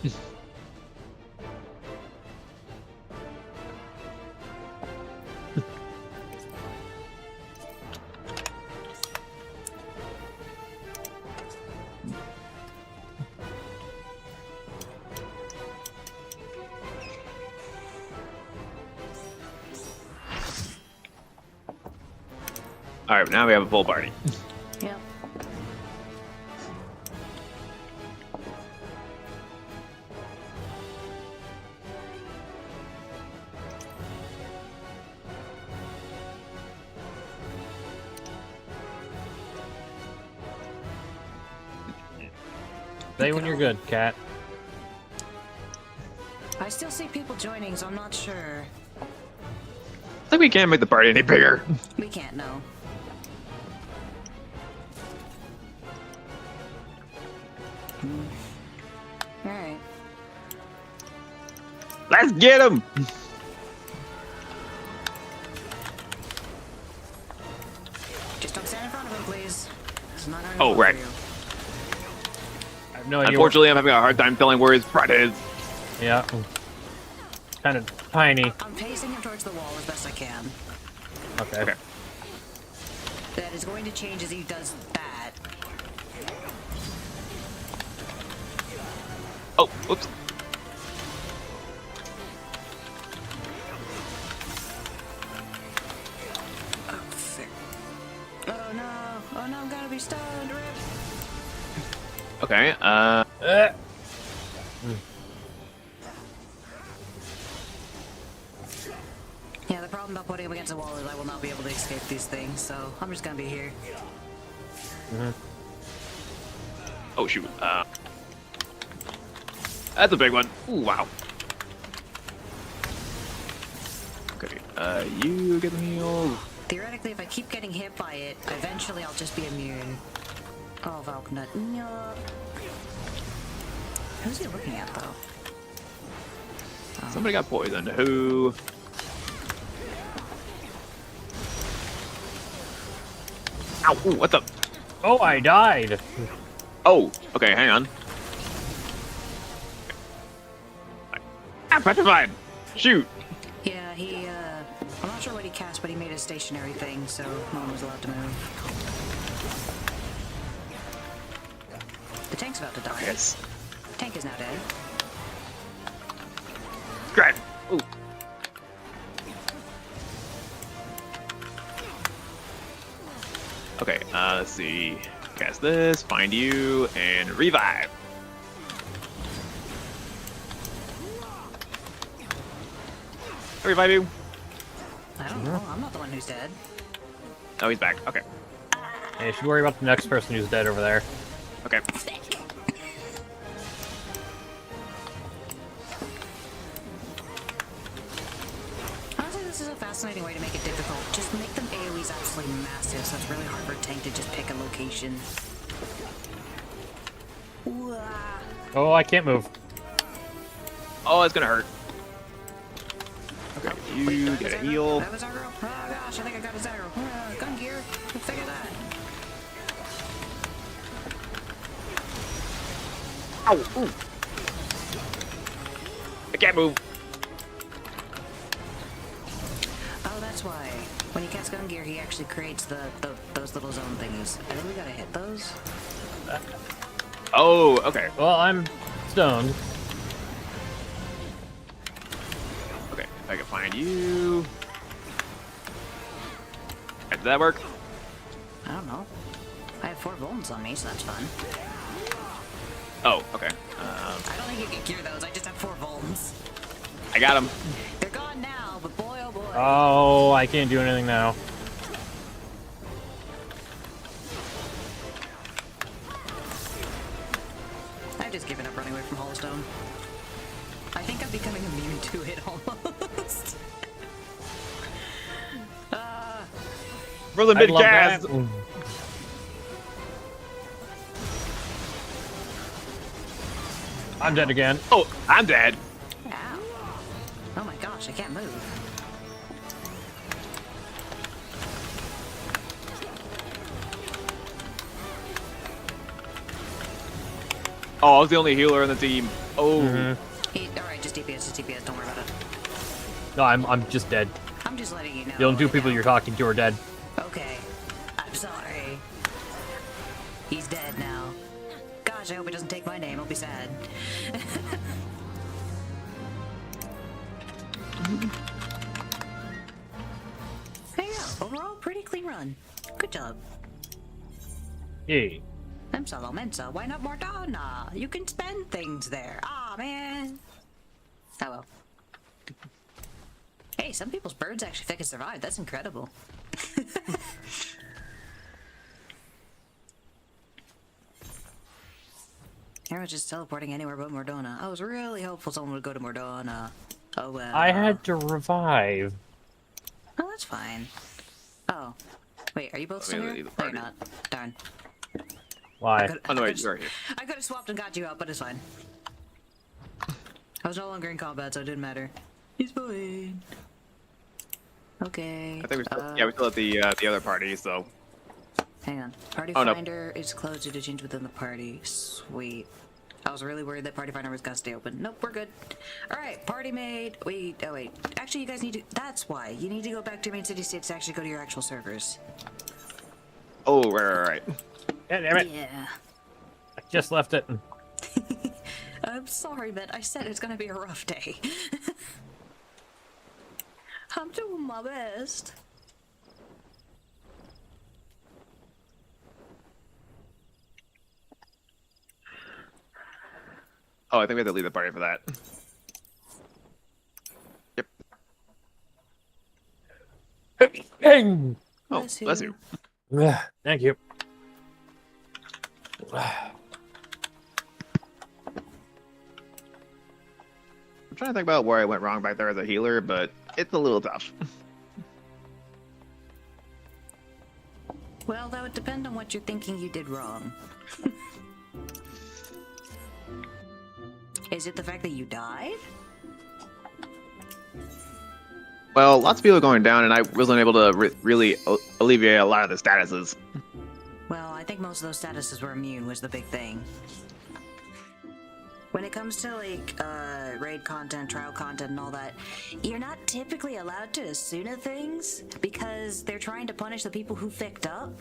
All right, now we have a full party. Yep. Say when you're good, Cat. I still see people joining, so I'm not sure. I think we can't make the party any bigger. We can't know. Alright. Let's get him. Just don't stand in front of him, please. It's not gonna Oh, work right. for you. I have no idea. Unfortunately, I'm having a hard time telling where his front is. Yeah. Kind of tiny. I'm pacing him towards the wall as best I can. Okay. Okay. That is going to change as he does that. Oh, whoops. Oh, frick. Oh no. Oh no, I'm gonna be stoned, Rip. Okay. Yeah, the problem about putting him against the wall is I will not be able to escape these things, so I'm just gonna be here. Oh shoot. That's a big one. Ooh, wow. Okay. You get the heal. Theoretically, if I keep getting hit by it, eventually I'll just be immune. Oh, Valknut. No. Who's he looking at, though? Somebody got poisoned. Who? Ow! Ooh, what the? Oh, I died. Oh. Okay, hang on. I'm petrified. Shoot. Yeah, I'm not sure what he cast, but he made a stationary thing, so no one was allowed to move. The tank's about to die. Yes. Tank is now dead. Great. Ooh. Okay, let's see. Cast this, find you, and revive. Revive you. I don't know. I'm not the one who's dead. Oh, he's back. Okay. Hey, you should worry about the next person who's dead over there. Okay. Honestly, this is a fascinating way to make it difficult. Just make them AoEs absolutely massive, so it's really hard for a tank to just pick a location. Wah. Oh, I can't move. Oh, it's gonna hurt. Okay, Wait, you that get was a aggro? heal. That was aggro? Oh gosh, I think I got his aggro. Gun gear. We'll figure that. Ow! Ooh. I can't move. Oh, that's why. When you cast gun gear, he actually creates those little zone thingies. I think we gotta hit those. Oh, okay. Well, I'm stoned. Okay, if I can find you. Okay, did that work? I don't know. I have 4 volts on me, so that's fun. Oh, okay. I don't think you can cure those. I just have 4 volts. I got him. They're gone now, but boy, oh boy. Oh, I can't do anything now. I've just given up running away from Hollowstone. I think I'm becoming immune to it almost. For the I mid love cast. that. I'm dead again. Oh, I'm dead. Ow. Oh my gosh, I can't move. Oh, I was the only healer on the team. Oh. Alright, just DPS, just DPS, don't worry about it. No, I'm just dead. I'm just letting you know. The only two right people now. you're talking to are dead. Okay. I'm sorry. He's dead now. Gosh, I hope it doesn't take my name. I'll be sad. There you go. Overall, pretty clean run. Good job. Yay. Mensa, though, Mensa. Why not Mordana? You can spend things there. Ah, man. Oh well. Hey, some people's birds actually fucking survive. That's incredible. Everyone's just teleporting anywhere but Mordana. I was really hopeful someone would go to Mordana. Oh well. I had to revive. Oh, that's fine. Oh. Wait, are you both still Let me here? leave the No, you're party. not. Darn. Why? Oh no, wait, you're here. I could have swapped and got you out, but it's fine. I was no longer in combat, so it didn't matter. He's fine. Okay. I think we still, yeah, we still at the other party, so. Hang on. Party Oh, no. Finder is closed due to change within the party. Sweet. I was really worried that Party Finder was gonna stay open. Nope, we're good. Alright, party made. Wait, oh wait. Actually, you guys need to. That's why. You need to go back to main city states to actually go to your actual servers. Oh, right. Yeah, damn it. Yeah. I just left it. I'm sorry, but I said it's gonna be a rough day. I'm doing my best. Oh, I think we have to leave the party for that. Yep. Bang! Oh, bless you. Thank you. I'm trying to think about where I went wrong back there as a healer, but it's a little tough. Well, that would depend on what you're thinking you did wrong. Is it the fact that you died? Well, lots of people are going down, and I wasn't able to really alleviate a lot of the statuses. Well, I think most of those statuses were immune was the big thing. When it comes to like raid content, trial content, and all that, you're not typically allowed to Asuna things because they're trying to punish the people who ficked up.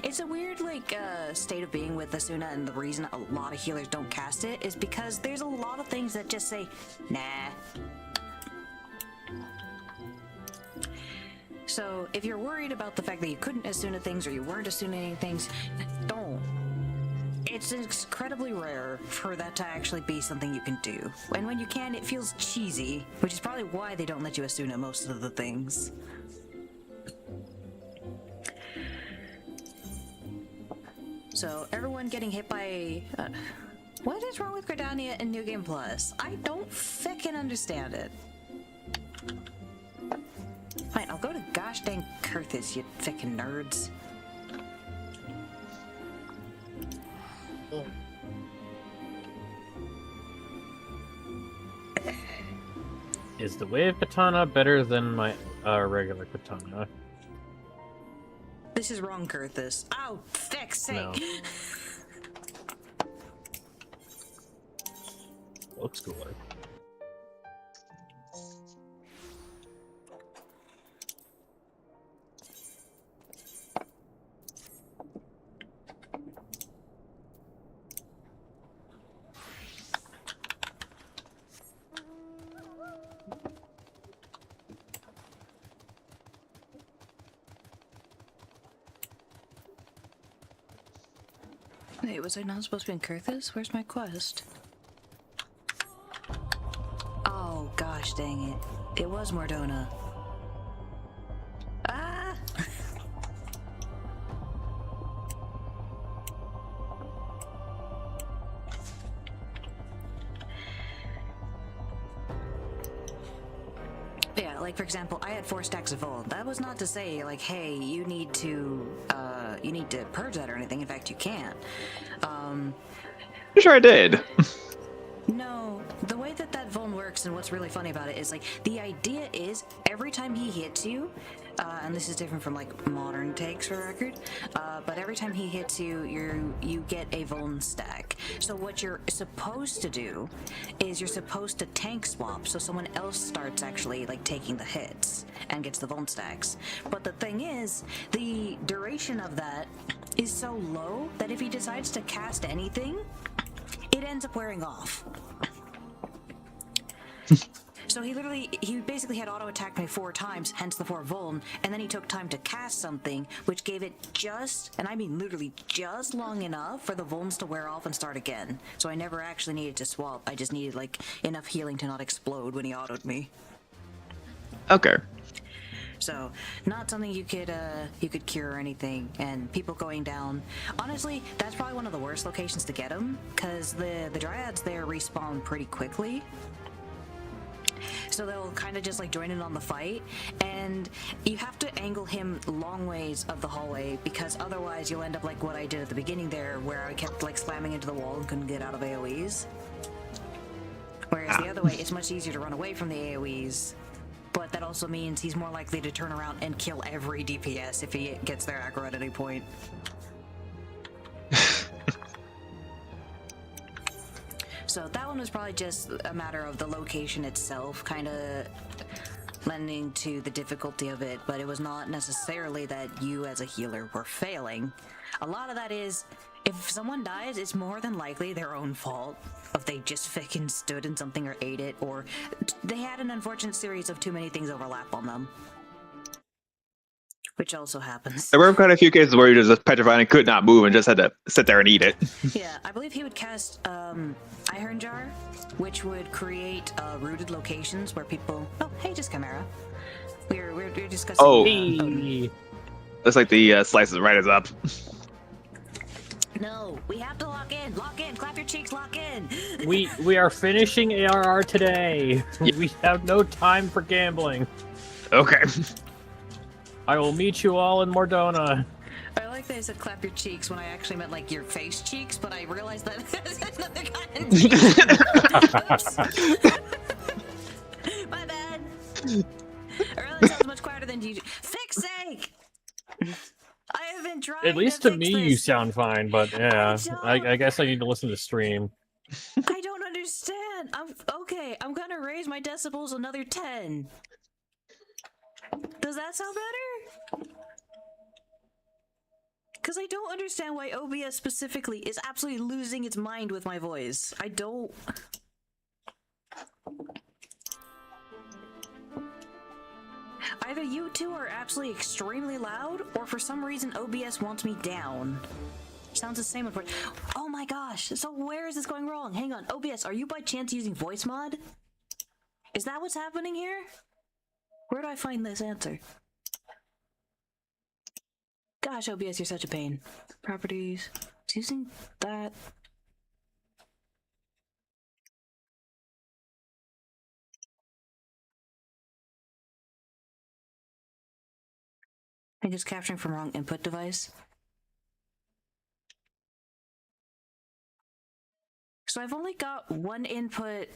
It's a weird like state of being with Asuna, and the reason a lot of healers don't cast it is because there's a lot of things that just say, nah. So if you're worried about the fact that you couldn't Asuna things or you weren't Asunaing things, don't. It's incredibly rare for that to actually be something you can do. And when you can, it feels cheesy, which is probably why they don't let you Asuna most of the things. So, everyone getting hit by... what is wrong with Gridania in New Game Plus? I don't frickin' understand it. Fine, I'll go to gosh dang Kurthus, you frickin' nerds. Is the wave katana better than my regular katana? This is wrong, Kurthus. Oh, feck's sake. No. Looks cooler. Wait, was I not supposed to be in Kurthus? Where's my quest? Oh, gosh dang it. It was Mordona. Ah! Yeah, like for example, I had 4 stacks of Vol. That was not to say like, hey, you need to purge that or anything. In fact, you can't. Pretty sure I did. No, the way that Vul works and what's really funny about it is like the idea is every time he hits you, and this is different from like modern takes for record. But every time he hits you, you get a vuln stack. So what you're supposed to do is you're supposed to tank swap, so someone else starts actually like taking the hits and gets the vuln stacks. But the thing is, the duration of that is so low that if he decides to cast anything, it ends up wearing off. So he basically had auto attacked me 4 times, hence the 4 vuln, and then he took time to cast something, which gave it just, and I mean literally just long enough for the vulns to wear off and start again. So I never actually needed to swap. I just needed like enough healing to not explode when he autoed me. Okay. So not something you could cure or anything. And people going down, honestly, that's probably one of the worst locations to get them, because the dryads there respawn pretty quickly. So they'll kind of just like join in on the fight, and you have to angle him long ways of the hallway, because otherwise you'll end up like what I did at the beginning there, where I kept like slamming into the wall and couldn't get out of AoEs. Whereas the other way, it's much easier to run away from the AoEs, but that also means he's more likely to turn around and kill every DPS if he gets their aggro at any point. So that one was probably just a matter of the location itself kind of lending to the difficulty of it, but it was not necessarily that you as a healer were failing. A lot of that is, if someone dies, it's more than likely their own fault. If they just fucking stood in something or ate it, or they had an unfortunate series of too many things overlap on them. Which also happens. There were quite a few cases where he was just petrified and could not move and just had to sit there and eat it. Yeah, I believe he would cast Iron Jar, which would create rooted locations where people. Oh, hey, just Chimera. We're discussing. Oh. Hey. Looks like the slices right is up. No, we have to lock in, clap your cheeks, lock in. We are finishing ARR today. We have no time for gambling. Okay. I will meet you all in Mordona. I like that I said clap your cheeks when I actually meant like your face cheeks, but I realized that there's another kind of cheeks. My bad. I realized I was much quieter than you. Fix sake! I have been trying. At least to fix me, this. you sound fine, but yeah, I guess I need to listen to stream. I don't understand. I'm gonna raise my decibels another 10. Does that sound better? Because I don't understand why OBS specifically is absolutely losing its mind with my voice. I don't... Either you two are absolutely extremely loud, or for some reason OBS wants me down. Sounds the same. Oh my gosh, so where is this going wrong? Hang on, OBS, are you by chance using voice mod? Is that what's happening here? Where do I find this answer? Gosh, OBS, you're such a pain. Properties. It's using that. I think it's capturing from wrong input device. So I've only got one input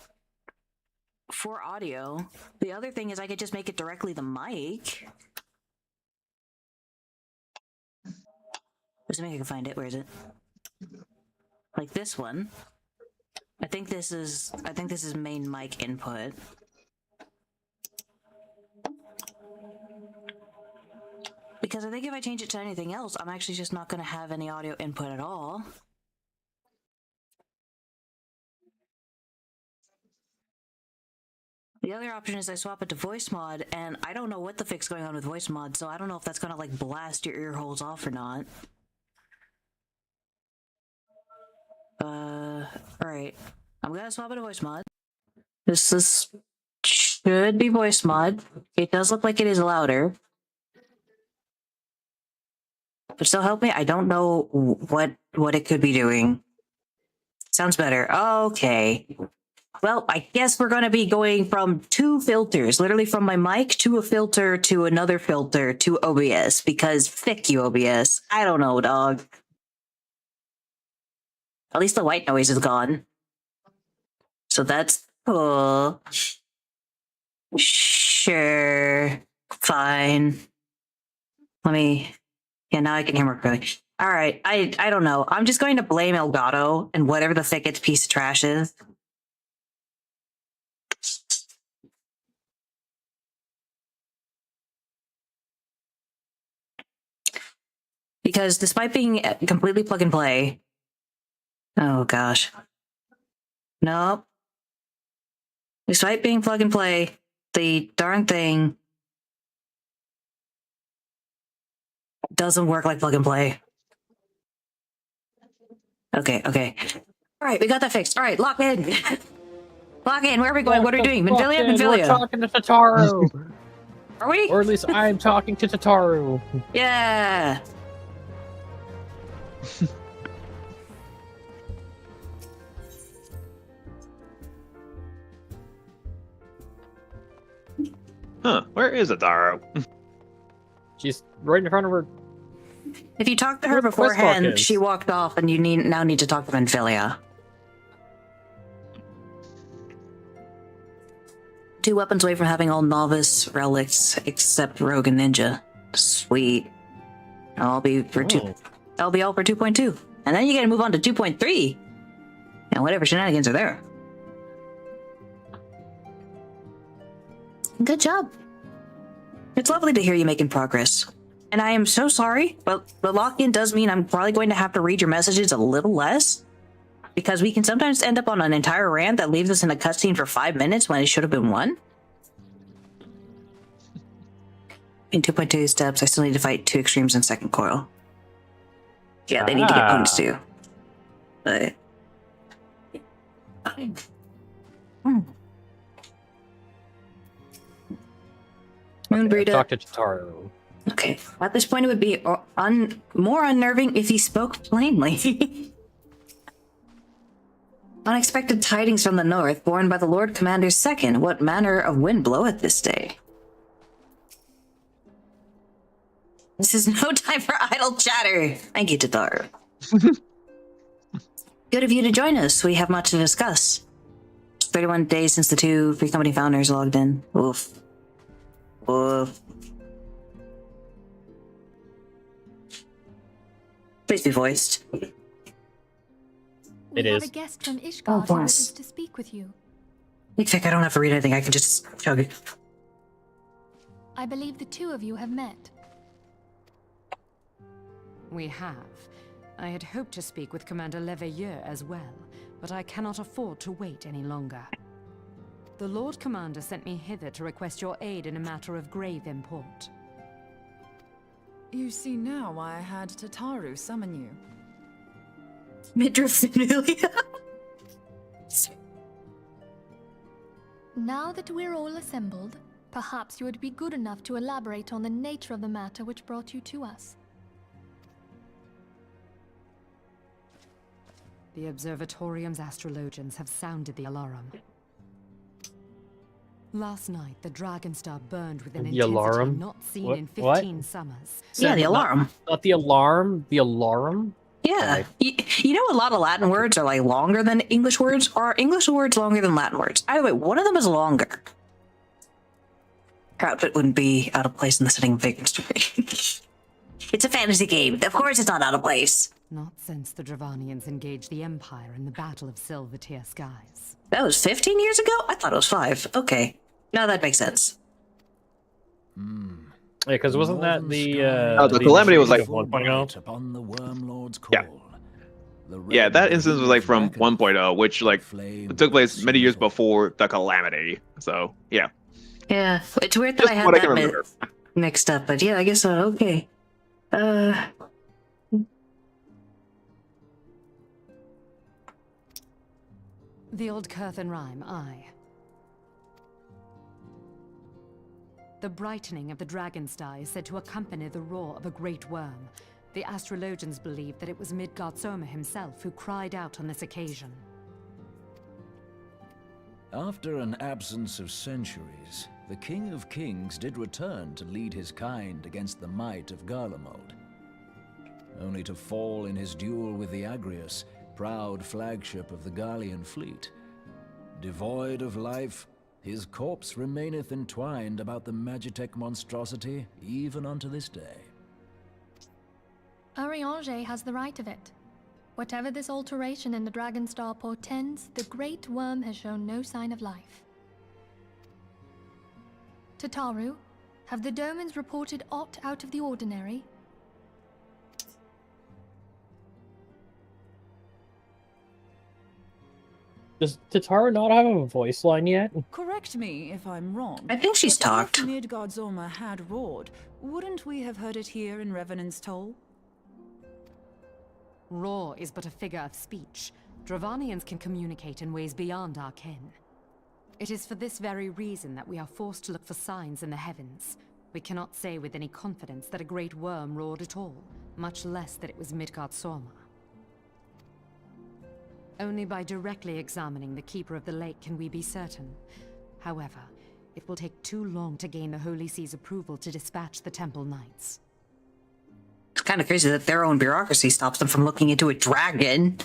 for audio. The other thing is I could just make it directly the mic. Let's see if I can find it. Where is it? Like this one. I think this is main mic input. Because I think if I change it to anything else, I'm actually just not going to have any audio input at all. The other option is I swap it to voice mod, and I don't know what the fix going on with voice mod, so I don't know if that's gonna like blast your ear holes off or not. Alright. I'm gonna swap it to voice mod. This should be voice mod. It does look like it is louder. But still help me? I don't know what it could be doing. Sounds better. Okay. Well, I guess we're going to be going from 2 filters, literally from my mic to a filter to another filter to OBS, because frick you, OBS. I don't know, dog. At least the white noise is gone. So that's cool. Sure. Fine. Let me. Yeah, now I can hear more clearly. All right, I don't know. I'm just going to blame Elgato and whatever the thickest piece of trash is. Because despite being completely plug and play, oh gosh, nope. Despite being plug and play, the darn thing doesn't work like plug and play. Okay. All right, we got that fixed. All right, lock in. Lock in. Where are we going? What are we doing? Minfilia? We're Minfilia. talking to Tataru. Are we? Or at least I'm talking to Tataru. Yeah. Huh? Where is Adaro? She's right in front of her. If you talked to her Where the quest log beforehand, is. she walked off, and you now need to talk to Minfilia. 2 weapons away from having all novice relics except rogue and ninja. Sweet. I'll be for I'll be all for 2.2, and then you got to move on to 2.3, and whatever shenanigans are there. Good job. It's lovely to hear you making progress. And I am so sorry, but the lock-in does mean I'm probably going to have to read your messages a little less, because we can sometimes end up on an entire rant that leaves us in a cutscene for 5 minutes when it should have been 1. In 2.2 steps, I still need to fight 2 extremes in second coil. Yeah, they need to get points too. But... Moonbreeder. Talk to Tataru. Okay. At this point, it would be more unnerving if he spoke plainly. Unexpected tidings from the north, borne by the Lord Commander's second. What manner of wind bloweth this day? This is no time for idle chatter. Thank you, Tataru. Good of you to join us. We have much to discuss. 31 days since the 2 free company founders logged in. Oof. Oof. Please be voiced. We It have is. a guest from Ishgard who wishes to speak with you. Big Fick, I don't have to read anything. I can just chug it. I believe the 2 of you have met. We have. I had hoped to speak with Commander Leveilleur as well, but I cannot afford to wait any longer. The Lord Commander sent me hither to request your aid in a matter of grave import. You see now why I had Tataru summon you. Midriff Amelia. Now that we're all assembled, perhaps you would be good enough to elaborate on the nature of the matter which brought you to us. The Observatorium's astrologians have sounded the alarm. Last night, the Dragonstar burned with an The intensity alarm? not seen What- in what? 15 summers. Yeah, the alarm. Not the alarm. The alarm. Yeah. Okay. You know a lot of Latin words are like longer than English words, or are English words longer than Latin words? Either way, one of them is longer. Outfit wouldn't be out of place in the setting of Vagrant Story. It's a fantasy game. Of course it's not out of place. Not since the Dravanians engaged the Empire in the Battle of Silvertear Skies. That was 15 years ago? I thought it was 5. Okay. Now that makes sense. Yeah, because wasn't that the the Calamity was like- of 1.0? Upon the Wormlord's Yeah. call. The Yeah, that red instance was like from beacon 1.0, which like flame it took place many years silver. before the Calamity. So yeah, Yeah. It's weird that just I had what I can that remember. mixed up, but yeah, I guess so. Okay. The old Curthan rhyme, aye. The brightening of the Dragonstar is said to accompany the roar of a great worm. The astrologians believe that it was Midgard Soma himself who cried out on this occasion. After an absence of centuries, the King of Kings did return to lead his kind against the might of Garlemald. Only to fall in his duel with the Agrius, proud flagship of the Garlean fleet. Devoid of life, his corpse remaineth entwined about the Magitech monstrosity even unto this day. Ariange has the right of it. Whatever this alteration in the Dragon Star portends, the Great Worm has shown no sign of life. Tataru, have the Domans reported aught out of the ordinary? Does Tataru not have a voice line yet? Correct me if I'm wrong. I think she's but talked. If Midgardsormr had roared, wouldn't we have heard it here in Revenant's Toll? Roar is but a figure of speech. Dravanians can communicate in ways beyond our ken. It is for this very reason that we are forced to look for signs in the heavens. We cannot say with any confidence that a great worm roared at all, much less that it was Midgardsormr. Only by directly examining the Keeper of the Lake can we be certain. However, it will take too long to gain the Holy See's approval to dispatch the Temple Knights. It's kind of crazy that their own bureaucracy stops them from looking into a dragon.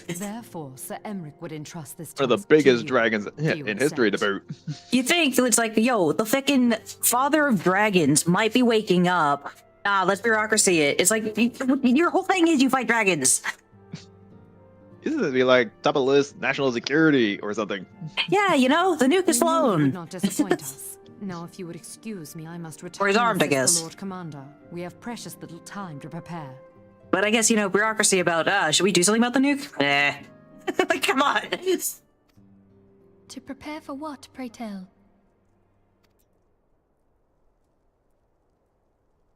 Therefore, Sir Emric would entrust this One of the task to biggest you. dragons Do you in history to accept? boot. You think it's like, yo, the fucking father of dragons might be waking up. Let's bureaucracy it. It's like, your whole thing is you fight dragons. This is to be like top of the list national security or something. Yeah, the nuke is We knew you would flown. not disappoint us. Now, if you would excuse me, I must return. Or he's armed, I and assist guess. The Lord Commander. We have precious little time to prepare. But I guess, bureaucracy about, should we do something about the nuke? Like, come on. To prepare for what, pray tell?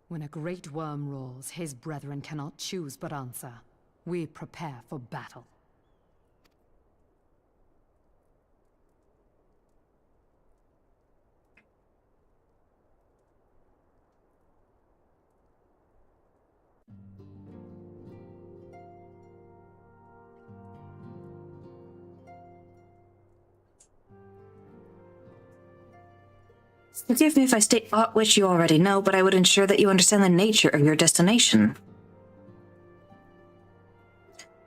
When a great worm roars, his brethren cannot choose but answer. We prepare for battle. Forgive me if I state aught which you already know, but I would ensure that you understand the nature of your destination.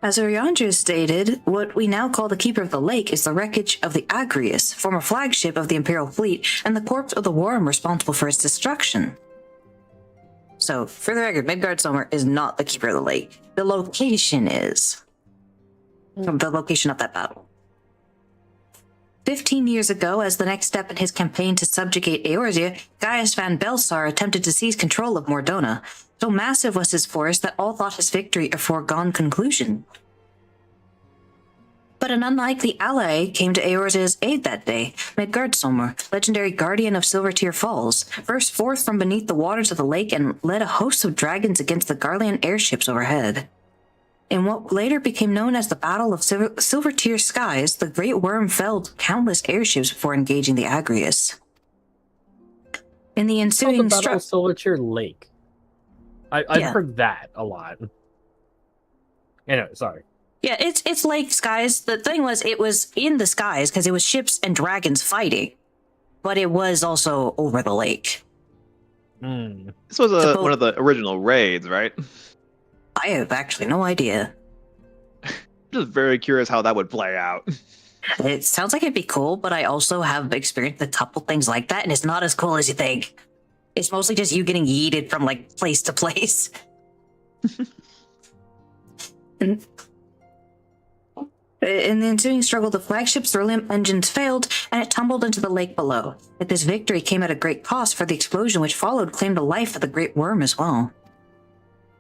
As Ariandre stated, what we now call the Keeper of the Lake is the wreckage of the Agrius, former flagship of the Imperial fleet, and the corpse of the worm responsible for its destruction. So, for the record, Midgardsormr is not the Keeper of the Lake. The location is. The location of that battle. 15 years ago, as the next step in his campaign to subjugate Eorzea, Gaius van Belsar attempted to seize control of Mordona. So massive was his force that all thought his victory a foregone conclusion. But an unlikely ally came to Eorzea's aid that day, Midgardsormr, legendary guardian of Silvertear Falls, burst forth from beneath the waters of the lake and led a host of dragons against the Garlean airships overhead. In what later became known as the Battle of Silvertear Skies, the Great Worm felled countless airships before engaging the Agrius. In the ensuing Battle of Silvertear Lake. I've Yeah. heard that a lot. Anyway, sorry. Yeah, it's Lake Skies. The thing was, it was in the skies because it was ships and dragons fighting, but it was also over the lake. Hmm. This was The boat- one of the original raids, right? I have actually no idea. Just very curious how that would play out. It sounds like it'd be cool, but I also have experienced a couple things like that, and it's not as cool as you think. It's mostly just you getting yeeted from, like, place to place. In the ensuing struggle, the flagship's Thorlimp engines failed, and it tumbled into the lake below. Yet this victory came at a great cost, for the explosion which followed claimed the life of the Great Worm as well.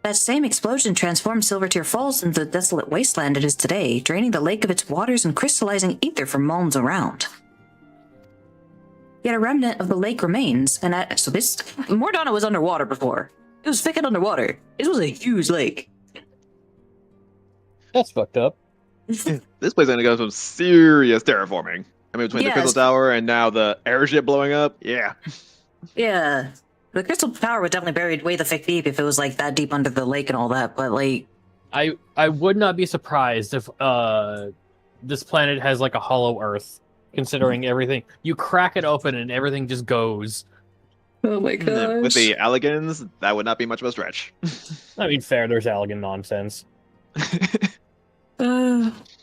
That same explosion transformed Silvertear Falls into the desolate wasteland it is today, draining the lake of its waters and crystallizing ether from mounds around. Yet a remnant of the lake remains, and Mordana was underwater before. It was fucking underwater. This was a huge lake. That's fucked up. This place is gonna go some serious terraforming. I mean, between the Yes. Crystal Tower and now the airship blowing up, yeah. Yeah. The Crystal Tower was definitely buried way the fuck deep if it was, like, that deep under the lake and all that, but, like... I would not be surprised if this planet has like a hollow Earth, considering everything. You crack it open and everything just goes. Oh my With the Alligans, that would not be much of a stretch. I mean, fair. There's Allegan nonsense.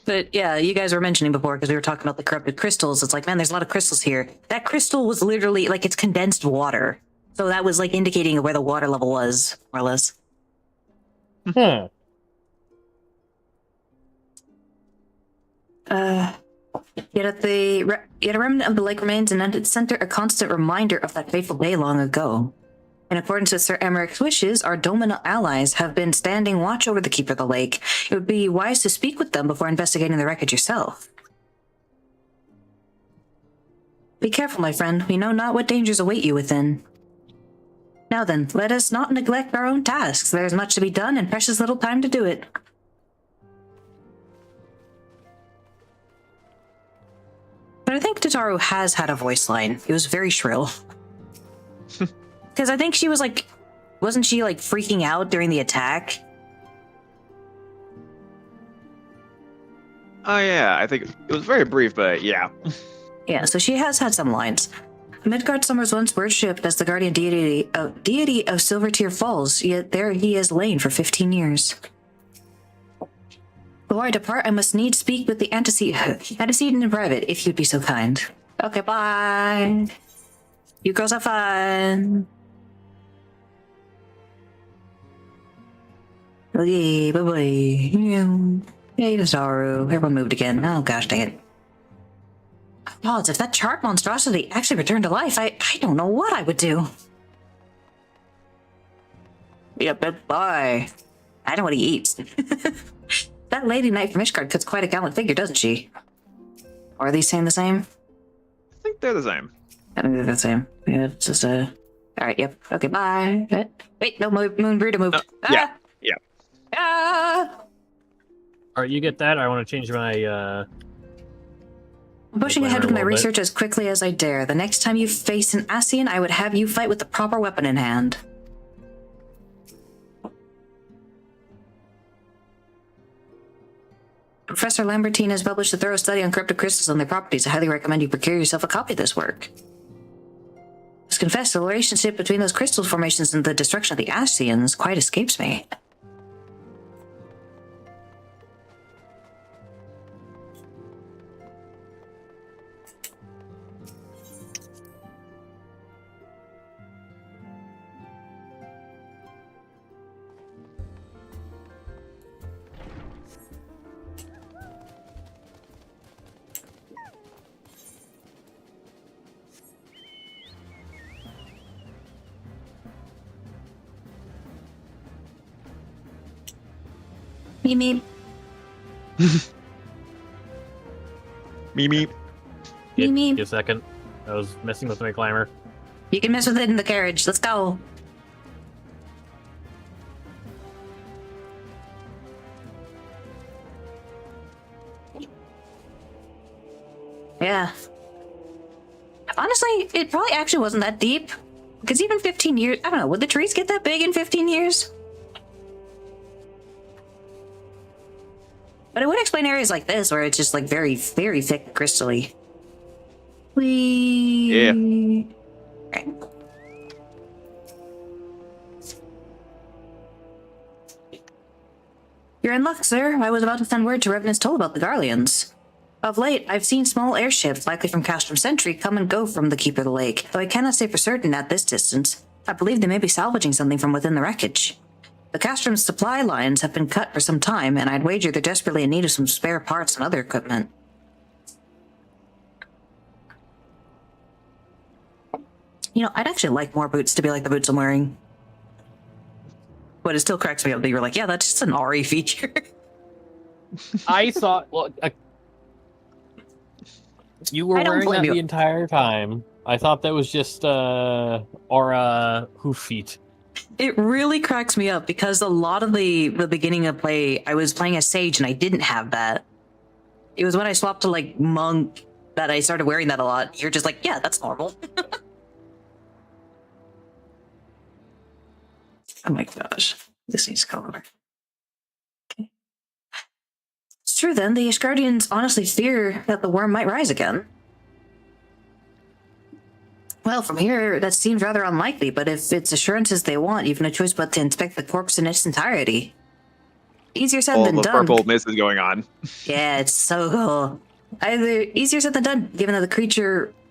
But yeah, you guys were mentioning before, because we were talking about the corrupted crystals. It's like, man, there's a lot of crystals here. That crystal was literally, like, it's condensed water. So that was, like, indicating where the water level was, more or less. Hmm. Yet a remnant of the lake remains, and at its center a constant reminder of that fateful day long ago. In accordance with Sir Emeric's wishes, our Dominant allies have been standing watch over the Keeper of the Lake. It would be wise to speak with them before investigating the wreckage yourself. Be careful, my friend. We know not what dangers await you within. Now then, let us not neglect our own tasks. There is much to be done and precious little time to do it. But I think Tataru has had a voice line. It was very shrill. Because I think she was like... Wasn't she like freaking out during the attack? Oh yeah, I think it was very brief, but yeah. Yeah, so she has had some lines. Midgard Summers once worshipped as the guardian deity of Silvertear Falls, yet there he has lain for 15 years. Before I depart, I must needs speak with the antecedent in private, if you'd be so kind. Okay, bye. You girls have fun. Okay, bye-bye. Hey, Tataru. Everyone moved again. Oh, gosh dang it. Gods, if that chart monstrosity actually returned to life, I don't know what I would do. Yeah, bye. I know what he eats. That Lady Knight from Ishgard cuts quite a gallant figure, doesn't she? Or are these saying the same? I think they're the same. I think they're the same. Yeah, it's just Alright, yep. Okay, bye. Wait, no, Moon Brood moved. Yeah. Ah! All right, you get that. I want to change my. I'm pushing ahead with my research as quickly as I dare. The next time you face an Ascian, I would have you fight with the proper weapon in hand. Professor Lambertine has published a thorough study on corrupted crystals and their properties. I highly recommend you procure yourself a copy of this work. Must confess, the relationship between those crystal formations and the destruction of the Ascians quite escapes me. Meep meep. Mimi. Give Meep. me a second. I was messing with my climber. You can mess with it in the carriage. Let's go. Yeah. Honestly, it probably actually wasn't that deep. Because even 15 years, I don't know, would the trees get that big in 15 years? But it would explain areas like this where it's just like very, very thick crystally. Yeah. Okay. You're in luck, sir. I was about to send word to Revenant's Toll about the Garleans. Of late, I've seen small airships, likely from Castrum Sentry, come and go from the Keeper of the Lake, though I cannot say for certain at this distance. I believe they may be salvaging something from within the wreckage. The Castrum's supply lines have been cut for some time, and I'd wager they're desperately in need of some spare parts and other equipment. You know, I'd actually like more boots to be like the boots I'm wearing. But it still cracks me up that you're like, yeah, that's just an RE feature. I thought, well, you were I don't wearing blame that you. the entire time. I thought that was just aura hoof feet. It really cracks me up because a lot of the beginning of play, I was playing as Sage and I didn't have that. It was when I swapped to like Monk that I started wearing that a lot. You're just like, yeah, that's normal. Oh my gosh. This needs color. Okay. It's true then, the Ishgardians honestly fear that the worm might rise again. Well, from here, that seems rather unlikely, but if it's assurances they want, you've no choice but to inspect the corpse in its entirety. Easier said All than the done. purple mist is going on. Yeah, it's so cool. Either easier said than done, given that the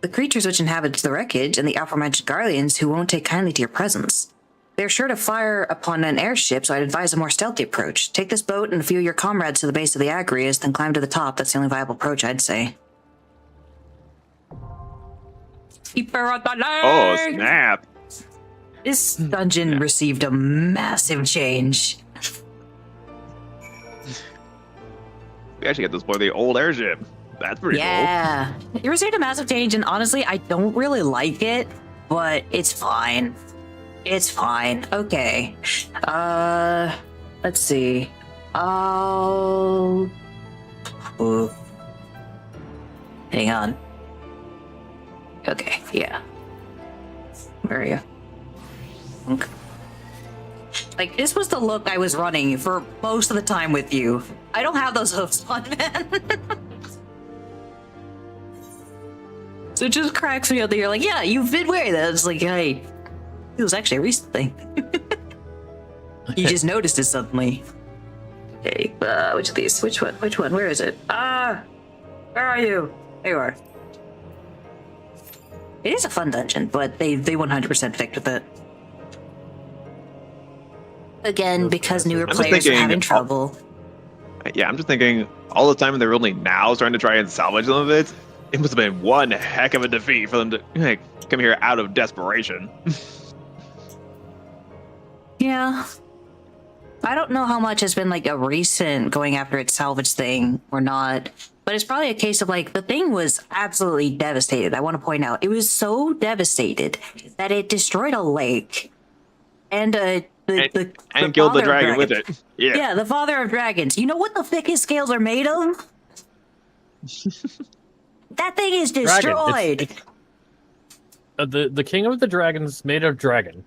creatures which inhabit the wreckage and the aforementioned Garleans who won't take kindly to your presence. they're sure to fire upon an airship, so I'd advise a more stealthy approach. Take this boat and a few of your comrades to the base of the Agrius, then climb to the top. That's the only viable approach, I'd say. Keeper of the Oh, Lake! snap. This dungeon received a massive change. We actually get to explore the old airship. That's pretty Yeah. It received a massive change, and honestly, I don't really like it, but it's fine. It's fine. Okay. Let's see. Oh. Ooh. Hang on. Okay, yeah. Where are you? Okay. Like, this was the look I was running for most of the time with you. I don't have those hooves on, man. So it just cracks me up that you're like, yeah, you've been wearing that. It's like, hey, it was actually a recent thing. You just noticed it suddenly. Okay, which of these? Which one? Which one? Where is it? Where are you? There you are. It is a fun dungeon, but they 100% picked with it. Again, because newer just players are thinking- having trouble. Yeah, I'm just thinking, all the time they're only now starting to try and salvage some of it. It must have been one heck of a defeat for them to come here out of desperation. Yeah. I don't know how much has been like a recent going after its salvage thing or not, but it's probably a case of like the thing was absolutely devastated. I want to point out it was so devastated that it destroyed a lake and the killed the father of dragon with dragons. it. Yeah. Yeah, the father of dragons. You know what the thickest scales are made of? That thing is destroyed. The king of the dragons made of dragon.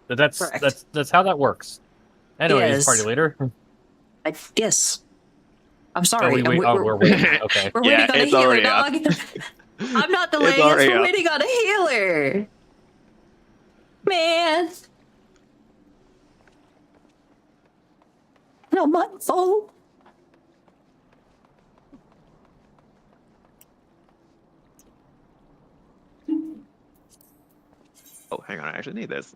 That's Correct. that's how that works. Anyways, Yes. party leader. Yes. I'm Oh, sorry. we're waiting. Okay. We're Yeah, waiting on a it's healer, already up. dog. I'm not delaying us. already We're up. waiting on a healer. Man. Not my fault. Oh, hang on, I actually need this.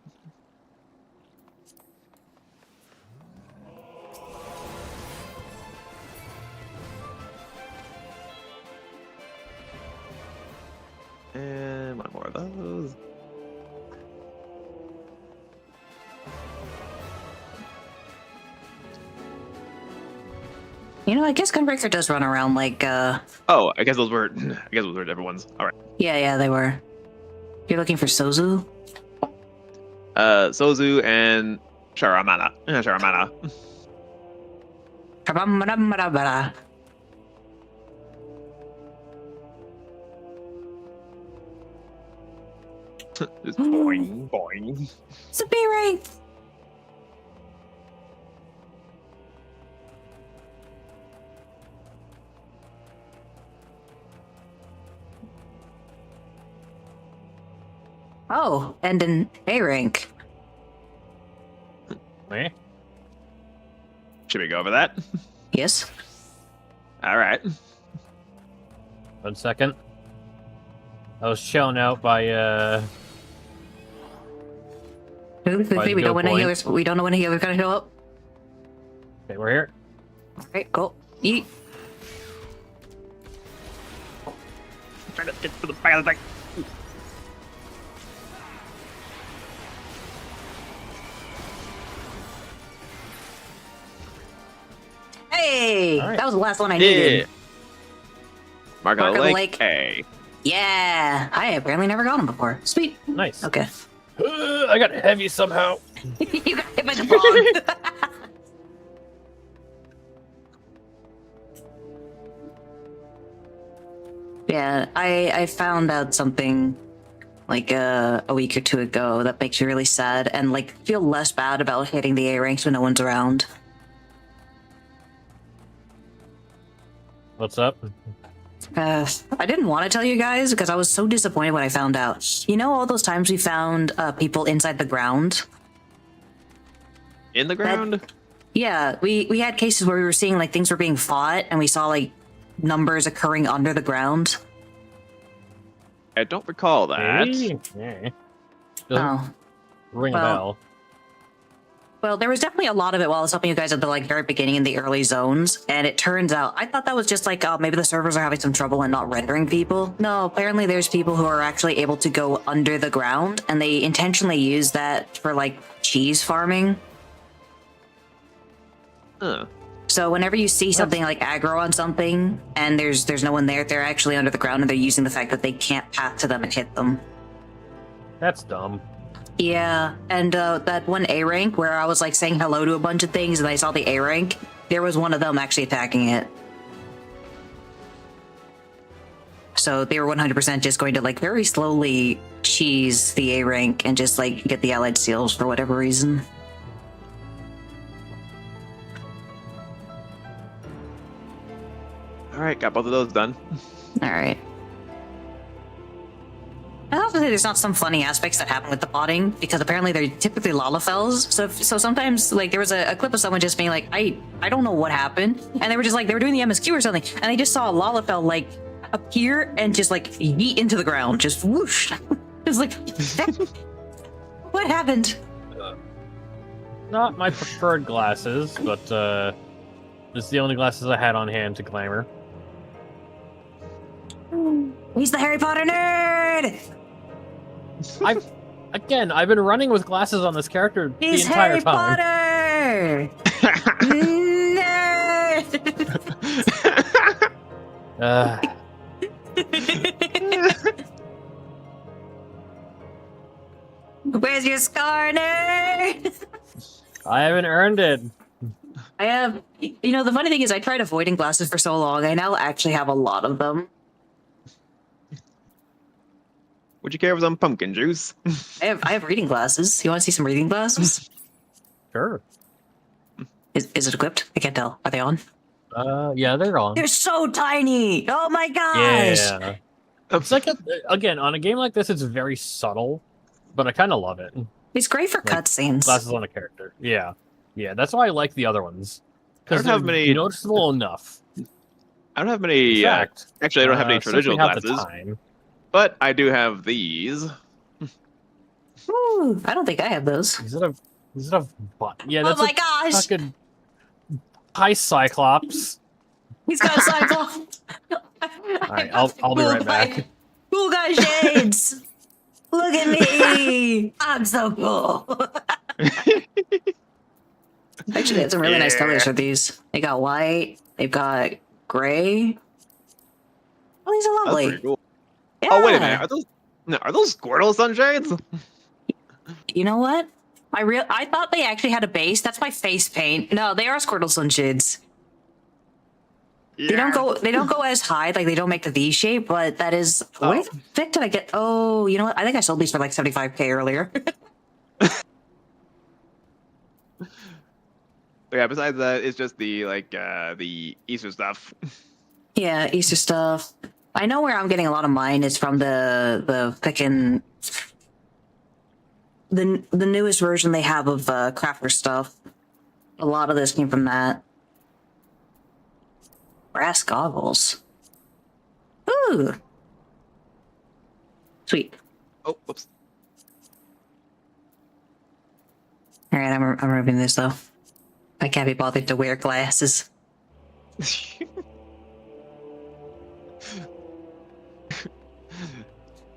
And one more of those. You know, I guess Gunbreaker does run around like, Oh, I guess those were different ones. All right. yeah, they were. You're looking for Sozu? Sozu and Sharamana. Sharamana. Ba-bum-ba-dum-ba-da-ba-da. Just boing, boing. It's a B rank. Oh, and an A rank. Eh? Should we go over that? Yes. All right. 1 second. I was chilling out by We the don't go want any point. healers. We don't know when a healer's gonna show up. Okay, we're here. Alright, go. Eat. Trying to get to the back of the thing. Hey! Alright. That was the last one I Yeah. needed. Mark of the Lake. Lake. A. Yeah! I apparently never got him before. Sweet. Nice. Okay. I got heavy somehow. You got hit by the frog. Yeah, I found out something like a week or two ago that makes you really sad and like feel less bad about hitting the A ranks when no one's around. What's up? I didn't want to tell you guys because I was so disappointed when I found out. You know all those times we found people inside the ground? In the ground? Yeah, we had cases where we were seeing like things were being fought and we saw like numbers occurring under the ground. I don't recall that. Hey. Oh. ring a bell. Well, there was definitely a lot of it while I was helping you guys at the like very beginning in the early zones, and it turns out I thought that was just like maybe the servers are having some trouble and not rendering people. No, apparently there's people who are actually able to go under the ground, and they intentionally use that for like cheese farming. So whenever you see something like aggro on something and there's no one there, they're actually under the ground and they're using the fact that they can't path to them and hit them. That's dumb. Yeah, and that one A rank where I was like saying hello to a bunch of things and I saw the A rank, there was one of them actually attacking it. So they were 100% just going to like very slowly cheese the A rank and just like get the allied seals for whatever reason. All right, got both of those done. All right. I also say there's not some funny aspects that happen with the botting because apparently they're typically Lalafels. So sometimes like there was a clip of someone just being like, I don't know what happened, and they were just like they were doing the MSQ or something, and they just saw a Lalafell like appear and just like yeet into the ground, just whoosh. It was like, what happened? Not my preferred glasses, but it's the only glasses I had on hand to glamour. He's the Harry Potter nerd. I've been running with glasses on this character He's the entire Harry time. Potter. Nerd. Where's your scar, nerd? I haven't earned it. I have. You know, the funny thing is, I tried avoiding glasses for so long. I now actually have a lot of them. Would you care for some pumpkin juice? I have reading glasses. You want to see some reading glasses? Sure. Is it equipped? I can't tell. Are they on? Yeah, they're on. They're so tiny. Oh my gosh. Yeah. It's like again on a game like this, it's very subtle, but I kind of love it. It's great for Like, cutscenes. Glasses on a character. Yeah, that's why I like the other ones. I don't have many noticeable enough. I don't have many. In fact, actually, I don't have any since we traditional have the glasses, time, but I do have these. Ooh, I don't think I have those. Is it a bot? Yeah, that's Oh my a gosh. fucking Hi Cyclops. He's got a cyclops. Alright, I'll be right back. Cool guy shades. Look at me. I'm so cool. Actually, they had some really nice colors for these. They got white. They've got gray. Oh, these are That's lovely. pretty cool. Yeah. Oh wait a minute, are those Squirtle sunshades? You know what? I thought they actually had a base. That's my face paint. No, they are Squirtle Sunshades. Yeah. They don't go as high, like they don't make the V shape, but that is what the heck did I get? Oh, you know what? I think I sold these for like 75k earlier. Yeah, besides that, it's just the the Easter stuff. Yeah, Easter stuff. I know where I'm getting a lot of mine is from the frickin' the newest version they have of Crafter stuff. A lot of this came from that. Brass goggles. Ooh. Sweet. Oh, whoops. All right, I'm removing this though. I can't be bothered to wear glasses.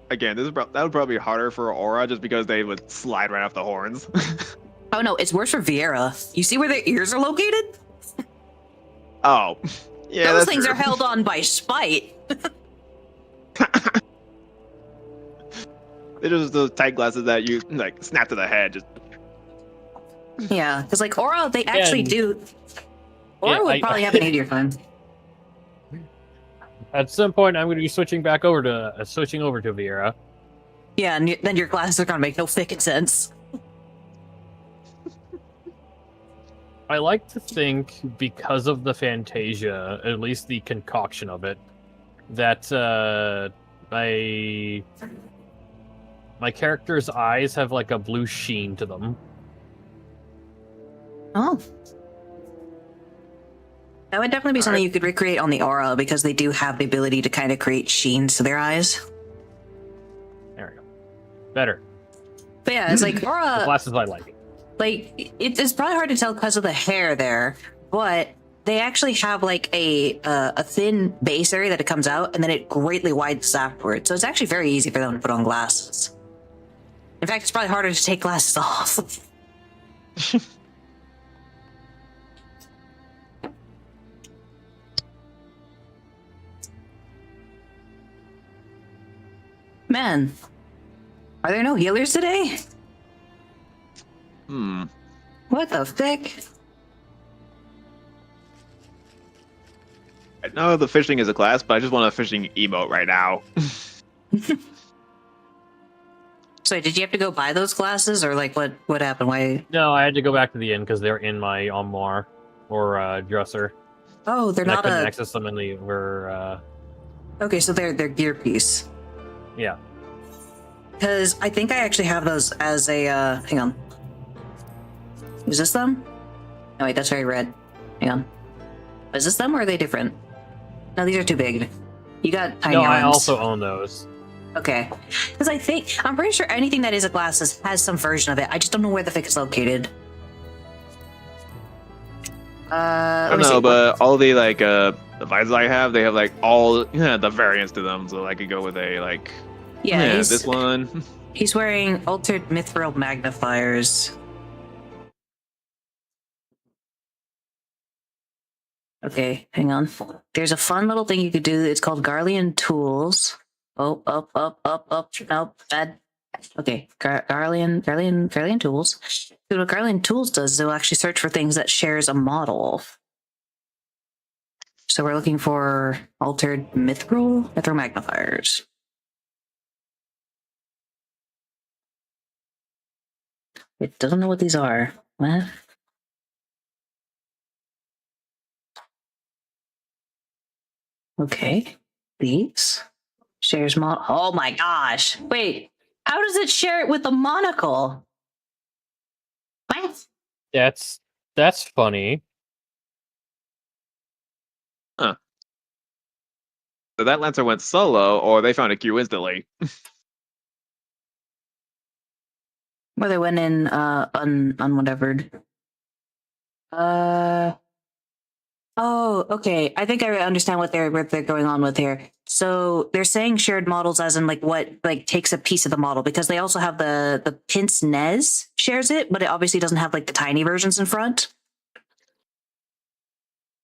Again, that would probably be harder for Aura just because they would slide right off the horns. Oh no, it's worse for Viera. You see where their ears are located? Oh, yeah, Those that's things true. are held on by spite. They're just those tight glasses that you like snap to the head. Just Yeah, because like Aura, they actually do. Aura Yeah, would I- probably have an easier time. At some point, I'm going to be switching over to Viera. Yeah, and then your glasses are gonna make no fucking sense. I like to think, because of the Fantasia, at least the concoction of it, that my character's eyes have like a blue sheen to them. Oh. That would definitely be something you could recreate on the Aura because they do have the ability to kind of create sheens to their eyes. There we go. Better. But yeah, it's like The Aura, glasses I like. like it's probably hard to tell because of the hair there, but they actually have like a thin base area that it comes out, and then it greatly widens afterwards. So it's actually very easy for them to put on glasses. In fact, it's probably harder to take glasses off. Man, are there no healers today? Hmm. What the frick? I know the fishing is a class, but I just want a fishing emote right now. So did you have to go buy those glasses, or like what happened? Why? No, I had to go back to the inn because they're in my armoire or dresser. Oh, they're And I not couldn't a. access them in the Okay, so they're gear piece. yeah. Because I think I actually have those as a. Hang on. Is this them? No, wait, that's very red. Hang on. Is this them, or are they different? No, these are too big. You got tiny No, arms. I also own those. Okay. Because I'm pretty sure anything that is a glasses has some version of it. I just don't know where the frick it's located. I Let don't me know, see. but all the like the visors I have, they have like all the variants to them. So I could go with a like Yeah, this one. he's wearing altered mithril magnifiers. Okay, hang on. There's a fun little thing you could do. It's called Garlean Tools. Oh, up. Nope, bad. Okay, Garlean Tools. So what Garlean Tools does is it will actually search for things that shares a model. So we're looking for altered mithril magnifiers. It doesn't know what these are. What? Okay, these shares mod. Oh my gosh! Wait, how does it share it with the monocle? What? That's funny. So that Lancer went solo, or they found a queue instantly. Where they went in unwhatevered. Oh, okay. I think I understand what they're going on with here. So they're saying shared models as in like what like takes a piece of the model, because they also have the Pince Nez shares it, but it obviously doesn't have like the tiny versions in front.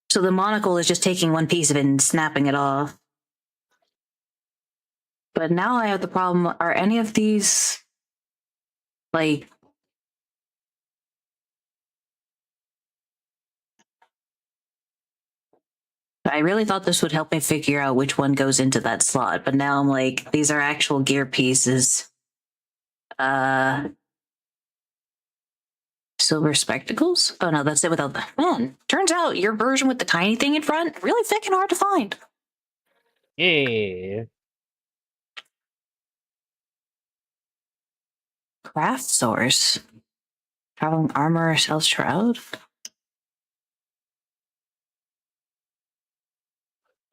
So the monocle is just taking one piece of it and snapping it off. But now I have the problem, are any of these like I really thought this would help me figure out which one goes into that slot, but now I'm like, these are actual gear pieces. Silver spectacles? Oh no, that's it without the man. Turns out your version with the tiny thing in front, really thick and hard to find. Yeah. Craft source. Traveling armor sells shroud.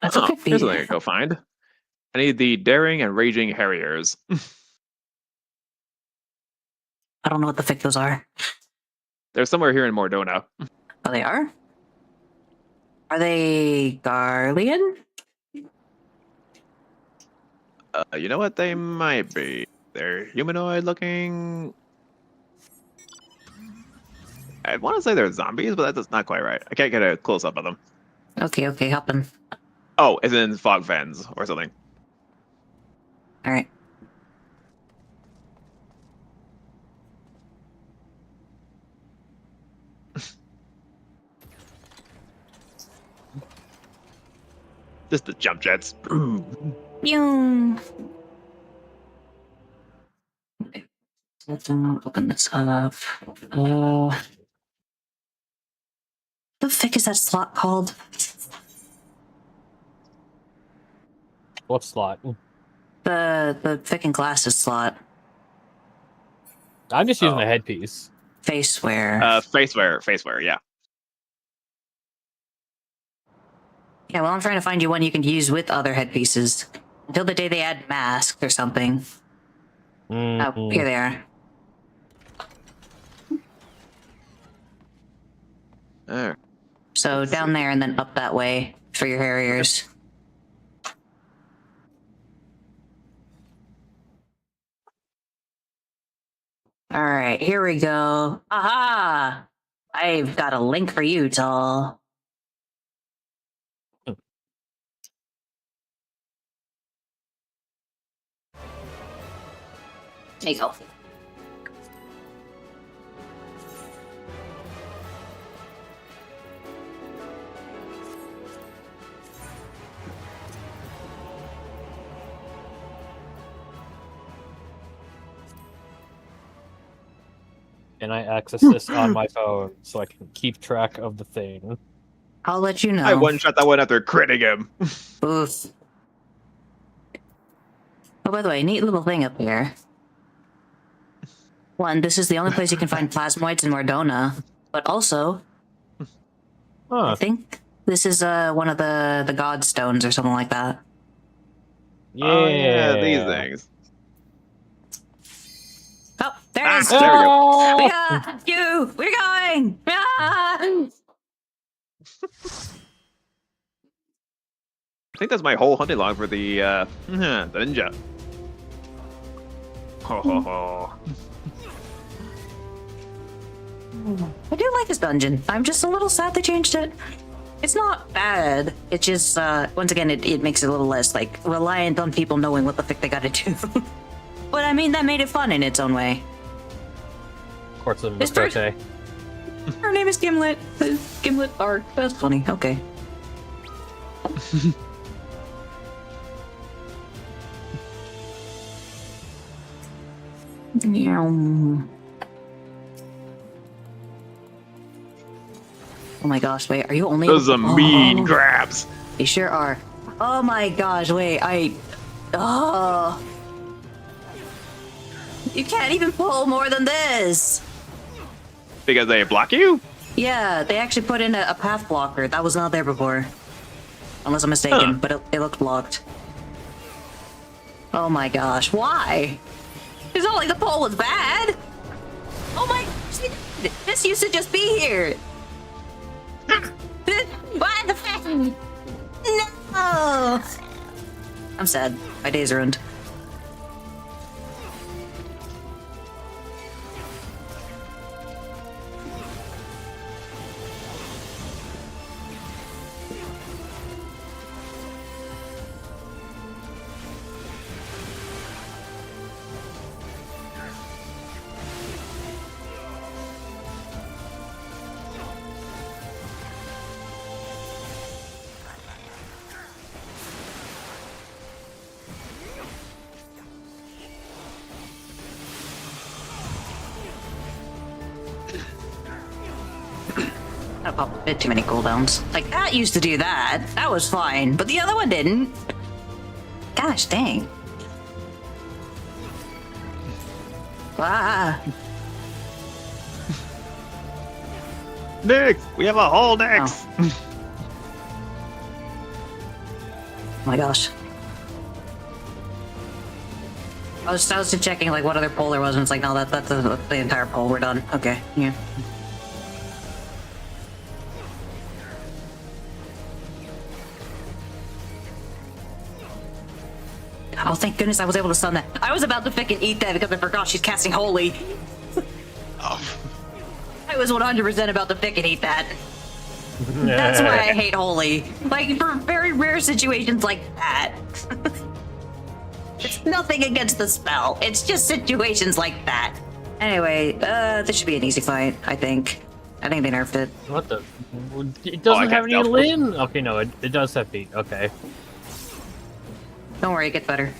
That's Oh, a good here's beat. something I could go find. I need the Daring and Raging Harriers. I don't know what the frick those are. They're somewhere here in Mordona. Oh, they are? Are they Garlean? You know what? They might be. They're humanoid looking. I want to say they're zombies, but that's not quite right. I can't get a close up of them. Okay, hopping. Oh, it's in fog fens or something. All right. Just the jump jets. Pew. Okay. Let's open this up. The frick is that slot called? What slot? The frickin' glasses slot. I'm just using Oh. the headpiece. Face wear. Faceware, yeah. Yeah, well, I'm trying to find you one you can use with other headpieces. Until the day they add masks or something. Oh, here they are. Alright. So down there and then up that way for your Harriers. Alright, here we go. Aha! I've got a link for you, Tall. There you go. And I access this on my phone so I can keep track of the thing. I'll let you know. I one-shot that one after critting him. Oof. Oh, by the way, neat little thing up here. One, this is the only place you can find plasmoids in Mordona, but also, I Huh. think this is one of the god stones or something like that. Yeah. Oh, yeah, these things. Oh, there it is. There we go. Oh! We got you. We're going. Ah! I think that's my whole hunting log for the ninja. Ho ho ho. I do like this dungeon. I'm just a little sad they changed it. It's not bad. It just, once again, it makes it a little less, like, reliant on people knowing what the frick they gotta do. But I mean, that made it fun in its own way. Quartz of It's first- Moscote. Her name is Gimlet. Gimlet Arc. That's funny. Okay. Meow. Oh my gosh, wait, are you only- Those are Oh, mean crabs. They sure are. Oh my gosh, wait, Oh. You can't even pull more than this! Because they block you? Yeah, they actually put in a path blocker. That was not there before. Unless I'm mistaken, Huh. but it looked blocked. Oh my gosh, why? It's not like the pole was bad! Oh my... This used to just be here! Why the fuck? No! I'm sad. My day's ruined. That popped a bit too many cooldowns. Like, that used to do that. That was fine. But the other one didn't. Gosh dang. Ah. Nyx! We have a whole Nyx! Oh my gosh. I was just checking like what other pole there was, and it's like, no, that's the entire pole. We're done. Okay, yeah. Oh, thank goodness I was able to stun that. I was about to frickin' eat that because I forgot she's casting Holy. Oh. I was 100% about to frickin' eat that. That's why I hate Holy. Like, for very rare situations like that. It's nothing against the spell. It's just situations like that. Anyway, this should be an easy fight, I think. I think they nerfed it. What the? It doesn't I have can't any tell. Lin. Okay, no, it does have feet. Okay. Don't worry, it gets better.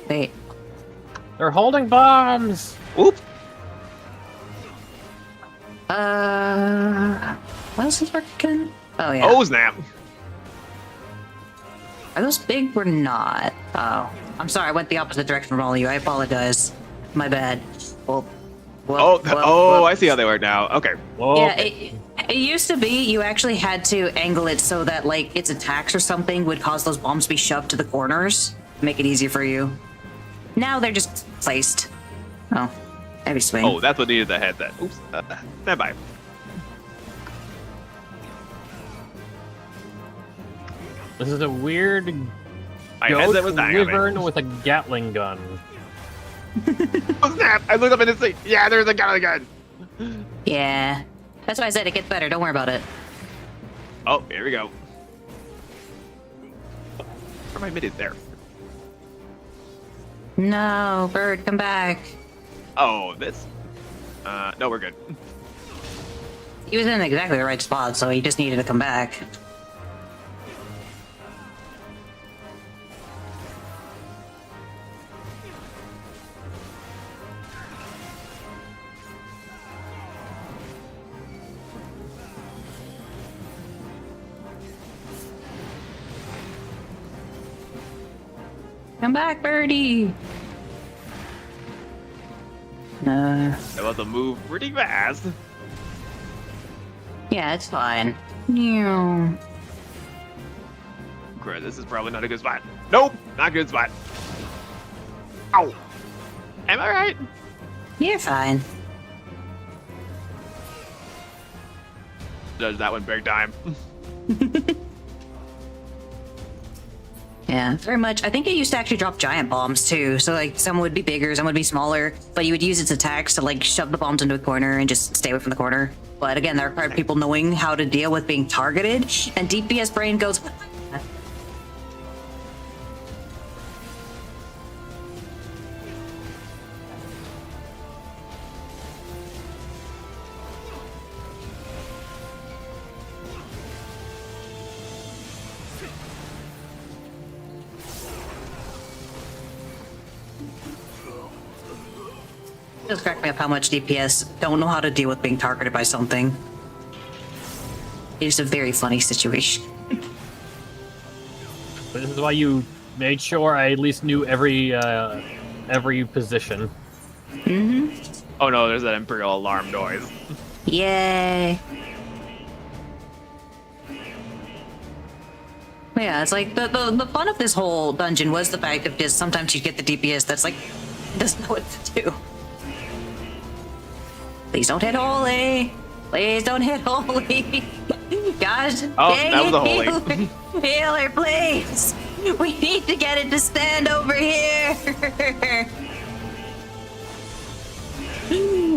Wait. They're holding bombs. Oop! What else is working? Oh yeah. Oh, snap! Are those big or not? Oh, I'm sorry. I went the opposite direction from all of you. I apologize. My bad. Well, Oh, I see how they work now. Okay. Whoa. yeah. It used to be you actually had to angle it so that like its attacks or something would cause those bombs to be shoved to the corners, make it easier for you. Now they're just placed. Oh, heavy swing. Oh, that's what needed the head then. Oops. Stand by. This is a weird My goat headset was dying on me. wyvern with a Gatling gun. Oh snap! I looked up and it's like, yeah, there's a Gatling gun. Yeah, that's why I said it gets better. Don't worry about it. Oh, here we go. Where my middies there? No, bird, come back. Oh, this. No, we're good. He was in exactly the right spot, so he just needed to come back. Come back, birdie. About to move pretty fast. Yeah, it's fine. Yeah. Crap, this is probably not a good spot. Nope, not a good spot. Ow. Am I right? You're fine. Judge that one big time. Yeah, very much. I think it used to actually drop giant bombs too. So like some would be bigger, some would be smaller, but you would use its attacks to like shove the bombs into a corner and just stay away from the corner. But again, that required people knowing how to deal with being targeted, and DPS brain goes, just crack me up how much DPS don't know how to deal with being targeted by something. It's a very funny situation. But this is why you made sure I at least knew every position. Oh no, there's that Imperial alarm noise. Yay! Yeah, it's like the fun of this whole dungeon was the fact that just sometimes you get the DPS that's like doesn't know what to do. Please don't hit Holy! Please don't hit Holy! Gosh, Oh, dang that was a it, Holy. Healer, please! We need to get it to stand over here!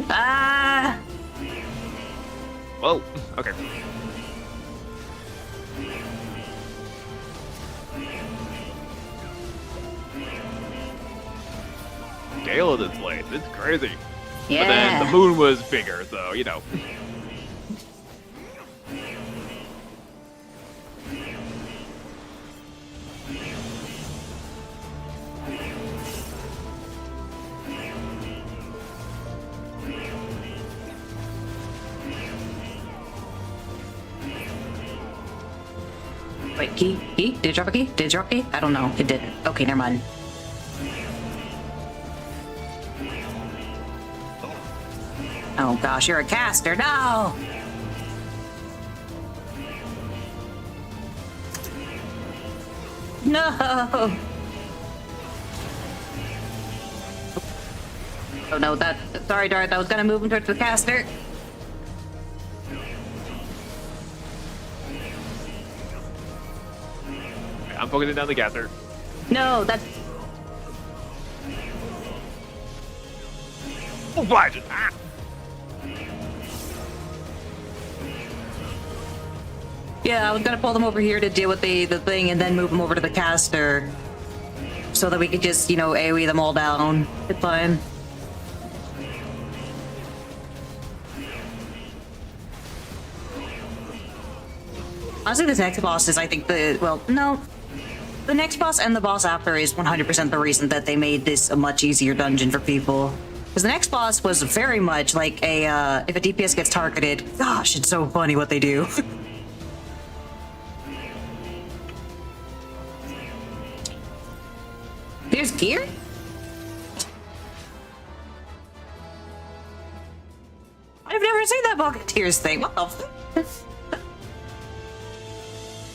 Ah! Whoa, okay. Scale of this place, it's crazy. Yeah. But then the moon was bigger, so, you know. Wait, key? Did it drop a key? Did it drop a key? I don't know. It didn't. Okay, never mind. Oh gosh, you're a caster. No! No! Oh no, sorry, Darth, I was gonna move him towards the caster. I'm focusing down the gather. No, that's... Oh, flash! Ah! Yeah, I was gonna pull them over here to deal with the thing and then move them over to the caster. So that we could just, you know, AoE them all down. It's fine. Honestly, this next boss is, I think, the next boss and the boss after is 100% the reason that they made this a much easier dungeon for people. Because the next boss was very much like a, if a DPS gets targeted, gosh, it's so funny what they do. There's gear? I've never seen that Bucketeers thing. What the f?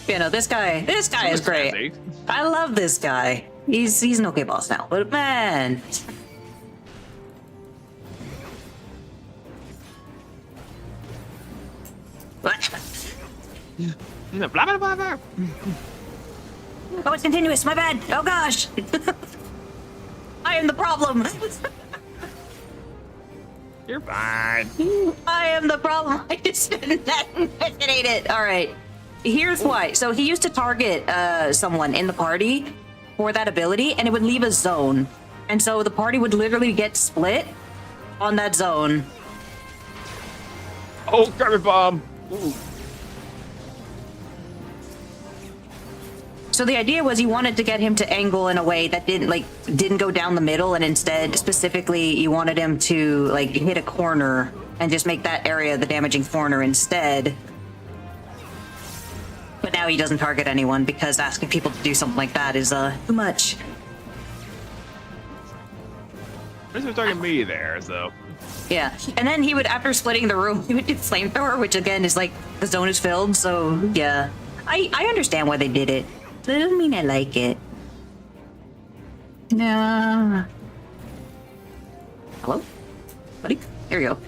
You know, this guy is great. Fancy. I love this guy. He's an okay boss now, but man. What? Blah, blah, blah, blah. Oh, it's continuous. My bad. Oh gosh. I am the problem. You're fine. I am the problem. I just didn't detonate it. All right. Here's why. So he used to target someone in the party for that ability, and it would leave a zone. And so the party would literally get split on that zone. Oh, garbage bomb. Ooh. So the idea was you wanted to get him to angle in a way that didn't go down the middle, and instead specifically you wanted him to like hit a corner and just make that area the damaging corner instead. But now he doesn't target anyone because asking people to do something like that is too much. This was talking me there, so. Yeah, and then he would, after splitting the room, he would do flamethrower, which again is like the zone is filled. So yeah, I understand why they did it. That doesn't mean I like it. No. Hello, buddy. Here you go.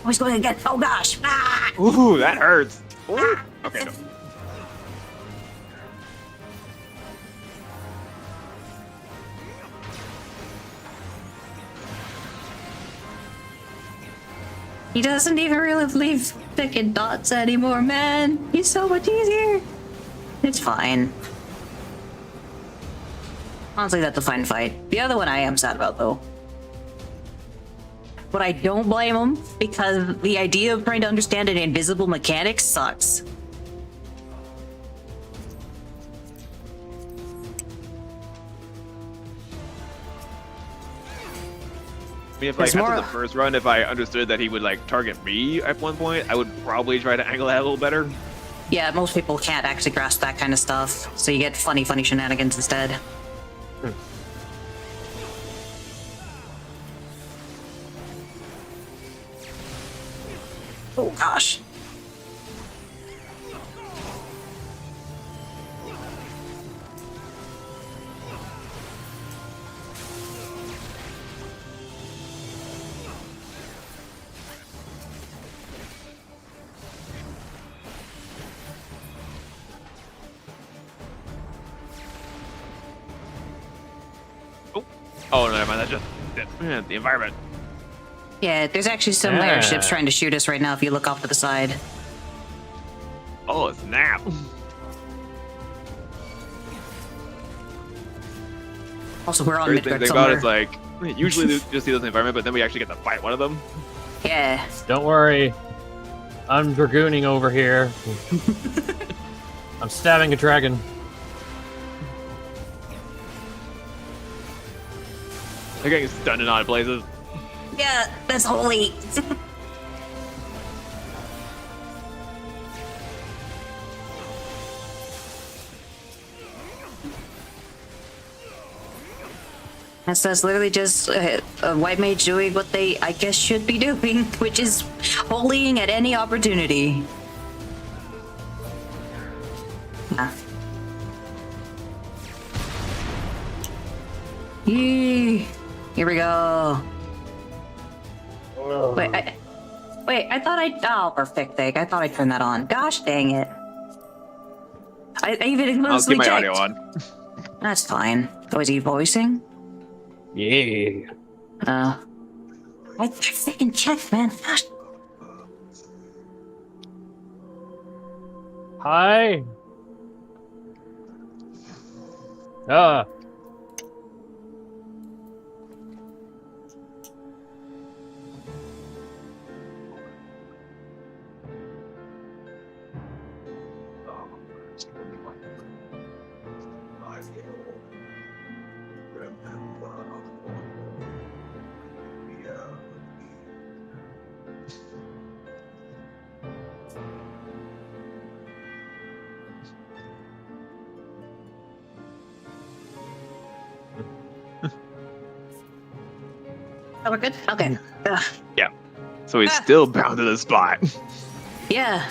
Oh, he's going again. Oh gosh. Ah! Ooh, that hurts. Ooh. Okay. No. He doesn't even really leave picking dots anymore, man. He's so much easier. It's fine. Honestly, that's a fine fight. The other one I am sad about, though. But I don't blame him, because the idea of trying to understand an invisible mechanic sucks. I mean, if like There's after more- the first run, if I understood that he would like target me at one point, I would probably try to angle that a little better. Yeah, most people can't actually grasp that kind of stuff, so you get funny shenanigans instead. Oh gosh. Oh, no, never mind. That's just the environment. Yeah, there's actually some Yeah. airships trying to shoot us right now if you look off to the side. Oh, snap. Also, we're on Crazy thing Midgard about it somewhere. is like, usually you just see those in the environment, but then we actually get to fight one of them. Yeah. Don't worry. I'm dragooning over here. I'm stabbing a dragon. They're getting stunned in odd places. Yeah, that's holy. And so it's literally just a white mage doing what they, I guess, should be doing, which is holying at any opportunity. Ah. Yee. Here we go. Wait, I thought oh, perfect thing. I thought I turned that on. Gosh dang it. I even I'll keep explicitly my checked. audio on. That's fine. Oh, is he voicing? Yeah. I freaking checked, man. Gosh. Hi. Ah. Oh, we're good? Okay. Ugh. Yeah. So he's still bound to the spot. Yeah.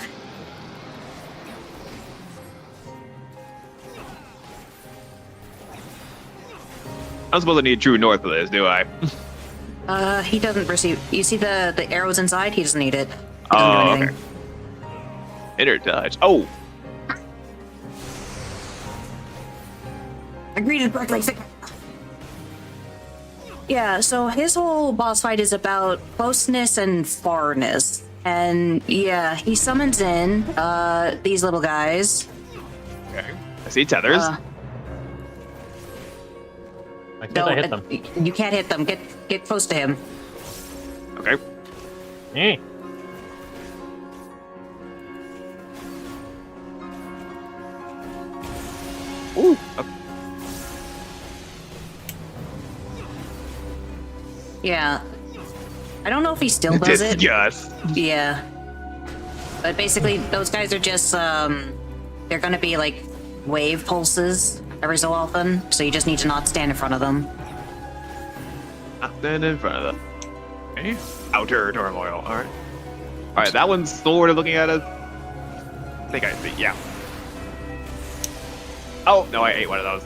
I don't suppose I need true north for this, do I? He doesn't receive. You see the arrows inside? He doesn't need it. He doesn't do Oh, anything. okay. Inner touch. Oh, Agreed to break like Yeah, so his whole boss fight is about closeness and farness. And yeah, he summons in these little guys. okay. I see tethers. I can't hit them. You can't hit them. Get close to him. Okay. Eh. Ooh. Okay. Yeah. I don't know if he still does it. Disgust. Yeah. But basically, those guys are just, they're gonna be like wave pulses every so often, so you just need to not stand in front of them. Stand in front of them. Okay. Outer turmoil. Alright. Alright, that one's sort of looking at us. I think I see, yeah. Oh, no, I ate one of those.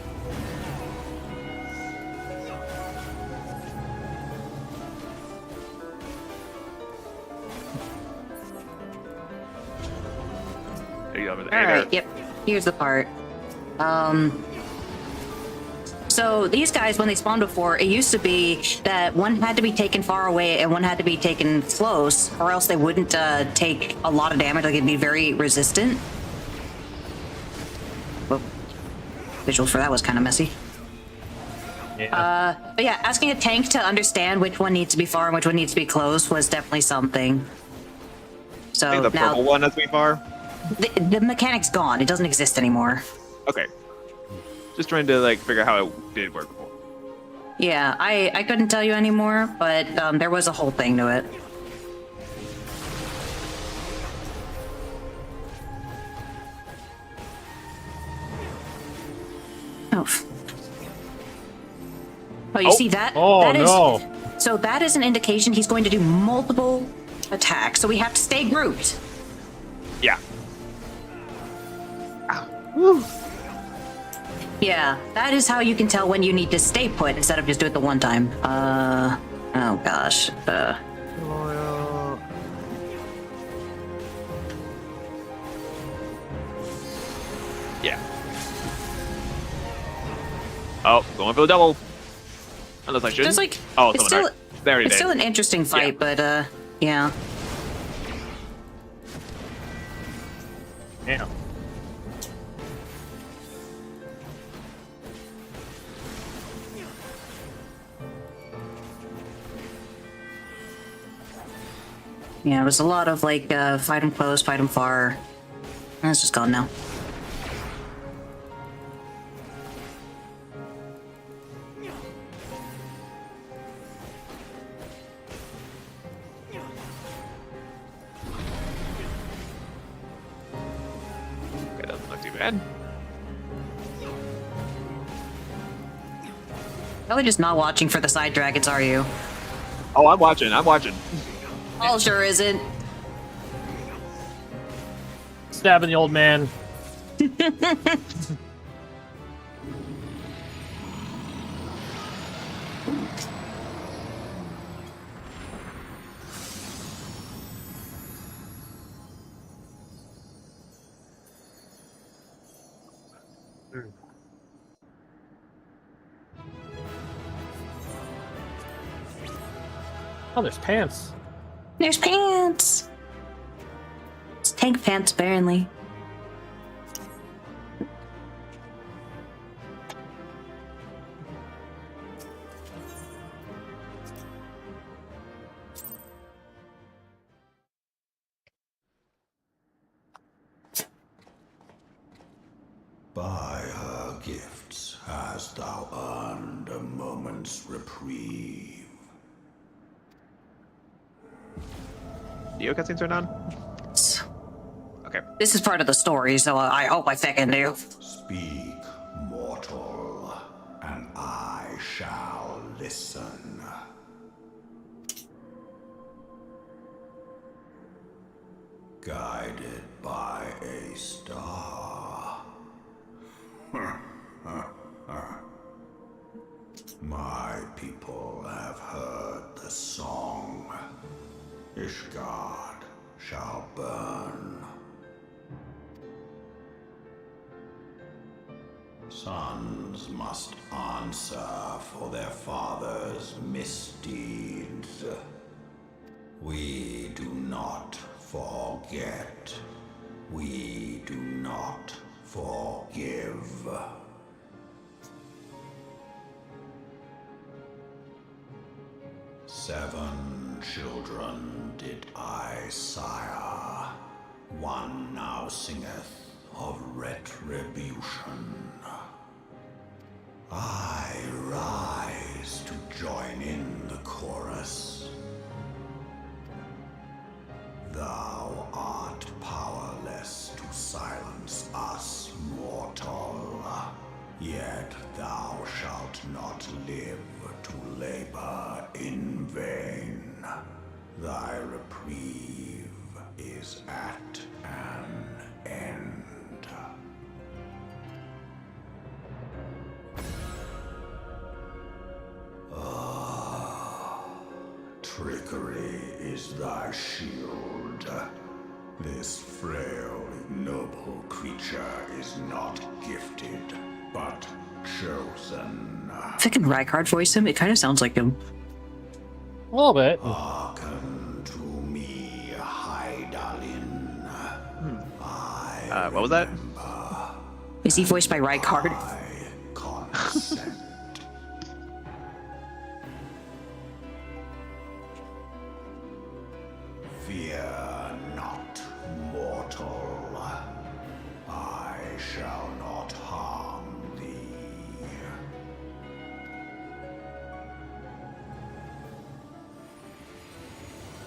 There you go, over there. Alright, yep. Here's the part. So these guys, when they spawned before, it used to be that one had to be taken far away and one had to be taken close, or else they wouldn't take a lot of damage. Like, it'd be very resistant. Well, visuals for that was kind of messy. Yeah. But yeah, asking a tank to understand which one needs to be far and which one needs to be close was definitely something. I So think the now purple one has to be far. the mechanic's gone. It doesn't exist anymore. Okay. Just trying to like figure out how it did work before. Yeah, I couldn't tell you anymore, but there was a whole thing to it. Oh. Oh, you see that? Oh, that is, no. So that is an indication he's going to do multiple attacks. So we have to stay grouped. Yeah. Woo. Yeah, that is how you can tell when you need to stay put instead of just do it the one time. Oh gosh. Yeah. Oh, going for the double. Unless I should. There's like, Oh, it's someone still, died. They already it's did. still an interesting fight, but yeah. Yeah. Yeah, it was a lot of like, fight him close, fight him far. That's just gone now. Okay, doesn't look too bad. Probably just not watching for the side dragons, are you? Oh, I'm watching. I'm watching. All sure isn't. Stabbing the old man. Oh, there's pants. There's pants! It's tank pants, apparently. By her gifts hast thou earned a moment's reprieve. Video cutscenes turned on? Okay. This is part of the story, so I hope I fucking do. Speak, mortal, and I shall listen. guided by a star. My people have heard the song. Ishgard shall burn. Sons must answer for their father's misdeeds. We do not forget. We do not forgive. Seven children did I sire. One now singeth of retribution. I rise to join in the chorus. Thou art powerless to silence us, mortal. Yet thou shalt not live to labor in vain. Thy reprieve is at an end. Trickery is thy shield. This frail, ignoble creature is not gifted, but chosen. If I can Rykard voice him, it kind of sounds like him. A little bit. Hearken to me, Hydaelyn. What was that? Is he voiced by Rykard? I consent. Fear not, mortal. I shall not harm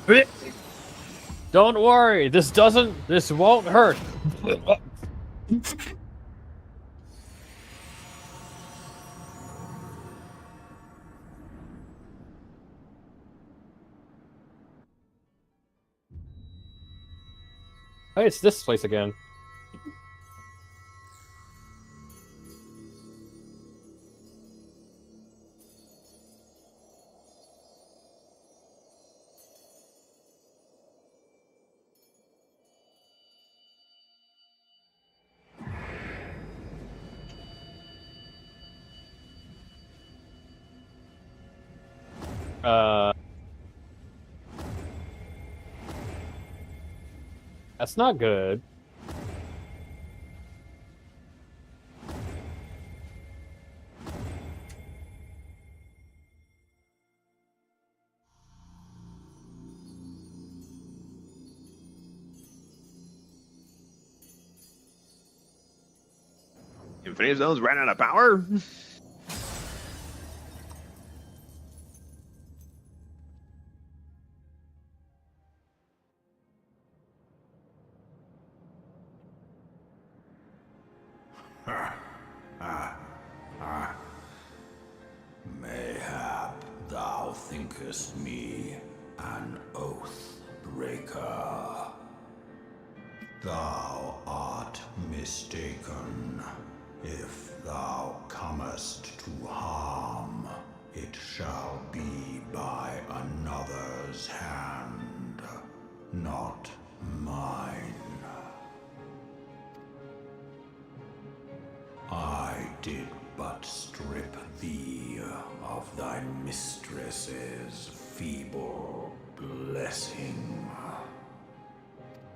thee. Don't worry, this won't hurt. Hey, it's this place again. That's not good. Infinity Stones ran out of power? Mayhap thou thinkest me an oath breaker. Thou art mistaken. If thou comest to harm, it shall be by another's hand, not mine. I did but strip thee of thy mistress's feeble blessing.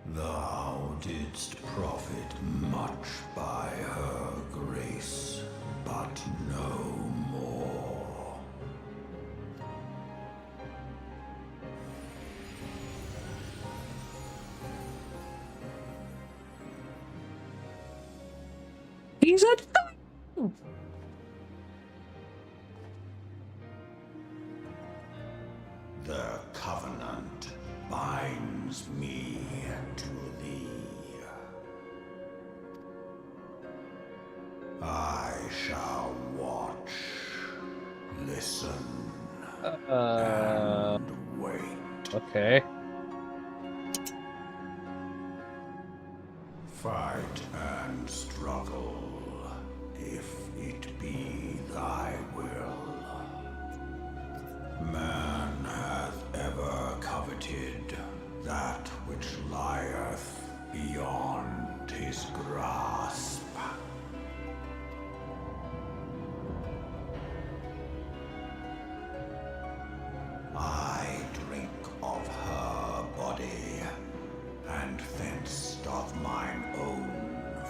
Thou didst profit much by her grace, but no more. He said, The covenant binds me to thee. I shall watch, listen, and wait. Okay. Fight and struggle, if it be thy will. Man hath ever coveted that which lieth beyond his grasp. I drink of her body, and thence doth mine own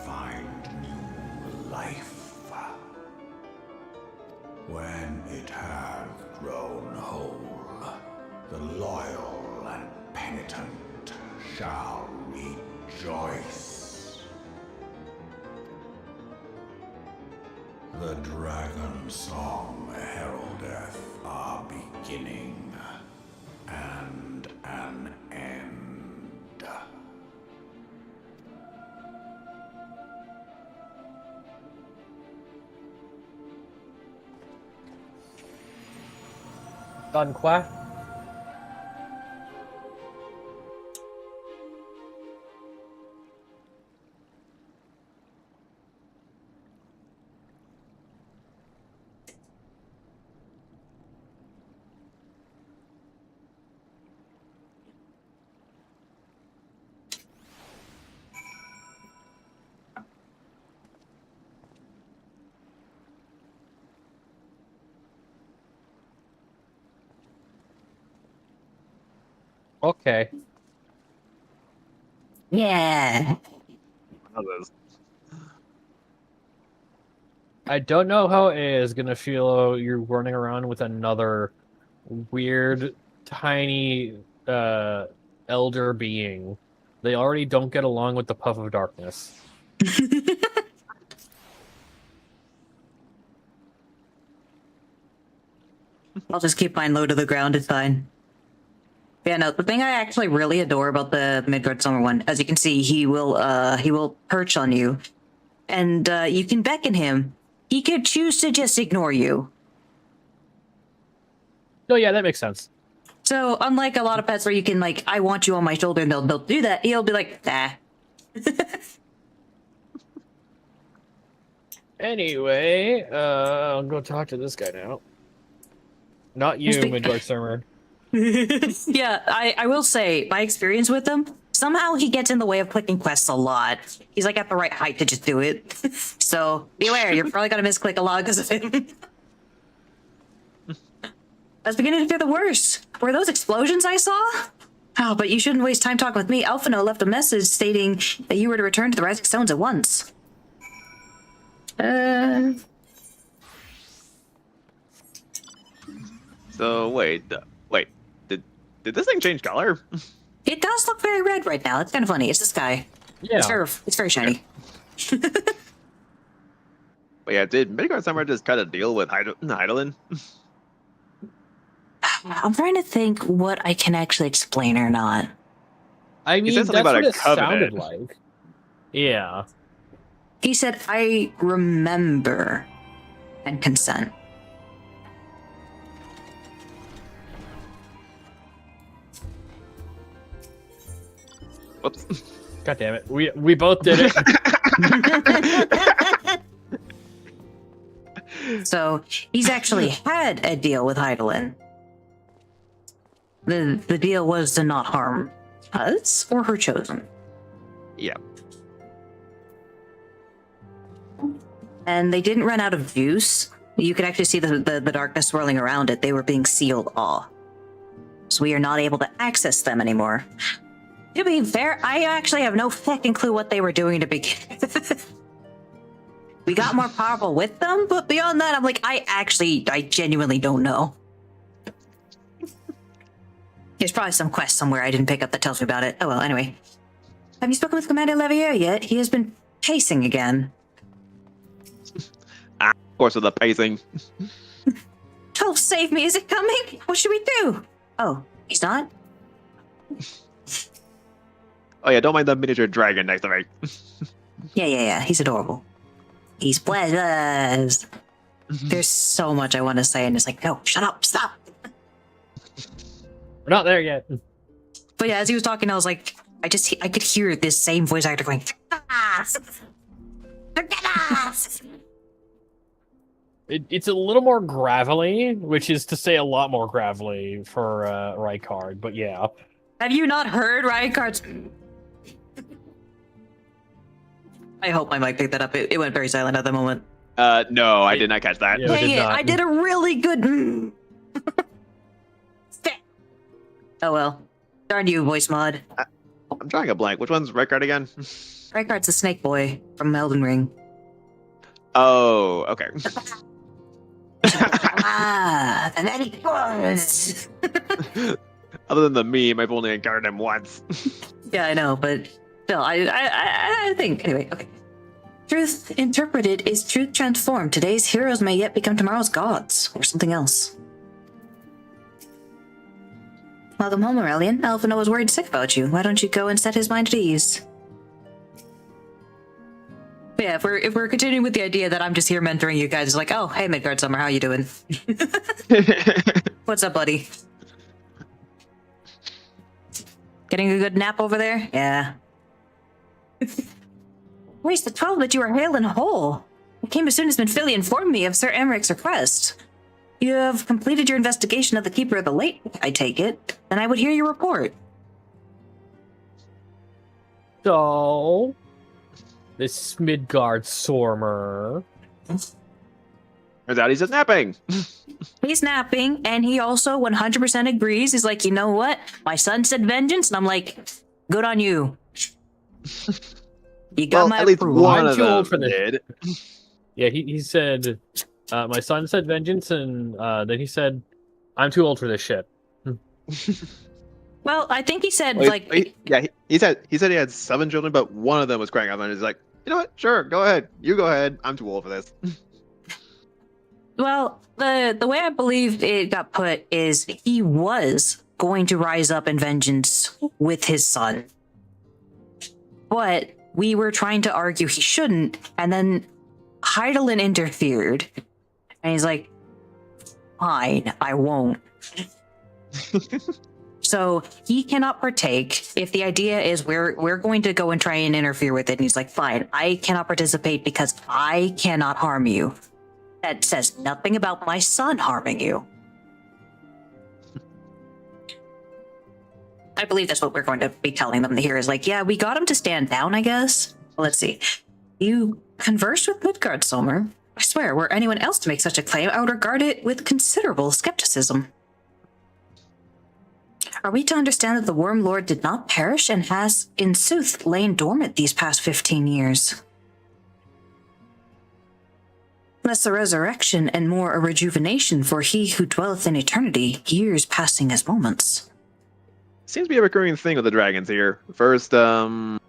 find new life. When it hath grown whole, the loyal and penitent shall rejoice. The dragon song heraldeth a beginning and an end. Done, Qua? Okay. Yeah. I don't know how A is gonna feel you're running around with another weird, tiny, elder being. They already don't get along with the Puff of Darkness. I'll just keep mine low to the ground, it's fine. Yeah, no, the thing I actually really adore about the Midgard Summer one, as you can see, he will perch on you. And you can beckon him. He could choose to just ignore you. Oh yeah, that makes sense. So unlike a lot of pets where you can like, I want you on my shoulder and they'll do that, he'll be like, nah. Anyway, I'll go talk to this guy now. Not you, Midgard Summer. Yeah, I will say, my experience with him, somehow he gets in the way of clicking quests a lot. He's like at the right height to just do it. So beware, you're probably gonna misclick a lot because of him. I was beginning to fear the worst. Were those explosions I saw? Oh, but you shouldn't waste time talking with me. Alphino left a message stating that you were to return to the Rising Stones at once. So wait, did this thing change color? It does look very red right now. It's kind of funny. It's the sky. Yeah. It's very shiny. But yeah, did Midgard Summer just cut a deal with Hydaelyn? I'm trying to think what I can actually explain or not. I mean, said that's something about what a it sounded covenant. like. Yeah. He said, I remember and consent. Whoops. God damn it. We both did it. So he's actually had a deal with Hydaelyn. The deal was to not harm us or her chosen. Yeah. And they didn't run out of juice. You could actually see the darkness swirling around it. They were being sealed off. So we are not able to access them anymore. To be fair, I actually have no fucking clue what they were doing to begin with. We got more powerful with them, but beyond that, I'm like, I genuinely don't know. There's probably some quest somewhere I didn't pick up that tells me about it. Oh well, anyway. Have you spoken with Commander Levier yet? He has been pacing again. Of course, with the pacing. Oh, save me, is it coming? What should we do? Oh, he's not? Oh yeah, don't mind the miniature dragon next to me. Yeah, he's adorable. He's pleasures. There's so much I want to say, and it's like, no, shut up, stop. We're not there yet. But yeah, as he was talking, I was like, I could hear this same voice actor going, It's a little more gravelly, which is to say a lot more gravelly for Rykard, but yeah. Have you not heard Rykard's? I hope my mic picked that up. It went very silent at the moment. No, I did not catch that. Yeah. Dang did it, not. I did a really good. Oh well. Darn you, voice mod. I'm drawing a blank. Which one's Rykard again? Rykard's the snake boy from Elden Ring. Oh, okay. The very gods. Other than the meme, I've only encountered him once. Yeah, I know, but still, I think anyway. Okay. Truth interpreted is truth transformed. Today's heroes may yet become tomorrow's gods, or something else. Welcome home, Aurelian. Alphinaud was worried sick about you. Why don't you go and set his mind at ease? Yeah, if we're continuing with the idea that I'm just here mentoring you guys, it's like, oh, hey, Midgard Summer, how you doing? What's up, buddy? Getting a good nap over there? Yeah. Where's the 12 that you are hale and whole? I came as soon as Minfilia informed me of Sir Emmeric's request. You have completed your investigation of the Keeper of the Lake, I take it. Then I would hear your report. So, this Midgard Sormer. Turns out he's just napping. He's napping, and he also 100% agrees. He's like, you know what? My son said vengeance, and I'm like, good on you. You got Well, my at least approval. one I'm of too old them for this. did. Yeah, he said, my son said vengeance, and then he said, I'm too old for this shit. Well, I think he said, Well, like... he said he had 7 children, but one of them was crying out, and he's like, you know what? Sure, go ahead. You go ahead. I'm too old for this. Well, the way I believe it got put is he was going to rise up in vengeance with his son. But we were trying to argue he shouldn't, and then Hydaelyn interfered. And he's like, fine, I won't. So he cannot partake if the idea is we're going to go and try and interfere with it. And he's like, fine, I cannot participate because I cannot harm you. That says nothing about my son harming you. I believe that's what we're going to be telling them here is like, yeah, we got him to stand down, I guess. Well, let's see. You conversed with Midgard Sommer. I swear, were anyone else to make such a claim, I would regard it with considerable skepticism. Are we to understand that the Worm Lord did not perish and has, in sooth, lain dormant these past 15 years? Less a resurrection and more a rejuvenation for he who dwelleth in eternity, years passing as moments. Seems to be a recurring thing with the dragons here. First, Bahamut,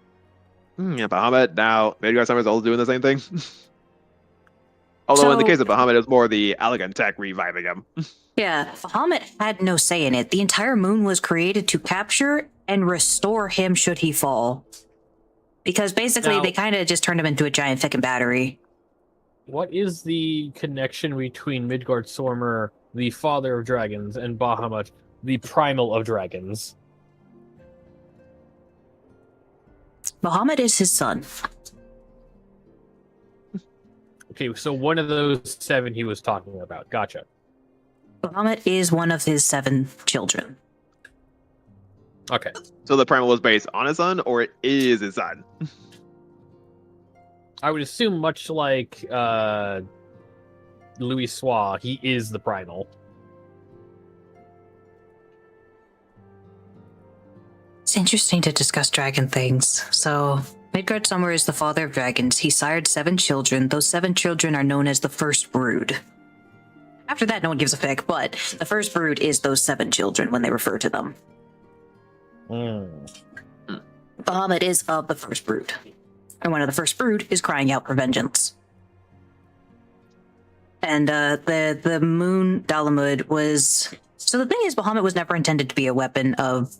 now Midgard Summer's also doing the same thing. Although in the case of Bahamut, it was more the Elegant Tech reviving him. Yeah, Bahamut had no say in it. The entire moon was created to capture and restore him should he fall. Because basically Now- they kind of just turned him into a giant fucking battery. What is the connection between Midgard Sormer, the father of dragons, and Bahamut, the primal of dragons? Bahamut is his son. Okay, so one of those 7 he was talking about. Gotcha. Bahamut is one of his 7 children. Okay. So the primal was based on his son, or it is his son? I would assume much like Louis Soir, he is the primal. It's interesting to discuss dragon things. So, Midgard Sommer is the father of dragons. He sired 7 children. Those 7 children are known as the First Brood. After that, no one gives a fuck, but the First Brood is those 7 children when they refer to them. Bahamut is of the First Brood. And one of the First Brood is crying out for vengeance. And the moon Dalamud was... So the thing is, Bahamut was never intended to be a weapon of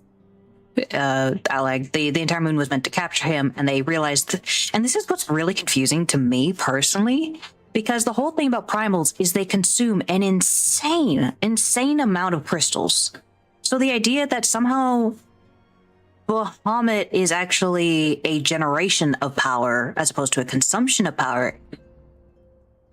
Allag. The entire moon was meant to capture him, and they realized... And this is what's really confusing to me, personally, because the whole thing about primals is they consume an insane amount of crystals. So the idea that somehow Bahamut is actually a generation of power as opposed to a consumption of power.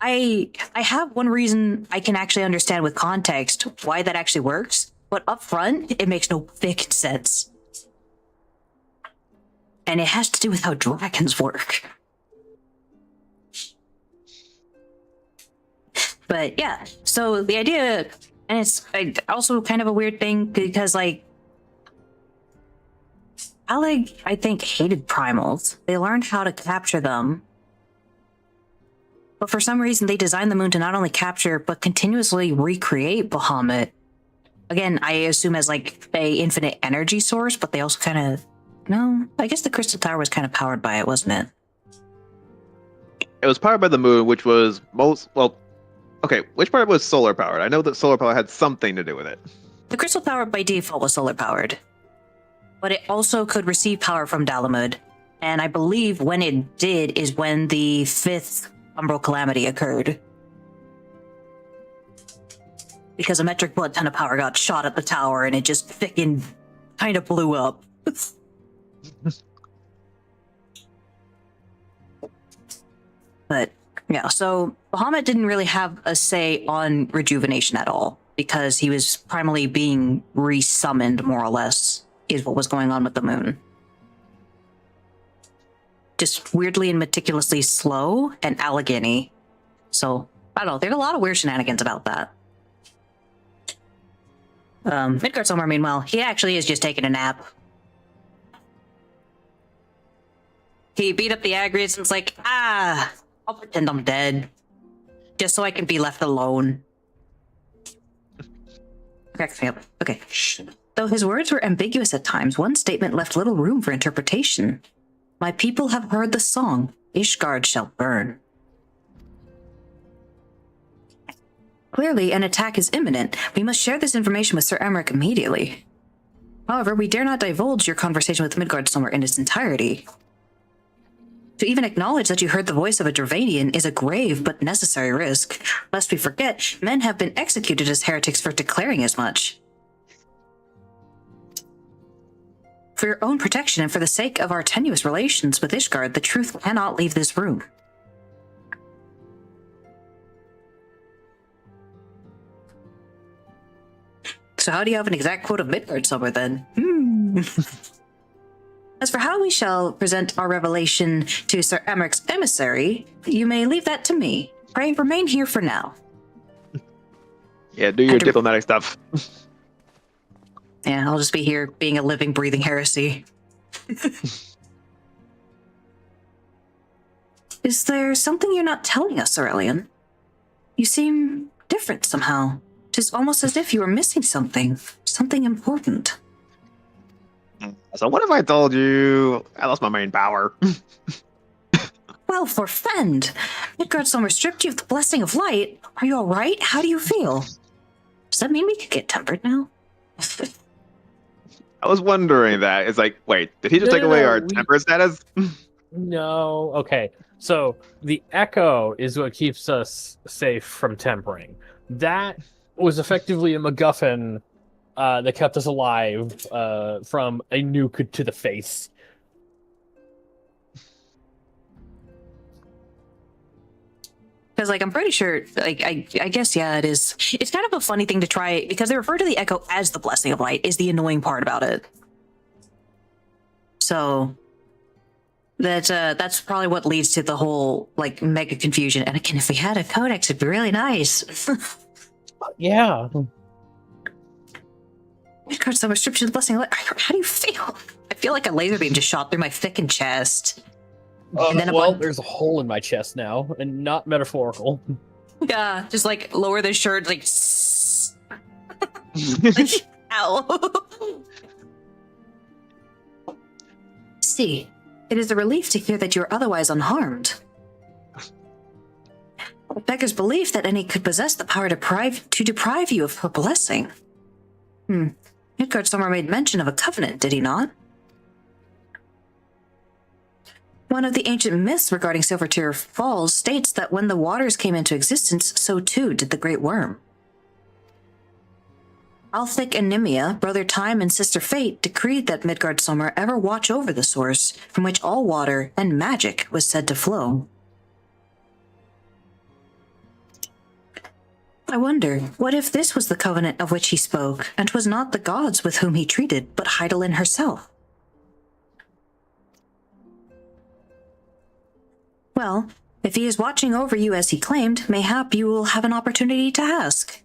I have one reason I can actually understand with context why that actually works, but up front, it makes no fucking sense. And it has to do with how dragons work. But yeah, so the idea, and it's also kind of a weird thing because, like, Alec, I think, hated primals. They learned how to capture them. But for some reason, they designed the moon to not only capture, but continuously recreate Bahamut. Again, I assume as, like, a infinite energy source, but they also kind of... No, I guess the Crystal Tower was kind of powered by it, wasn't it? It was powered by the moon, which was most... Well, okay, which part was solar powered? I know that solar power had something to do with it. The Crystal Tower by default was solar powered. But it also could receive power from Dalamud. And I believe when it did is when the 5th Umbral Calamity occurred. Because a metric blood ton of power got shot at the tower and it just frickin' kind of blew up. But, yeah, so Bahamut didn't really have a say on rejuvenation at all, because he was primarily being resummoned, more or less, is what was going on with the moon. Just weirdly and meticulously slow and Allegheny. So, I don't know, there's a lot of weird shenanigans about that. Midgardsormr, meanwhile, he actually is just taking a nap. He beat up the Agrids and it's like, I'll pretend I'm dead. Just so I can be left alone. Cracks me up. Okay. Shh. Though his words were ambiguous at times, one statement left little room for interpretation. My people have heard the song, Ishgard shall burn. Clearly, an attack is imminent. We must share this information with Sir Emmerich immediately. However, we dare not divulge your conversation with Midgardsormr in its entirety. To even acknowledge that you heard the voice of a Dravanian is a grave but necessary risk. Lest we forget, men have been executed as heretics for declaring as much. For your own protection and for the sake of our tenuous relations with Ishgard, the truth cannot leave this room. So how do you have an exact quote of Midgardsormr then? As for how we shall present our revelation to Sir Emmerich's emissary, you may leave that to me. Pray remain here for now. Yeah, do your diplomatic stuff. Yeah, I'll just be here being a living, breathing heresy. Is there something you're not telling us, Aurelian? You seem different somehow. It's almost as if you were missing something. Something important. So what if I told you I lost my main power? Well, for friend, Midgardsormr stripped you of the blessing of light. Are you all right? How do you feel? Does that mean we could get tempered now? I was wondering that. It's like, wait, did he just take away our temper status? No. Okay. So the echo is what keeps us safe from tempering. That was effectively a MacGuffin that kept us alive from a nuke to the face. Because, like, I'm pretty sure, like, I guess, yeah, it is. It's kind of a funny thing to try, because they refer to the Echo as the Blessing of Light, is the annoying part about it. So, that's probably what leads to the whole, like, mega confusion. And again, if we had a codex, it'd be really nice. Yeah. So restriction of the Blessing of Light. How do you feel? I feel like a laser beam just shot through my thickened chest. And then there's a hole in my chest now, and not metaphorical. Yeah, just like lower the shirt, like, like ow. See, it is a relief to hear that you are otherwise unharmed. Becca's belief that any could possess the power to deprive you of her blessing. Midgardsormr made mention of a covenant, did he not? One of the ancient myths regarding Silvertear Falls states that when the waters came into existence, so too did the Great Worm. Althik and Nimia, brother Time and sister Fate, decreed that Midgard Summer ever watch over the source from which all water and magic was said to flow. I wonder, what if this was the covenant of which he spoke, and 'twas not the gods with whom he treated, but Hydaelyn herself? Well, if he is watching over you as he claimed, mayhap you will have an opportunity to ask.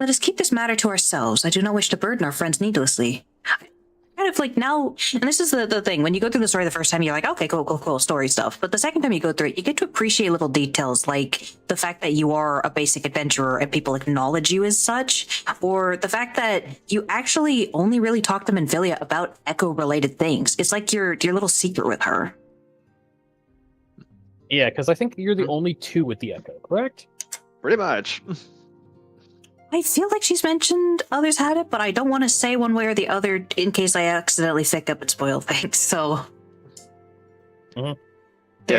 Let us keep this matter to ourselves. I do not wish to burden our friends needlessly. Kind of like now, and this is the thing, when you go through the story the first time, you're like, okay, cool, story stuff. But the second time you go through it, you get to appreciate little details, like the fact that you are a basic adventurer and people acknowledge you as such, or the fact that you actually only really talk to Minfilia about Echo-related things. It's like your little secret with her. Yeah, because I think you're the only two with the Echo, correct? Pretty much. I feel like she's mentioned others had it, but I don't want to say one way or the other in case I accidentally pick up and spoil things, so... Yeah,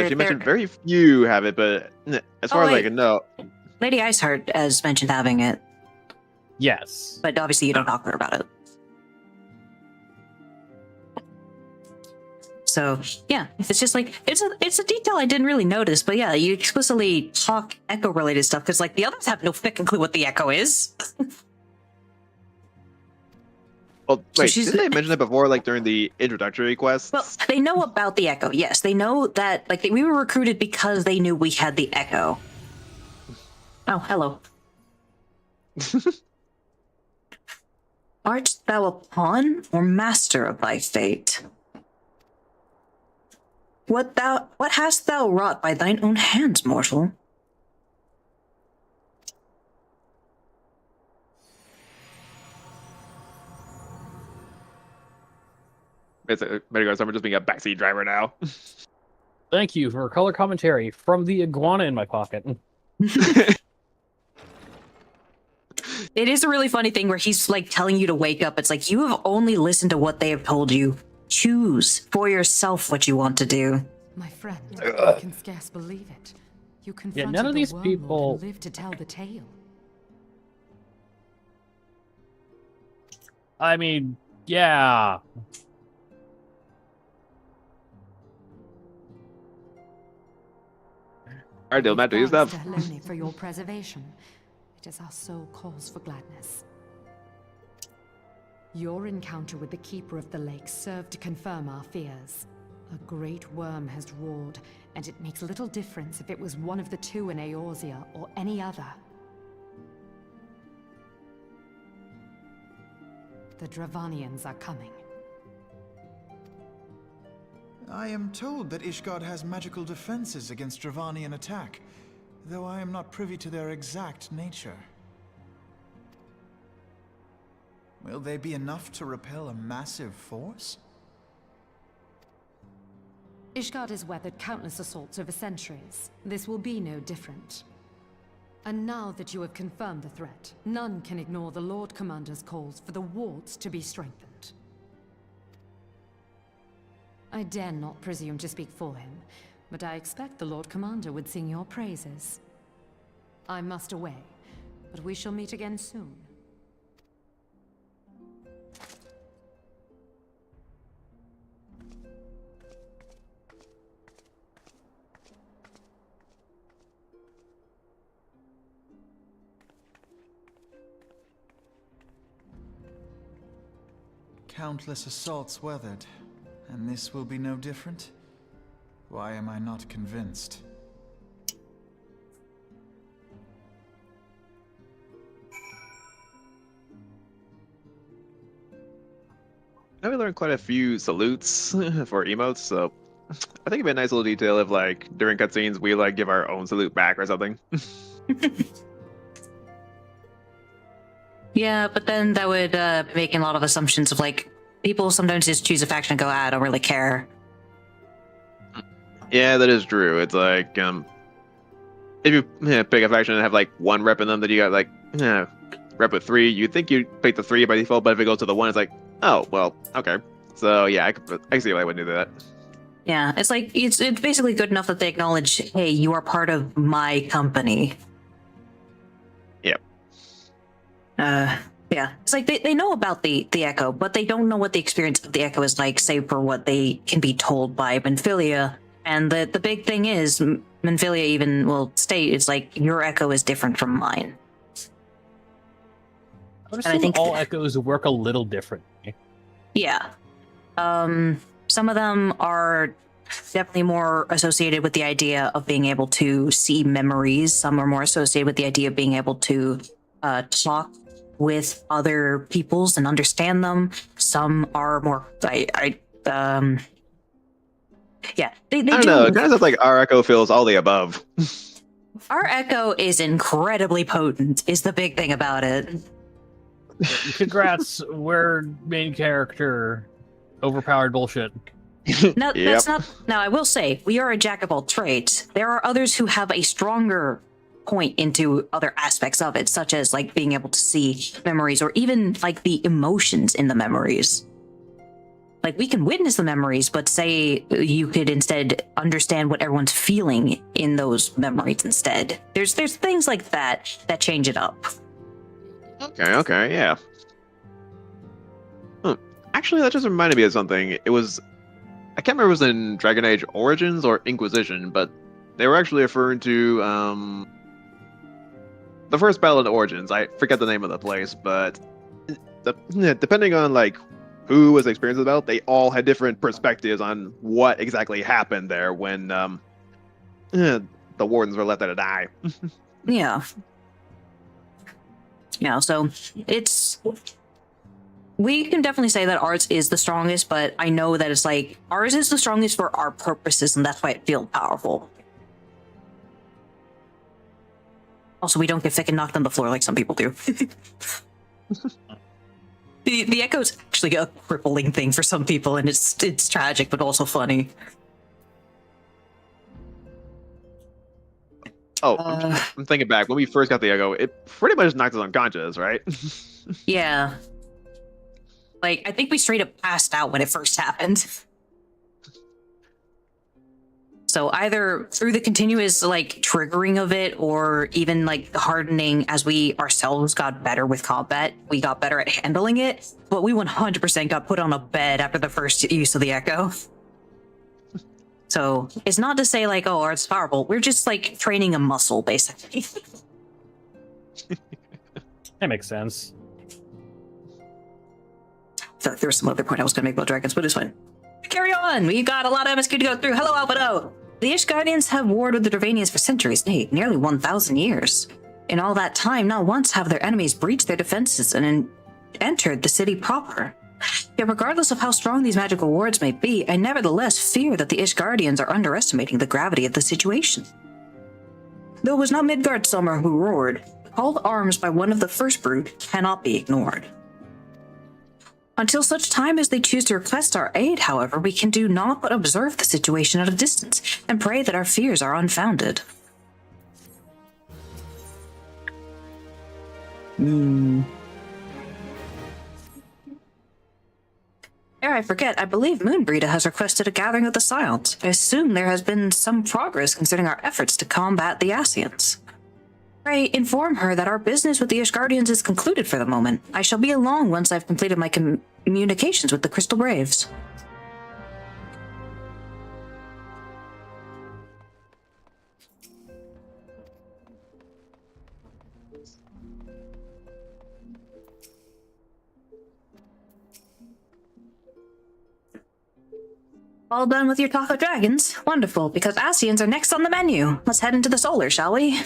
she mentioned very few have it, but as far as I can know... Lady Iceheart has mentioned having it, Yes. but obviously you don't talk to her about it. So, yeah, it's just like, it's a detail I didn't really notice, but yeah, you explicitly talk Echo-related stuff, because, like, the others have no fucking clue what the Echo is. Well, So wait, she's- didn't they mention it before, like, during the introductory quests? Well, they know about the Echo, yes. They know that, like, we were recruited because they knew we had the Echo. Oh, hello. Art thou a pawn or master of thy fate? What hast thou wrought by thine own hands, mortal? Midgard Summer just being a backseat driver now. Thank you for color commentary from the iguana in my pocket. It is a really funny thing where he's like telling you to wake up. It's like, you have only listened to what they have told you. Choose for yourself what you want to do. My friend, I can scarce believe it. You confronted none of the these wormlord people- and lived to tell the tale. I mean, yeah. Alright, Dylan, Matt, do your Thanks stuff. to Helene for your preservation. It is our sole cause for gladness. Your encounter with the Keeper of the Lake served to confirm our fears. A great worm has roared, and it makes little difference if it was one of the two in Eorzea or any other. The Dravanians are coming. I am told that Ishgard has magical defenses against Dravanian attack, though I am not privy to their exact nature. Will they be enough to repel a massive force? Ishgard has weathered countless assaults over centuries. This will be no different. And now that you have confirmed the threat, none can ignore the Lord Commander's calls for the wards to be strengthened. I dare not presume to speak for him, but I expect the Lord Commander would sing your praises. I must away, but we shall meet again soon. Countless assaults weathered, and this will be no different? Why am I not convinced? Now we learned quite a few salutes for emotes, so I think it'd be a nice little detail if, like, during cutscenes we, like, give our own salute back or something. Yeah, but then that would make a lot of assumptions of, like, people sometimes just choose a faction and go, I don't really care. Yeah, that is true. It's like, if you pick a faction and have, like, one rep in them, that you got, like, rep with 3, you'd think you'd pick the 3 by default, but if it goes to the 1, it's like, oh, well, okay. So, yeah, I can see why I wouldn't do that. Yeah, it's like, it's basically good enough that they acknowledge, hey, you are part of my company. Yep. Yeah, it's like they know about the Echo, but they don't know what the experience of the Echo is like, save for what they can be told by Minfilia. And the big thing is, Minfilia even will state, it's like, your Echo is different from mine. I think all echoes work a little differently. Yeah. Some of them are definitely more associated with the idea of being able to see memories. Some are more associated with the idea of being able to talk with other peoples and understand them. Some are more yeah, they I don't do. know. It kind of sounds like our Echo feels all the above. Our Echo is incredibly potent, is the big thing about it. Congrats, we're main character. Overpowered bullshit. No, Yep. that's not. Now, I will say, we are a jack of all trades. There are others who have a stronger point into other aspects of it, such as like being able to see memories or even like the emotions in the memories. Like, we can witness the memories, but say you could instead understand what everyone's feeling in those memories instead. There's things like that that change it up. Okay, yeah. Actually, that just reminded me of something. It was, I can't remember if it was in Dragon Age Origins or Inquisition, but they were actually referring to the first battle in Origins. I forget the name of the place, but depending on like who was experiencing the battle, they all had different perspectives on what exactly happened there when the wardens were left to die. Yeah. Yeah, so it's... We can definitely say that ours is the strongest, but I know that it's like, ours is the strongest for our purposes, and that's why it feels powerful. Also, we don't get fucking knocked on the floor like some people do. The Echo's actually a crippling thing for some people, and it's tragic, but also funny. Oh, I'm thinking back. When we first got the Echo, it pretty much knocked us unconscious, right? Yeah. Like, I think we straight up passed out when it first happened. So either through the continuous, like, triggering of it, or even, like, hardening as we ourselves got better with combat, we got better at handling it, but we 100% got put on a bed after the first use of the Echo. So it's not to say, like, oh, it's powerful. We're just, like, training a muscle, basically. That makes sense. So there was some other point I was going to make about dragons, but it's fine. Carry on! We got a lot of MSQ to go through. Hello, Albedo! The Ishgardians have warred with the Dravanians for centuries, nay, nearly 1,000 years. In all that time, not once have their enemies breached their defenses and entered the city proper. Yet regardless of how strong these magical wards may be, I nevertheless fear that the Ishgardians are underestimating the gravity of the situation. Though it was not Midgardsormr who roared, the call to arms by one of the first brood cannot be ignored. Until such time as they choose to request our aid, however, we can do naught but observe the situation at a distance and pray that our fears are unfounded. Ere I forget, I believe Moonbreeda has requested a gathering of the Scions. I assume there has been some progress concerning our efforts to combat the Ascians. Pray inform her that our business with the Ishgardians is concluded for the moment. I shall be along once I've completed my communications with the Crystal Braves. All done with your talk of dragons? Wonderful, because Ascians are next on the menu. Let's head into the solar, shall we?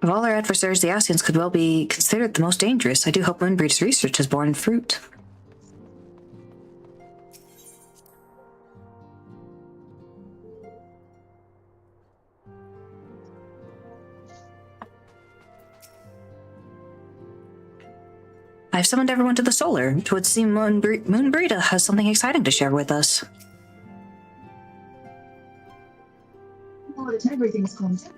Of all our adversaries, the Ascians could well be considered the most dangerous. I do hope Moonbreed's research has borne fruit. I've summoned everyone to the solar. It would seem Moonbreeda has something exciting to share with us. Everything's constant.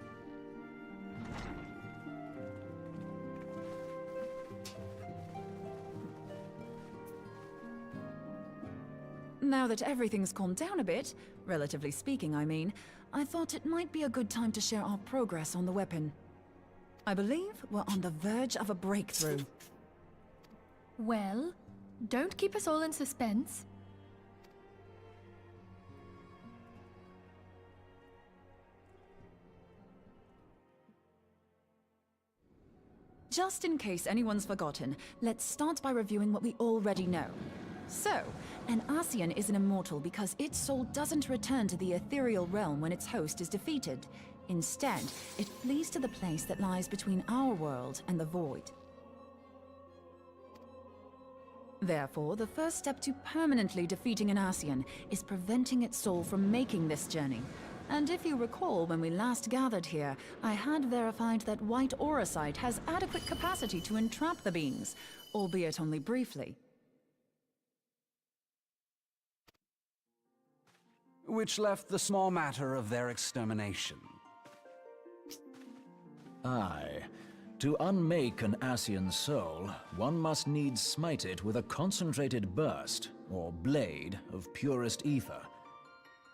Now that everything's calmed down a bit, relatively speaking, I mean, I thought it might be a good time to share our progress on the weapon. I believe we're on the verge of a breakthrough. Well, don't keep us all in suspense. Just in case anyone's forgotten, let's start by reviewing what we already know. So, an Ascian is an immortal because its soul doesn't return to the ethereal realm when its host is defeated. Instead, it flees to the place that lies between our world and the void. Therefore, the first step to permanently defeating an Ascian is preventing its soul from making this journey. And if you recall, when we last gathered here, I had verified that white auracite has adequate capacity to entrap the beings, albeit only briefly. Which left the small matter of their extermination. Aye. To unmake an Ascian soul, one must needs smite it with a concentrated burst, or blade, of purest ether.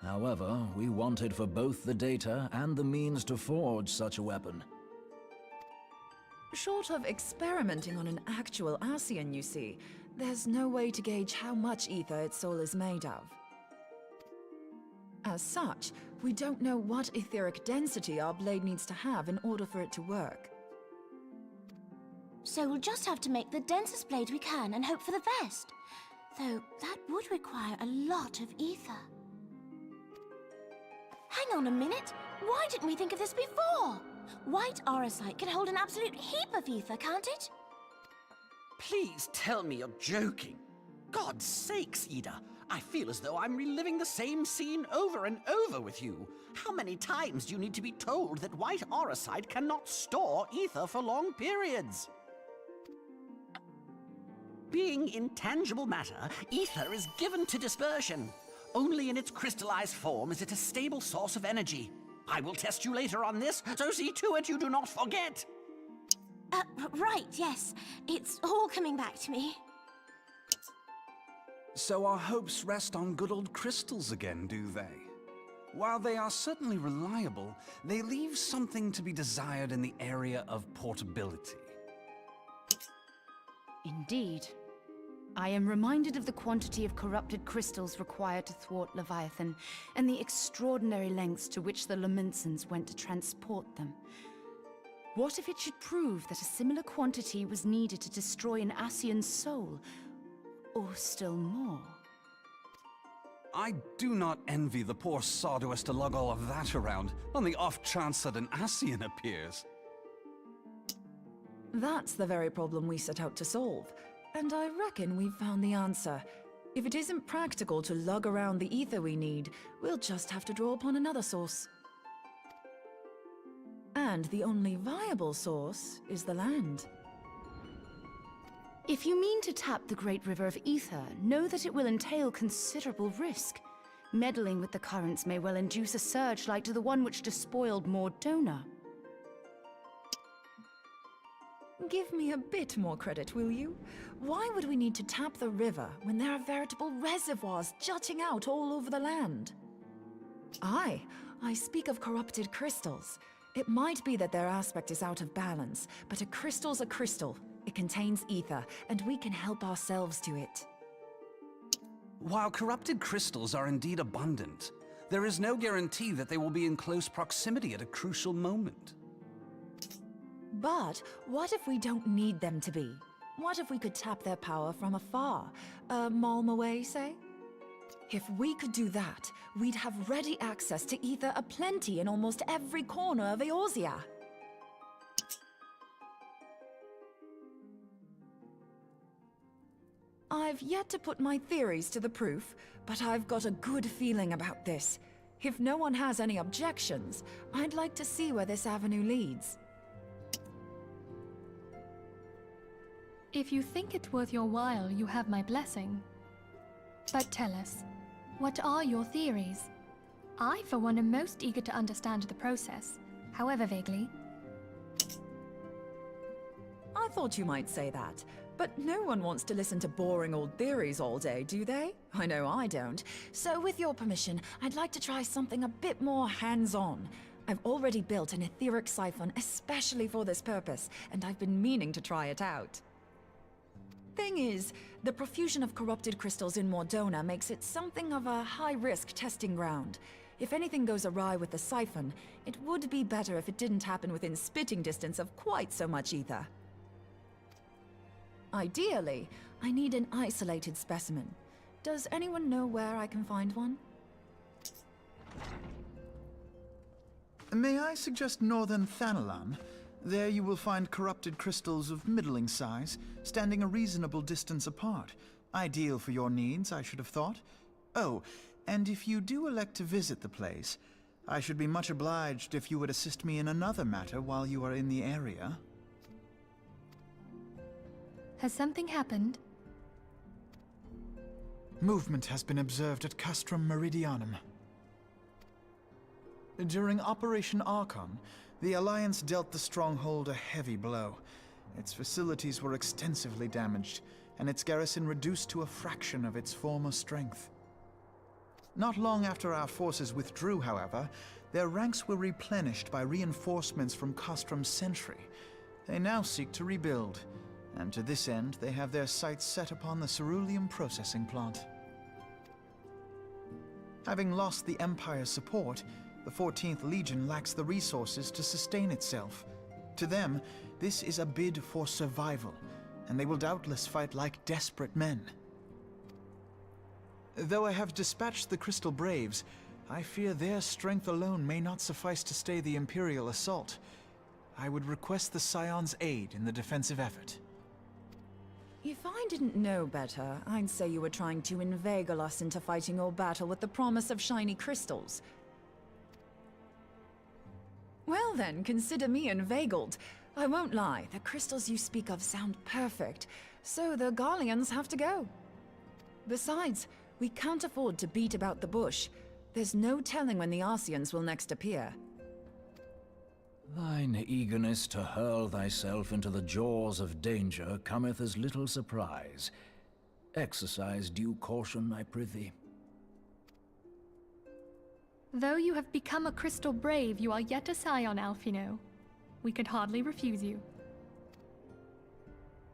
However, we wanted for both the data and the means to forge such a weapon. Short of experimenting on an actual Ascian, you see, there's no way to gauge how much ether its soul is made of. As such, we don't know what etheric density our blade needs to have in order for it to work. So we'll just have to make the densest blade we can and hope for the best. Though that would require a lot of ether. Hang on a minute! Why didn't we think of this before? White auracite can hold an absolute heap of ether, can't it? Please tell me you're joking. God's sakes, Ida. I feel as though I'm reliving the same scene over and over with you. How many times do you need to be told that white auracite cannot store ether for long periods? Being intangible matter, ether is given to dispersion. Only in its crystallized form is it a stable source of energy. I will test you later on this, so see to it you do not forget. Right, yes. It's all coming back to me. So our hopes rest on good old crystals again, do they? While they are certainly reliable, they leave something to be desired in the area of portability. Indeed. I am reminded of the quantity of corrupted crystals required to thwart Leviathan, and the extraordinary lengths to which the Lamentsons went to transport them. What if it should prove that a similar quantity was needed to destroy an Ascian's soul? Or still more? I do not envy the poor sod who has to lug all of that around, on the off chance that an Ascian appears. That's the very problem we set out to solve. And I reckon we've found the answer. If it isn't practical to lug around the ether we need, we'll just have to draw upon another source. And the only viable source is the land. If you mean to tap the Great River of Ether, know that it will entail considerable risk. Meddling with the currents may well induce a surge like to the one which despoiled Mordona. Give me a bit more credit, will you? Why would we need to tap the river when there are veritable reservoirs jutting out all over the land? I speak of corrupted crystals. It might be that their aspect is out of balance, but a crystal's a crystal. It contains ether, and we can help ourselves to it. While corrupted crystals are indeed abundant, there is no guarantee that they will be in close proximity at a crucial moment. But what if we don't need them to be? What if we could tap their power from afar? A malm away, say? If we could do that, we'd have ready access to ether aplenty in almost every corner of Eorzea. I've yet to put my theories to the proof, but I've got a good feeling about this. If no one has any objections, I'd like to see where this avenue leads. If you think it worth your while, you have my blessing. But tell us, what are your theories? I, for one, am most eager to understand the process, however vaguely. I thought you might say that. But no one wants to listen to boring old theories all day, do they? I know I don't. So with your permission, I'd like to try something a bit more hands-on. I've already built an etheric siphon especially for this purpose, and I've been meaning to try it out. Thing is, the profusion of corrupted crystals in Mordona makes it something of a high-risk testing ground. If anything goes awry with the siphon, it would be better if it didn't happen within spitting distance of quite so much ether. Ideally, I need an isolated specimen. Does anyone know where I can find one? May I suggest northern Thanalan? There you will find corrupted crystals of middling size, standing a reasonable distance apart. Ideal for your needs, I should have thought. Oh, and if you do elect to visit the place, I should be much obliged if you would assist me in another matter while you are in the area. Has something happened? Movement has been observed at Castrum Meridianum. During Operation Archon, the Alliance dealt the stronghold a heavy blow. Its facilities were extensively damaged, and its garrison reduced to a fraction of its former strength. Not long after our forces withdrew, however, their ranks were replenished by reinforcements from Castrum's Sentry. They now seek to rebuild, and to this end they have their sights set upon the ceruleum processing plant. Having lost the Empire's support, the 14th Legion lacks the resources to sustain itself. To them, this is a bid for survival, and they will doubtless fight like desperate men. Though I have dispatched the Crystal Braves, I fear their strength alone may not suffice to stay the Imperial assault. I would request the Scion's aid in the defensive effort. If I didn't know better, I'd say you were trying to inveigle us into fighting your battle with the promise of shiny crystals. Well then, consider me inveigled. I won't lie, the crystals you speak of sound perfect, so the Garleans have to go. Besides, we can't afford to beat about the bush. There's no telling when the Arceans will next appear. Thine eagerness to hurl thyself into the jaws of danger cometh as little surprise. Exercise due caution, I prithee. Though you have become a Crystal Brave, you are yet a Scion, Alphino. We could hardly refuse you.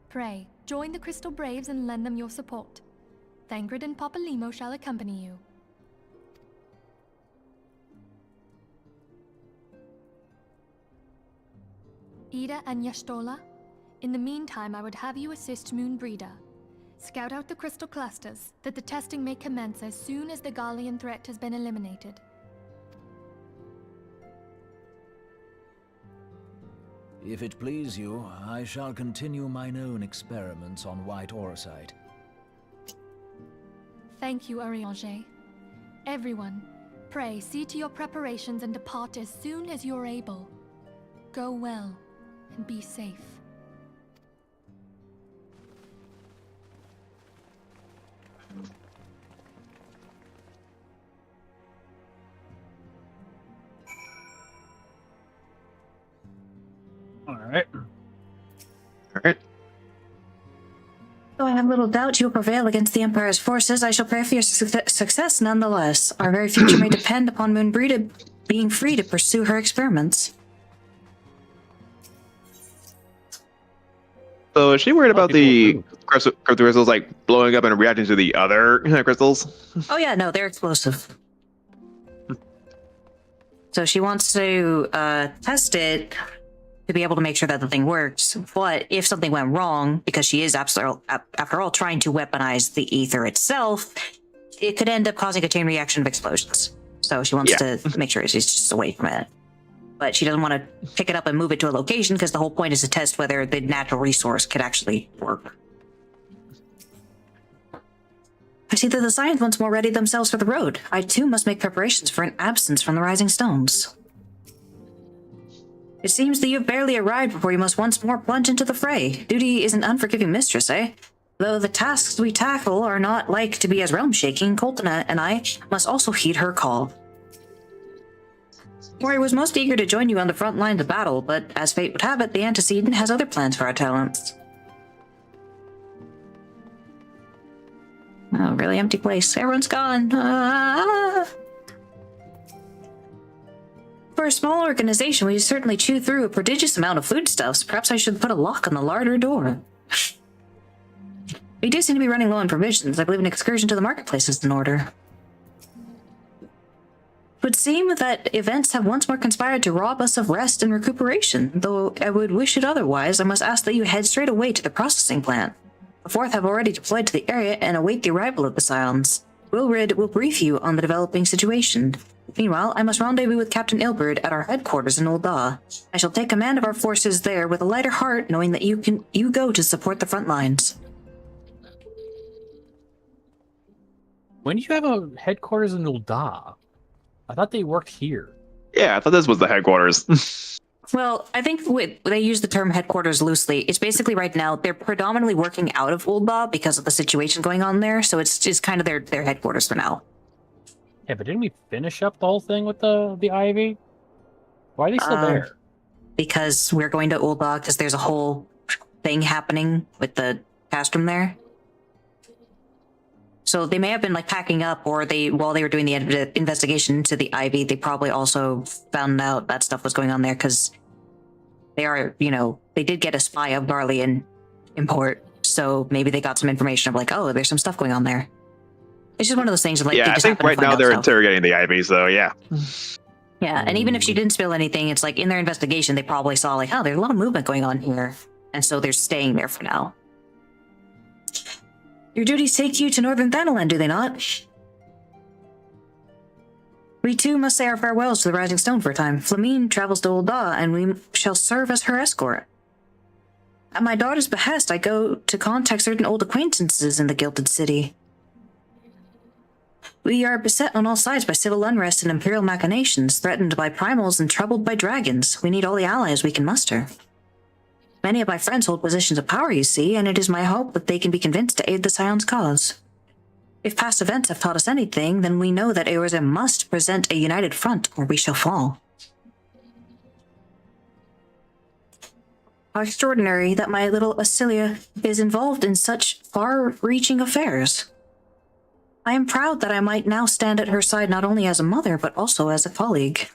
Pray, join the Crystal Braves and lend them your support. Thangred and Papalymo shall accompany you. Ida and Y'shtola, in the meantime I would have you assist Moonbreeder. Scout out the crystal clusters, that the testing may commence as soon as the Garlean threat has been eliminated. If it please you, I shall continue mine own experiments on white aurosite. Thank you, Urianger. Everyone, pray see to your preparations and depart as soon as you're able. Go well, and be safe. All right. Though I have little doubt you will prevail against the Empire's forces, I shall pray for your success nonetheless. Our very future may depend upon Moonbreeder being free to pursue her experiments. So is she worried about the crystals like blowing up and reacting to the other crystals? Oh yeah, no, they're explosive. So she wants to test it to be able to make sure that the thing works. But if something went wrong, because she is after all trying to weaponize the ether itself, it could end up causing a chain reaction of explosions. So she wants to make sure she's just away from it. But she doesn't want to pick it up and move it to a location because the whole point is to test whether the natural resource could actually work. I see that the Scions once more readied themselves for the road. I too must make preparations for an absence from the Rising Stones. It seems that you've barely arrived before you must once more plunge into the fray. Duty is an unforgiving mistress, eh? Though the tasks we tackle are not like to be as realm-shaking, Coltana and I must also heed her call. Mori was most eager to join you on the front lines of battle, but as fate would have it, the antecedent has other plans for our talents. Oh, really empty place. Everyone's gone. Ah. For a small organization, we certainly chew through a prodigious amount of foodstuffs. Perhaps I should put a lock on the larder door. We do seem to be running low on provisions. I believe an excursion to the marketplace is in order. It would seem that events have once more conspired to rob us of rest and recuperation. Though I would wish it otherwise, I must ask that you head straight away to the processing plant. The Fourth have already deployed to the area and await the arrival of the Scions. Wilrid will brief you on the developing situation. Meanwhile, I must rendezvous with Captain Ilberd at our headquarters in Ul'dah. I shall take command of our forces there with a lighter heart, knowing that you go to support the front lines. When do you have a headquarters in Ul'dah? I thought they worked here. Yeah, I thought this was the headquarters. Well, I think they use the term headquarters loosely. It's basically right now they're predominantly working out of Ul'dah because of the situation going on there, so it's just kind of their headquarters for now. Yeah, but didn't we finish up the whole thing with the Ivy? Why are they still there? Because we're going to Ul'dah because there's a whole thing happening with the castrum there. So they may have been like packing up, or while they were doing the investigation into the Ivy, they probably also found out that stuff was going on there because they are, they did get a spy of Garlean import, so maybe they got some information of like, oh, there's some stuff going on there. It's just one of those things of like, yeah, they I just think happen to right find now out they're stuff. interrogating the Ivy, so yeah. Yeah, and even if she didn't spill anything, it's like in their investigation, they probably saw like, oh, there's a lot of movement going on here, and so they're staying there for now. Your duties take you to Northern Thanalan, do they not? We too must say our farewells to the Rising Stone for a time. Flamine travels to Ul'dah, and we shall serve as her escort. At my daughter's behest, I go to contact certain old acquaintances in the Gilded City. We are beset on all sides by civil unrest and imperial machinations, threatened by primals and troubled by dragons. We need all the allies we can muster. Many of my friends hold positions of power, you see, and it is my hope that they can be convinced to aid the Scion's cause. If past events have taught us anything, then we know that Eorzea must present a united front, or we shall fall. How extraordinary that my little Asilia is involved in such far-reaching affairs. I am proud that I might now stand at her side not only as a mother, but also as a colleague.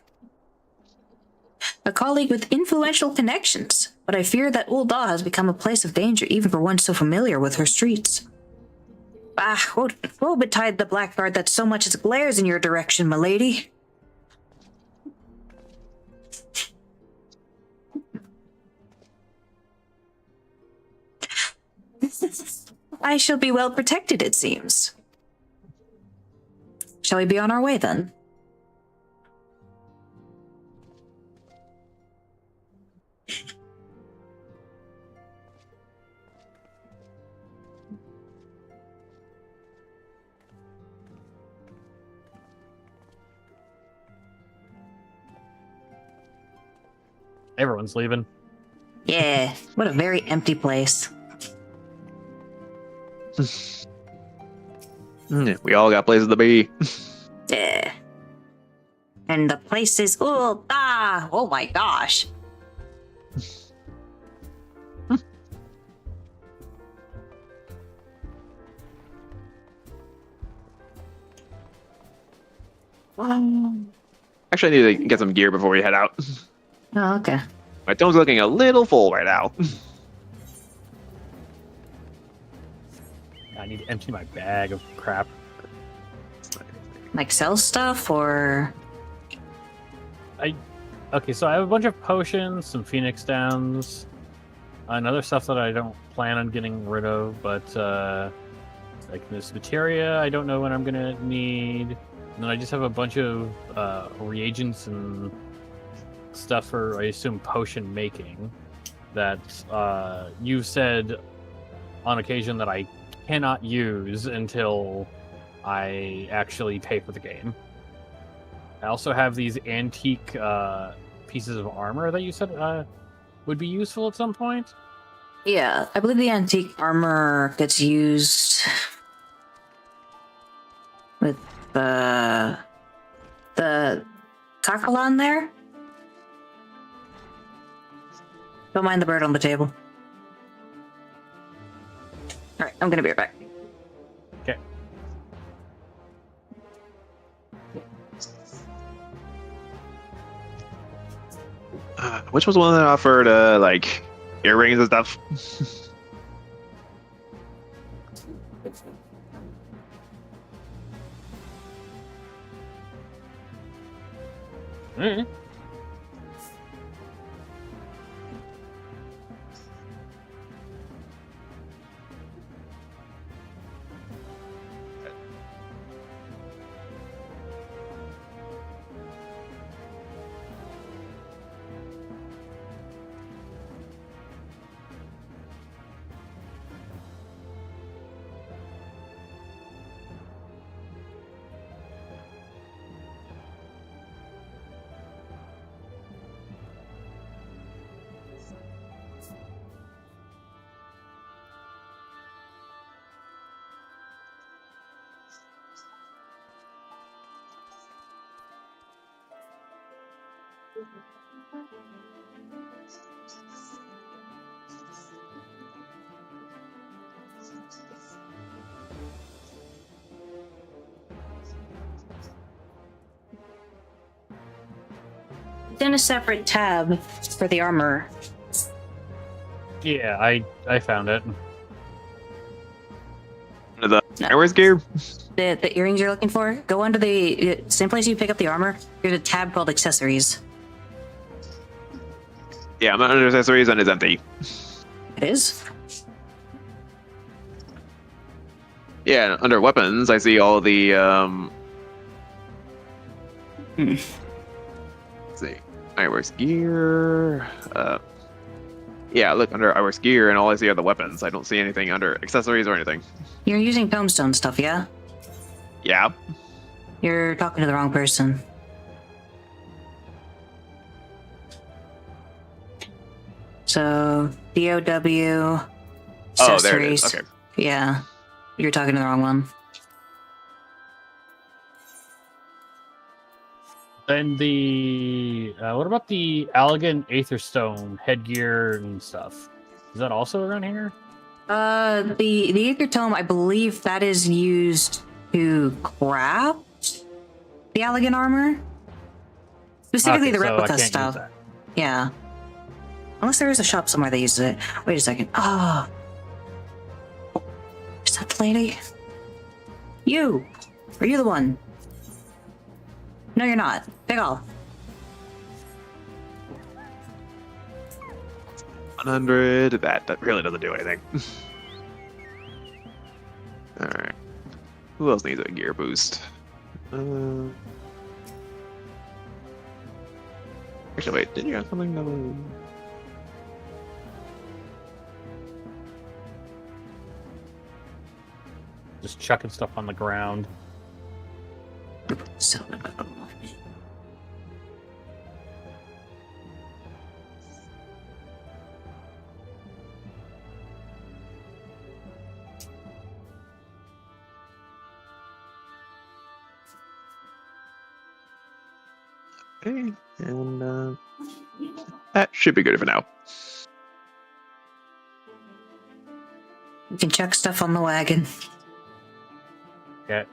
A colleague with influential connections, but I fear that Ul'dah has become a place of danger even for one so familiar with her streets. Woe betide the blackguard that so much as glares in your direction, milady. I shall be well protected, it seems. Shall we be on our way, then? Everyone's leaving. Yeah, what a very empty place. We all got places to be. Yeah. And the place is Ul'dah! Oh my gosh. Actually, I need to get some gear before we head out. Oh, okay. My tone's looking a little full right now. I need to empty my bag of crap. Like sell stuff, or... Okay, so I have a bunch of potions, some Phoenix Downs, and other stuff that I don't plan on getting rid of, but like this materia, I don't know when I'm gonna need. And then I just have a bunch of reagents and stuff for, I assume, potion making that you've said on occasion that I cannot use until I actually pay for the game. I also have these antique pieces of armor that you said would be useful at some point. Yeah, I believe the antique armor gets used with the Kakalan there. Don't mind the bird on the table. Alright, I'm gonna be right back. Okay. Which was one that offered like earrings and stuff? Mm. It's in a separate tab for the armor. Yeah, I found it. The eyewear's gear? The earrings you're looking for? Go under the same place you pick up the armor. There's a tab called accessories. Yeah, I'm under accessories and it's empty. It is? Yeah, under weapons, I see all the Let's see. Eyewear's gear. Yeah, look under Eyewear's gear, and all I see are the weapons. I don't see anything under accessories or anything. You're using Tombstone stuff, yeah? Yeah. You're talking to the wrong person. So, DOW, accessories. Oh, there it is. Okay. Yeah, you're talking to the wrong one. Then the what about the Allegan Aetherstone headgear and stuff? Is that also around here? The Aether Tome, I believe that is used to craft the Allegan armor. Specifically Okay, the so I replica can't use stuff. that. Yeah. Unless there is a shop somewhere that uses it. Wait a second. Oh. Is that the lady? You! Are you the one? No, you're not. Pick off. 100. That really doesn't do anything. Alright. Who else needs a gear boost? Actually, wait. Did you have something that was... Just chucking stuff on the ground. So. Okay, and that should be good for now. You can chuck stuff on the wagon. Okay.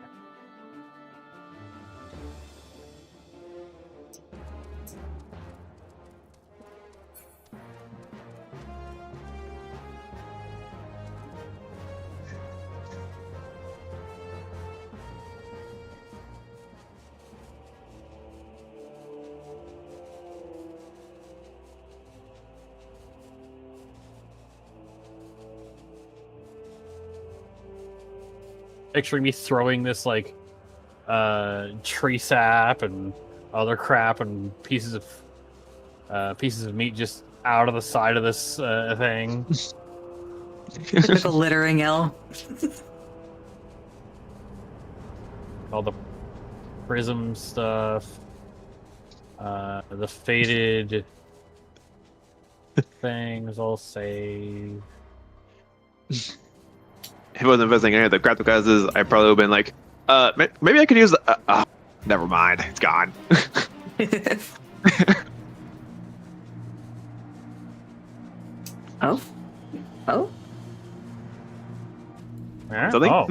Picturing me throwing this like tree sap and other crap and pieces of meat just out of the side of this thing. Typical littering L. All the prism stuff, the faded things all saved. If I wasn't investing in any of the craft classes, I'd probably have been like, maybe I could use the. Never mind, it's gone. Oh? Oh? Yeah? Something? Oh.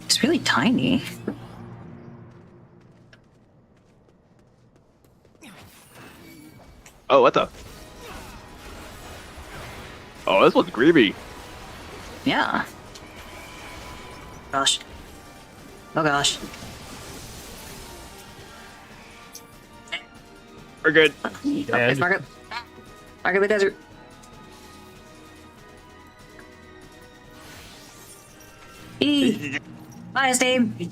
It's really tiny. Oh, what the? Oh, this one's creepy. Yeah. Gosh. Oh gosh. We're good. Okay, Margaret. Margaret the desert. Bye, Steve.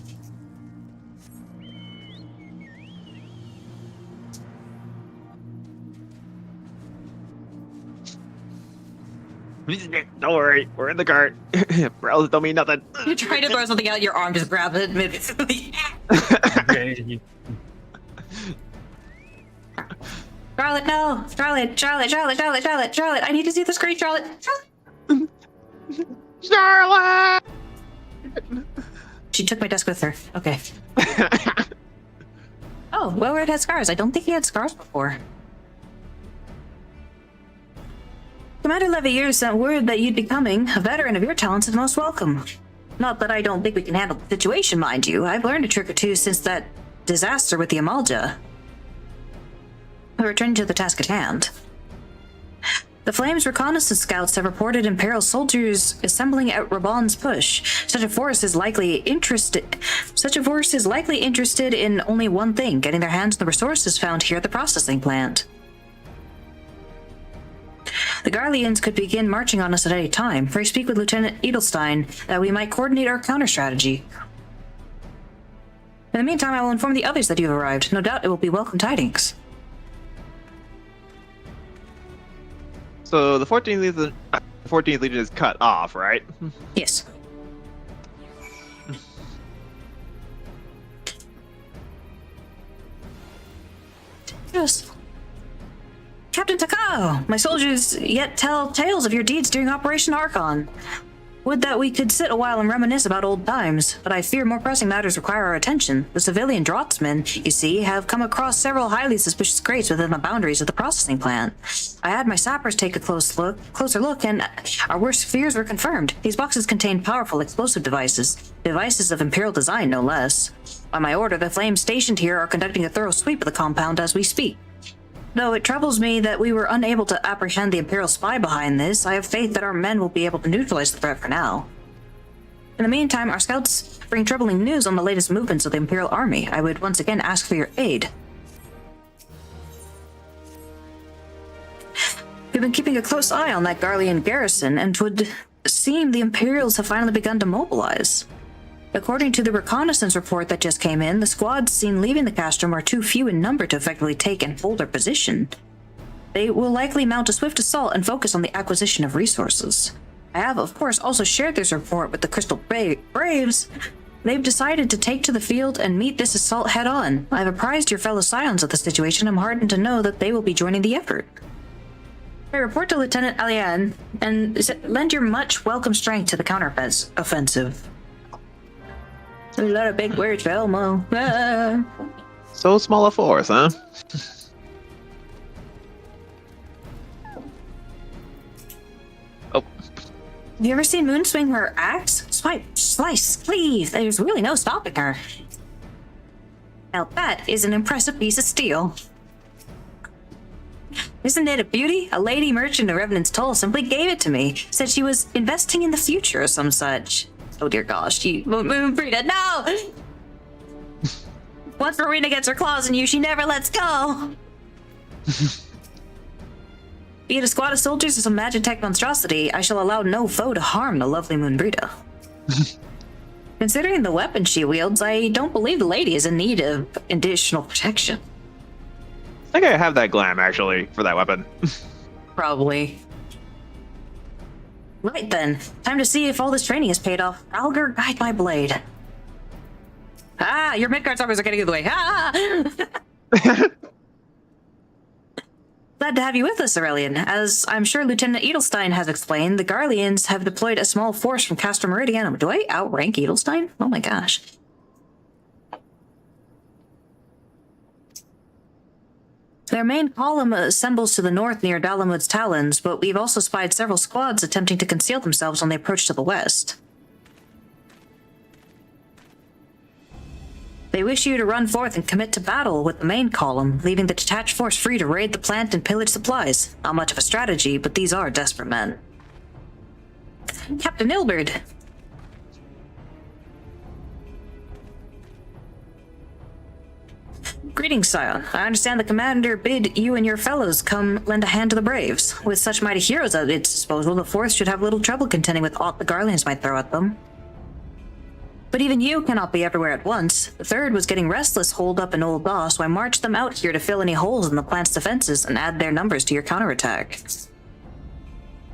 Don't worry, we're in the cart. Browsers don't mean nothing. You're trying to throw something out, your arm just grabs it immediately. Charlotte, no! Charlotte, I need to see the screen, Charlotte! Charlotte! She took my desk with her. Okay. Oh, Wellred had scars. I don't think he had scars before. Commander Levier sent word that you'd be coming. A veteran of your talents is most welcome. Not that I don't think we can handle the situation, mind you. I've learned a trick or two since that disaster with the Amalja. Returning to the task at hand. The Flames reconnaissance scouts have reported Imperial soldiers assembling at Raban's push. Such a force is likely interested in only one thing: getting their hands on the resources found here at the processing plant. The Garleans could begin marching on us at any time. Pray speak with Lieutenant Edelstein that we might coordinate our counter-strategy. In the meantime, I will inform the others that you have arrived. No doubt it will be welcome tidings. So the 14th Legion is cut off, right? Yes. Yes. Captain Takao, my soldiers yet tell tales of your deeds during Operation Archon. Would that we could sit a while and reminisce about old times, but I fear more pressing matters require our attention. The civilian draftsmen, you see, have come across several highly suspicious crates within the boundaries of the processing plant. I had my sappers take a closer look, and our worst fears were confirmed. These boxes contain powerful explosive devices of Imperial design, no less. By my order, the Flames stationed here are conducting a thorough sweep of the compound as we speak. Though it troubles me that we were unable to apprehend the Imperial spy behind this, I have faith that our men will be able to neutralize the threat for now. In the meantime, our scouts bring troubling news on the latest movements of the Imperial Army. I would once again ask for your aid. We've been keeping a close eye on that Garlean garrison, and 'twould seem the Imperials have finally begun to mobilize. According to the reconnaissance report that just came in, the squads seen leaving the castrum are too few in number to effectively take and hold their position. They will likely mount a swift assault and focus on the acquisition of resources. I have, of course, also shared this report with the Crystal Braves. They've decided to take to the field and meet this assault head-on. I've apprised your fellow Scions of the situation. I'm heartened to know that they will be joining the effort. I report to Lieutenant Alian and lend your much welcome strength to the counter-offensive. A lot of big words for Elmo. Ah. So small a force, huh? Oh. Have you ever seen Moon swing her axe? Swipe, slice, cleave. There's really no stopping her. Now that is an impressive piece of steel. Isn't it a beauty? A lady merchant of Revenant's Toll simply gave it to me. Said she was investing in the future or some such. Oh dear gosh, Moon Brita, no! Once Marina gets her claws in you, she never lets go! Be it a squad of soldiers or some Magitech monstrosity, I shall allow no foe to harm the lovely Moon Brita. Considering the weapon she wields, I don't believe the lady is in need of additional protection. I think I have that glam, actually, for that weapon. Probably. Right then, time to see if all this training has paid off. Alger, guide my blade. Ah, your Midgard summers are getting in the way. Ah! Glad to have you with us, Aurelian. As I'm sure Lieutenant Edelstein has explained, the Garleans have deployed a small force from Castor Meridianum. Do I outrank Edelstein? Oh my gosh. Their main column assembles to the north near Dalamud's Talons, but we've also spied several squads attempting to conceal themselves on the approach to the west. They wish you to run forth and commit to battle with the main column, leaving the detached force free to raid the plant and pillage supplies. Not much of a strategy, but these are desperate men. Captain Ilberd. Greetings, Scion. I understand the commander bid you and your fellows come lend a hand to the Braves. With such mighty heroes at its disposal, the Fourth should have little trouble contending with aught the Garleans might throw at them. But even you cannot be everywhere at once. The Third was getting restless holed up in Old Daw, so I marched them out here to fill any holes in the plant's defenses and add their numbers to your counterattack.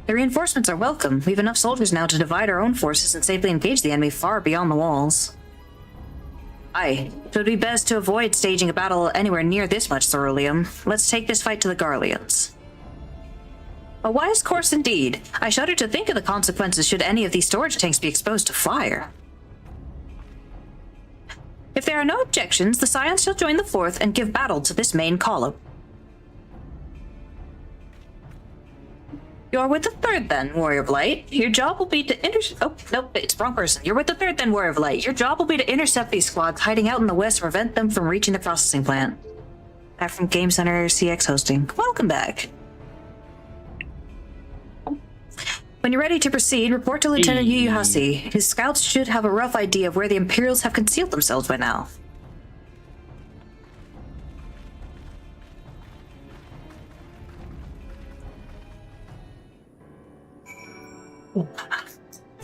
The reinforcements are welcome. We have enough soldiers now to divide our own forces and safely engage the enemy far beyond the walls. Aye, it would be best to avoid staging a battle anywhere near this much ceruleum. Let's take this fight to the Garleans. A wise course indeed. I shudder to think of the consequences should any of these storage tanks be exposed to fire. If there are no objections, the Scions shall join the Fourth and give battle to this main column. You're with the Third then, Warrior of Light. Your job will be to Oh, nope, it's the wrong person. You're with the Third then, Warrior of Light. Your job will be to intercept these squads hiding out in the west and prevent them from reaching the processing plant. Back from Game Center CX Hosting. Welcome back. When you're ready to proceed, report to Lieutenant Yu Yuhasi. His scouts should have a rough idea of where the Imperials have concealed themselves by now.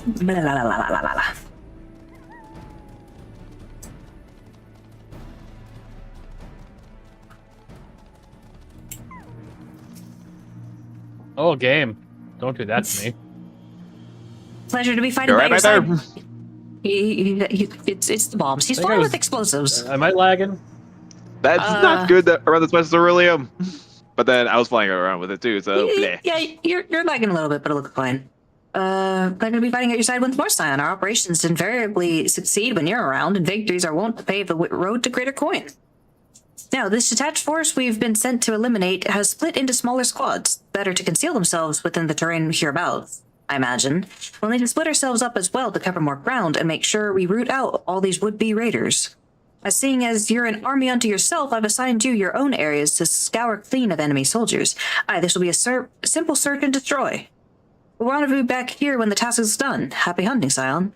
Blah, la, la, la, la, la, la. Oh, game. Don't do that to me. Pleasure to be fighting by your side. It's the bombs. He's fine with explosives. Am I lagging? That's not good around this much ceruleum. But then I was flying around with it too, so bleh. Yeah, you're lagging a little bit, but it'll look fine. Glad to be fighting at your side once more, Scion. Our operations invariably succeed when you're around, and victories are wont to pave the road to greater coin. Now, this detached force we've been sent to eliminate has split into smaller squads, better to conceal themselves within the terrain hereabouts, I imagine. We'll need to split ourselves up as well to cover more ground and make sure we root out all these would-be raiders. Seeing as you're an army unto yourself, I've assigned you your own areas to scour clean of enemy soldiers. Aye, this will be a simple search and destroy. We'll rendezvous back here when the task is done. Happy hunting, Scion.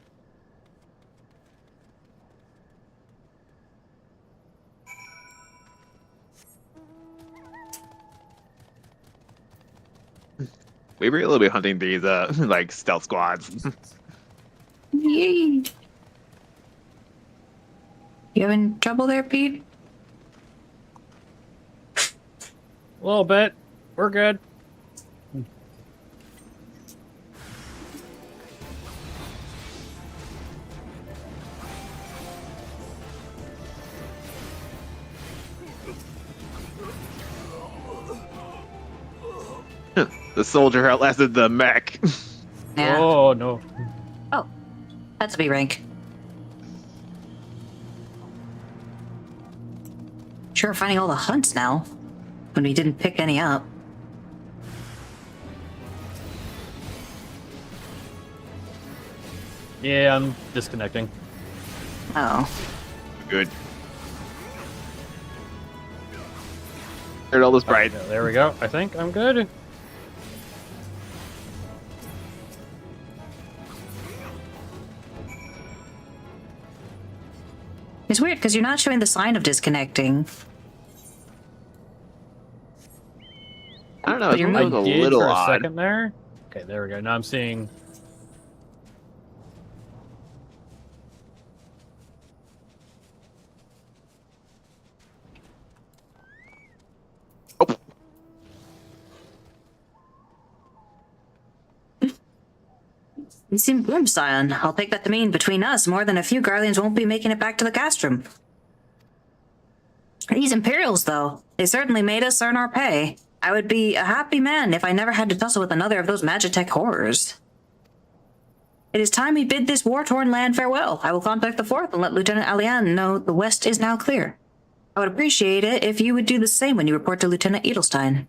We were a little bit hunting these like stealth squads. Yay. You having trouble there, Pete? A little bit. We're good. The soldier outlasted the mech. Yeah. Oh, no. Oh, that's a B rank. Sure, finding all the hunts now, when we didn't pick any up. Yeah, I'm disconnecting. Oh. Good. Heard all this bright. Okay, there we go. I think I'm good. It's weird because you're not showing the sign of disconnecting. I don't know. But It I was a did little for a odd. second there. Okay, there we go. Now I'm seeing. You seem grim, Scion. I'll take that to mean between us, more than a few Garleans won't be making it back to the castrum. These Imperials, though, they certainly made us earn our pay. I would be a happy man if I never had to tussle with another of those Magitech horrors. It is time we bid this war-torn land farewell. I will contact the Fourth and let Lieutenant Alian know the west is now clear. I would appreciate it if you would do the same when you report to Lieutenant Edelstein.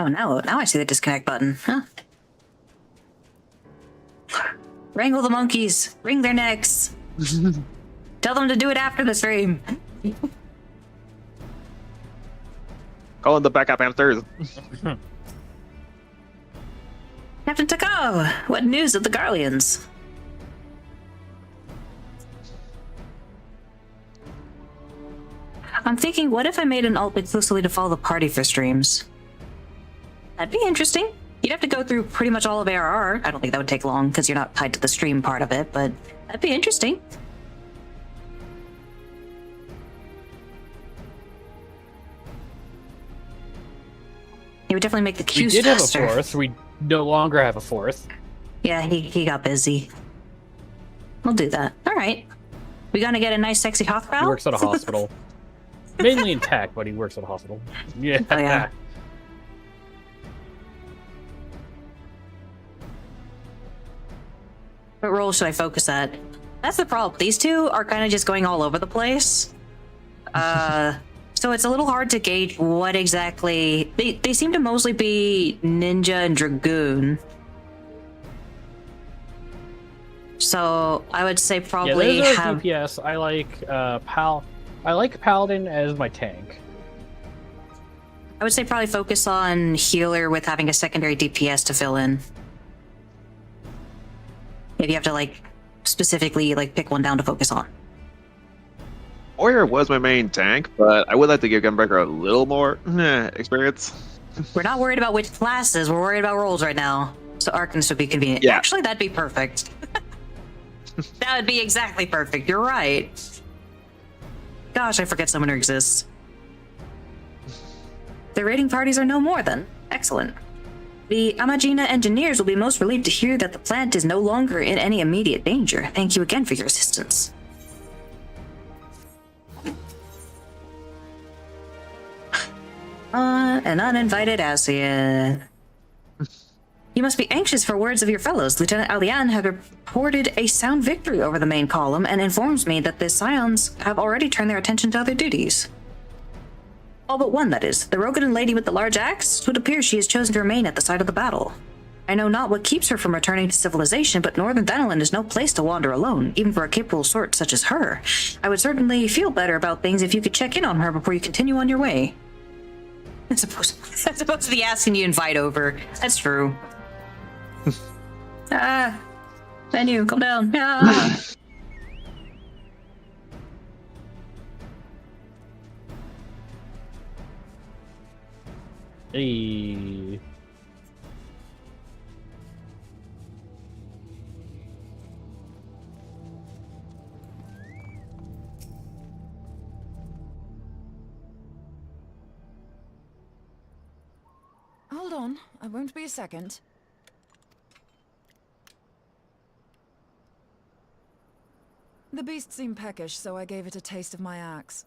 Oh, now I see the disconnect button. Huh. Wrangle the monkeys. Wring their necks. Tell them to do it after the stream. Call in the backup hamsters. Captain Takao, what news of the Garleans? I'm thinking, what if I made an alt exclusively to follow the party for streams? That'd be interesting. You'd have to go through pretty much all of ARR. I don't think that would take long because you're not tied to the stream part of it, but that'd be interesting. It would definitely make the queues faster. We did have a fourth. We no longer have a fourth. Yeah, he got busy. We'll do that. All right. We gonna get a nice, sexy Hothbrow? He works at a hospital. Mainly in tech, but he works at a hospital. Yeah. Oh, yeah. What role should I focus at? That's the problem. These two are kind of just going all over the place. So it's a little hard to gauge what exactly... They seem to mostly be ninja and dragoon. So I would say probably yeah, have... DPS. I like Paladin as my tank. I would say probably focus on healer with having a secondary DPS to fill in. If you have to like specifically like pick one down to focus on. Warrior was my main tank, but I would like to give Gunbreaker a little more experience. We're not worried about which classes, we're worried about roles right now. So Arcanist would be convenient. Yeah. Actually, that'd be perfect. That would be exactly perfect. You're right. Gosh, I forget Summoner exists. The raiding parties are no more then. Excellent. The Amajina engineers will be most relieved to hear that the plant is no longer in any immediate danger. Thank you again for your assistance. An uninvited Asian. You must be anxious for words of your fellows. Lieutenant Alian had reported a sound victory over the main column and informs me that the Scions have already turned their attention to other duties. All but one, that is. The Rogadin lady with the large axe? It would appear she has chosen to remain at the site of the battle. I know not what keeps her from returning to civilization, but Northern Thanalan is no place to wander alone, even for a capable sort such as her. I would certainly feel better about things if you could check in on her before you continue on your way. As opposed to the asking you invite over. That's true. Menu, calm down. Hey. Hold on, I won't be a second. The beast seemed peckish, so I gave it a taste of my axe.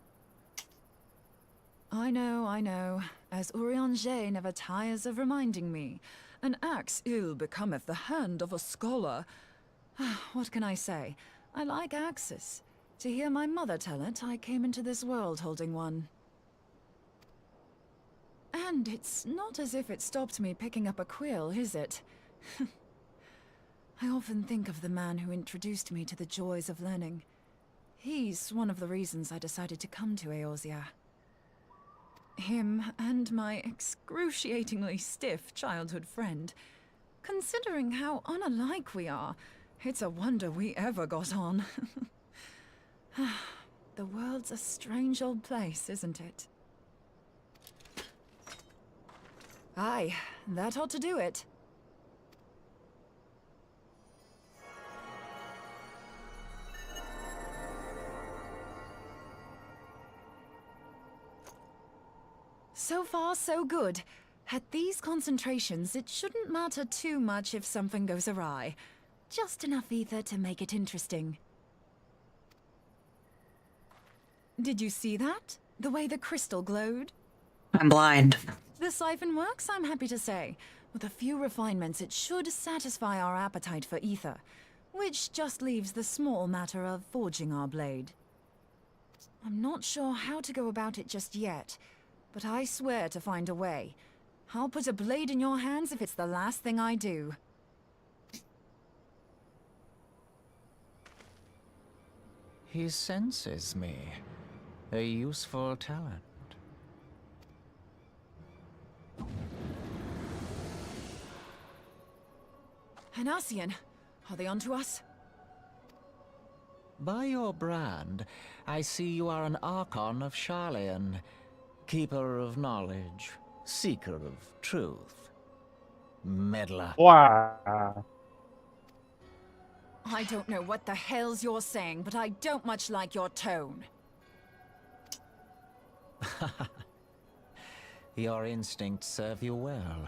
I know. As Urianger never tires of reminding me, an axe ill becometh the hand of a scholar. What can I say? I like axes. To hear my mother tell it, I came into this world holding one. And it's not as if it stopped me picking up a quill, is it? I often think of the man who introduced me to the joys of learning. He's one of the reasons I decided to come to Eorzea. Him and my excruciatingly stiff childhood friend. Considering how unalike we are, it's a wonder we ever got on. The world's a strange old place, isn't it? Aye, that ought to do it. So far, so good. At these concentrations, it shouldn't matter too much if something goes awry. Just enough ether to make it interesting. Did you see that? The way the crystal glowed? I'm blind. The siphon works, I'm happy to say. With a few refinements, it should satisfy our appetite for ether, which just leaves the small matter of forging our blade. I'm not sure how to go about it just yet, but I swear to find a way. I'll put a blade in your hands if it's the last thing I do. He senses me. A useful talent. Hanassian, are they onto us? By your brand, I see you are an Archon of Sharlayan, keeper of knowledge, seeker of truth. Meddler. Wow. I don't know what the hell's you're saying, but I don't much like your tone. Your instincts serve you well.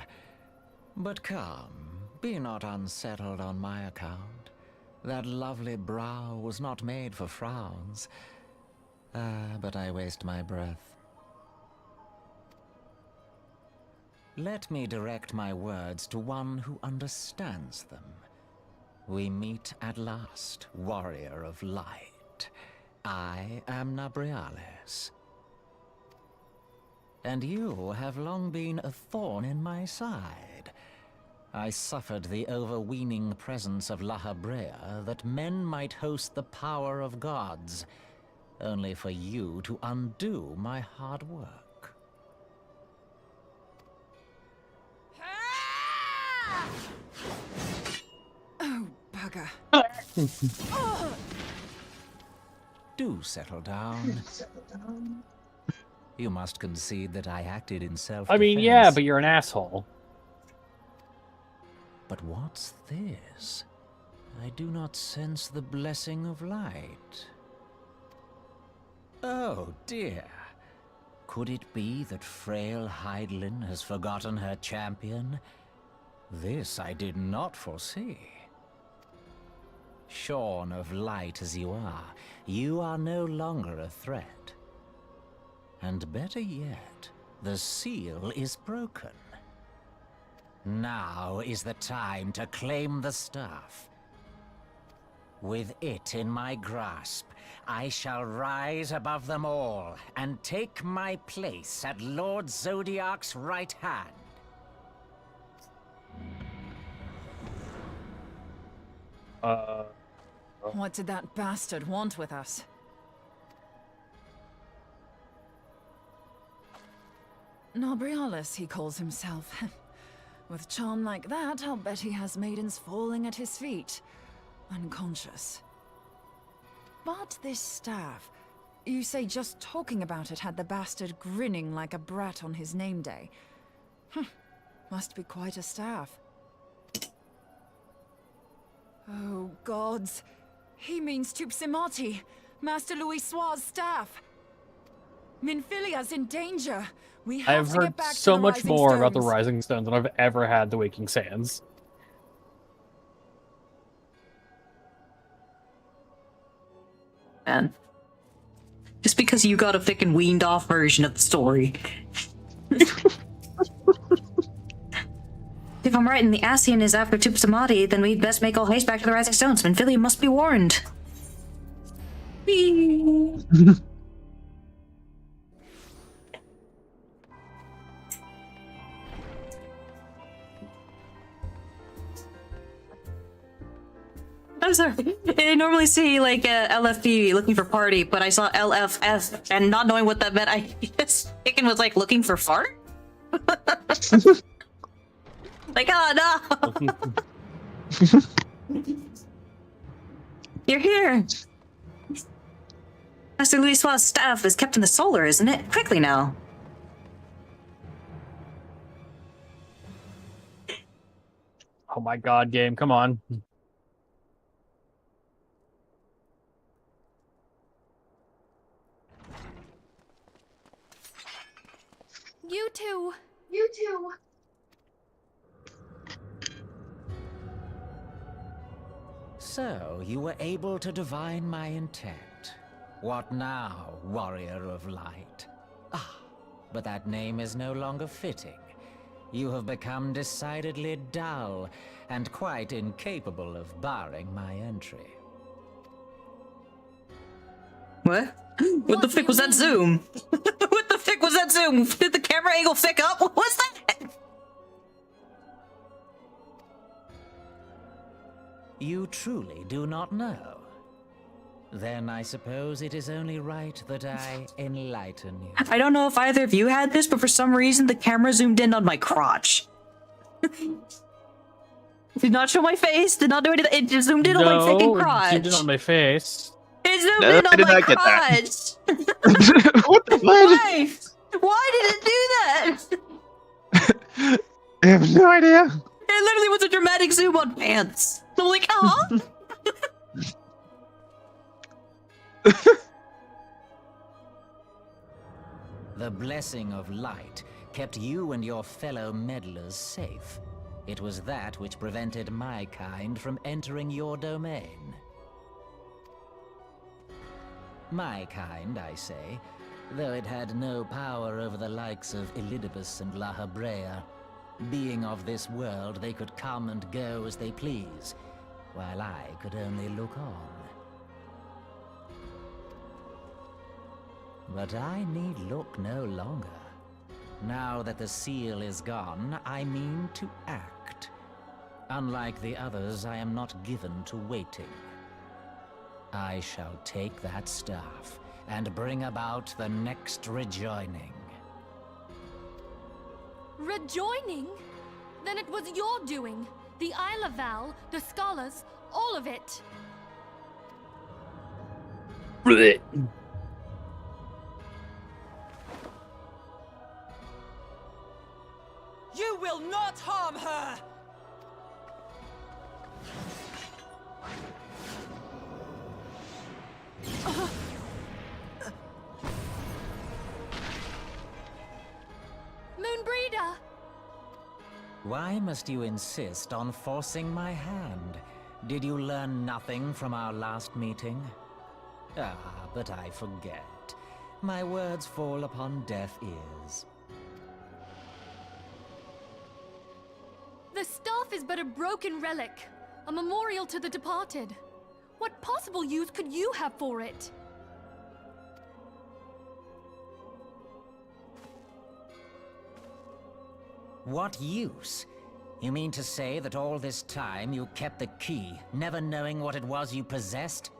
But come, be not unsettled on my account. That lovely brow was not made for frowns. But I waste my breath. Let me direct my words to one who understands them. We meet at last, warrior of light. I am Nabriales. And you have long been a thorn in my side. I suffered the overweening presence of La Habrea that men might host the power of gods, only for you to undo my hard work. Oh, bugger. Do settle down. You must concede that I acted in self-defense. I mean, yeah, but you're an asshole. But what's this? I do not sense the blessing of light. Oh, dear. Could it be that frail Hydaelyn has forgotten her champion? This I did not foresee. Shorn of light as you are no longer a threat. And better yet, the seal is broken. Now is the time to claim the staff. With it in my grasp, I shall rise above them all and take my place at Lord Zodiac's right hand. What did that bastard want with us? Nabriales, he calls himself. With charm like that, I'll bet he has maidens falling at his feet, unconscious. But this staff, you say just talking about it had the bastard grinning like a brat on his name day. Must be quite a staff. Oh, gods. He means Tupsimati, Master Louis Soir's staff. Minfilia's in danger. We have I've to heard get back so to the much Rising more about the Stones. Rising Stones than I've ever had the Waking Sands. Man. Just because you got a fucking weaned off version of the story. If I'm right and the Ascian is after Tupsimati, then we'd best make all haste back to the Rising Stones. Minfilia must be warned. Whee! I'm sorry. I normally see like LFP looking for party, but I saw LFF and not knowing what that meant, I just thinking was like looking for fart. Like, oh no! You're here. Master Louis Soir's staff is kept in the solar, isn't it? Quickly now. Oh my god, game, come on. You too. You too. So, you were able to divine my intent. What now, warrior of light? Ah, but that name is no longer fitting. You have become decidedly dull, and quite incapable of barring my entry. What? What the frick was that zoom? What the frick was that zoom? Did the camera angle thick up? What was that? You truly do not know? Then I suppose it is only right that I enlighten you. I don't know if either of you had this, but for some reason the camera zoomed in on my crotch. Did not show my face, did not do anything, it just zoomed in on my freaking crotch. It zoomed in on my face. It zoomed in on my crotch! What the Why? Why did it do that? I have no idea. It literally was a dramatic zoom on pants. I'm like, huh? The blessing of light kept you and your fellow meddlers safe. It was that which prevented my kind from entering your domain. My kind, I say, though it had no power over the likes of Elidibus and La Habrea. Being of this world, they could come and go as they please, while I could only look on. But I need look no longer. Now that the seal is gone, I mean to act. Unlike the others, I am not given to waiting. I shall take that staff and bring about the next rejoining. Rejoining? Then it was your doing. The Isle of Val, the scholars, all of it. You will not harm her! Moonbreeder! Why must you insist on forcing my hand? Did you learn nothing from our last meeting? Ah, but I forget. My words fall upon deaf ears. The staff is but a broken relic, a memorial to the departed. What possible use could you have for it? What use? You mean to say that all this time you kept the key, never knowing what it was you possessed?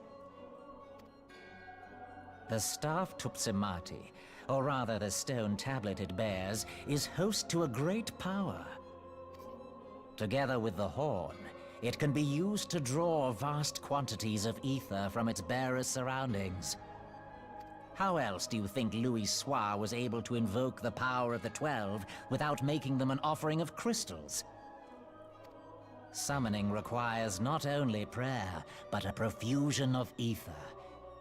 The staff Tupsimati, or rather the stone tablet it bears, is host to a great power. Together with the horn, it can be used to draw vast quantities of ether from its bearer's surroundings. How else do you think Louis Soir was able to invoke the power of the 12 without making them an offering of crystals? Summoning requires not only prayer, but a profusion of ether.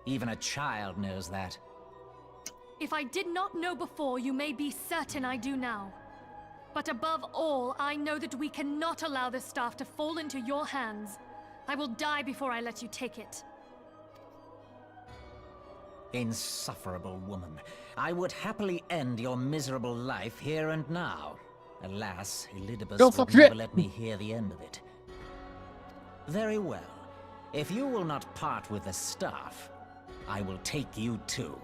Even a child knows that. If I did not know before, you may be certain I do now. But above all, I know that we cannot allow this staff to fall into your hands. I will die before I let you take it. Insufferable woman. I would happily end your miserable life here and now. Alas, Elidibus would never let me hear the end of it. Very well. If you will not part with the staff, I will take you too.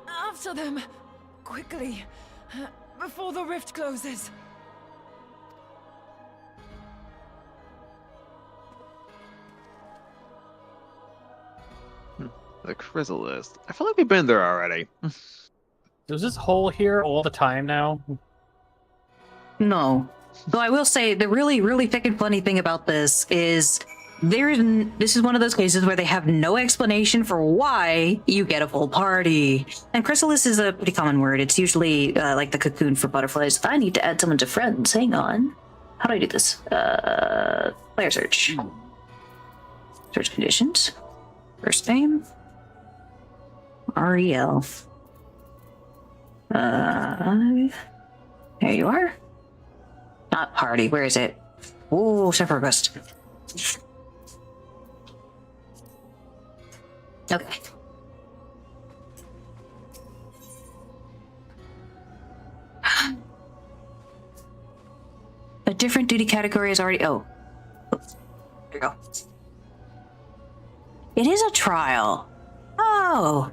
After them! Quickly! Before the rift closes! The Chrysalis. I feel like we've been there already. Is this hole here all the time now? No. Though I will say, the really, really thick and funny thing about this is this is one of those cases where they have no explanation for why you get a full party. And chrysalis is a pretty common word. It's usually like the cocoon for butterflies. I need to add someone to friends. Hang on. How do I do this? Player search. Search conditions. First name. Ariel. There you are. Not party. Where is it? Oh, separate request. Okay. A different duty category is already. Oh. Oops. There you go. It is a trial. Oh.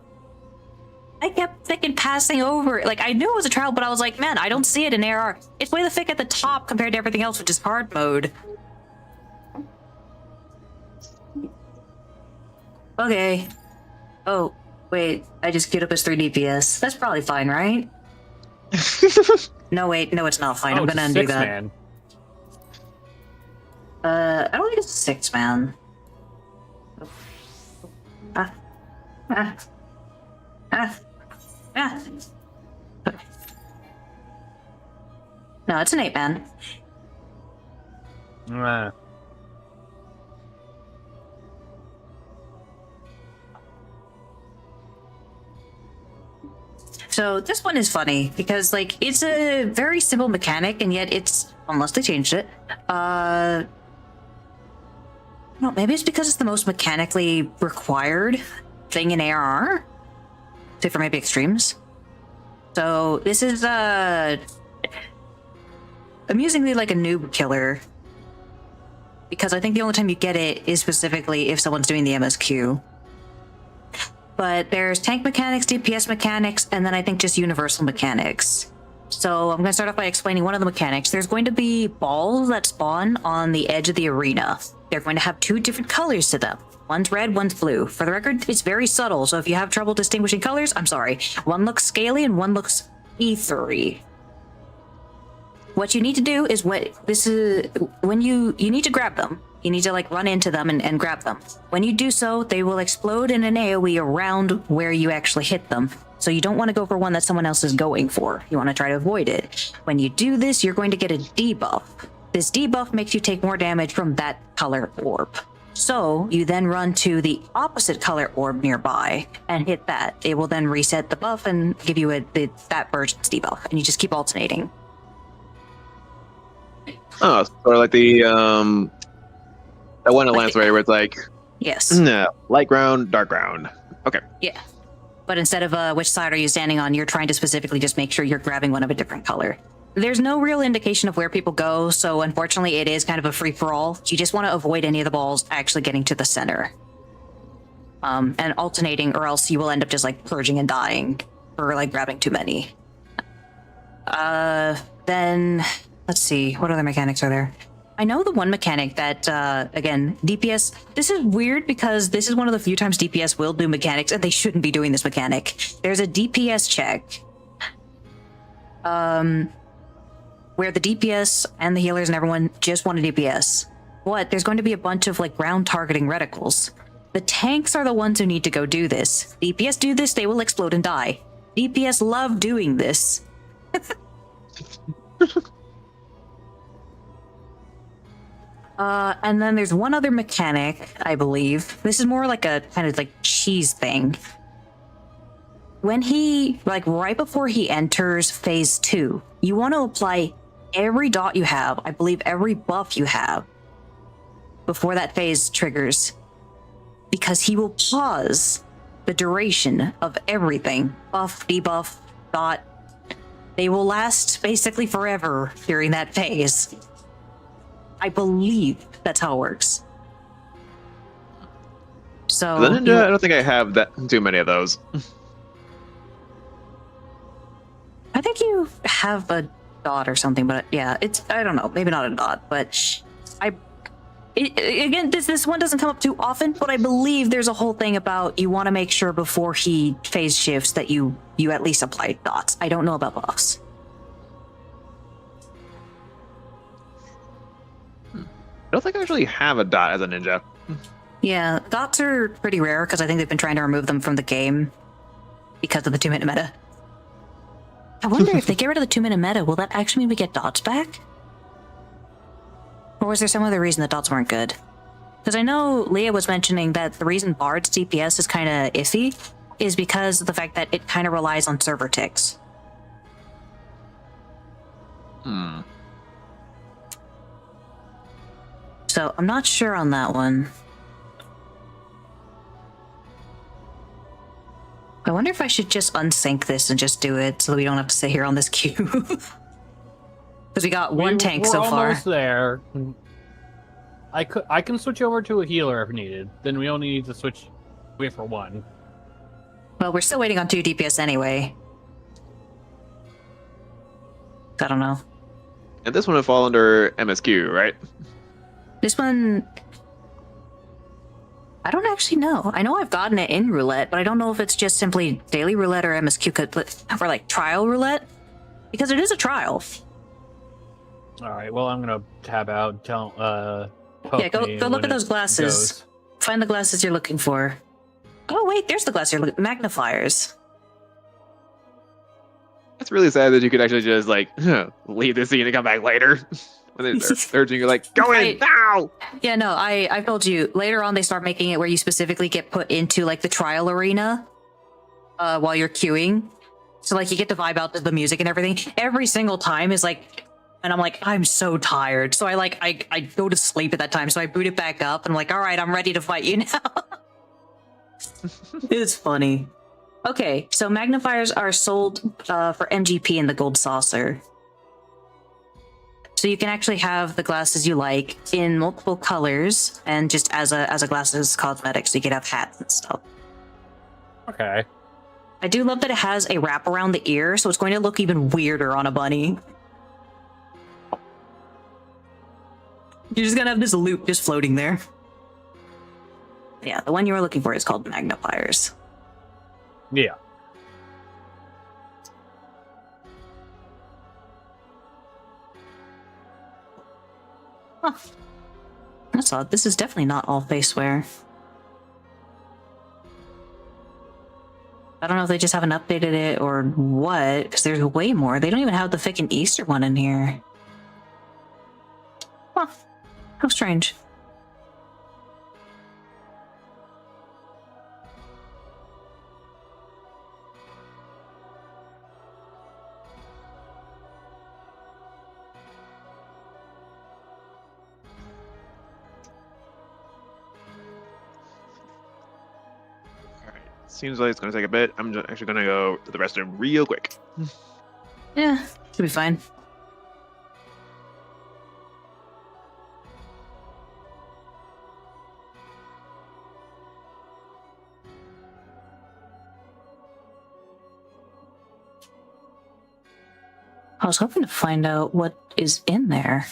I kept thinking passing over. Like, I knew it was a trial, but I was like, man, I don't see it in ARR. It's way the thick at the top compared to everything else, which is hard mode. Okay. Oh, wait. I just queued up as 3 DPS. That's probably fine, right? No, wait. No, it's not fine. I'm gonna undo that. Man. I don't think it's a 6 man. Ah. Ah. Ah. Ah. No, it's an 8 man. So this one is funny because, like, it's a very simple mechanic, and yet it's, unless they changed it, no, maybe it's because it's the most mechanically required thing in ARR, except for maybe extremes. So this is amusingly like a noob killer, because I think the only time you get it is specifically if someone's doing the MSQ. But there's tank mechanics, DPS mechanics, and then I think just universal mechanics. So I'm going to start off by explaining one of the mechanics. There's going to be balls that spawn on the edge of the arena. They're going to have 2 different colors to them. One's red, one's blue. For the record, it's very subtle, so if you have trouble distinguishing colors, I'm sorry. One looks scaly and one looks ethery. What you need to do is when you need to grab them. You need to, like, run into them and grab them. When you do so, they will explode in an AoE around where you actually hit them. So you don't want to go for one that someone else is going for. You want to try to avoid it. When you do this, you're going to get a debuff. This debuff makes you take more damage from that color orb. So you then run to the opposite color orb nearby and hit that. It will then reset the buff and give you that version's debuff. And you just keep alternating. Oh, sort of like the that one Alliance where it's like, yes, no, light ground, dark ground. Okay. Yeah. But instead of which side are you standing on, you're trying to specifically just make sure you're grabbing one of a different color. There's no real indication of where people go, so unfortunately it is kind of a free-for-all. You just want to avoid any of the balls actually getting to the center. And alternating, or else you will end up just, like, purging and dying for, like, grabbing too many. Then, let's see, what other mechanics are there? I know the one mechanic that, again, DPS, this is weird because this is one of the few times DPS will do mechanics, and they shouldn't be doing this mechanic. There's a DPS check. Where the DPS and the healers and everyone just want a DPS. But there's going to be a bunch of, like, ground targeting reticles. The tanks are the ones who need to go do this. DPS do this, they will explode and die. DPS love doing this. And then there's one other mechanic, I believe. This is more like a kind of like cheese thing. When he, like, right before he enters phase 2, you want to apply every dot you have, I believe every buff you have, before that phase triggers. Because he will pause the duration of everything. Buff, debuff, dot. They will last basically forever during that phase. I believe that's how it works. So The ninja, I don't think I have that too many of those. I think you have a dot or something, but yeah, it's, I don't know, maybe not a dot, but again, this one doesn't come up too often, but I believe there's a whole thing about you want to make sure before he phase shifts that you at least apply dots. I don't know about buffs. I don't think I actually have a dot as a ninja. Yeah, dots are pretty rare because I think they've been trying to remove them from the game because of the 2-minute meta. I wonder if they get rid of the 2-minute meta, will that actually mean we get dots back? Or was there some other reason the dots weren't good? Because I know Leah was mentioning that the reason Bard's DPS is kind of iffy is because of the fact that it kind of relies on server ticks. So So I'm not sure on that one. I wonder if I should just unsync this and just do it so that we don't have to sit here on this queue. Because we got one tank so far. We're almost there. I can switch over to a healer if needed. Then we only need to switch away for one. Well, we're still waiting on 2 DPS anyway. I don't know. And this one would fall under MSQ, right? This one... I don't actually know. I know I've gotten it in roulette, but I don't know if it's just simply daily roulette or MSQ, or like trial roulette. Because it is a trial. Alright, well, I'm gonna tab out. Yeah, go look at those glasses. Find the glasses you're looking for. Oh, wait, there's the glasses you're looking magnifiers. It's really sad that you could actually just, like, leave the scene and come back later. When they're urging you, like, go in now! Yeah, no, I've told you, later on they start making it where you specifically get put into, like, the trial arena while you're queuing. So, like, you get to vibe out to the music and everything. Every single time is, like... And I'm like, I'm so tired. So I go to sleep at that time. So I boot it back up and I'm like, all right, I'm ready to fight you now. It's funny. Okay, so magnifiers are sold for MGP in the gold saucer. So you can actually have the glasses you like in multiple colors and just as a glasses cosmetic, so you can have hats and stuff. Okay. I do love that it has a wrap around the ear, so it's going to look even weirder on a bunny. You're just gonna have this loop just floating there. Yeah, the one you were looking for is called magnifiers. Yeah. Huh. That's odd. This is definitely not all face wear. I don't know if they just haven't updated it or what, because there's way more. They don't even have the frickin' Easter one in here. Huh. How strange. Alright, seems like it's gonna take a bit. I'm just actually gonna go to the restroom real quick. Yeah, should be fine. I was hoping to find out what is in there.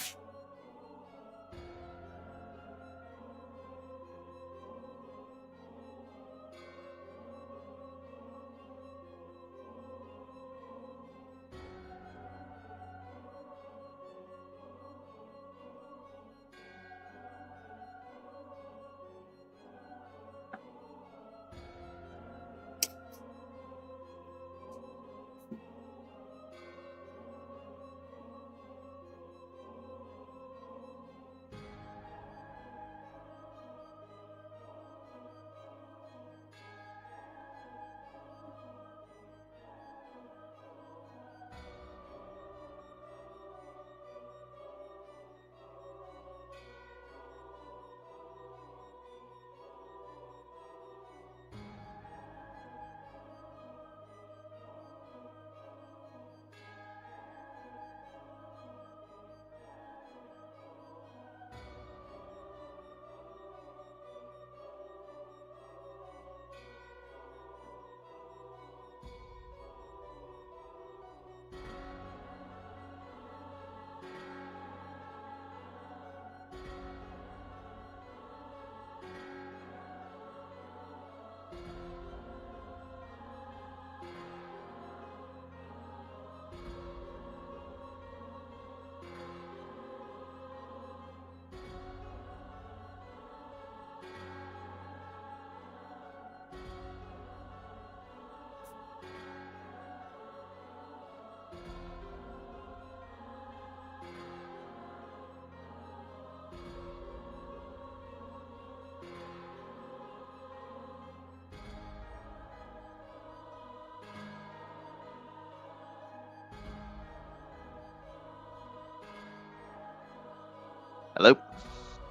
Hello?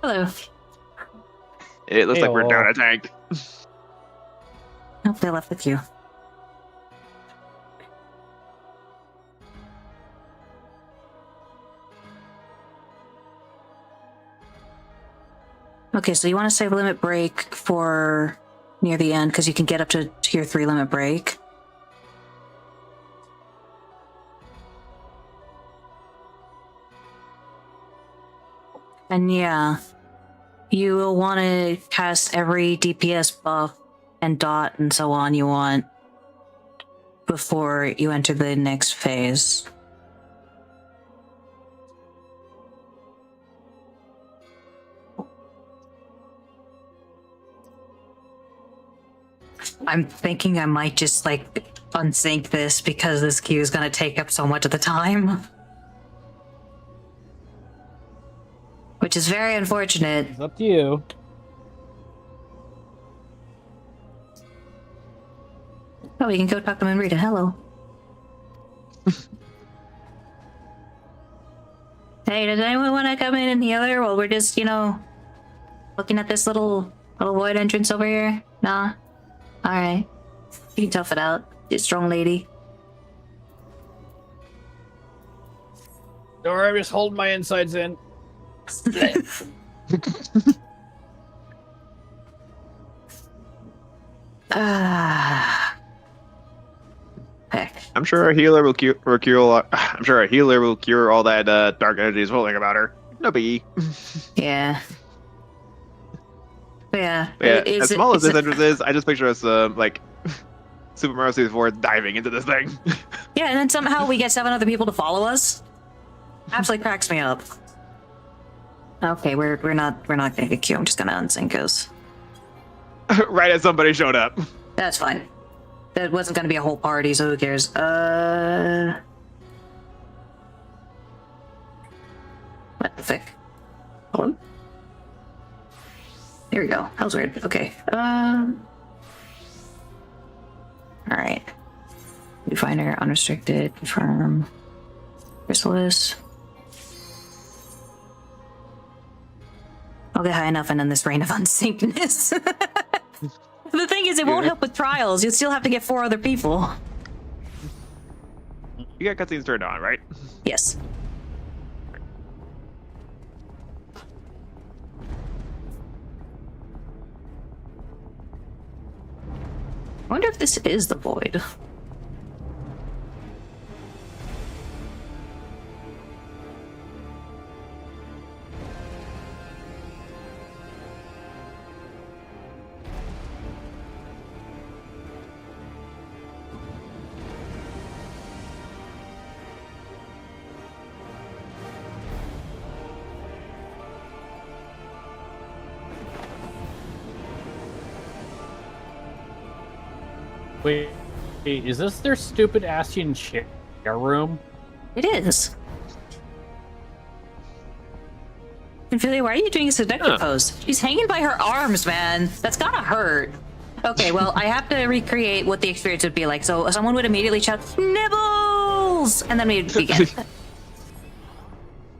Hello. It looks like we're Heyo. down a tank. Nope, they left with you. Okay, so you want to save limit break for near the end because you can get up to tier 3 limit break. And yeah, you will want to cast every DPS buff and dot and so on you want before you enter the next phase. I'm thinking I might just like unsync this because this queue is going to take up so much of the time. Which is very unfortunate. It's up to you. Oh, we can go talk to Minrita. Hello. Hey, does anyone want to come in and heal her while we're just, you know, looking at this little void entrance over here? Nah? Alright. You can tough it out. You're a strong lady. Don't worry, I'm just holding my insides in. Heck. I'm sure a healer will cure. I'm sure a healer will cure all that dark energy is holding about her. No biggie. Yeah. But yeah. But yeah, as small as this entrance is, I just picture us like Super Mario 64 diving into this thing. Yeah, and then somehow we get 7 other people to follow us. Absolutely cracks me up. Okay, we're not gonna get queue. I'm just gonna unsync us. Right as somebody showed up. That's fine. That wasn't gonna be a whole party, so who cares? What the fuck? Hold on. There we go. That was weird. Okay. Alright. Viewfinder, unrestricted, confirm. Chrysalis. I'll get high enough and then this reign of unsyncedness. The thing is, it won't help with trials. You'll still have to get 4 other people. You got cutscenes turned on, right? Yes. I wonder if this is the void. Wait, is this their stupid Ascian chair room? It is. Ophelia, why are you doing a seductive pose? She's hanging by her arms, man. That's gotta hurt. Okay, well, I have to recreate what the experience would be like. So someone would immediately shout, "Nibbles!" And then we'd begin.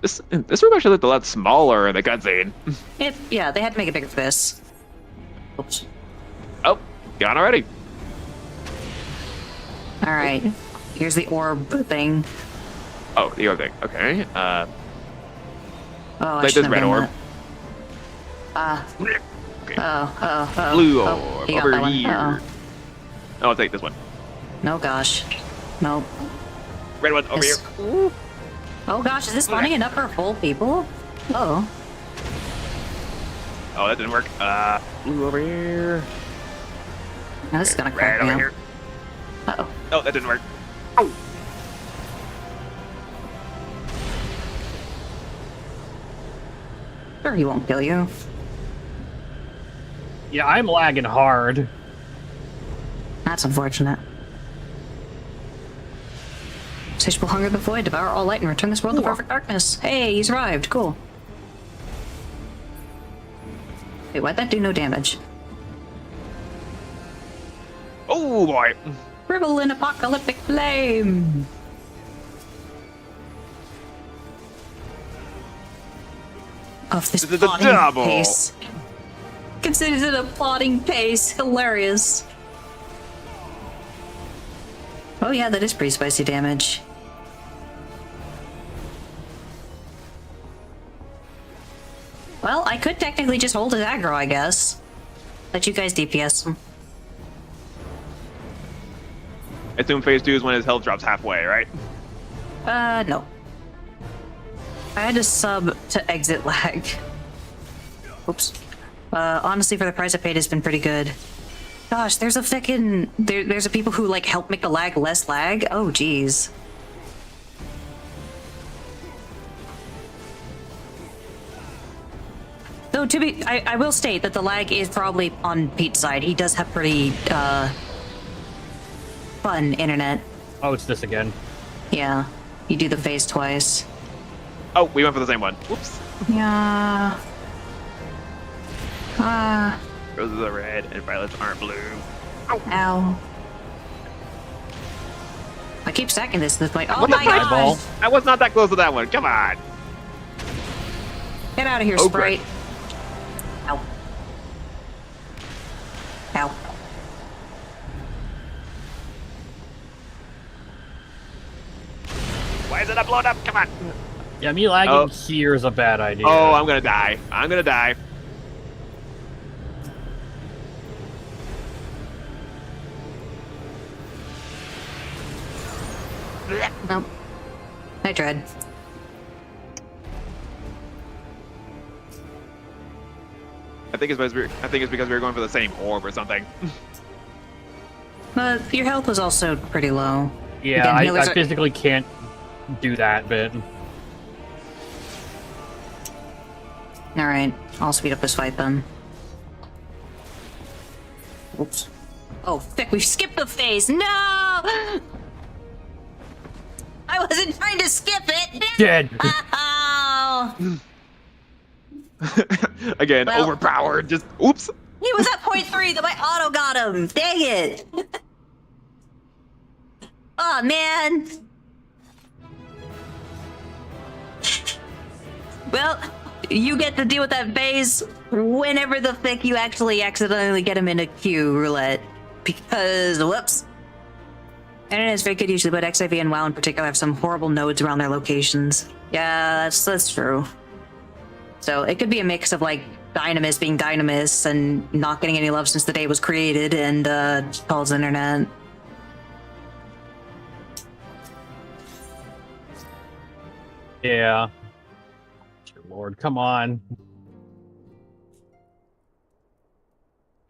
This room actually looked a lot smaller in the cutscene. Yeah, they had to make it bigger for this. Oops. Oh, gone already. Alright. Here's the orb thing. Oh, the orb thing. Okay. Oh, I like this shouldn't red have orb. done that. Okay. Oh. Blue Oh, orb you got over that one. here. Uh-oh. I'll take this one. No, gosh. Nope. Red one over Yes. here. Oh gosh, is this spawning enough for full people? Oh. Oh, that didn't work. Blue over here. Now this is gonna Red crack me over up. here. Uh-oh. Oh, that didn't work. Oh. Sure, he won't kill you. Yeah, I'm lagging hard. That's unfortunate. Satiable hunger the void, devour all light, and return this world to perfect darkness. Hey, you survived. Cool. Wait, why'd that do no damage? Oh boy. Rivel in apocalyptic flame. of this This is a plotting double. pace. Considers it a plotting pace. Hilarious. Oh yeah, that is pretty spicy damage. Well, I could technically just hold his aggro, I guess. Let you guys DPS him. I assume phase 2 is when his health drops halfway, right? No. I had to sub to exit lag. Oops. Honestly, for the price I paid, it's been pretty good. Gosh, there's a fucking... There's a people who, like, help make the lag less lag? Oh, jeez. Though, to be... I will state that the lag is probably on Pete's side. He does have pretty, fun internet. Oh, it's this again. Yeah. You do the phase twice. Oh, we went for the same one. Whoops. Yeah. Roses are red and violets aren't blue. Ow. I keep stacking this at this point. Oh What my the fuck? god! I was not that close to that one. Come on. Get out of here, Oh, Sprite. Ow. Ow. Why is it not blown up? Come on. Yeah, me lagging here is a bad idea. Oh, I'm gonna die. I'm gonna die. Nope. I tried. I think it's because we were going for the same orb or something. But your health was also pretty low. Yeah, Again, I healers are- physically can't do that bit. Alright, I'll speed up this fight then. Oops. Oh, frick, we skipped the phase! No! I wasn't trying to skip it! Dead! Oh! Again, Well- overpowered. Just oops. He was at point 3, that my auto got him! Dang it! Oh man! Well, you get to deal with that phase whenever the frick you actually accidentally get him in a queue roulette. Because, whoops. Internet is very good usually, but XIV and WoW in particular have some horrible nodes around their locations. Yeah, that's true. So it could be a mix of like Dynamis being Dynamis and not getting any love since the day it was created and Paul's internet. Yeah. Dear Lord, come on.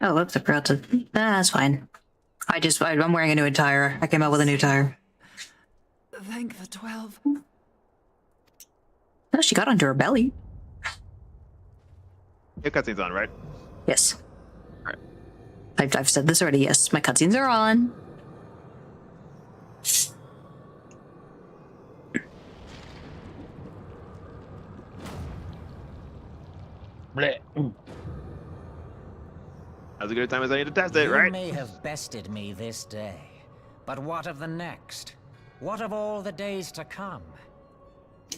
Oh, whoops, I forgot to... that's fine. I'm wearing a new attire. I came out with a new attire. Thank the 12. Oh, she got onto her belly. Your cutscene's on, right? Yes. Alright. I've said this already, yes. My cutscenes are on. Blech. As a good time as I need to test it, You right? may have bested me this day, but what of the next? What of all the days to come?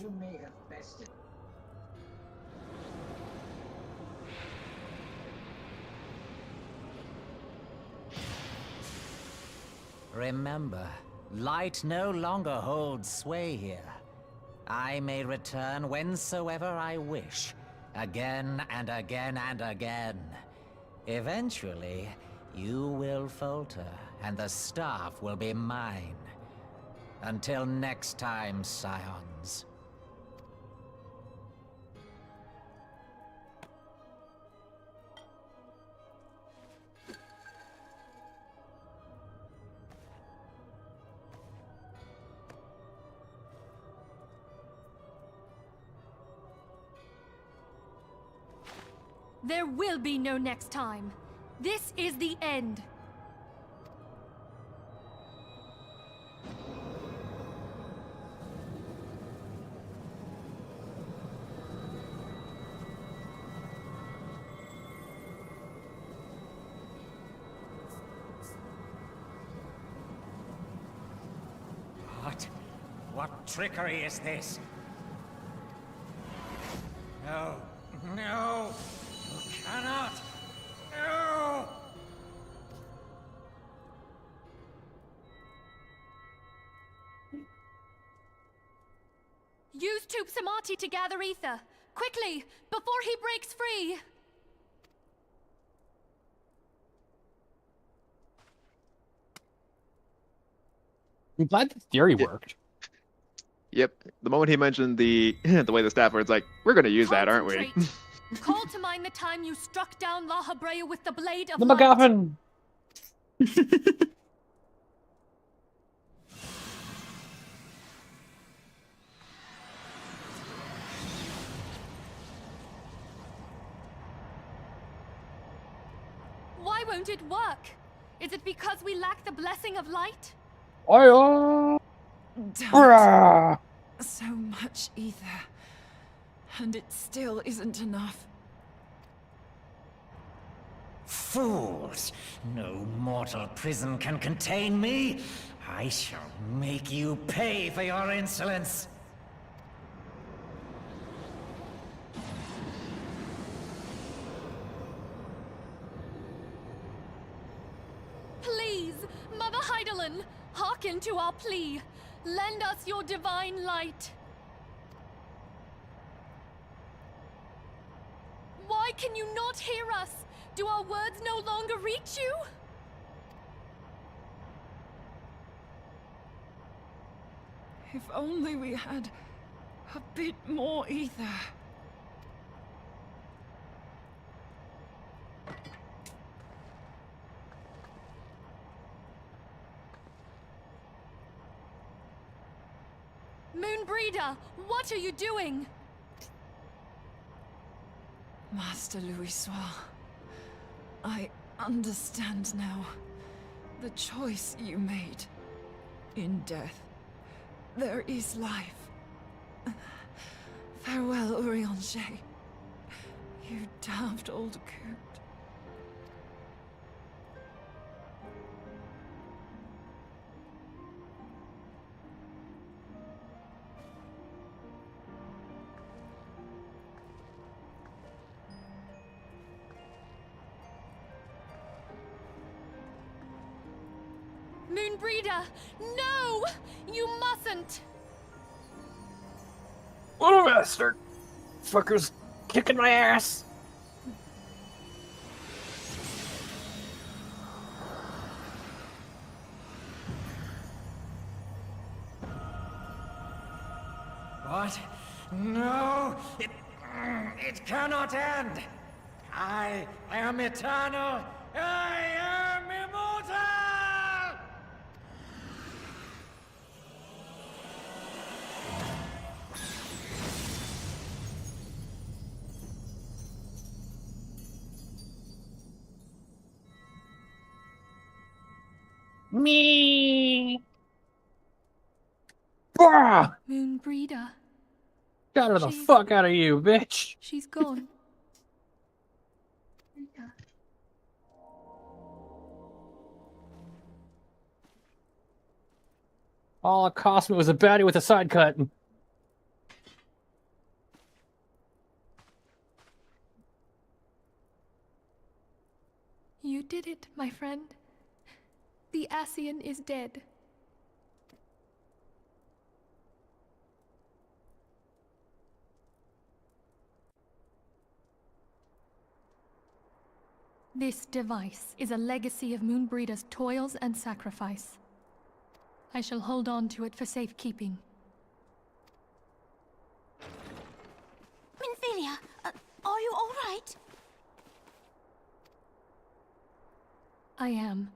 You may have bested. Remember, light no longer holds sway here. I may return whensoever I wish, again and again and again. Eventually, you will falter, and the staff will be mine. Until next time, Scions. There will be no next time. This is the end. What trickery is this? No, No! You cannot! No! Use Tube Samati to gather ether. Quickly, before he breaks free! I'm glad the theory worked. Yep. The moment he mentioned the the way the staff works, like, we're gonna use that, aren't we? Concentrate. Call to mind the time you struck down La Habrea with the blade of The light. MacGuffin! Why won't it work? Is it because we lack the blessing of light? Oh, Don't. So much ether. And it still isn't enough. Fools! No mortal prison can contain me! I shall make you pay for your insolence! Please, Mother Heidelin, hearken to our plea. Lend us your divine light. Why can you not hear us? Do our words no longer reach you? If only we had a bit more ether. Moonbreeder, what are you doing? Master Louisoix, I understand now. The choice you made. In death, there is life. Farewell, Urianger. You damned old coot. Moonbreeder, no! You mustn't! What a bastard! Fucker's kicking my ass! What? No! It cannot end! I am eternal! I am immortal! Me. Bah! Moonbreeder. Got her the fuck out of you, bitch! She's gone. All it cost me was a baddie with a side cut. You did it, my friend. The Ascian is dead. This device is a legacy of Moonbreeder's toils and sacrifice. I shall hold on to it for safekeeping. Minfilia, are you all right? I am.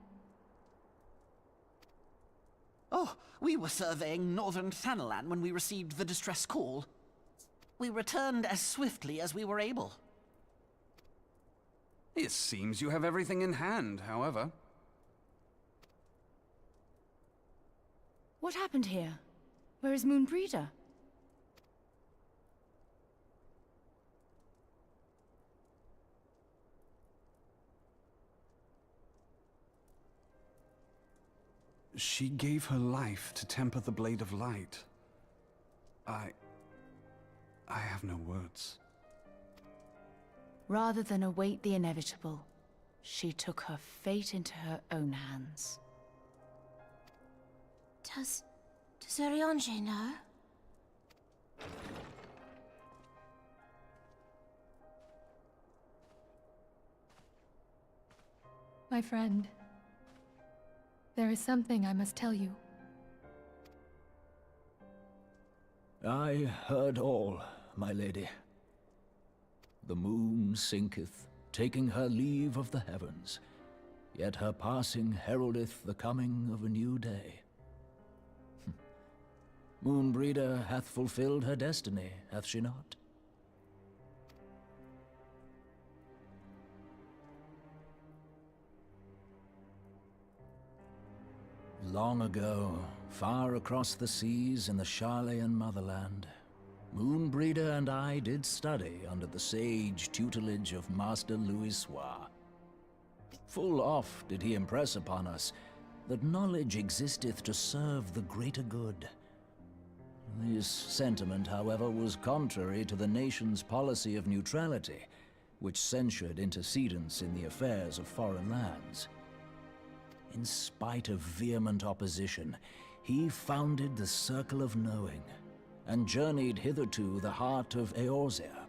Oh, we were surveying northern Thanalan when we received the distress call. We returned as swiftly as we were able. It seems you have everything in hand, however. What happened here? Where is Moonbreeder? She gave her life to temper the Blade of Light. I have no words. Rather than await the inevitable, she took her fate into her own hands. Does Urianger know? My friend, there is something I must tell you. I heard all, my lady. The moon sinketh, taking her leave of the heavens, yet her passing heraldeth the coming of a new day. Moonbreeder hath fulfilled her destiny, hath she not? Long ago, far across the seas in the Sharlayan motherland, Moonbreeder and I did study under the sage tutelage of Master Louisoix. Full oft did he impress upon us that knowledge existeth to serve the greater good. This sentiment, however, was contrary to the nation's policy of neutrality, which censured intercedence in the affairs of foreign lands. In spite of vehement opposition, he founded the Circle of Knowing, and journeyed hitherto the heart of Eorzea.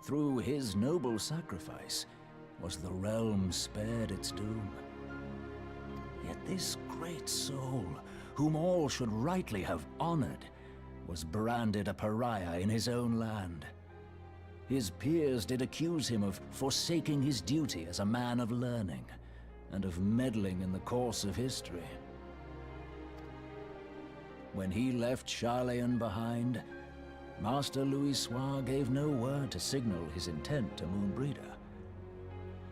Through his noble sacrifice was the realm spared its doom. Yet this great soul, whom all should rightly have honored, was branded a pariah in his own land. His peers did accuse him of forsaking his duty as a man of learning, and of meddling in the course of history. When he left Sharlayan behind, Master Louisoix gave no word to signal his intent to Moonbreeder.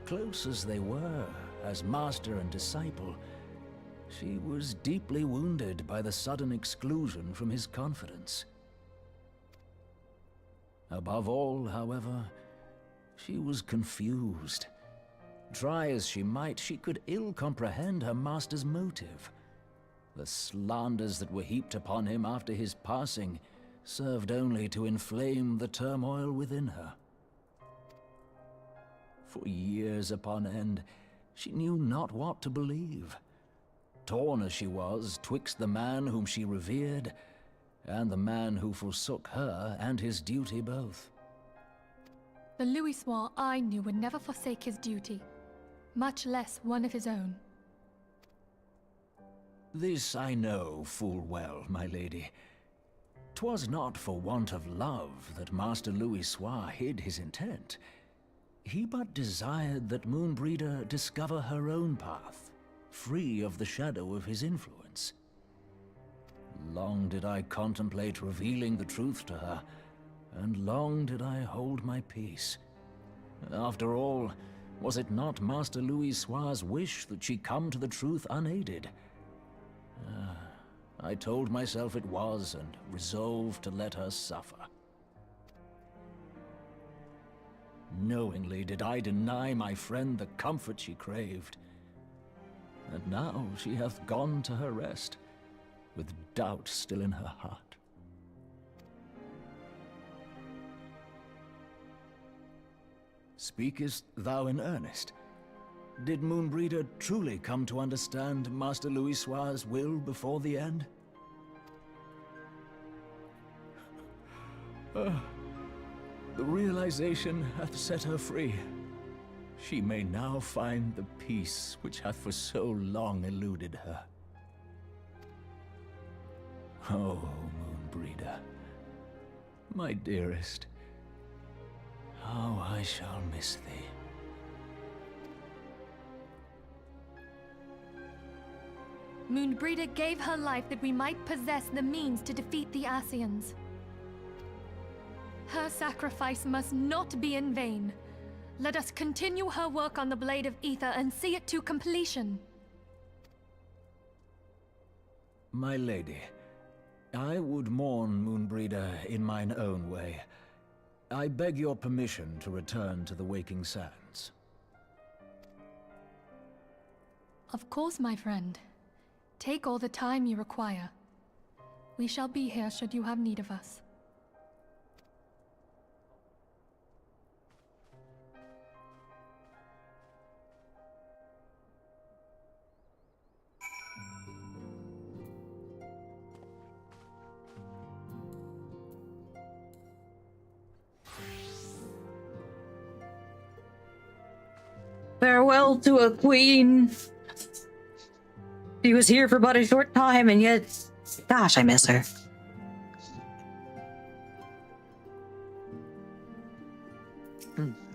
Close as they were, as master and disciple, she was deeply wounded by the sudden exclusion from his confidence. Above all, however, she was confused. Try as she might, she could ill comprehend her master's motive. The slanders that were heaped upon him after his passing served only to inflame the turmoil within her. For years upon end, she knew not what to believe. Torn as she was twixt the man whom she revered and the man who forsook her and his duty both. The Louisoix I knew would never forsake his duty, much less one of his own. This I know full well, my lady. 'Twas not for want of love that Master Louisoix hid his intent. He but desired that Moonbreeder discover her own path, free of the shadow of his influence. Long did I contemplate revealing the truth to her, and long did I hold my peace. After all, was it not Master Louisoix's wish that she come to the truth unaided? I told myself it was, and resolved to let her suffer. Knowingly did I deny my friend the comfort she craved. And now she hath gone to her rest, with doubt still in her heart. Speakest thou in earnest? Did Moonbreeder truly come to understand Master Louisoix's will before the end? The realization hath set her free. She may now find the peace which hath for so long eluded her. Oh, Moonbreeder, my dearest, how I shall miss thee. Moonbreeder gave her life that we might possess the means to defeat the Ascians. Her sacrifice must not be in vain. Let us continue her work on the Blade of Ether and see it to completion. My lady, I would mourn Moonbreeder in mine own way. I beg your permission to return to the Waking Sands. Of course, my friend. Take all the time you require. We shall be here should you have need of us. farewell to a queen. She was here for but a short time, and yet, gosh, I miss her.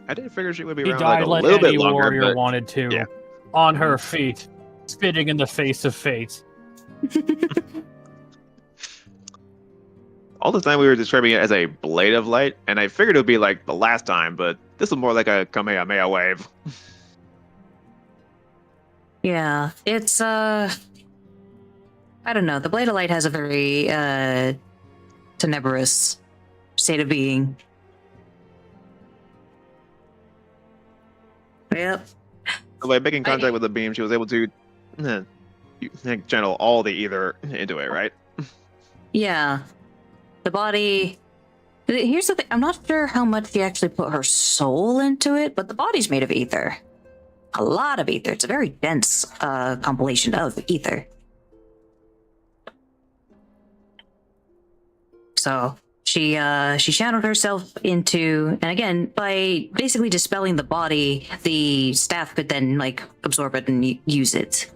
I didn't figure she would be He around died like like a little bit any longer, warrior but wanted to, yeah. on her feet, spitting in the face of fate. all the time we were describing it as a blade of light, and I figured it would be like the last time, but this is more like a Kamehameha wave. Yeah, it's I don't know. The Blade of Light has a very tenebrous state of being. Yep. By making contact with the beam, she was able to channel all the ether into it, right? Yeah. The body. Here's the thing. I'm not sure how much she actually put her soul into it, but the body's made of ether. A lot of ether. It's a very dense compilation of ether. So she channeled herself into, and again, by basically dispelling the body, the staff could then like absorb it and use it.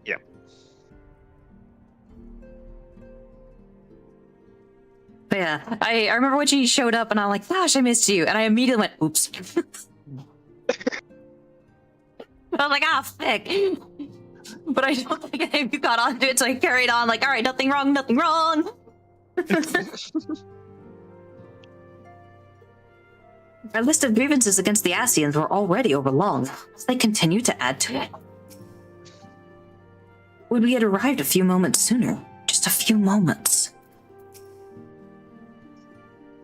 Yeah. But yeah, I remember when she showed up and I'm like, gosh, I missed you. And I immediately went, oops. I was like, ah, frick. But I don't think any of you got onto it, so I carried on like, all right, nothing wrong, nothing wrong. Our list of grievances against the Asians were already overlong, so they continued to add to it. Would we had arrived a few moments sooner? Just a few moments.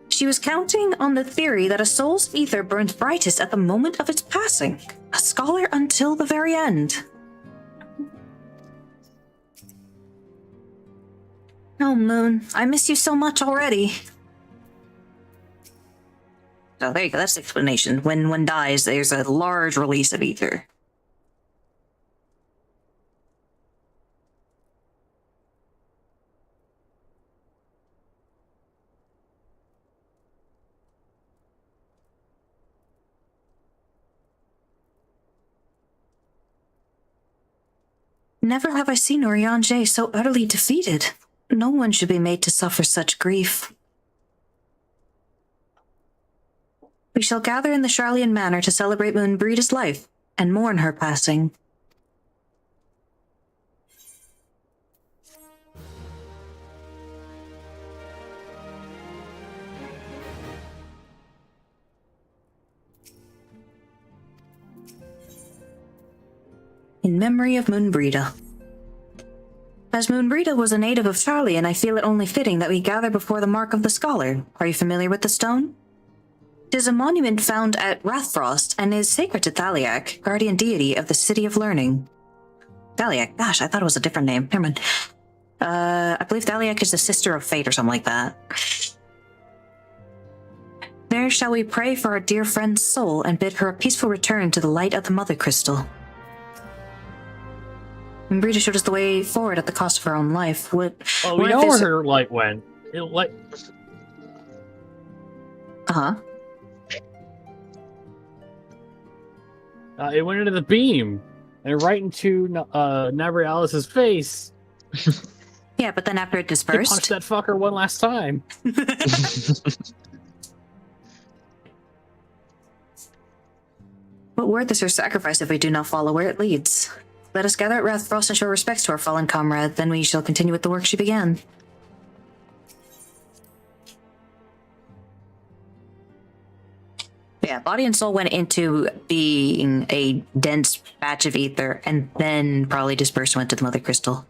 She was counting on the theory that a soul's ether burns brightest at the moment of its passing. A scholar until the very end. Oh, Moon, I miss you so much already. So there you go, that's the explanation. When one dies, there's a large release of ether. Never have I seen Urianger so utterly defeated. No one should be made to suffer such grief. We shall gather in the Sharlayan Manor to celebrate Moonbreeda's life and mourn her passing. In memory of Moonbreeda. As Moonbreeda was a native of Sharlayan, I feel it only fitting that we gather before the Mark of the Scholar. Are you familiar with the stone? It is a monument found at Rathfrost and is sacred to Thaliak, guardian deity of the City of Learning. Thaliak? Gosh, I thought it was a different name. Never mind. I believe Thaliak is the sister of fate or something like that. There shall we pray for our dear friend's soul and bid her a peaceful return to the light of the Mother Crystal. Moonbreeda showed us the way forward at the cost of her own life. Well, we know where her light went. Uh-huh. It went into the beam and right into Nabrialis's face. Yeah, but then after it He dispersed... punched that fucker one last time. What worth is her sacrifice if we do not follow where it leads? Let us gather at Rathfrost and show respects to our fallen comrade, then we shall continue with the work she began. Yeah, body and soul went into being a dense batch of ether, and then probably dispersed and went to the Mother Crystal.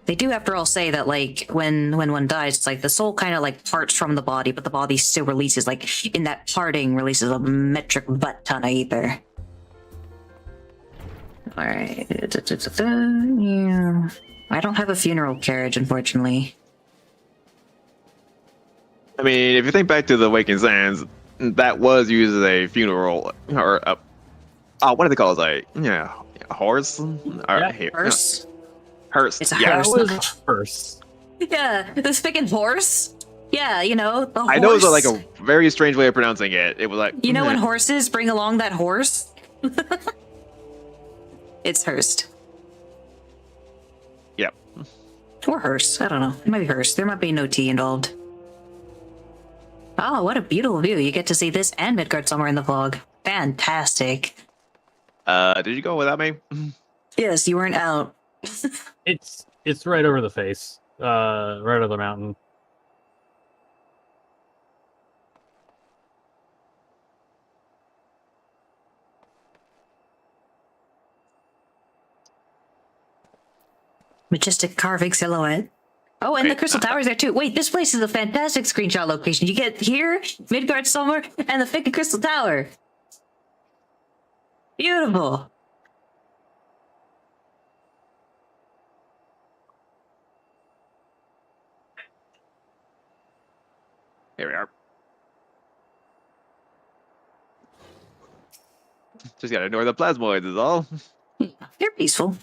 They do, after all, say that, like, when one dies, it's like the soul kind of, like, parts from the body, but the body still releases, like, in that parting, releases a metric butt ton of ether. Alright. Yeah. I don't have a funeral carriage, unfortunately. I mean, if you think back to the Waking Sands, that was used as a funeral, or a, what do they call it? Like, yeah, a horse? Hearse? Hearse. It's a yeah. hearse. Hearse. Yeah, the freaking horse? Yeah, you know, the horse. I know it was like a very strange way of pronouncing it. It was like... You know when horses bring along that horse? It's Hearst. Yep. Or Hearst. I don't know. It might be Hearst. There might be no T involved. Oh, what a beautiful view. You get to see this and Midgard somewhere in the vlog. Fantastic. Did you go without me? Yes, you weren't out. It's right over the face. Right over the mountain. Majestic carving silhouette. Oh, and the Crystal Tower's there too. Wait, this place is a fantastic screenshot location. You get here, Midgard somewhere, and the freaking Crystal Tower. Beautiful. Here we are. Just gotta ignore the plasmoids is all. They're peaceful.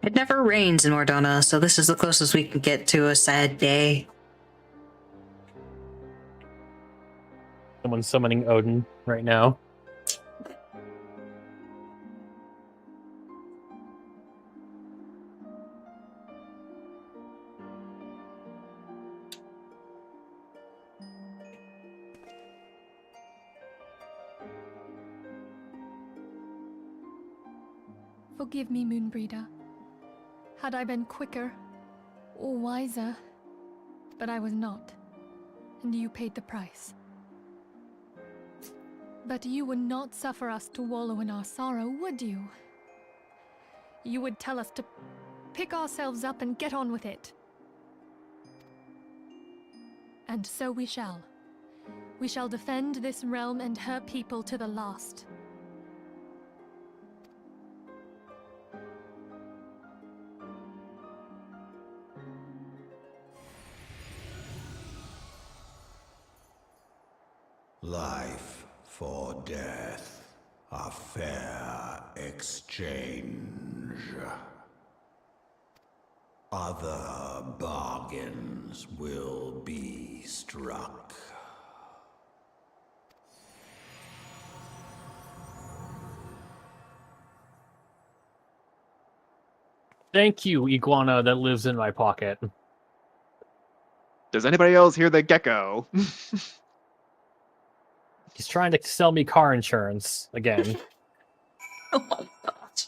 It never rains in Ordona, so this is the closest we can get to a sad day. Someone's summoning Odin right now. Forgive me, Moonbreeder. Had I been quicker or wiser, but I was not, and you paid the price. But you would not suffer us to wallow in our sorrow, would you? You would tell us to pick ourselves up and get on with it. And so we shall. We shall defend this realm and her people to the last. Life for death, a fair exchange. Other bargains will be struck. Thank you, iguana that lives in my pocket. Does anybody else hear the gecko? He's trying to sell me car insurance again. Oh my god.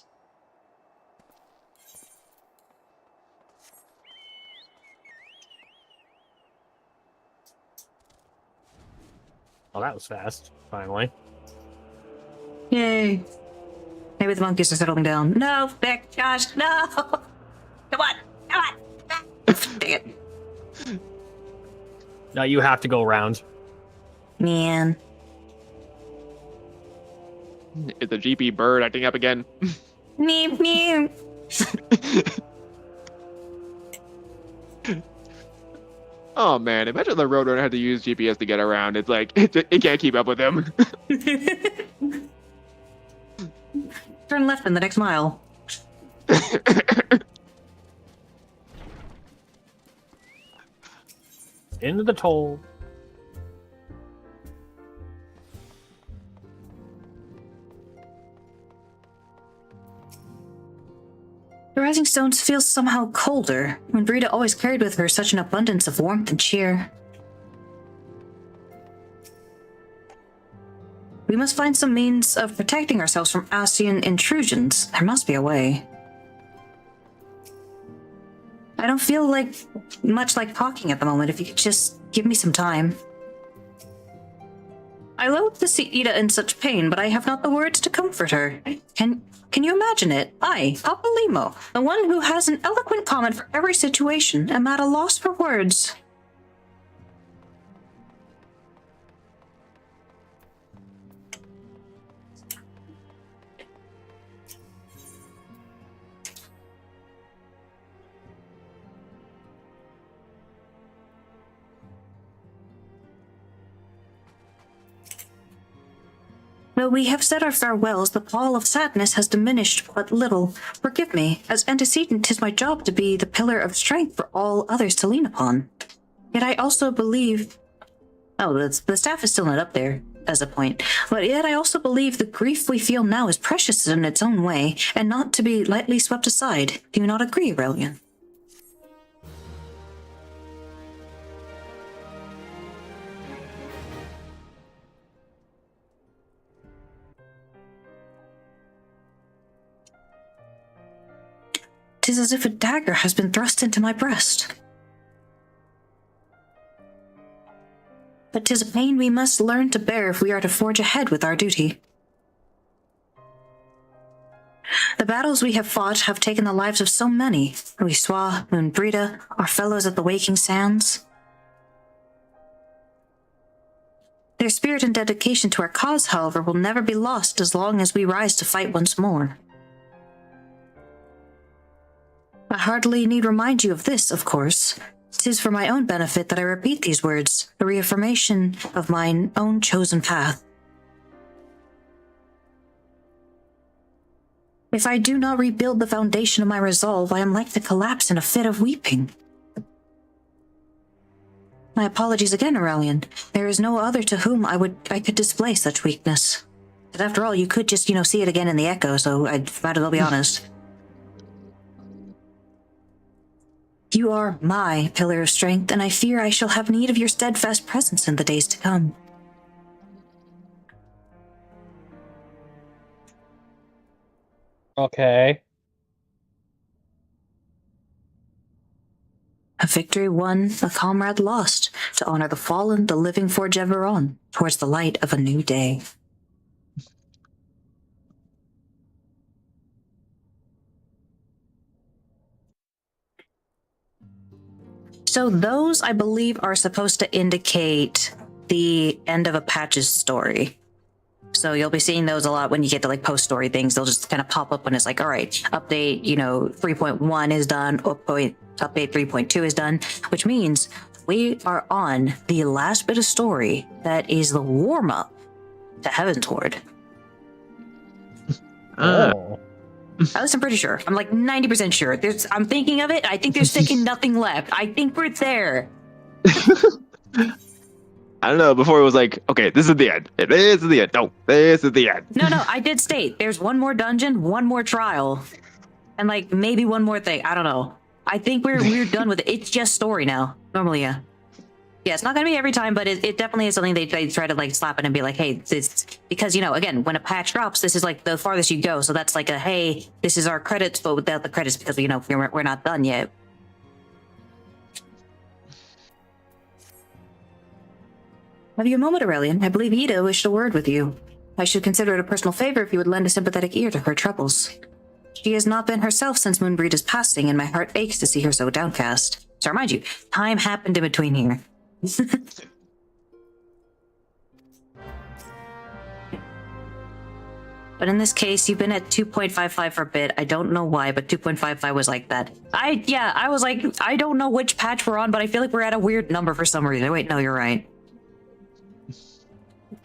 Oh, that was fast, finally. Yay. Maybe the monkeys are settling down. No, Vic, Josh, no! Come on, come on! Dang it. Now you have to go around. Man. Is the GP bird acting up again? Meep, meep. Oh man, imagine the Roadrunner had to use GPS to get around. It's like, it can't keep up with him. Turn left in the next mile. Into the toll. The Rising Stones feels somehow colder, when Brita always carried with her such an abundance of warmth and cheer. We must find some means of protecting ourselves from Ascian intrusions. There must be a way. I don't feel much like talking at the moment. If you could just give me some time. I loathe to see Ida in such pain, but I have not the words to comfort her. Can you imagine it? I, Papa Limo, the one who has an eloquent comment for every situation, am at a loss for words. Though we have said our farewells, the pall of sadness has diminished but little. Forgive me, as antecedent 'tis my job to be the pillar of strength for all others to lean upon. Yet I also believe... Oh, the staff is still not up there as a point. But yet I also believe the grief we feel now is precious in its own way, and not to be lightly swept aside. Do you not agree, Aurelian? Tis as if a dagger has been thrust into my breast. But 'tis a pain we must learn to bear if we are to forge ahead with our duty. The battles we have fought have taken the lives of so many. Louisoix, Moonbrita, our fellows at the Waking Sands. Their spirit and dedication to our cause, however, will never be lost as long as we rise to fight once more. I hardly need remind you of this, of course. 'Tis for my own benefit that I repeat these words, a reaffirmation of mine own chosen path. If I do not rebuild the foundation of my resolve, I am like to collapse in a fit of weeping. My apologies again, Aurelian. There is no other to whom I could display such weakness. But after all, you could just, see it again in the echo, so I might as well be honest. You are my pillar of strength, and I fear I shall have need of your steadfast presence in the days to come. Okay. A victory won, a comrade lost, to honor the fallen, the living forge ever on, towards the light of a new day. So those, I believe, are supposed to indicate the end of a patch's story. So you'll be seeing those a lot when you get to post-story things. They'll just kind of pop up when it's like, all right, update, 3.1 is done, update 3.2 is done, which means we are on the last bit of story that is the warm-up to Heavensward. Oh. At least I'm pretty sure. I'm 90% sure. I'm thinking of it. I think there's thinking nothing left. I think we're there. I don't know. Before it was okay, this is the end. This is the end. No, this is the end. No, I did state there's one more dungeon, one more trial, and maybe one more thing. I don't know. I think we're done with it. It's just story now. Normally, yeah. Yeah, it's not gonna be every time, but it definitely is something they try to slap it and be like, hey, this, because again, when a patch drops, this is the farthest you go. So that's a hey, this is our credits, but without the credits because we're not done yet. Have you a moment, Aurelian? I believe Ida wished a word with you. I should consider it a personal favor if you would lend a sympathetic ear to her troubles. She has not been herself since Moonbrita's passing, and my heart aches to see her so downcast. So remind you, time happened in between here. But in this case, you've been at 2.55 for a bit. I don't know why, but 2.55 was like that. I was I don't know which patch we're on, but I feel like we're at a weird number for some reason. Wait, no, you're right.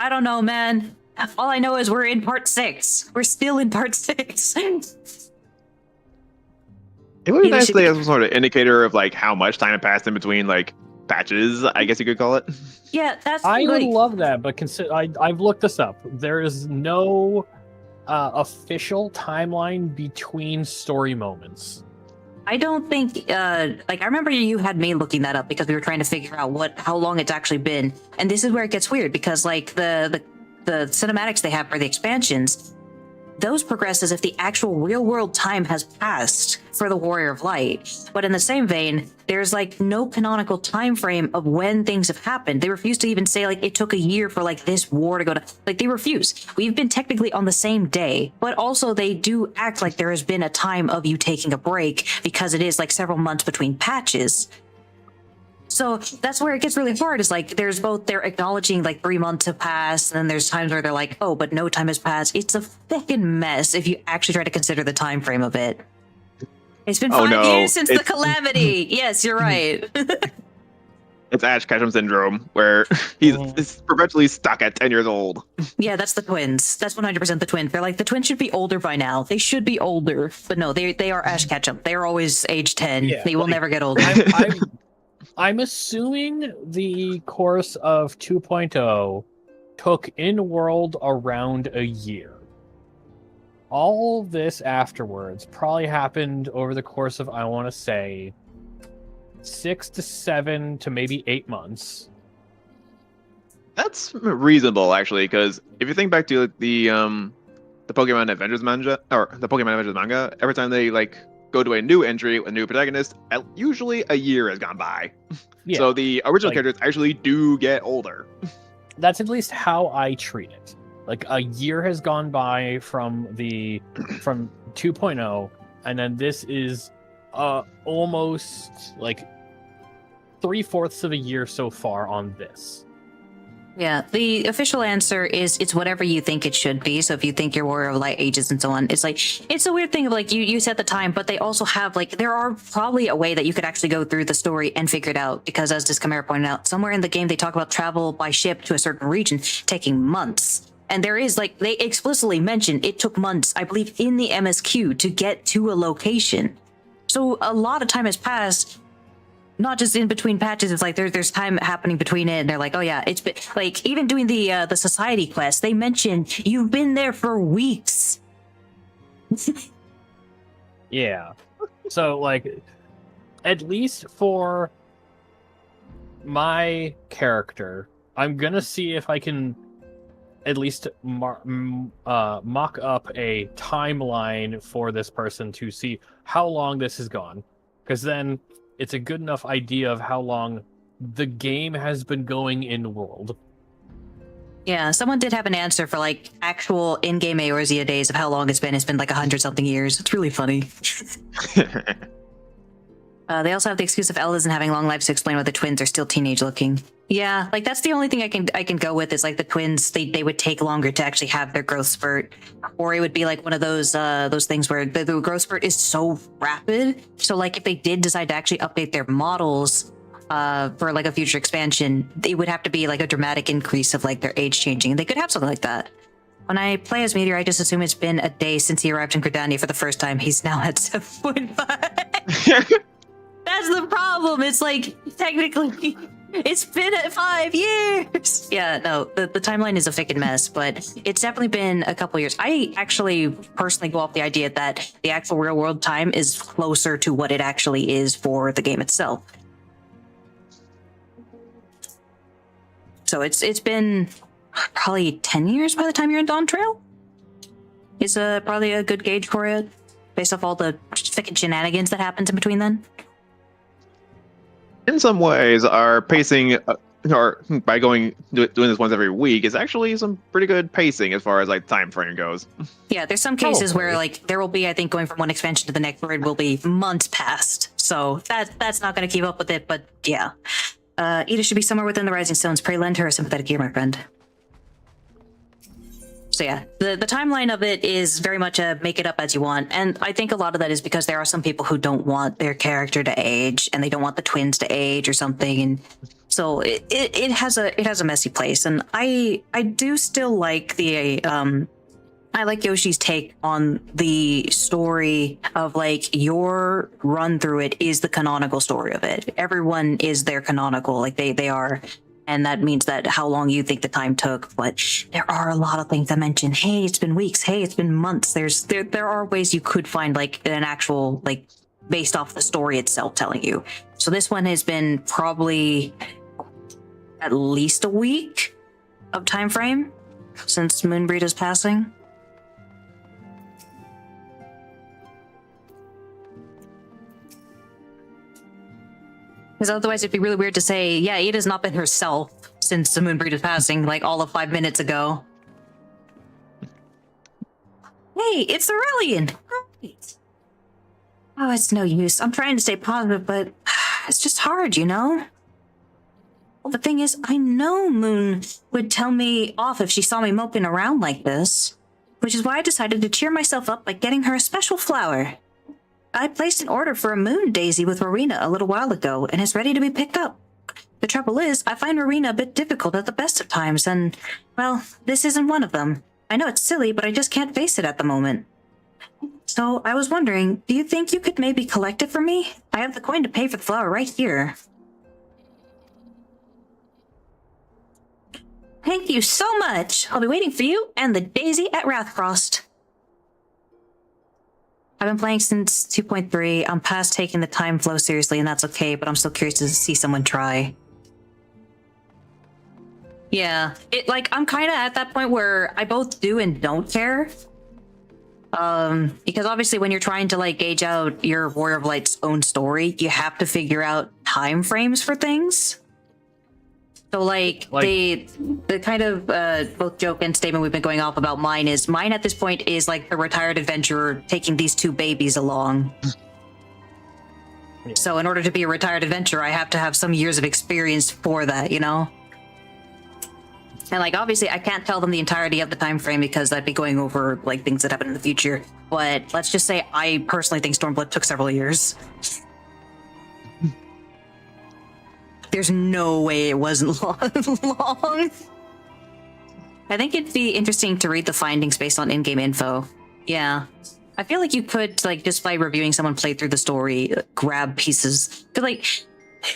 I don't know, man. All I know is we're in part 6. We're still in part 6. It would be nice to have some sort of indicator of how much time had passed in between patches, I guess you could call it. Yeah, that's. I would love that, but I've looked this up. There is no official timeline between story moments. I don't think. I remember you had me looking that up because we were trying to figure out how long it's actually been, and this is where it gets weird because the cinematics they have for the expansions, those progress as if the actual real-world time has passed for the Warrior of Light. But in the same vein, there's no canonical time frame of when things have happened. They refuse to even say it took a year for this war to go to. They refuse. We've been technically on the same day, but also they do act like there has been a time of you taking a break because it is several months between patches. So that's where it gets really hard is there's both they're acknowledging 3 months have passed, and then there's times where they're oh, but no time has passed. It's a fucking mess if you actually try to consider the time frame of it. It's been 5 years since the calamity. Yes, you're right. It's Ash Ketchum syndrome, where he's perpetually stuck at 10 years old. Yeah, that's the twins. That's 100% the twins. They're like, the twins should be older by now. They should be older. But no, they are Ash Ketchum. They are always age 10. Yeah, they will never get older. I'm assuming the course of 2.0 took in-world around a year. All this afterwards probably happened over the course of, I want to say, 6 to 7 to maybe 8 months. That's reasonable, actually, because if you think back to the Pokemon Adventures manga, or the Pokemon Adventures manga, every time they like go to a new entry, a new protagonist, usually a year has gone by. Yeah, so the original like, characters actually do get older. That's at least how I treat it. Like a year has gone by from 2.0, and then this is almost like 3/4 of a year so far on this. Yeah, the official answer is it's whatever you think it should be. So if you think your Warrior of Light ages and so on, it's like, it's a weird thing of like, you set the time, but they also have like, there are probably a way that you could actually go through the story and figure it out. Because as Discamera pointed out, somewhere in the game, they talk about travel by ship to a certain region taking months. And there is like, they explicitly mention it took months, I believe, in the MSQ to get to a location. So a lot of time has passed. Not just in between patches, it's like there's time happening between it, and they're like, oh yeah, it's been like, even doing the society quest, they mentioned you've been there for weeks. Yeah. So like, at least for my character, I'm gonna see if I can at least mock up a timeline for this person to see how long this has gone, because then it's a good enough idea of how long the game has been going in world. Yeah, someone did have an answer for like actual in-game Eorzea days of how long it's been. It's been like 100-something years. It's really funny. They also have the excuse of Elders and having long lives to explain why the twins are still teenage looking. Yeah, like that's the only thing I can go with is like the twins, they would take longer to actually have their growth spurt. Or it would be like one of those things where the growth spurt is so rapid. So like if they did decide to actually update their models for like a future expansion, it would have to be like a dramatic increase of like their age changing. They could have something like that. When I play as Meteor, I just assume it's been a day since he arrived in Gridania for the first time. He's now at 7.5. That's the problem. It's like, technically, it's been 5 years. Yeah, no, the timeline is a freaking mess, but it's definitely been a couple years. I actually personally go off the idea that the actual real world time is closer to what it actually is for the game itself. So it's been probably 10 years by the time you're in Dawn Trail. Is probably a good gauge for it, based off all the freaking shenanigans that happens in between then. In some ways, our pacing, or by doing this once every week, is actually some pretty good pacing as far as like time frame goes. Yeah, there's some cases where like there will be, I think, going from one expansion to the next, where it will be months past. So that's not going to keep up with it. But yeah, Ida should be somewhere within the Rising Stones. Pray lend her a sympathetic ear, my friend. So yeah, the timeline of it is very much a make it up as you want. And I think a lot of that is because there are some people who don't want their character to age and they don't want the twins to age or something. And so it has a messy place. And I do still like I like Yoshi's take on the story of like your run through it is the canonical story of it. Everyone is their canonical, like they are. And that means that how long you think the time took, but there are a lot of things that mention, hey, it's been weeks, hey, it's been months. There are ways you could find like an actual, like, based off the story itself telling you. So this one has been probably at least a week of time frame since Moonbreeder's passing. Because otherwise it'd be really weird to say, yeah, Ida's not been herself since the Moonbreeder's passing, like all of 5 minutes ago. Hey, it's Aurelian! Great! Oh, it's no use. I'm trying to stay positive, but it's just hard, you know? Well, the thing is, I know Moon would tell me off if she saw me moping around like this, which is why I decided to cheer myself up by getting her a special flower. I placed an order for a moon daisy with Marina a little while ago, and it's ready to be picked up. The trouble is, I find Marina a bit difficult at the best of times, and, well, this isn't one of them. I know it's silly, but I just can't face it at the moment. So, I was wondering, do you think you could maybe collect it for me? I have the coin to pay for the flower right here. Thank you so much! I'll be waiting for you and the daisy at Wrathfrost. I've been playing since 2.3. I'm past taking the time flow seriously, and that's okay, but I'm still curious to see someone try. Yeah, I'm kind of at that point where I both do and don't care. Because obviously when you're trying to, gauge out your Warrior of Light's own story, you have to figure out time frames for things. So, the kind of both joke and statement we've been going off about mine at this point is like the retired adventurer taking these two babies along. Yeah. So in order to be a retired adventurer, I have to have some years of experience for that, you know? And obviously I can't tell them the entirety of the time frame because I'd be going over things that happen in the future. But let's just say I personally think Stormblood took several years. There's no way it wasn't long. I think it'd be interesting to read the findings based on in-game info. Yeah. I feel like you could, just by reviewing someone play through the story, grab pieces. But,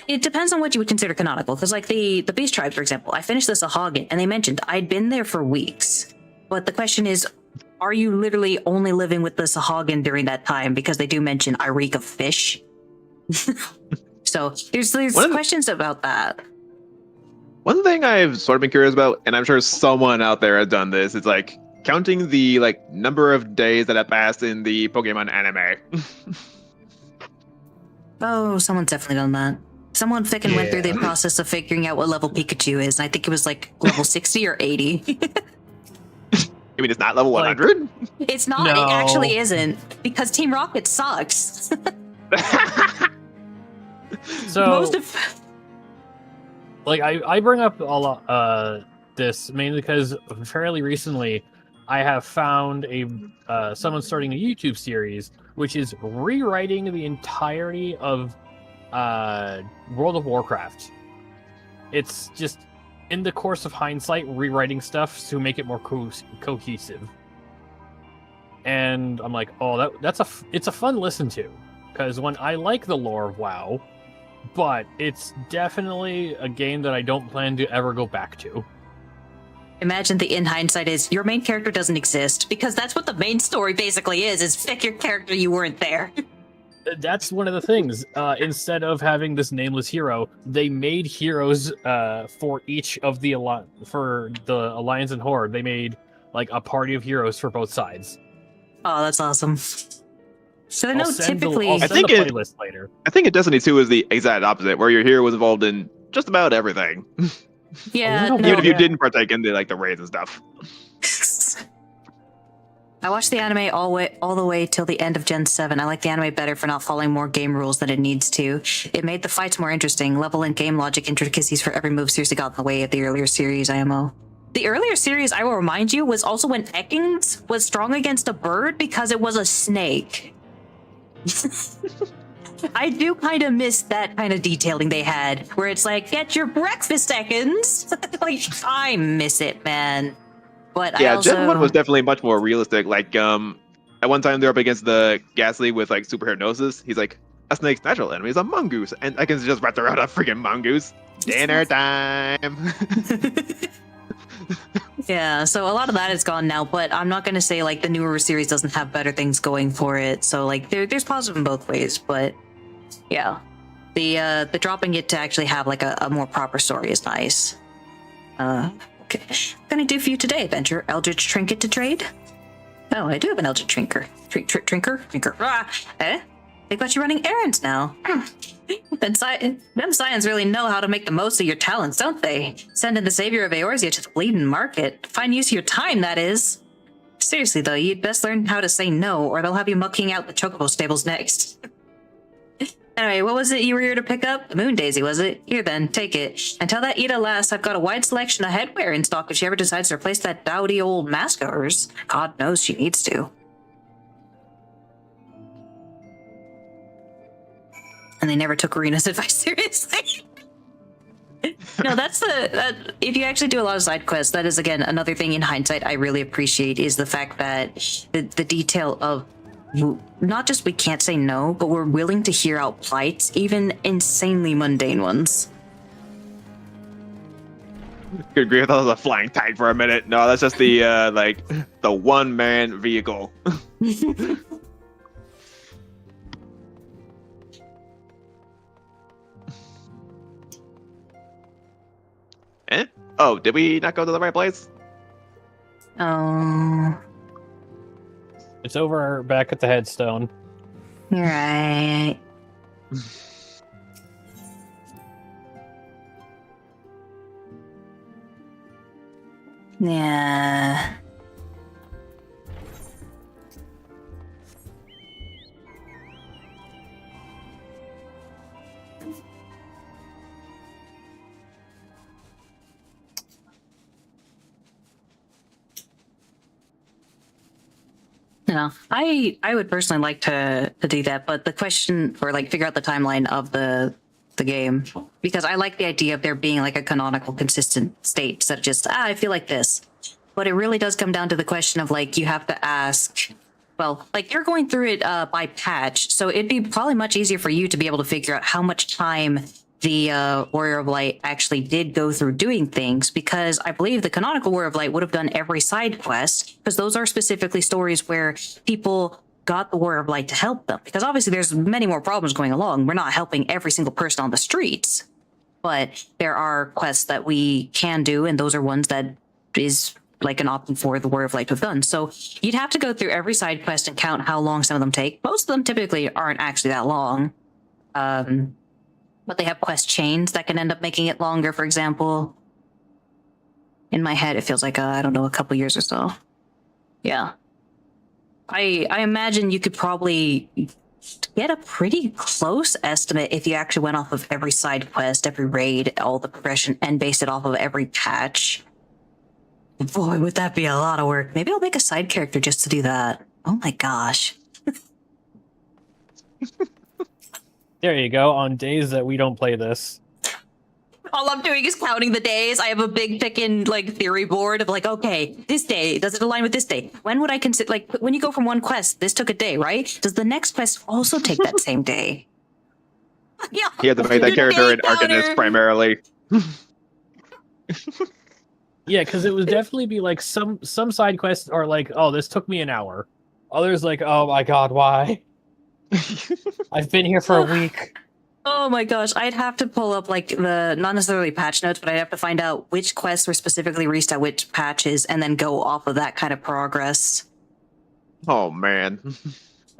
it depends on what you would consider canonical. Because, the Beast Tribe, for example, I finished the Sahagin, and they mentioned I'd been there for weeks. But the question is, are you literally only living with the Sahagin during that time? Because they do mention I reek of fish. So there's questions about that. One thing I've sort of been curious about, and I'm sure someone out there has done this, is counting the number of days that have passed in the Pokemon anime. Oh, someone's definitely done that. Someone went through the process of figuring out what level Pikachu is, and I think it was level 60 or 80. You mean it's not level 100? It's not. No. It actually isn't, because Team Rocket sucks. So, I bring up a lot this mainly because fairly recently I have found someone starting a YouTube series which is rewriting the entirety of World of Warcraft. It's just in the course of hindsight rewriting stuff to make it more cohesive. And I'm like, oh, it's a fun listen to, because when I like the lore of WoW. But it's definitely a game that I don't plan to ever go back to. Imagine the in hindsight is your main character doesn't exist, because that's what the main story basically is pick your character, you weren't there. That's one of the things. Instead of having this nameless hero, they made heroes for each of the Alliance and Horde. They made a party of heroes for both sides. Oh, that's awesome. So no, typically, I think in Destiny 2 is the exact opposite, where your hero was involved in just about everything. Yeah, even if you didn't partake in the raids and stuff. I watched the anime all the way till the end of Gen 7. I like the anime better for not following more game rules than it needs to. It made the fights more interesting. Level and game logic intricacies for every move seriously got in the way of the earlier series IMO. The earlier series, I will remind you, was also when Ekans was strong against a bird because it was a snake. I do kind of miss that kind of detailing they had, where it's get your breakfast, Ekans. I miss it, man. But yeah, I also... Gen 1 was definitely much more realistic. At one time they're up against the Ghastly with super hypnosis. He's like, a snake's natural enemy is a mongoose, and Ekans just wrapped around a freaking mongoose. Dinner time. Yeah, so a lot of that is gone now, but I'm not going to say the newer series doesn't have better things going for it. So there's positive in both ways, but yeah, the dropping it to actually have a more proper story is nice. Okay, what can I do for you today, Adventure? Eldritch Trinket to trade? Oh, I do have an Eldritch Trinker. Trinker. Eh? They've got you running errands now. Them Scions really know how to make the most of your talents, don't they? Sending the savior of Eorzea to the bleeding market. Fine use of your time, that is. Seriously, though, you'd best learn how to say no, or they'll have you mucking out the Chocobo stables next. Anyway, what was it you were here to pick up? The Moon Daisy, was it? Here then, take it. Until that Ida lasts, I've got a wide selection of headwear in stock if she ever decides to replace that dowdy old mask of hers. God knows she needs to. And they never took Arena's advice seriously. No, that's if you actually do a lot of side quests, that is again another thing in hindsight I really appreciate is the fact that the detail of not just we can't say no, but we're willing to hear out plights, even insanely mundane ones. Good grief, that was a flying tank for a minute. No, that's just the like the one-man vehicle. Eh? Oh, did we not go to the right place? Oh, It's over back at the headstone. you're right. Yeah. No, I would personally like to do that, but the question or like figure out the timeline of the game, because I like the idea of there being like a canonical consistent state instead of just I feel like this. But it really does come down to the question of like you have to ask, well, like you're going through it by patch, so it'd be probably much easier for you to be able to figure out how much time the Warrior of Light actually did go through doing things, because I believe the canonical Warrior of Light would have done every side quest, because those are specifically stories where people got the Warrior of Light to help them. Because obviously there's many more problems going along. We're not helping every single person on the streets, but there are quests that we can do, and those are ones that is like an option for the Warrior of Light to have done. So you'd have to go through every side quest and count how long some of them take. Most of them typically aren't actually that long. But they have quest chains that can end up making it longer, for example. In my head, it feels like, I don't know, a couple years or so. Yeah. I imagine you could probably get a pretty close estimate if you actually went off of every side quest, every raid, all the progression, and based it off of every patch. Boy, would that be a lot of work. Maybe I'll make a side character just to do that. Oh my gosh. There you go. On days that we don't play this. All I'm doing is counting the days. I have a big pickin' like theory board of like, okay, this day, does it align with this day? When would I consider, like, when you go from one quest, this took a day, right? Does the next quest also take that same day? Yeah. He had to make that character in Arcanist primarily. Yeah, because it would definitely be like some side quests are like, oh, this took me an hour. Others like, oh my god, why? I've been here for a week. Oh my gosh, I'd have to pull up like the, not necessarily patch notes, but I'd have to find out which quests were specifically released at which patches and then go off of that kind of progress. Oh man.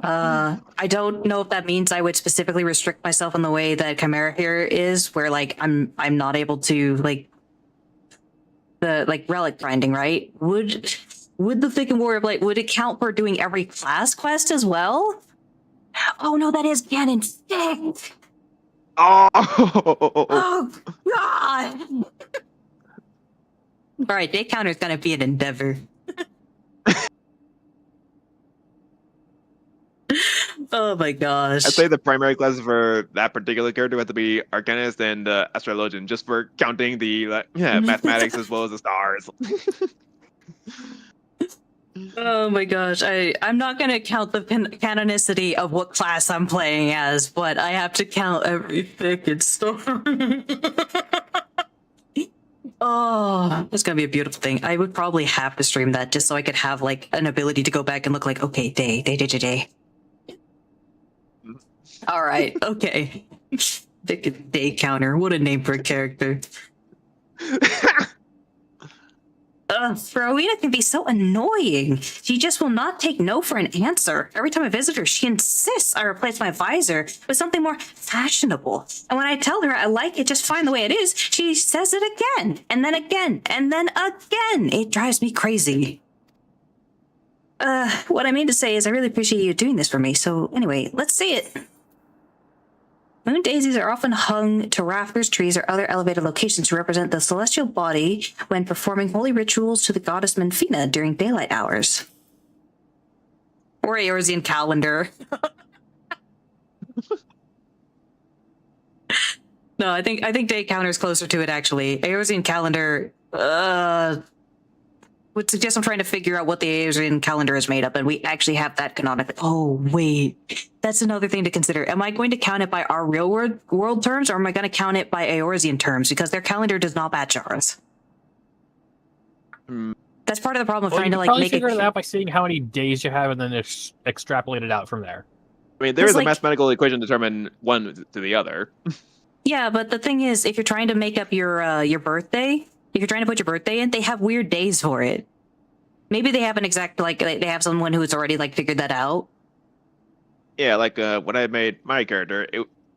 I don't know if that means I would specifically restrict myself in the way that Chimera here is, where like I'm not able to like the like relic grinding, right? Would the Thicken Warrior of Light, would it count for doing every class quest as well? Oh no, that is canon. Dang. Oh god. All right, day counter is gonna be an endeavor. Oh my gosh. I'd say the primary classes for that particular character had to be Arcanist and Astrologian, just for counting the mathematics as well as the stars. Oh my gosh, I'm not gonna count the canonicity of what class I'm playing as, but I have to count every freaking story. Oh, it's gonna be a beautiful thing. I would probably have to stream that just so I could have like an ability to go back and look like, okay, day. All right, okay. Day counter. What a name for a character. Rowena can be so annoying. She just will not take no for an answer. Every time I visit her, she insists I replace my visor with something more fashionable. And when I tell her I like it just fine the way it is, she says it again, and then again, and then again. It drives me crazy. What I mean to say is I really appreciate you doing this for me. So anyway, let's see it. Moon daisies are often hung to rafters, trees, or other elevated locations to represent the celestial body when performing holy rituals to the goddess Menfina during daylight hours. Or Eorzean calendar. No, I think day counter is closer to it actually. Eorzean calendar would suggest I'm trying to figure out what the Eorzean calendar is made up, and we actually have that canonically. Oh wait, that's another thing to consider. Am I going to count it by our real world terms, or am I going to count it by Eorzean terms? Because their calendar does not match ours. That's part of the problem of trying to like make figure it out by seeing how many days you have and then extrapolate it out from there. I mean, there is like, a mathematical equation to determine one to the other. Yeah, but the thing is, if you're trying to make up your birthday, if you're trying to put your birthday in, they have weird days for it. Maybe they have an exact like they have someone who's already like figured that out. Yeah, like when I made my character,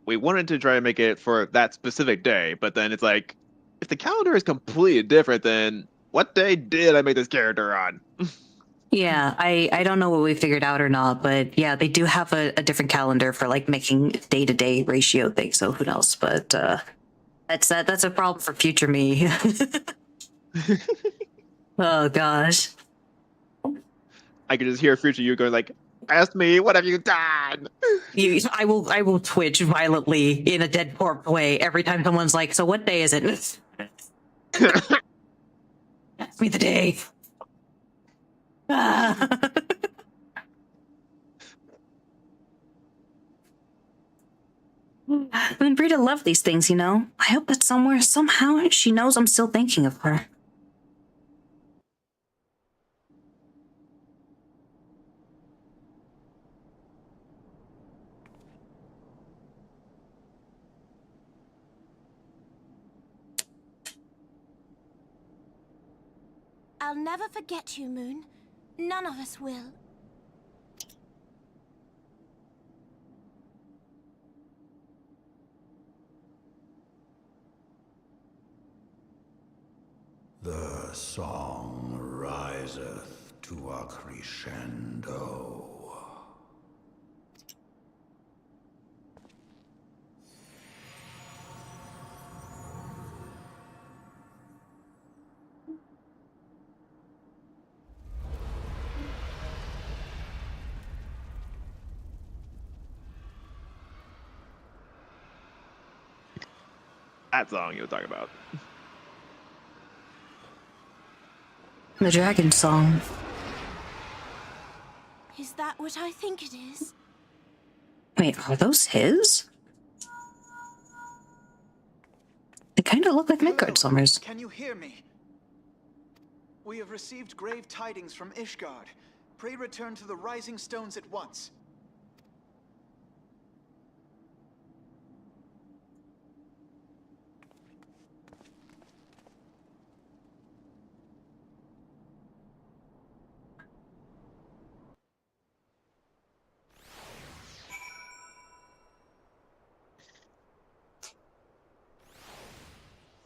we wanted to try to make it for that specific day, but then it's like, if the calendar is completely different, then what day did I make this character on? Yeah, I don't know what we figured out or not, but yeah, they do have a different calendar for like making day-to-day ratio things. So who knows? But that's a problem for future me. Oh gosh. I could just hear future you going like, "Ask me, what have you done?" I will twitch violently in a dead corpse way every time someone's like, "So what day is it?" Ask me the day. I mean, Brita loved these things, you know. I hope that somehow, she knows I'm still thinking of her. I'll never forget you, Moon. None of us will. The song riseth to a crescendo. That song you were talking about. The dragon song. Is that what I think it is? Wait, are those his? They kind of look like Midgard Summers. Can you hear me? We have received grave tidings from Ishgard. Pray return to the Rising Stones at once.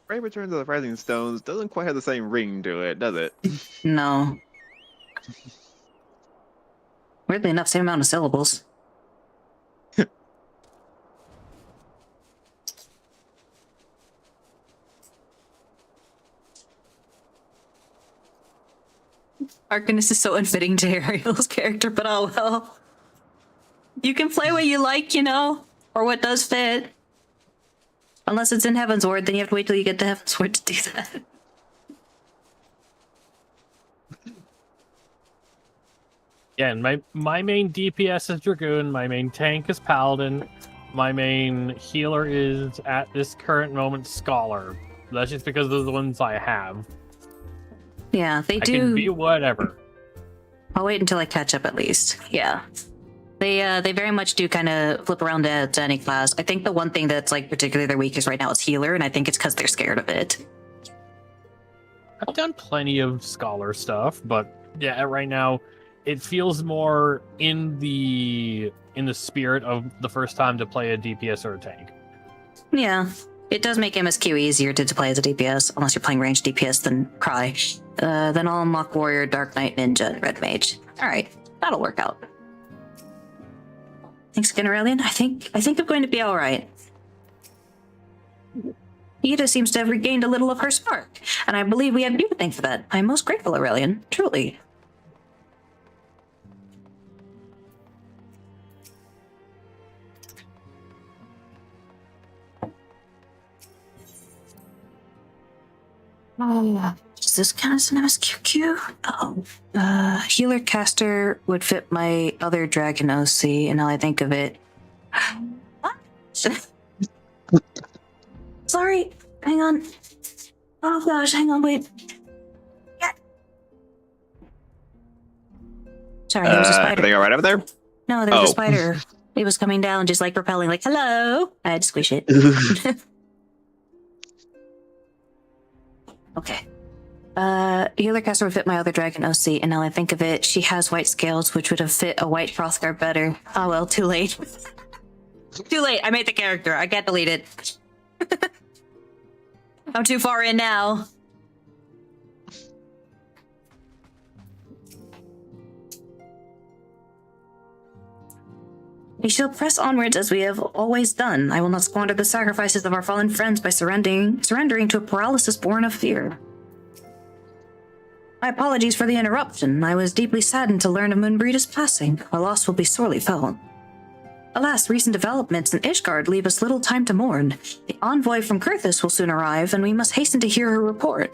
Brave Return to the Rising Stones doesn't quite have the same ring to it, does it? No. Weirdly enough, same amount of syllables. Arcanist is so unfitting to Ariel's character, but oh well. You can play what you like, you know, or what does fit. Unless it's in Heavensward, then you have to wait till you get to Heavensward to do that. Yeah, and my main DPS is Dragoon, my main tank is Paladin, my main healer is, at this current moment, Scholar. That's just because those are the ones I have. Yeah, they do. I can be whatever. I'll wait until I catch up at least. Yeah. They very much do kind of flip around to any class. I think the one thing that's like particularly their weakest right now is healer, and I think it's because they're scared of it. I've done plenty of Scholar stuff, but yeah, right now it feels more in the spirit of the first time to play a DPS or a tank. Yeah, it does make MSQ easier to play as a DPS, unless you're playing ranged DPS, then Cry. Then I'll unlock Warrior, Dark Knight, Ninja, and Red Mage. Alright, that'll work out. Thanks again, Aurelian. I think I'm going to be alright. Ida seems to have regained a little of her spark, and I believe we have you to thank for that. I'm most grateful, Aurelian. Truly. Does this count as an SQQ? Oh, healer caster would fit my other dragon OC, and now I think of it. What? Sorry, hang on. Oh gosh, hang on, wait. Yeah. Sorry, there was a spider. Everything all right over there? No, there was a spider. It was coming down, just like repelling, like, hello. I had to squish it. Okay. Healer caster would fit my other dragon OC, and now I think of it, she has white scales, which would have fit a white Hrothgar better. Oh well, too late. Too late, I made the character. I can't delete it. I'm too far in now. We shall press onwards as we have always done. I will not squander the sacrifices of our fallen friends by surrendering to a paralysis born of fear. My apologies for the interruption. I was deeply saddened to learn of Moonbreeda's passing. Our loss will be sorely felt. Alas, recent developments in Ishgard leave us little time to mourn. The envoy from Kurthus will soon arrive, and we must hasten to hear her report.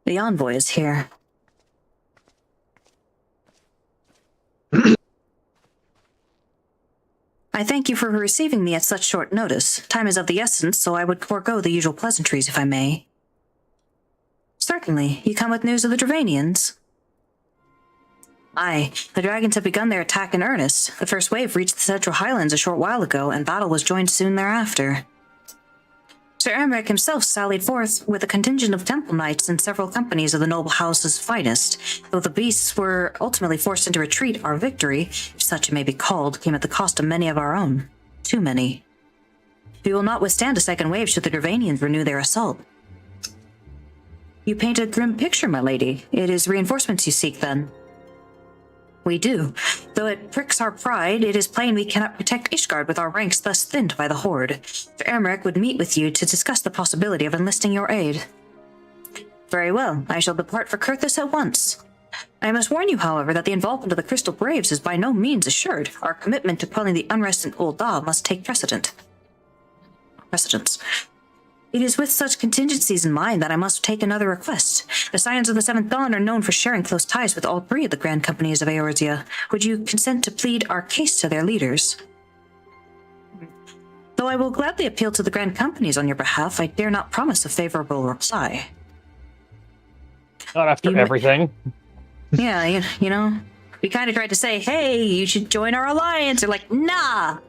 The envoy is here. I thank you for receiving me at such short notice. Time is of the essence, so I would forego the usual pleasantries if I may. Certainly. You come with news of the Dravanians? Aye, the dragons have begun their attack in earnest. The first wave reached the Central Highlands a short while ago, and battle was joined soon thereafter. Sir Emmerich himself sallied forth with a contingent of temple knights and several companies of the noble house's finest. Though the beasts were ultimately forced into retreat, our victory, if such it may be called, came at the cost of many of our own. Too many. We will not withstand a second wave should the Dravanians renew their assault. You paint a grim picture, my lady. It is reinforcements you seek, then? We do. Though it pricks our pride, it is plain we cannot protect Ishgard with our ranks thus thinned by the Horde. Sir Emmerich would meet with you to discuss the possibility of enlisting your aid. Very well. I shall depart for Kurthus at once. I must warn you, however, that the involvement of the Crystal Braves is by no means assured. Our commitment to quelling the unrest in Ul'dah must take precedence. It is with such contingencies in mind that I must take another request. The Scions of the Seventh Dawn are known for sharing close ties with all three of the Grand Companies of Eorzea. Would you consent to plead our case to their leaders? Though I will gladly appeal to the Grand Companies on your behalf, I dare not promise a favorable reply. Not after everything. Yeah, you know, we kind of tried to say, hey, you should join our alliance. They're like, nah.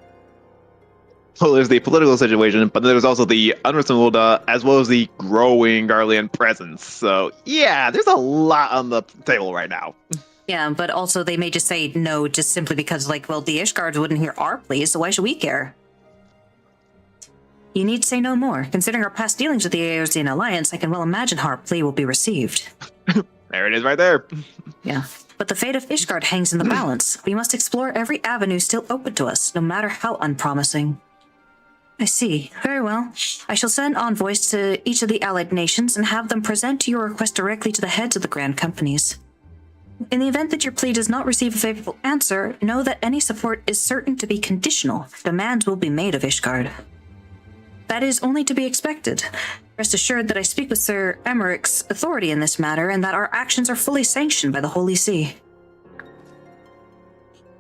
Well, there's the political situation, but there's also the unrest in Ul'dah, as well as the growing Garlean presence. So, yeah, there's a lot on the table right now. Yeah, but also they may just say no just simply because, like, well, the Ishgards wouldn't hear our pleas, so why should we care? You need say no more. Considering our past dealings with the Eorzean Alliance, I can well imagine how our plea will be received. There it is right there. Yeah. But the fate of Ishgard hangs in the balance. We must explore every avenue still open to us, no matter how unpromising. I see. Very well. I shall send envoys to each of the allied nations and have them present your request directly to the heads of the Grand Companies. In the event that your plea does not receive a favorable answer, know that any support is certain to be conditional. Demands will be made of Ishgard. That is only to be expected. Rest assured that I speak with Sir Emmerich's authority in this matter, and that our actions are fully sanctioned by the Holy See.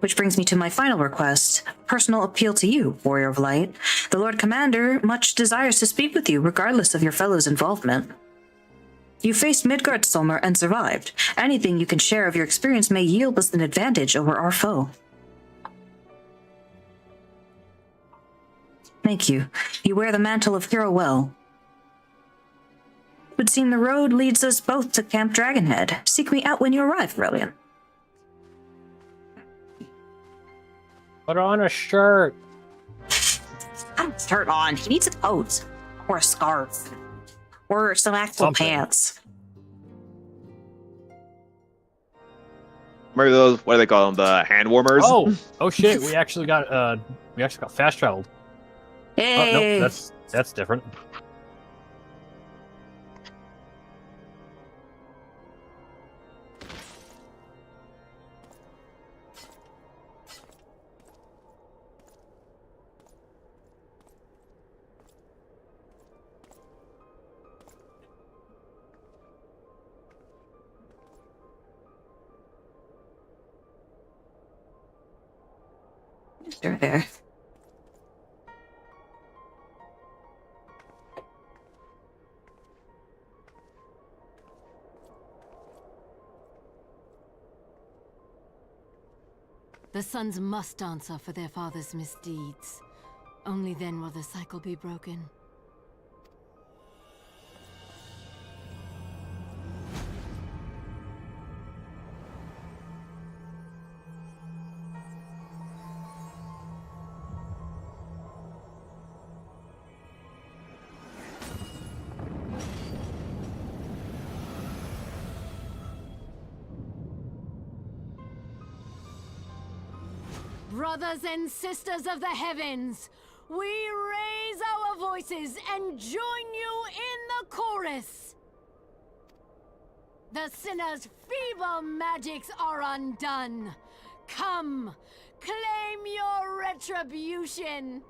Which brings me to my final request, personal appeal to you, Warrior of Light. The Lord Commander much desires to speak with you, regardless of your fellow's involvement. You faced Midgardsormr and survived. Anything you can share of your experience may yield us an advantage over our foe. Thank you. You wear the mantle of hero well. It would seem the road leads us both to Camp Dragonhead. Seek me out when you arrive, Aurelian. Put on a shirt. Put a shirt on. He needs a coat. Or a scarf. Or some actual pants. Remember those, what do they call them, the hand warmers? Oh shit, we actually got fast traveled. Hey. Oh, no, that's different. They're there. The sons must answer for their father's misdeeds. Only then will the cycle be broken. Brothers and sisters of the heavens, we raise our voices and join you in the chorus. The sinner's feeble magics are undone. Come, claim your retribution.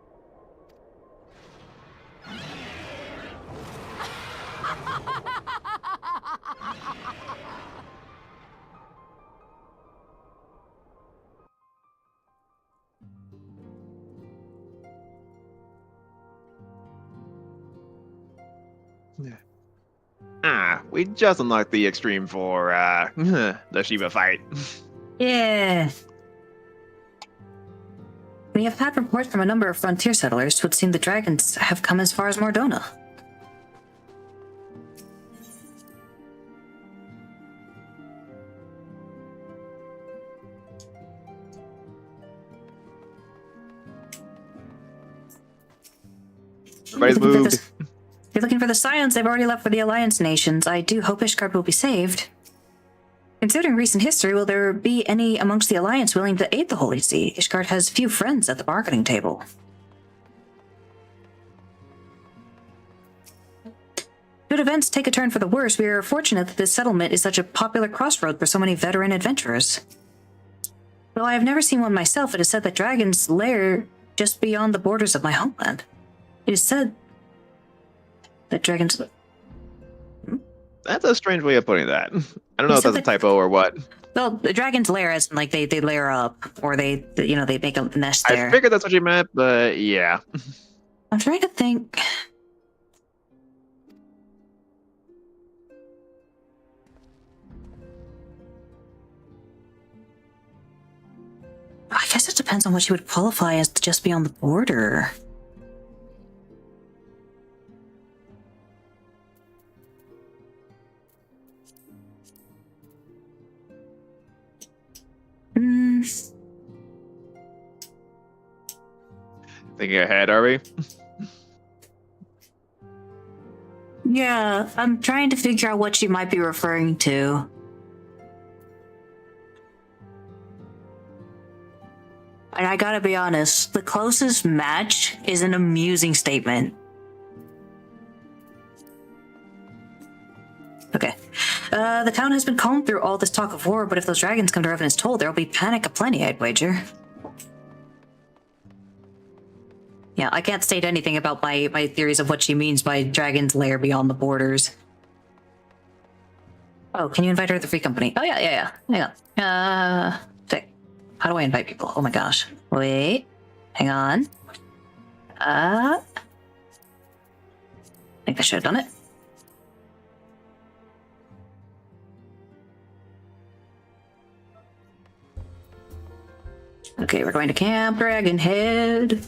We just unlocked the extreme for the Shiva fight. Yeah. We have had reports from a number of frontier settlers who would seem the dragons have come as far as Mordona. Everybody's moved. If you're looking for the Scions, they've already left for the Alliance nations. I do hope Ishgard will be saved. Considering recent history, will there be any amongst the Alliance willing to aid the Holy See? Ishgard has few friends at the bargaining table. Should events take a turn for the worse, we are fortunate that this settlement is such a popular crossroad for so many veteran adventurers. Though I have never seen one myself, it is said that dragons lair just beyond the borders of my homeland. It is said that dragons... That's a strange way of putting that. I don't know if that's a typo or what. Well, the dragons lair as in, like, they lair up, or they make a nest there. I figured that's what you meant, but yeah. I'm trying to think... I guess it depends on what you would qualify as just beyond the border. Thinking ahead, are we? Yeah, I'm trying to figure out what you might be referring to. And I gotta be honest, the closest match is an amusing statement. Okay. The town has been calm through all this talk of war, but if those dragons come to Revenant's Toll, there'll be panic aplenty, I'd wager. Yeah, I can't state anything about my theories of what she means by dragons lair beyond the borders. Oh, can you invite her to the free company? Oh, yeah. Hang on. How do I invite people? Oh my gosh. Wait. Hang on. I think I should have done it. Okay, we're going to Camp Dragonhead.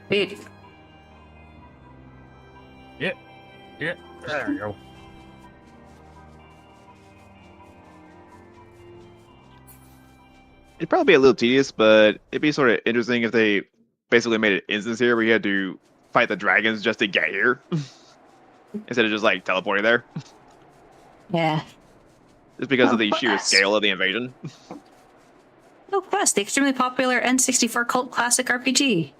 Wait. Yeah, there we go. It'd probably be a little tedious, but it'd be sort of interesting if they basically made an instance here where you had to fight the dragons just to get here. Instead of just, like, teleporting there. Yeah. Just because of the sheer scale of the invasion. Oh, Quest, the extremely popular N64 cult classic RPG.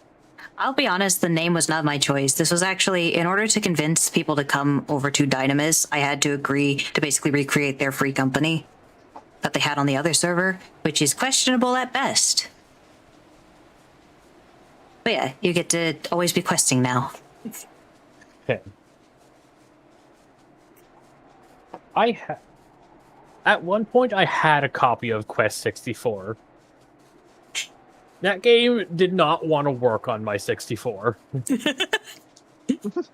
I'll be honest, the name was not my choice. This was actually, in order to convince people to come over to Dynamis, I had to agree to basically recreate their free company that they had on the other server, which is questionable at best. But yeah, you get to always be questing now. Okay. At one point, I had a copy of Quest 64. That game did not want to work on my 64. So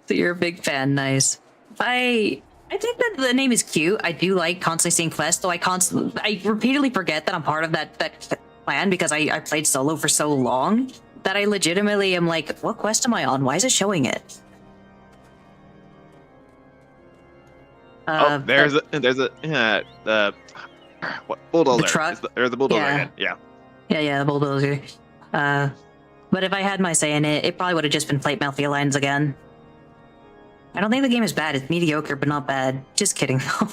you're a big fan, nice. I think that the name is cute. I do like constantly seeing quests, though I repeatedly forget that I'm part of that clan because I played solo for so long that I legitimately am like, what quest am I on? Why is it showing it? There's what bulldozer? The truck? There's the bulldozer Yeah. again. Yeah. Yeah, the bulldozer. But if I had my say in it, it probably would have just been Plate Mail Felines again. I don't think the game is bad. It's mediocre, but not bad. Just kidding, though.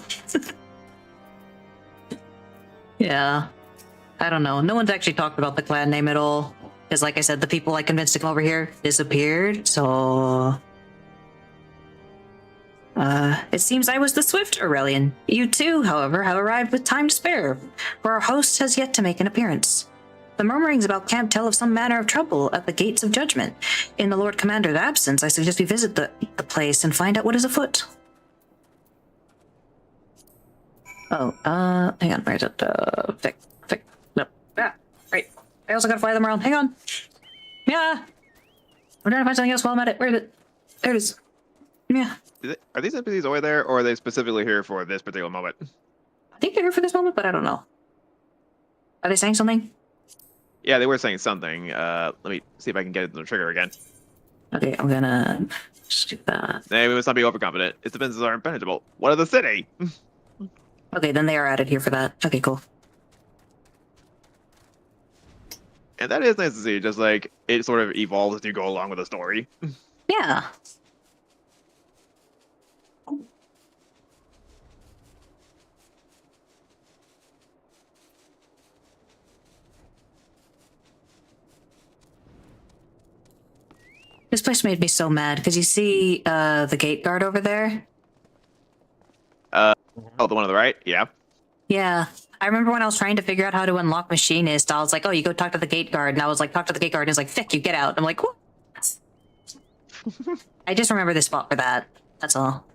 Yeah. I don't know. No one's actually talked about the clan name at all. Because, like I said, the people I convinced to come over here disappeared, so... it seems I was the Swift Aurelian. You too, however, have arrived with time to spare, for our host has yet to make an appearance. The murmurings about camp tell of some manner of trouble at the Gates of Judgment. In the Lord Commander's absence, I suggest we visit the place and find out what is afoot. Oh, hang on, where's it? Right. I also gotta fly them around. Hang on. Yeah. We're trying to find something else while I'm at it. Where is it? There it is. Yeah. Are these NPCs always there, or are they specifically here for this particular moment? I think they're here for this moment, but I don't know. Are they saying something? Yeah, they were saying something. Let me see if I can get the trigger again. Okay, I'm gonna just do that. Hey, we must not be overconfident. Its defenses are impenetrable. What of the city? Okay, then they are added here for that. Okay, cool. And that is nice to see. Just like it sort of evolves as you go along with the story. Yeah. This place made me so mad because you see the gate guard over there? Oh, the one on the right? Yeah. Yeah. I remember when I was trying to figure out how to unlock Machinist, I was like, oh, you go talk to the gate guard. And I was like, talk to the gate guard. And he's like, Fick, you get out. I'm like, what? I just remember this spot for that. That's all.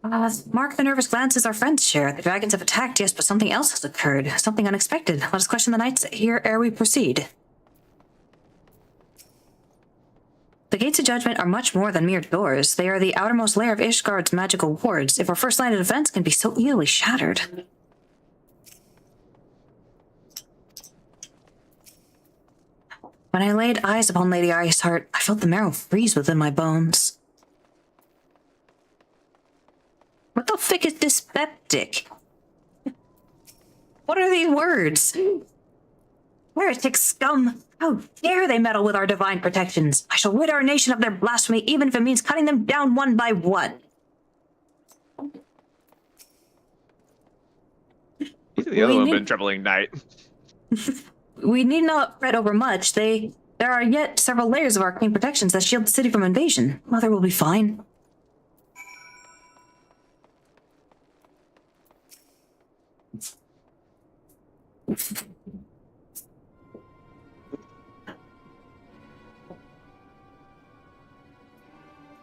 Mark the nervous glances our friends share. The dragons have attacked, yes, but something else has occurred. Something unexpected. Let us question the knights here ere we proceed. The Gates of Judgment are much more than mere doors. They are the outermost layer of Ishgard's magical wards. If our first line of defense can be so easily shattered. When I laid eyes upon Lady Iceheart, I felt the marrow freeze within my bones. What the frick is dyspeptic? What are these words? Heretic scum! How dare they meddle with our divine protections? I shall rid our nation of their blasphemy, even if it means cutting them down one by one. The other one been troubling night. We need not fret over much. There are yet several layers of arcane protections that shield the city from invasion. Mother will be fine.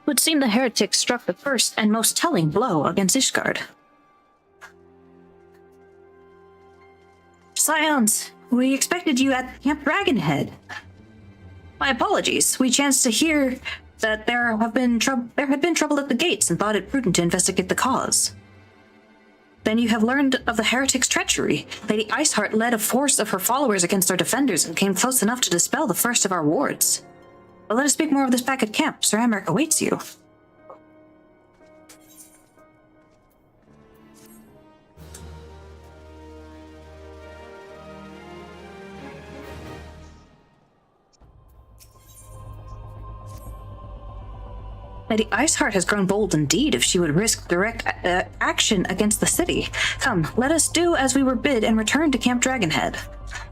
Would seem the heretic struck the first and most telling blow against Ishgard. Scions, we expected you at Camp Dragonhead. My apologies. We chanced to hear that there had been trouble at the gates and thought it prudent to investigate the cause. Then you have learned of the heretic's treachery. Lady Iceheart led a force of her followers against our defenders and came close enough to dispel the first of our wards. But let us speak more of this back at camp. Sir Aymeric awaits you. Lady Iceheart has grown bold indeed if she would risk direct action against the city. Come, let us do as we were bid and return to Camp Dragonhead.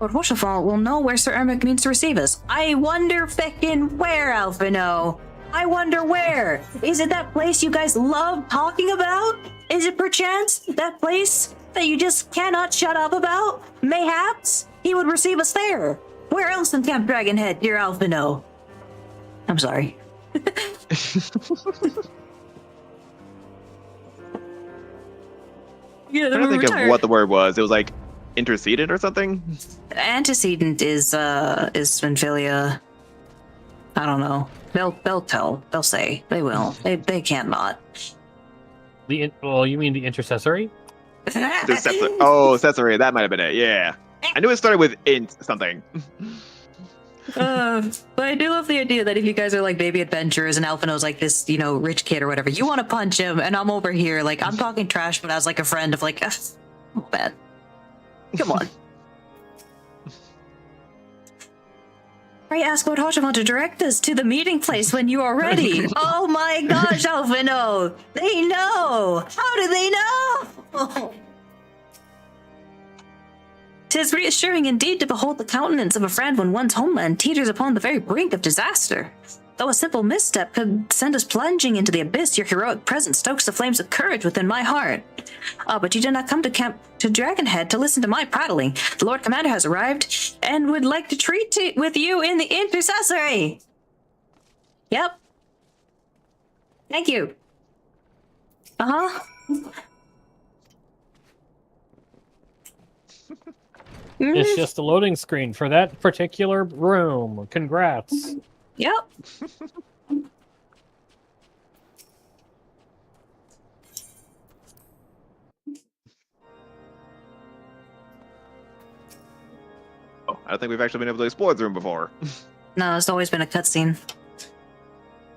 Lord Washafall will know where Sir Aymeric means to receive us. I wonder feckin' where, Alphino? I wonder where? Is it that place you guys love talking about? Is it perchance that place that you just cannot shut up about? Mayhaps he would receive us there. Where else than Camp Dragonhead, dear Alphino? I'm sorry. Yeah, I'm trying to think of what the word was. It was like intercedent or something. Antecedent is Spinphilia. I don't know. They'll tell. They'll say. They will. They can't not. Well, you mean the intercessory? Oh, accessory. That might have been it. Yeah. I knew it started with int something. But I do love the idea that if you guys are like baby adventurers and Alphino's like this, you know, rich kid or whatever, you want to punch him, and I'm over here like I'm talking trash, but as like a friend of like, oh, man, come on. Right, ask Lord Hachivan to direct us to the meeting place when you are ready. Oh my gosh, Alphino! They know! How do they know? 'Tis reassuring indeed to behold the countenance of a friend when one's homeland teeters upon the very brink of disaster. Though a simple misstep could send us plunging into the abyss, your heroic presence stokes the flames of courage within my heart. But you did not come to Camp to Dragonhead to listen to my prattling. The Lord Commander has arrived and would like to treat with you in the intercessory. Yep. Thank you. Uh-huh. It's just a loading screen for that particular room. Congrats. Yep. Oh, I don't think we've actually been able to explore the room before. No, it's always been a cutscene.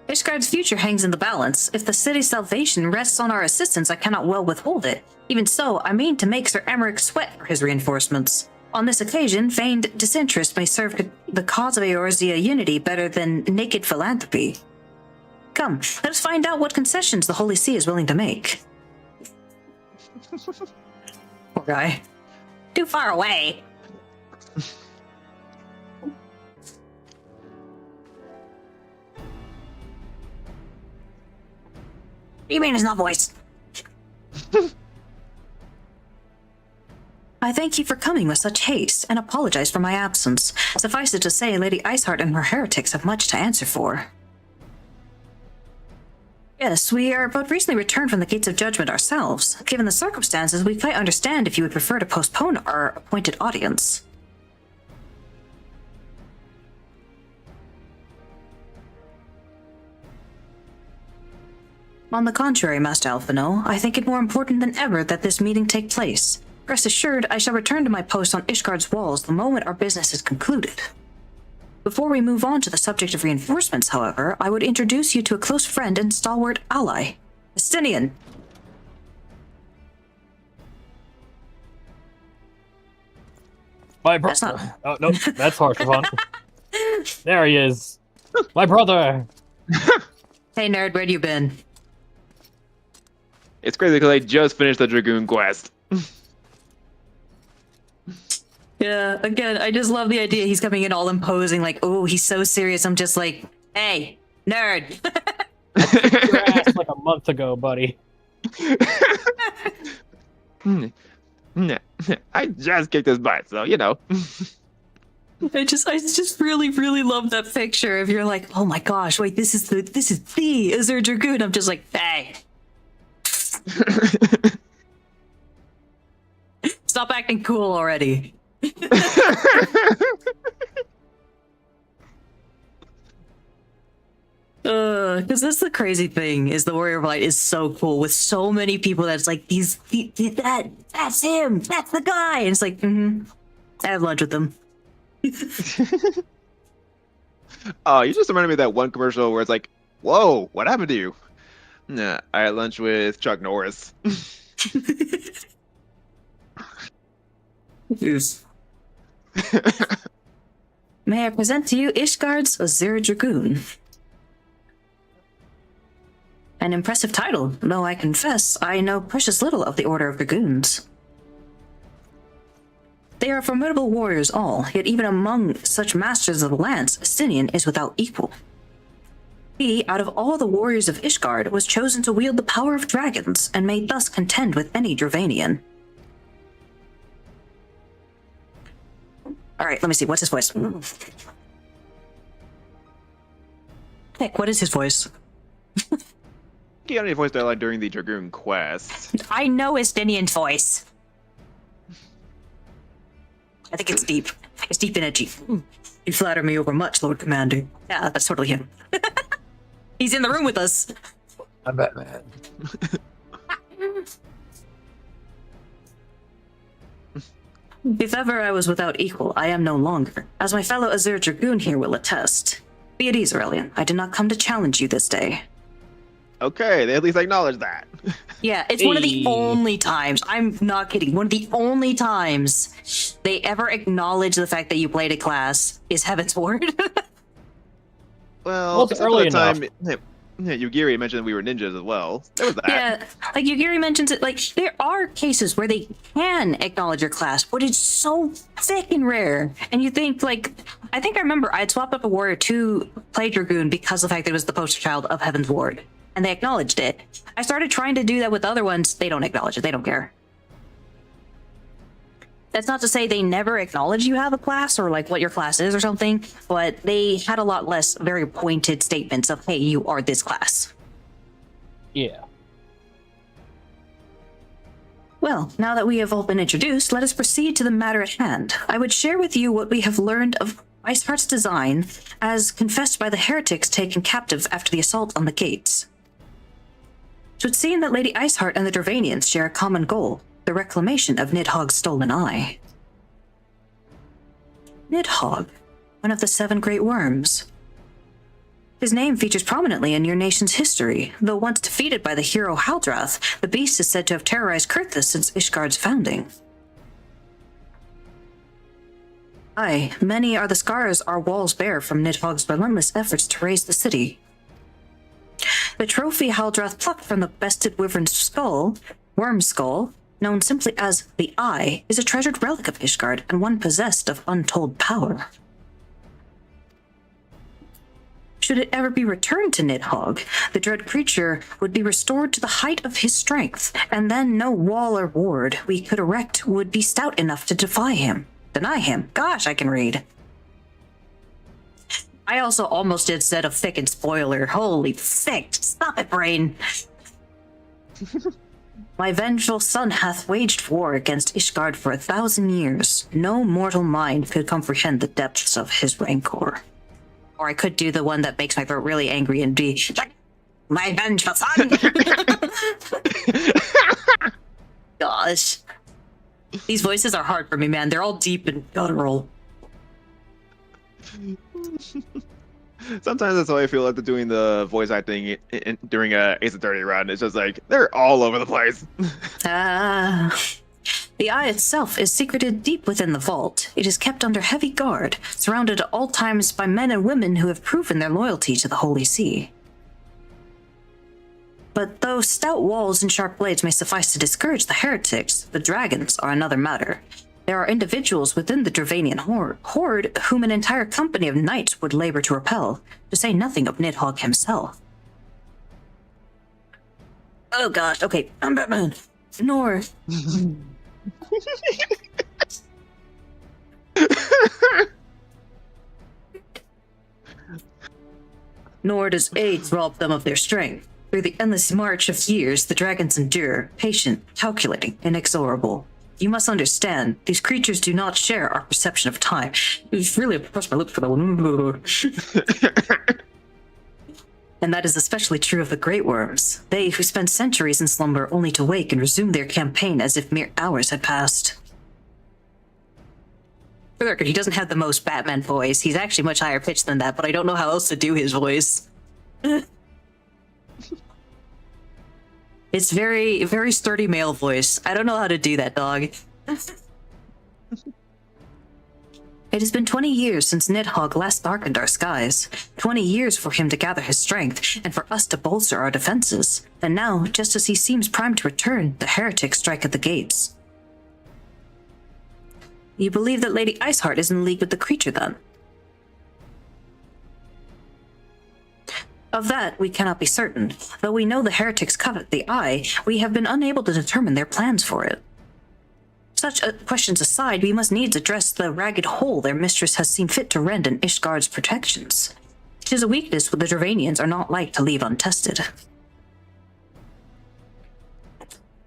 Ishgard's future hangs in the balance. If the city's salvation rests on our assistance, I cannot well withhold it. Even so, I mean to make Sir Emmerich sweat for his reinforcements. On this occasion, feigned disinterest may serve the cause of Eorzea unity better than naked philanthropy. Come, let us find out what concessions the Holy See is willing to make. Poor guy. Too far away. You mean it's not voice? I thank you for coming with such haste, and apologize for my absence. Suffice it to say, Lady Iceheart and her heretics have much to answer for. Yes, we are but recently returned from the Gates of Judgment ourselves. Given the circumstances, we quite understand if you would prefer to postpone our appointed audience. On the contrary, Master Alphino, I think it more important than ever that this meeting take place. Rest assured, I shall return to my post on Ishgard's walls the moment our business is concluded. Before we move on to the subject of reinforcements, however, I would introduce you to a close friend and stalwart ally, Estinian. My brother. Oh, no, that's Hachivan. There he is. My brother. Hey, nerd, where you been? It's crazy because I just finished the Dragoon quest. Yeah, again, I just love the idea he's coming in all imposing, like, oh, he's so serious. I'm just like, hey, nerd. Your ass like a month ago, buddy. I just kicked his butt, so you know. I just really, really love that picture. If you're like, oh my gosh, wait, this is the Azure Dragoon. I'm just like, hey. Stop acting cool already. Because that's the crazy thing, is the Warrior of Light is so cool with so many people that's like, that's him, that's the guy. And it's like, I have lunch with them. Oh, you just reminded me of that one commercial where it's like, whoa, what happened to you? Nah, I had lunch with Chuck Norris. May I present to you Ishgard's Azure Dragoon? An impressive title, though I confess I know precious little of the Order of Dragoons. They are formidable warriors all, yet even among such masters of the lance, Estinian is without equal. He, out of all the warriors of Ishgard, was chosen to wield the power of dragons, and may thus contend with any Dravanian. Alright, let me see, what's his voice? Heck, what is his voice? he only voiced dialogue during the Dragoon quest. I know Estinian's voice. I think it's deep. It's deep and edgy. You flatter me overmuch, Lord Commander. Yeah, that's totally him. He's in the room with us. I'm Batman. If ever I was without equal, I am no longer, as my fellow Azure Dragoon here will attest. Be at ease, Aurelian. I did not come to challenge you this day. Okay, they at least acknowledge that. Yeah, it's one of the only times, I'm not kidding, one of the only times they ever acknowledge the fact that you played a class is Heaven's Ward. Well, it's early enough. Yeah, Yugiri mentioned we were ninjas as well. There was that. Yeah, like Yugiri mentions it, like, there are cases where they can acknowledge your class, but it's so freaking rare. And you think, like, I think I remember I had swapped up a Warrior to play Dragoon because of the fact that it was the poster child of Heaven's Ward. And they acknowledged it. I started trying to do that with other ones. They don't acknowledge it. They don't care. That's not to say they never acknowledge you have a class or like what your class is or something, but they had a lot less very pointed statements of, hey, you are this class. Yeah. Well, now that we have all been introduced, let us proceed to the matter at hand. I would share with you what we have learned of Iceheart's design as confessed by the heretics taken captive after the assault on the gates. It would seem that Lady Iceheart and the Dravanians share a common goal, the reclamation of Nidhogg's stolen eye. Nidhogg, one of the 7 great worms. His name features prominently in your nation's history, though once defeated by the hero Haldrath, the beast is said to have terrorized Kurthus since Ishgard's founding. Aye, many are the scars our walls bear from Nidhogg's relentless efforts to raise the city. The trophy Haldrath plucked from the bested wyvern's skull, Worm's skull, known simply as the Eye, is a treasured relic of Ishgard and one possessed of untold power. Should it ever be returned to Nidhogg, the dread creature would be restored to the height of his strength, and then no wall or ward we could erect would be stout enough to deny him. Gosh, I can read. I also almost did set a thickened spoiler. Holy thick. Stop it, brain. My vengeful son hath waged war against Ishgard for 1,000 years. No mortal mind could comprehend the depths of his rancor. Or I could do the one that makes my throat really angry and be, my vengeful son! Gosh. These voices are hard for me, man. They're all deep and guttural. Sometimes that's how I feel after doing the voice acting during a Ace Attorney run. It's just like, they're all over the place. The eye itself is secreted deep within the vault. It is kept under heavy guard, surrounded at all times by men and women who have proven their loyalty to the Holy See. But though stout walls and sharp blades may suffice to discourage the heretics, the dragons are another matter. There are individuals within the Dravanian horde whom an entire company of knights would labor to repel, to say nothing of Nidhogg himself. Oh gosh, okay, I'm Batman. Nor... Nor does age rob them of their strength. Through the endless march of years, the dragons endure, patient, calculating, inexorable. You must understand, these creatures do not share our perception of time. It's really pressed my lips for that one. And that is especially true of the Great Worms. They who spend centuries in slumber only to wake and resume their campaign as if mere hours had passed. For the record, he doesn't have the most Batman voice. He's actually much higher pitched than that, but I don't know how else to do his voice. It's very, very sturdy male voice. I don't know how to do that, dog. It has been 20 years since Nidhogg last darkened our skies. 20 years for him to gather his strength, and for us to bolster our defenses. And now, just as he seems primed to return, the heretics strike at the gates. You believe that Lady Iceheart is in league with the creature, then? Of that, we cannot be certain. Though we know the heretics covet the eye, we have been unable to determine their plans for it. Such questions aside, we must needs address the ragged hole their mistress has seen fit to rend in Ishgard's protections. It is a weakness the Dravanians are not like to leave untested.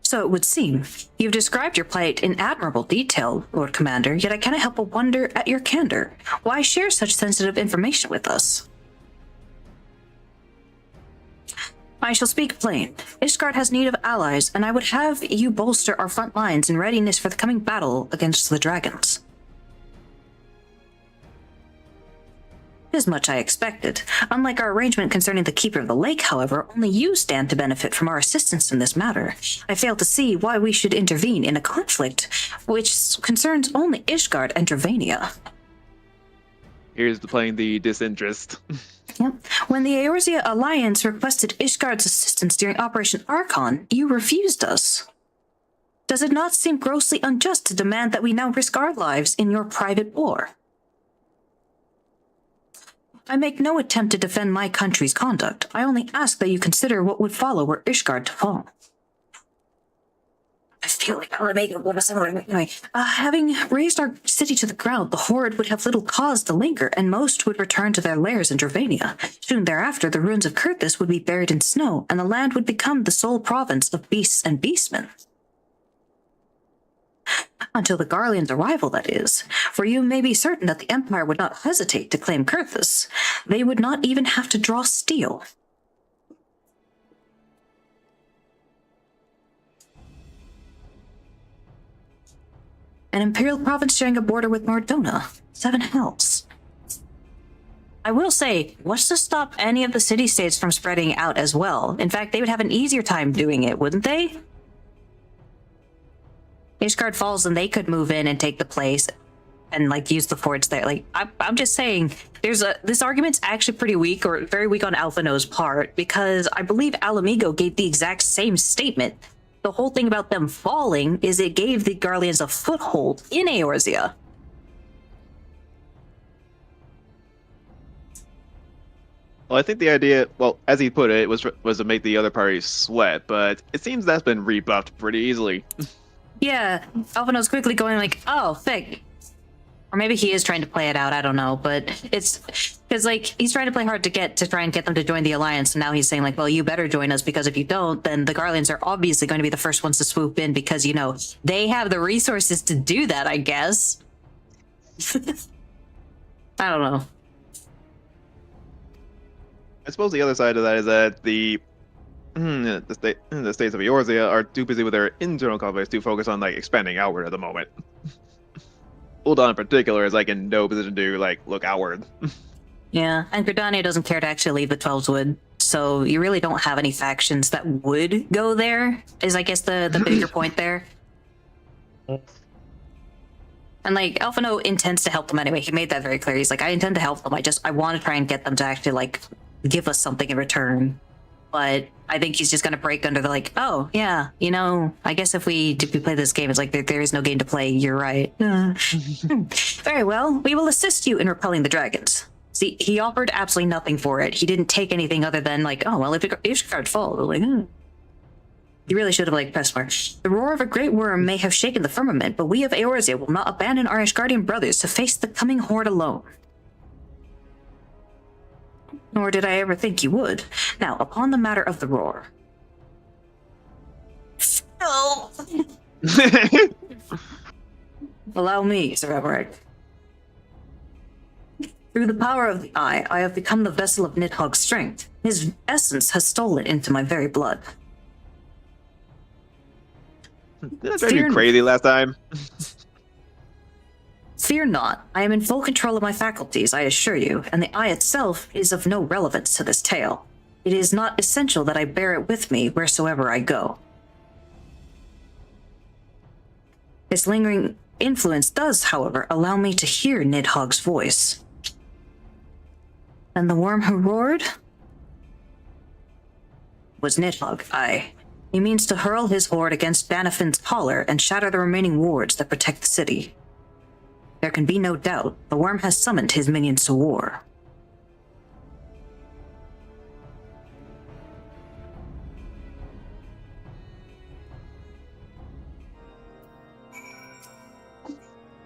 So it would seem. You've described your plight in admirable detail, Lord Commander, yet I cannot help but wonder at your candor. Why share such sensitive information with us? I shall speak plain. Ishgard has need of allies, and I would have you bolster our front lines in readiness for the coming battle against the dragons. 'Tis much I expected. Unlike our arrangement concerning the Keeper of the Lake, however, only you stand to benefit from our assistance in this matter. I fail to see why we should intervene in a conflict which concerns only Ishgard and Dravania. Here's playing the disinterest. Yep. When the Eorzea Alliance requested Ishgard's assistance during Operation Archon, you refused us. Does it not seem grossly unjust to demand that we now risk our lives in your private war? I make no attempt to defend my country's conduct. I only ask that you consider what would follow were Ishgard to fall. I feel like I'll make it anyway. Having razed our city to the ground, the Horde would have little cause to linger, and most would return to their lairs in Dravania. Soon thereafter, the ruins of Kurthus would be buried in snow, and the land would become the sole province of beasts and beastmen. Until the Garlean's arrival, that is. For you may be certain that the Empire would not hesitate to claim Kurthus. They would not even have to draw steel. An Imperial province sharing a border with Mordona. 7 hells. I will say, what's to stop any of the city-states from spreading out as well? In fact, they would have an easier time doing it, wouldn't they? Ishgard falls and they could move in and take the place and like use the forts there. Like I'm just saying, this argument's actually pretty weak, or very weak on Alphino's part, because I believe Alamigo gave the exact same statement. The whole thing about them falling is it gave the Garleans a foothold in Eorzea. Well, I think the idea, well, as he put it, was to make the other parties sweat, but it seems that's been rebuffed pretty easily. Yeah, Alphino's quickly going like, oh, thick. Or maybe he is trying to play it out, I don't know, but it's because like he's trying to play hard to try and get them to join the alliance, and now he's saying like, well, you better join us, because if you don't, then the Garleans are obviously going to be the first ones to swoop in, because you know they have the resources to do that, I guess. I don't know. I suppose the other side of that is that the states of Eorzea are too busy with their internal conflicts to focus on like expanding outward at the moment. Ul'dah in particular is like in no position to like look outward. Yeah, and Gridania doesn't care to actually leave the 12's Wood, so you really don't have any factions that would go there, is I guess the bigger point there. And like Alphino intends to help them anyway. He made that very clear. He's like, I intend to help them. I want to try and get them to actually like give us something in return. But I think he's just going to break under the like, oh, yeah, you know, I guess if we play this game, it's like there is no game to play. You're right. Very well. We will assist you in repelling the dragons. See, he offered absolutely nothing for it. He didn't take anything other than like, oh, well, if Ishgard falls, like, You really should have like pressed more. The roar of a great worm may have shaken the firmament, but we of Eorzea will not abandon our Ishgardian brothers to face the coming horde alone. Nor did I ever think you would. Now, upon the matter of the roar. No! Allow me, Sir Everett. Through the power of the Eye, I have become the vessel of Nidhogg's strength. His essence has stolen into my very blood. Did I drive you crazy last time? Fear not. I am in full control of my faculties, I assure you, and the eye itself is of no relevance to this tale. It is not essential that I bear it with me wheresoever I go. Its lingering influence does, however, allow me to hear Nidhogg's voice. And the worm who roared? Was Nidhogg, aye. He means to hurl his horde against Banafin's collar and shatter the remaining wards that protect the city. There can be no doubt, the worm has summoned his minions to war.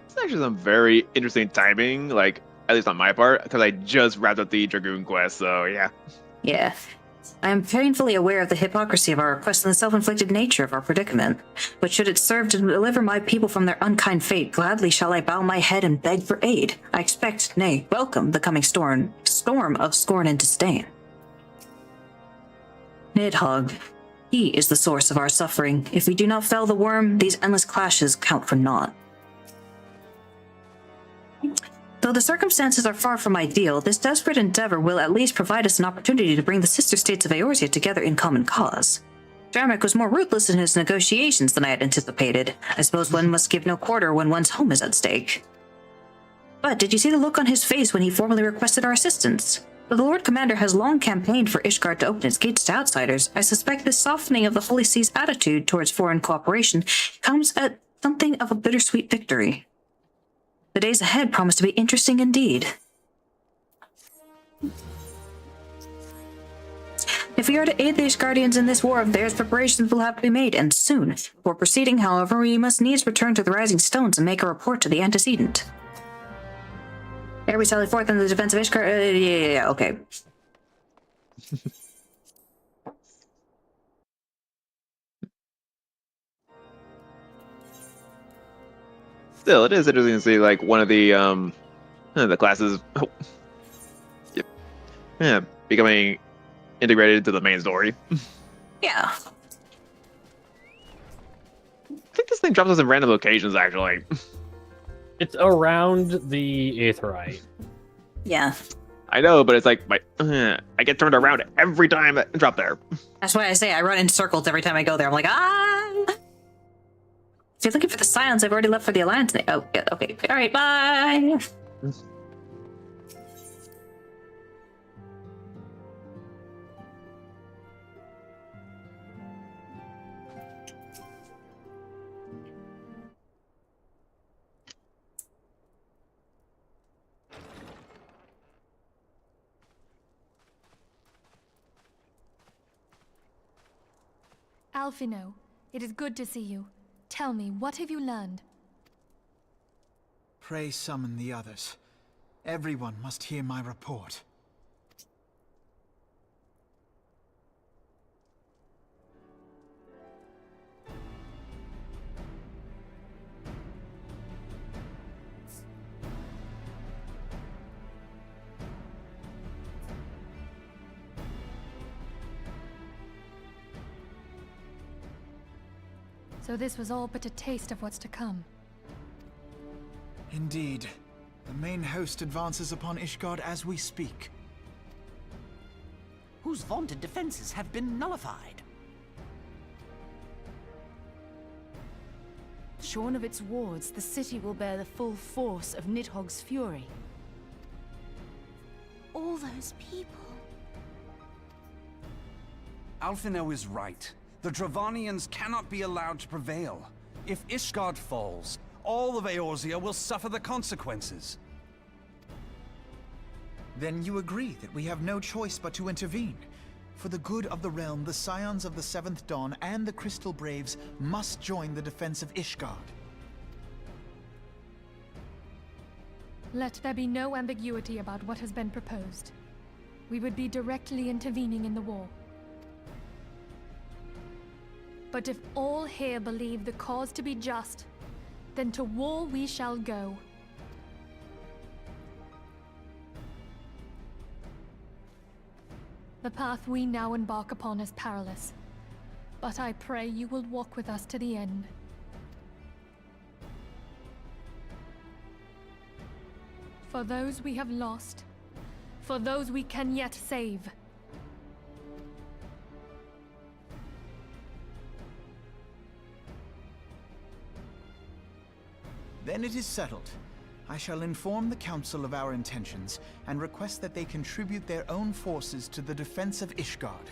It's actually some very interesting timing, like, at least on my part, because I just wrapped up the Dragoon quest, so yeah. Yeah. I am painfully aware of the hypocrisy of our request and the self-inflicted nature of our predicament. But should it serve to deliver my people from their unkind fate, gladly shall I bow my head and beg for aid. I expect, nay, welcome the coming storm of scorn and disdain. Nidhogg, he is the source of our suffering. If we do not fell the worm, these endless clashes count for naught. Though the circumstances are far from ideal, this desperate endeavor will at least provide us an opportunity to bring the sister states of Eorzea together in common cause. Dramek was more ruthless in his negotiations than I had anticipated. I suppose one must give no quarter when one's home is at stake. But did you see the look on his face when he formally requested our assistance? Though the Lord Commander has long campaigned for Ishgard to open its gates to outsiders, I suspect this softening of the Holy See's attitude towards foreign cooperation comes at something of a bittersweet victory. The days ahead promise to be interesting indeed. If we are to aid the Ishgardians in this war of theirs, preparations will have to be made, and soon. Before proceeding, however, we must needs return to the Rising Stones and make a report to the antecedent. Ere we sally forth in the defense of Ishgard. Yeah, okay. Still, it is interesting to see like one of the classes, becoming integrated into the main story. Yeah. I think this thing drops us in random locations, actually. It's around the Aetheryte. Yeah. I know, but it's like I get turned around every time I drop there. That's why I say I run in circles every time I go there. I'm like, ah! If you're looking for the Scions, I've already left for the Alliance. Oh, yeah, okay. Alright, bye! Alphino, it is good to see you. Tell me, what have you learned? Pray summon the others. Everyone must hear my report. So this was all but a taste of what's to come. Indeed. The main host advances upon Ishgard as we speak. Whose vaunted defenses have been nullified. Shorn of its wards, the city will bear the full force of Nidhogg's fury. All those people. Alphino is right. The Dravanians cannot be allowed to prevail. If Ishgard falls, all of Eorzea will suffer the consequences. Then you agree that we have no choice but to intervene. For the good of the realm, the Scions of the Seventh Dawn and the Crystal Braves must join the defense of Ishgard. Let there be no ambiguity about what has been proposed. We would be directly intervening in the war. But if all here believe the cause to be just, then to war we shall go. The path we now embark upon is perilous, but I pray you will walk with us to the end. For those we have lost, for those we can yet save. Then it is settled. I shall inform the Council of our intentions and request that they contribute their own forces to the defense of Ishgard.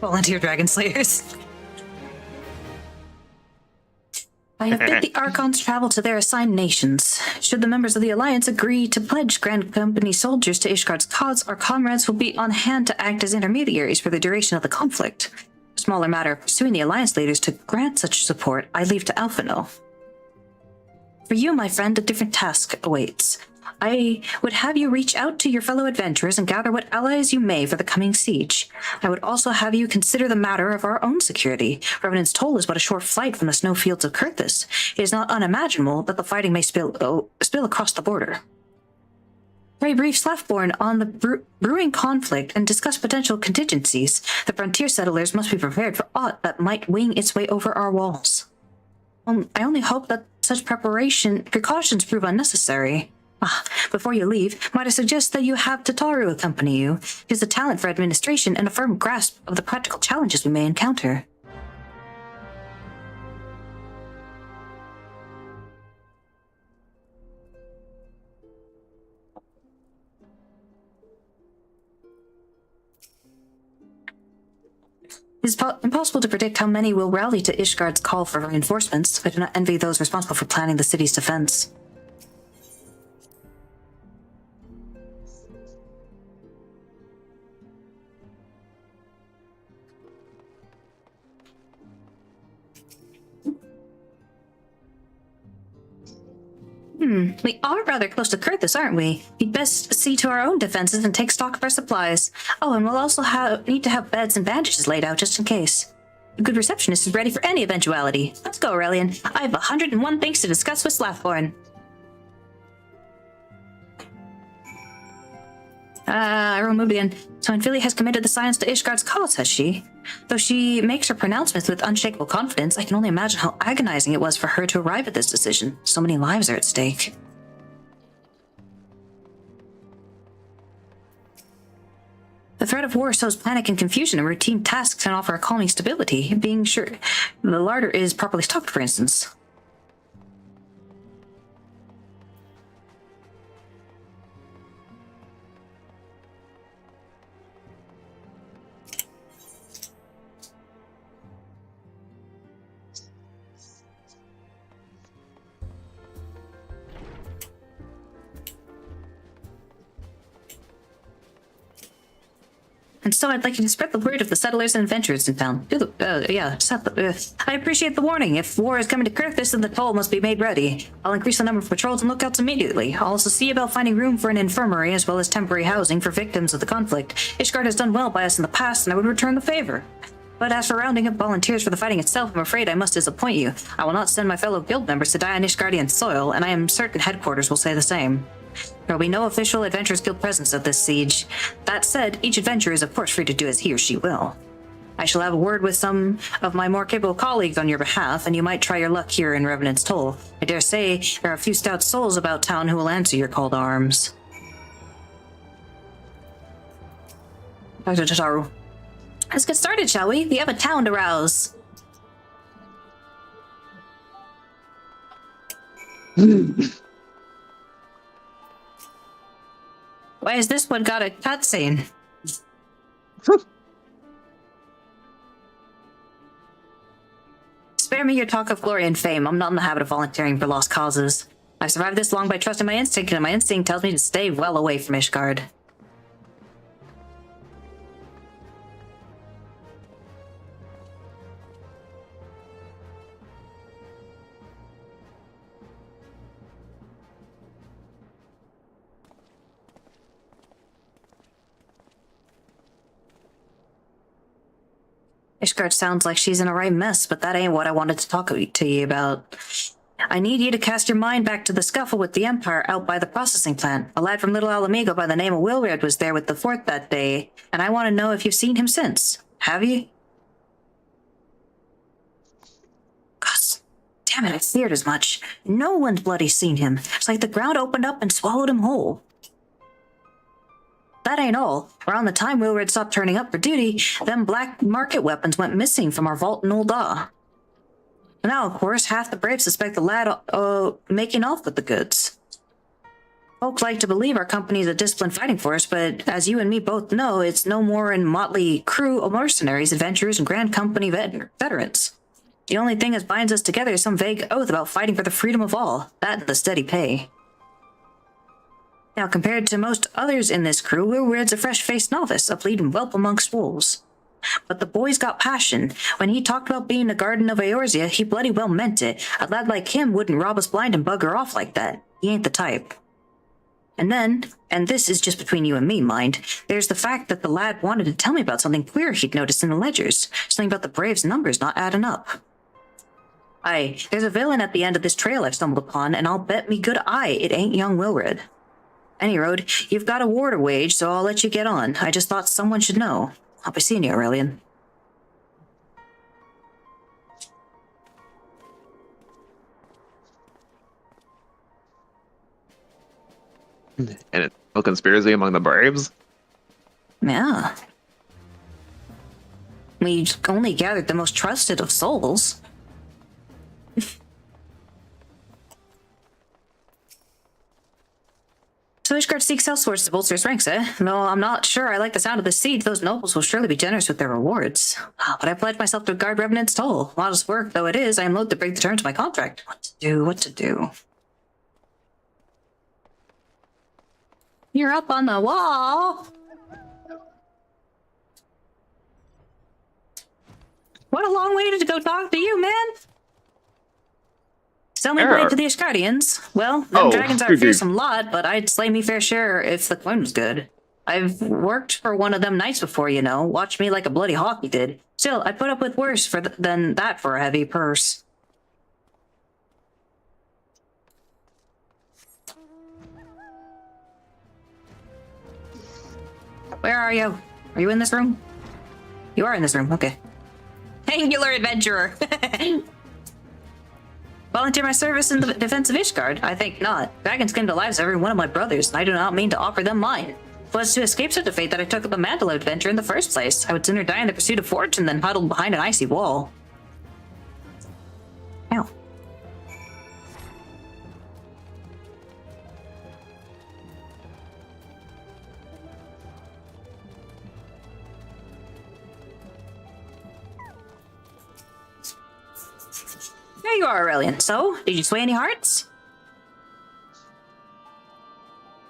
Volunteer Dragon Slayers. I have bid the Archons travel to their assigned nations. Should the members of the Alliance agree to pledge Grand Company soldiers to Ishgard's cause, our comrades will be on hand to act as intermediaries for the duration of the conflict. A smaller matter of pursuing the Alliance leaders to grant such support, I leave to Alphinaud. For you, my friend, a different task awaits. I would have you reach out to your fellow adventurers and gather what allies you may for the coming siege. I would also have you consider the matter of our own security. Revenant's Toll is but a short flight from the snowfields of Kurthus. It is not unimaginable that the fighting may spill across the border. Pray brief Slaffborn on the brewing conflict and discuss potential contingencies. The frontier settlers must be prepared for aught that might wing its way over our walls. I only hope that such precautions prove unnecessary. Before you leave, might I suggest that you have Tataru accompany you? He has a talent for administration and a firm grasp of the practical challenges we may encounter. It is impossible to predict how many will rally to Ishgard's call for reinforcements. I do not envy those responsible for planning the city's defense. We are rather close to Kurthus, aren't we? We'd best see to our own defenses and take stock of our supplies. Oh, and we'll also need to have beds and bandages laid out just in case. A good receptionist is ready for any eventuality. Let's go, Aurelian. I have 101 things to discuss with Slaffborn. Everyone moved again. So Anfilia has committed the science to Ishgard's cause, has she? Though she makes her pronouncements with unshakable confidence, I can only imagine how agonizing it was for her to arrive at this decision. So many lives are at stake. The threat of war sows panic and confusion, and routine tasks can offer a calming stability, being sure the larder is properly stocked, for instance. And so I'd like you to spread the word of the settlers and adventurers in town. I appreciate the warning. If war is coming to Kurthus, then the toll must be made ready. I'll increase the number of patrols and lookouts immediately. I'll also see about finding room for an infirmary as well as temporary housing for victims of the conflict. Ishgard has done well by us in the past, and I would return the favor. But as for rounding up volunteers for the fighting itself, I'm afraid I must disappoint you. I will not send my fellow guild members to die on Ishgardian soil, and I am certain headquarters will say the same. There will be no official Adventurers Guild presence at this siege. That said, each adventurer is of course free to do as he or she will. I shall have a word with some of my more capable colleagues on your behalf, and you might try your luck here in Revenant's Toll. I dare say there are a few stout souls about town who will answer your call to arms. Dr. Tataru. Let's get started, shall we? We have a town to rouse. Why has this one got a cutscene? Spare me your talk of glory and fame. I'm not in the habit of volunteering for lost causes. I've survived this long by trusting my instinct, and my instinct tells me to stay well away from Ishgard. Ishgard sounds like she's in a right mess, but that ain't what I wanted to talk to you about. I need you to cast your mind back to the scuffle with the Empire out by the processing plant. A lad from Little Alamigo by the name of Wilred was there with the fort that day, and I want to know if you've seen him since. Have you? God damn it, I feared as much. No one's bloody seen him. It's like the ground opened up and swallowed him whole. That ain't all. Around the time Wilred stopped turning up for duty, them black market weapons went missing from our vault in Ul'dah. Now, of course, half the brave suspect the lad making off with the goods. Folks like to believe our company is a disciplined fighting force, but as you and me both know, it's no more than motley crew of mercenaries, adventurers, and Grand Company veterans. The only thing that binds us together is some vague oath about fighting for the freedom of all. That and the steady pay. Now, compared to most others in this crew, Willred's a fresh-faced novice, a bleeding whelp amongst wolves. But the boy's got passion. When he talked about being a guardian of Eorzea, he bloody well meant it. A lad like him wouldn't rob us blind and bugger off like that. He ain't the type. And then, and this is just between you and me, mind, there's the fact that the lad wanted to tell me about something queer he'd noticed in the ledgers. Something about the Braves' numbers not adding up. Aye, there's a villain at the end of this trail I've stumbled upon, and I'll bet me good eye it ain't young Willred. Any road, you've got a war to wage, so I'll let you get on. I just thought someone should know. I'll be seeing you, Aurelian. And a conspiracy among the Braves? Yeah. We only gathered the most trusted of souls. So Ishgard seeks elsewhere to bolster his ranks, eh? No, I'm not sure I like the sound of the siege. Those nobles will surely be generous with their rewards. But I pledged myself to guard Revenant's toll. Modest work though it is, I am loath to break the terms of my contract. What to do? You're up on the wall! What a long way to go talk to you, man! Sell me blade to the Ishgardians. Well, them dragons are a fearsome lot, but I'd slay me fair share if the coin was good. I've worked for one of them knights before, you know. Watch me like a bloody hawk you did. Still, I'd put up with worse than that for a heavy purse. Where are you? Are you in this room? You are in this room, okay. Angular adventurer! Volunteer my service in the defense of Ishgard? I think not. Dragons came to lives every one of my brothers, and I do not mean to offer them mine. It was to escape such a fate that I took up the mantle adventure in the first place. I would sooner die in the pursuit of fortune than huddle behind an icy wall. Ow. There you are, Aurelian. So, did you sway any hearts?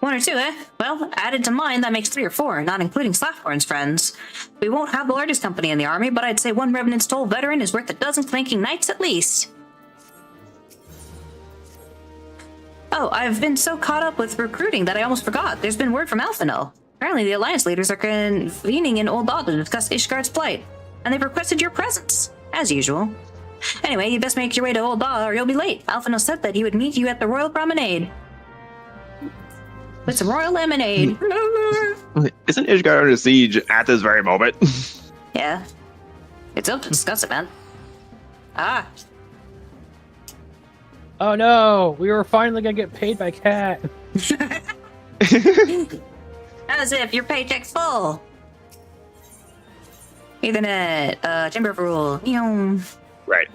One or two, eh? Well, added to mine, that makes 3 or 4, not including Slaffhorn's friends. We won't have the largest company in the army, but I'd say one Revenant's Toll veteran is worth a dozen clanking knights at least. Oh, I've been so caught up with recruiting that I almost forgot. There's been word from Alphinaud. Apparently the Alliance leaders are convening in Old Dawn to discuss Ishgard's plight, and they've requested your presence, as usual. Anyway, you best make your way to Old Dawn or you'll be late. Alphinaud said that he would meet you at the Royal Promenade. With some royal lemonade. Isn't Ishgard under siege at this very moment? Yeah. It's up to discuss it, man. Ah. Oh no, we were finally gonna get paid by Cat. As if your paycheck's full. Ethernet, Chamber of Rule. Right.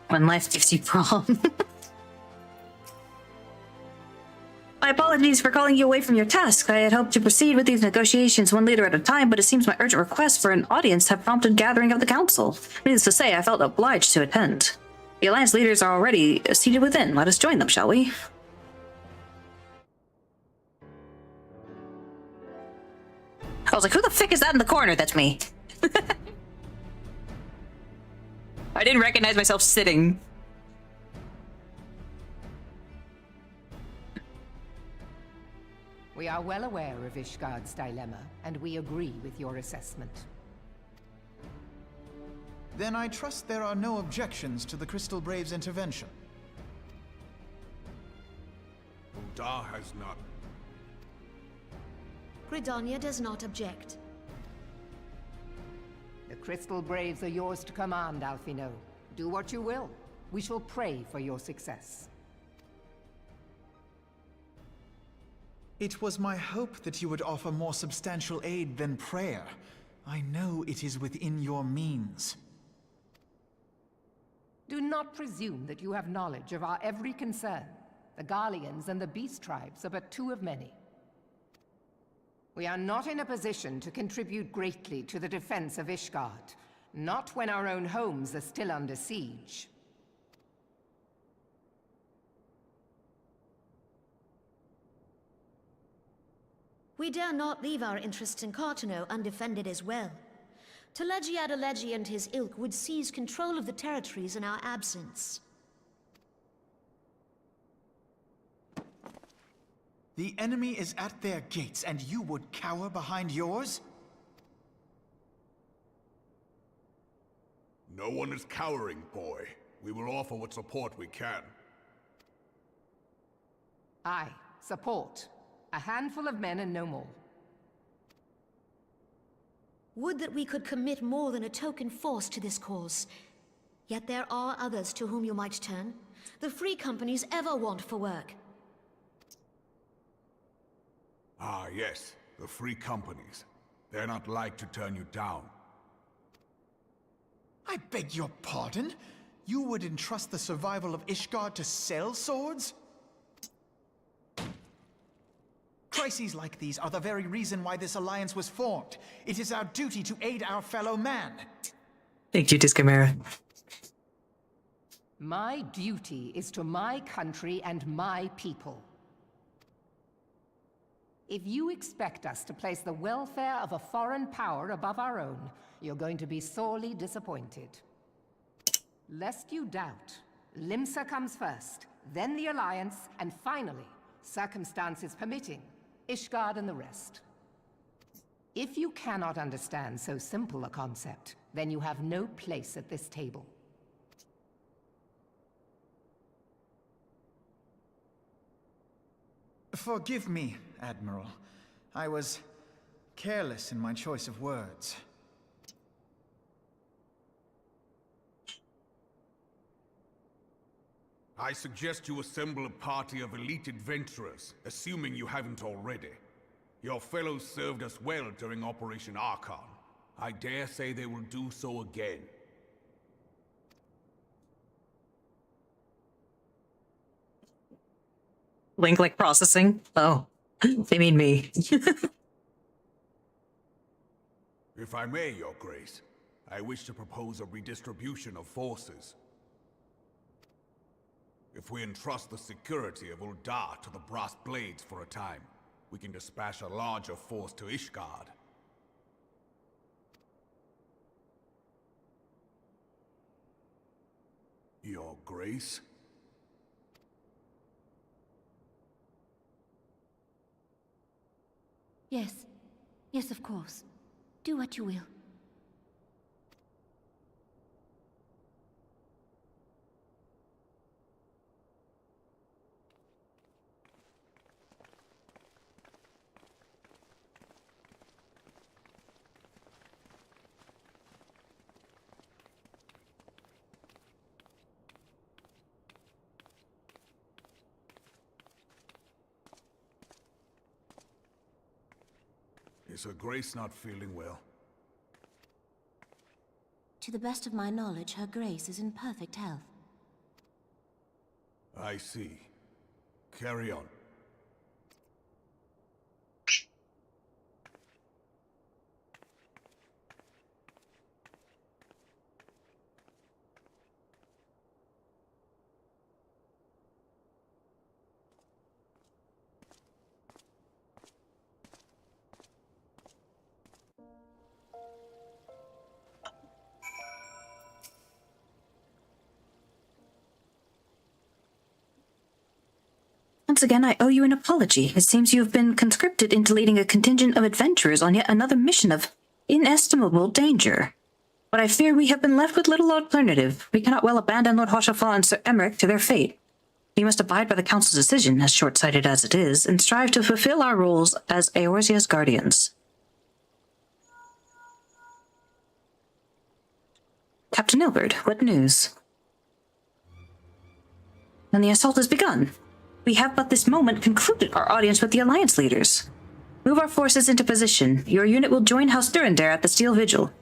When life gives you prom. My apologies for calling you away from your task. I had hoped to proceed with these negotiations one leader at a time, but it seems my urgent requests for an audience have prompted gathering of the council. Needless to say, I felt obliged to attend. The Alliance leaders are already seated within. Let us join them, shall we? I was like, who the frick is that in the corner? That's me. I didn't recognize myself sitting. We are well aware of Ishgard's dilemma, and we agree with your assessment. Then I trust there are no objections to the Crystal Braves' intervention. Ul'dah has not. Gridania does not object. The Crystal Braves are yours to command, Alphino. Do what you will. We shall pray for your success. It was my hope that you would offer more substantial aid than prayer. I know it is within your means. Do not presume that you have knowledge of our every concern. The Garleans and the Beast Tribes are but two of many. We are not in a position to contribute greatly to the defense of Ishgard, not when our own homes are still under siege. We dare not leave our interests in Cartano undefended as well. Telegi Adalegi and his ilk would seize control of the territories in our absence. The enemy is at their gates, and you would cower behind yours? No one is cowering, boy. We will offer what support we can. Aye, support. A handful of men and no more. Would that we could commit more than a token force to this cause. Yet there are others to whom you might turn. The free companies ever want for work. Ah, yes. The free companies. They're not like to turn you down. I beg your pardon? You would entrust the survival of Ishgard to sell swords? Crises like these are the very reason why this alliance was formed. It is our duty to aid our fellow man. Thank you, Discamera. My duty is to my country and my people. If you expect us to place the welfare of a foreign power above our own, you're going to be sorely disappointed. Lest you doubt, Limsa comes first, then the Alliance, and finally, circumstances permitting, Ishgard and the rest. If you cannot understand so simple a concept, then you have no place at this table. Forgive me, Admiral. I was careless in my choice of words. I suggest you assemble a party of elite adventurers, assuming you haven't already. Your fellows served us well during Operation Archon. I dare say they will do so again. Link like processing? Oh, they mean me. If I may, Your Grace, I wish to propose a redistribution of forces. If we entrust the security of Uldar to the Brass Blades for a time, we can dispatch a larger force to Ishgard. Your Grace? Yes. Yes, of course. Do what you will. Is Her Grace not feeling well? To the best of my knowledge, Her Grace is in perfect health. I see. Carry on. Once again, I owe you an apology. It seems you have been conscripted into leading a contingent of adventurers on yet another mission of inestimable danger. But I fear we have been left with little alternative. We cannot well abandon Lord Hoshafal and Sir Emmerich to their fate. We must abide by the Council's decision, as short-sighted as it is, and strive to fulfill our roles as Eorzea's guardians. Captain Ilbert, what news? Then the assault has begun. We have but this moment concluded our audience with the Alliance leaders. Move our forces into position. Your unit will join House Durandare at the Steel Vigil.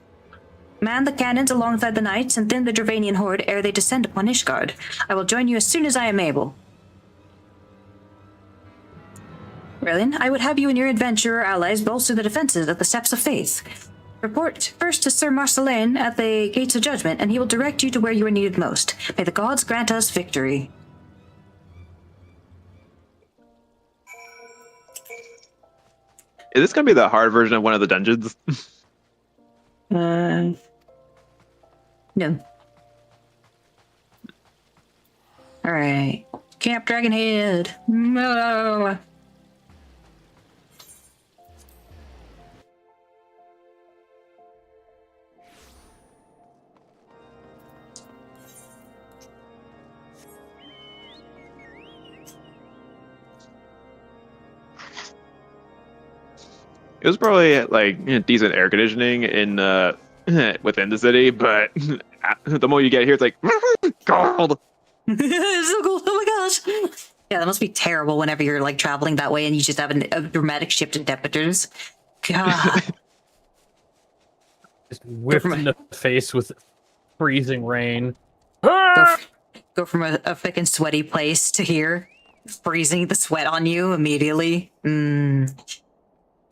Man the cannons alongside the knights and thin the Dravanian horde ere they descend upon Ishgard. I will join you as soon as I am able. Relin, I would have you and your adventurer allies bolster the defenses at the Steps of Faith. Report first to Sir Marcellain at the Gates of Judgment, and he will direct you to where you are needed most. May the gods grant us victory. Is this gonna be the hard version of one of the dungeons? No. Alright. Camp Dragonhead. No. It was probably like decent air conditioning in within the city, but the more you get here, it's like cold. It's so cold. Oh my gosh. Yeah, that must be terrible whenever you're like traveling that way and you just have a dramatic shift in temperatures. God. Just whipped in the face with freezing rain. Go from a freaking sweaty place to here, freezing the sweat on you immediately.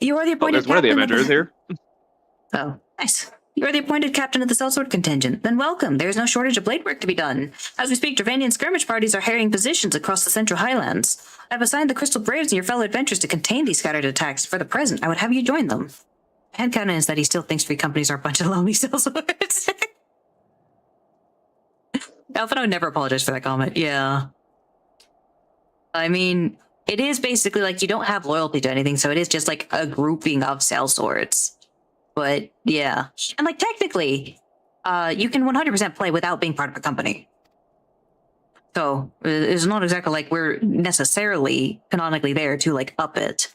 You are the appointed There's one of the Avengers here. Oh, nice. You are the appointed captain of the sellsword contingent. Then welcome. There is no shortage of blade work to be done. As we speak, Dravanian skirmish parties are harrying positions across the Central Highlands. I have assigned the Crystal Braves and your fellow adventurers to contain these scattered attacks. For the present, I would have you join them. Headcanon is that he still thinks free companies are a bunch of lonely sellswords. Alphino would never apologize for that comment. Yeah. I mean, it is basically like you don't have loyalty to anything, so it is just like a grouping of sellswords. But yeah. And like technically, you can 100% play without being part of a company. So it's not exactly like we're necessarily canonically there to like up it.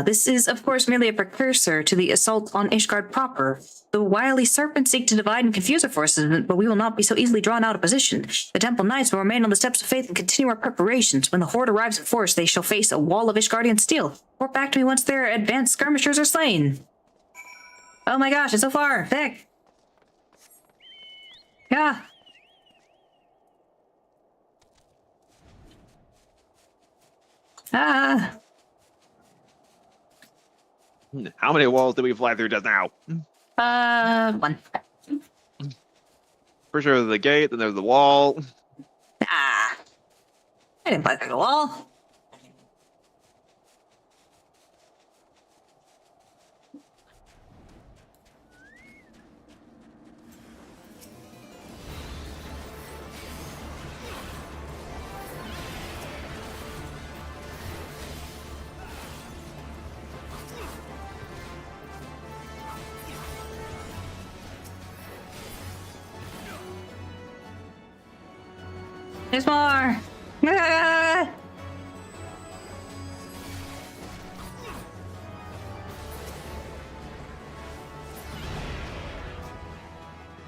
This is, of course, merely a precursor to the assault on Ishgard proper. The wily serpents seek to divide and confuse our forces, but we will not be so easily drawn out of position. The Temple Knights will remain on the Steps of Faith and continue our preparations. When the Horde arrives in force, they shall face a wall of Ishgardian steel. Report back to me once their advanced skirmishers are slain. Oh my gosh, it's so far. Vic. Yeah. Ah. How many walls did we fly through just now? One. For sure, there's the gate, then there's the wall. Ah. I didn't fly through the wall. There's more! Ah!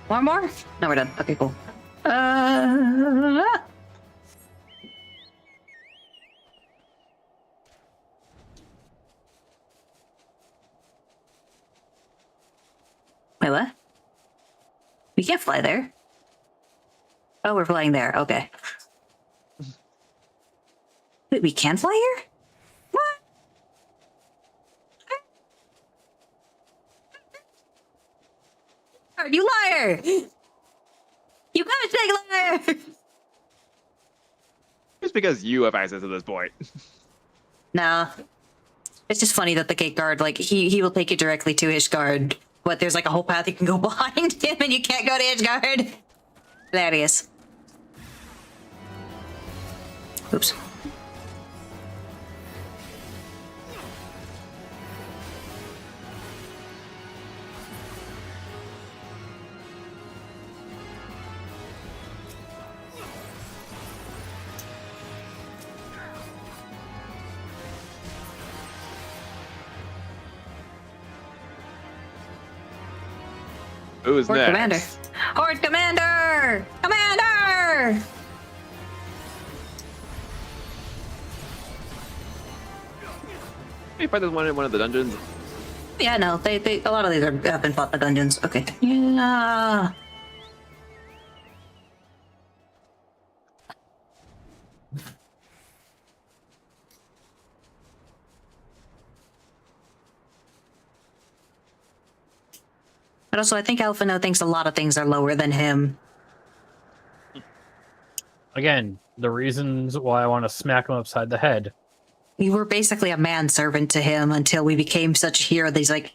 One more? No, we're done. Okay, cool. Wait, what? We can't fly there. Oh, we're flying there. Okay. Wait, we can fly here? What? You liar! You gotta liar! Just because you have access to this point. No. It's just funny that the gate guard, like, he will take you directly to Ishgard, but there's like a whole path you can go behind him and you can't go to Ishgard. Hilarious. Oops. Who's Lord next? Commander. Horde Commander! Commander! You fight this one in one of the dungeons. Yeah, no, they a lot of these have been fought in the dungeons. Okay. Yeah. But also, I think Alphino thinks a lot of things are lower than him. Again, the reasons why I want to smack him upside the head. We were basically a manservant to him until we became such a hero that he's like,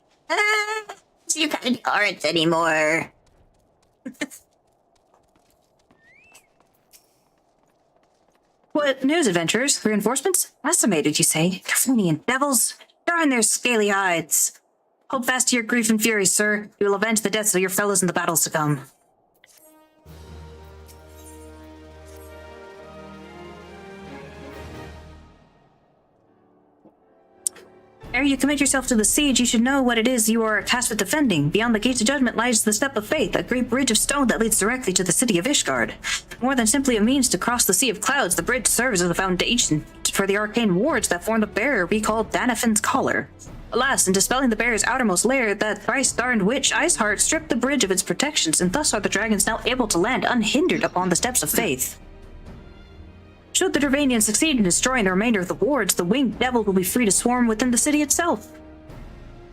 you guys aren't anymore. What news, adventurers? Reinforcements? Estimated, you say? Draconian devils? Darn their scaly hides. Hold fast to your grief and fury, sir. You will avenge the deaths of your fellows in the battles to come. Ere you commit yourself to the siege, you should know what it is you are tasked with defending. Beyond the gates of judgment lies the Step of Faith, a great bridge of stone that leads directly to the city of Ishgard. More than simply a means to cross the Sea of Clouds, the bridge serves as a foundation for the arcane wards that form the barrier we call Danafin's Collar. Alas, in dispelling the barrier's outermost layer, that thrice-darned witch, Iceheart, stripped the bridge of its protections, and thus are the dragons now able to land unhindered upon the Steps of Faith. Should the Dravanians succeed in destroying the remainder of the wards, the winged devil will be free to swarm within the city itself.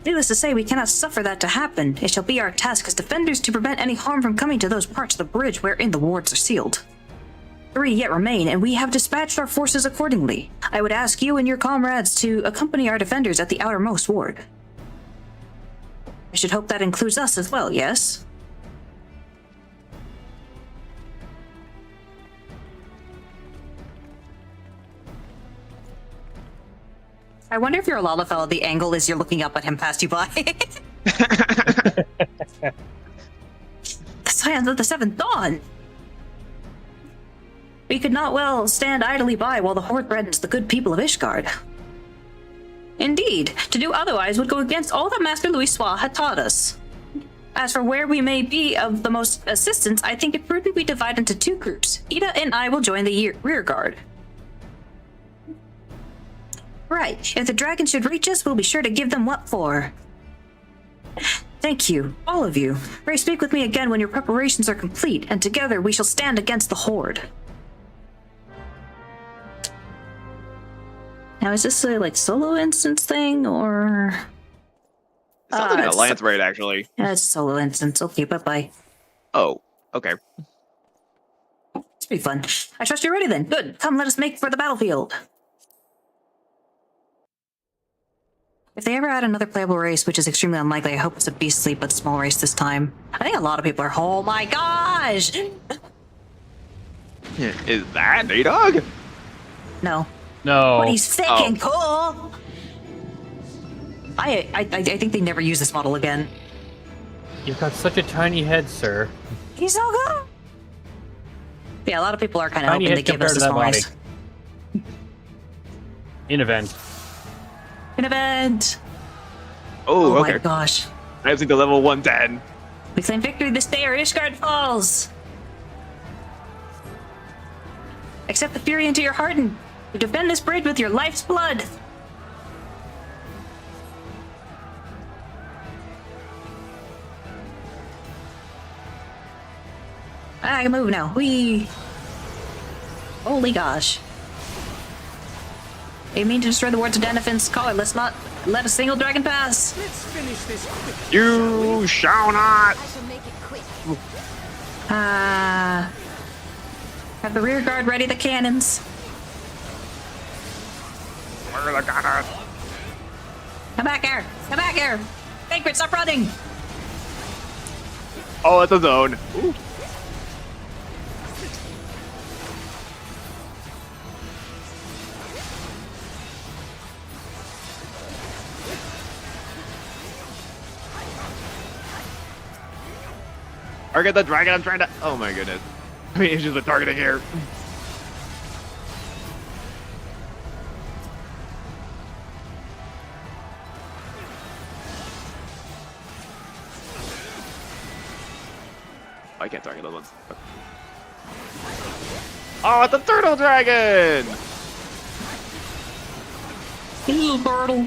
Needless to say, we cannot suffer that to happen. It shall be our task as defenders to prevent any harm from coming to those parts of the bridge wherein the wards are sealed. 3 yet remain, and we have dispatched our forces accordingly. I would ask you and your comrades to accompany our defenders at the outermost ward. I should hope that includes us as well, yes? I wonder if you're a Lalafell, the angle is you're looking up at him past you by. The Scions of the Seventh Dawn! We could not well stand idly by while the Horde threatens the good people of Ishgard. Indeed, to do otherwise would go against all that Master Louis Soir had taught us. As for where we may be of the most assistance, I think it prudent we divide into 2 groups. Ida and I will join the rear guard. Right, if the dragon should reach us, we'll be sure to give them what for. Thank you, all of you. Pray speak with me again when your preparations are complete, and together we shall stand against the Horde. Now, is this a, like, solo instance thing, or... It sounds like an alliance raid, actually. Yeah, it's a solo instance. Okay, bye-bye. Oh, okay. This will be fun. I trust you're ready then. Good. Come, let us make for the battlefield. If they ever add another playable race, which is extremely unlikely, I hope it's a beastly but small race this time. I think a lot of people are, oh my gosh! Is that A-Dog? No. No. But he's thick and cool! I think they never use this model again. You've got such a tiny head, sir. He's so good! Yeah, a lot of people are kind of hoping they give us the small race. In event. An event! Oh, okay. My gosh. I think the level 110. We claim victory this day or Ishgard falls! Accept the fury into your heart and defend this bridge with your life's blood! I can move now. Whee! Holy gosh. You mean to destroy the wards of Danafin's Collar? Let's not let a single dragon pass. Let's finish this quick. You shall not. I shall make it quick. Have the rear guard ready the cannons. Where are the cannons? Come back here! Come back here! Vagrant, stop running! Oh, it's a zone. Ooh. Target the dragon, I'm trying to... Oh my goodness. I mean, it's just the targeting here. I can't target those ones. Oh, it's a turtle dragon! Little turtle.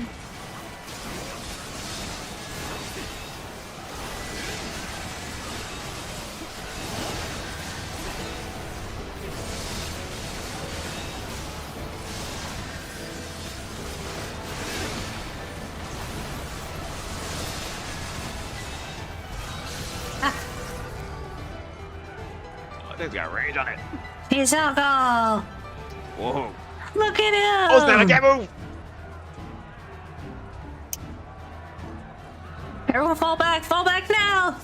I think it's got range on it. He's alcohol. Whoa. Look at him. Oh, snap, I can't move! Everyone fall back now.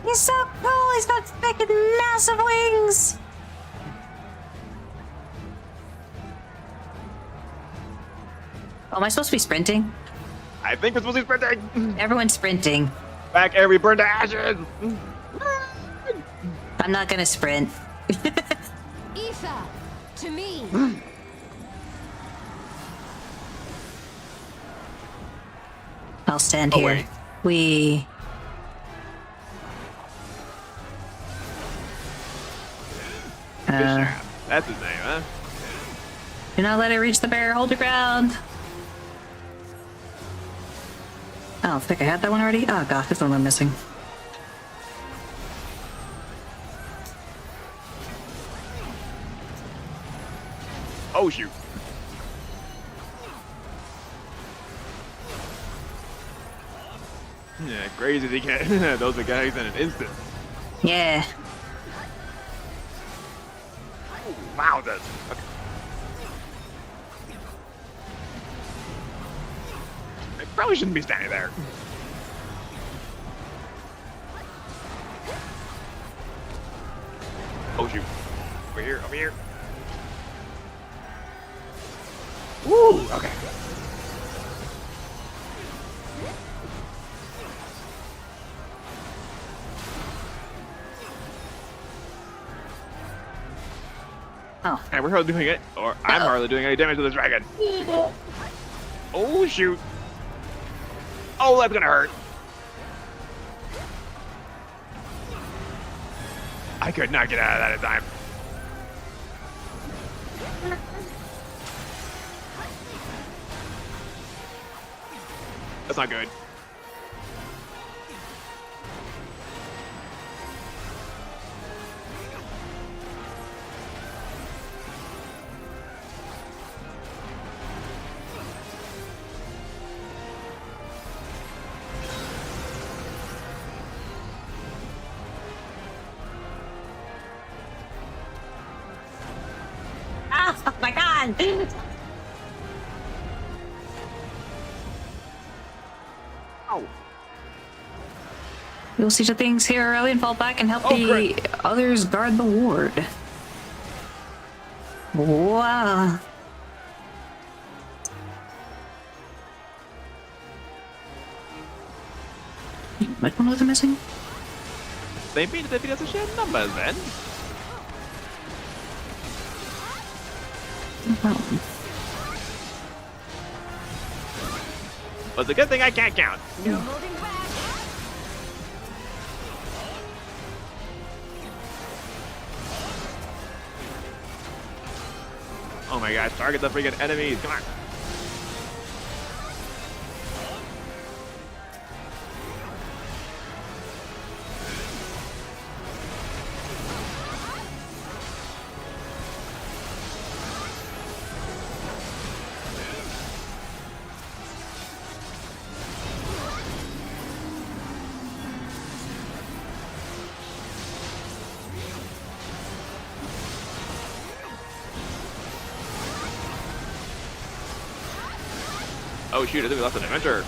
He's so cool. He's got freaking massive wings. Oh, am I supposed to be sprinting? I think we're supposed to be sprinting! Everyone's sprinting. Back every burn to ashes! I'm not gonna sprint. Aoife, to me. I'll stand Oh, here. wait. We. Fishtrap. That's his name, huh? Do not let it reach the bear. Hold your ground. Oh, I think I had that one already. Oh god, this one I'm missing. Oh, shoot. Yeah, crazy as he can. Those are guys in an instant. Yeah. Oh, wow, that's... Okay. I probably shouldn't be standing there. Oh, shoot. Over here, over here. Woo! Okay. Oh. And we're hardly doing it, or I'm hardly doing any damage to this dragon. Oh, shoot. Oh, that's gonna hurt. I could not get out of that in time. That's not good. Oh my god! Oh. You'll see the things here early and fall back and help Oh, the great. others guard the ward. Wow. Which one was I missing? They mean that if he doesn't share numbers then. Oh. But it's a good thing I can't count. No holding back. Oh my gosh, target the freaking enemies. Come on. Oh shoot, I think we lost an adventure.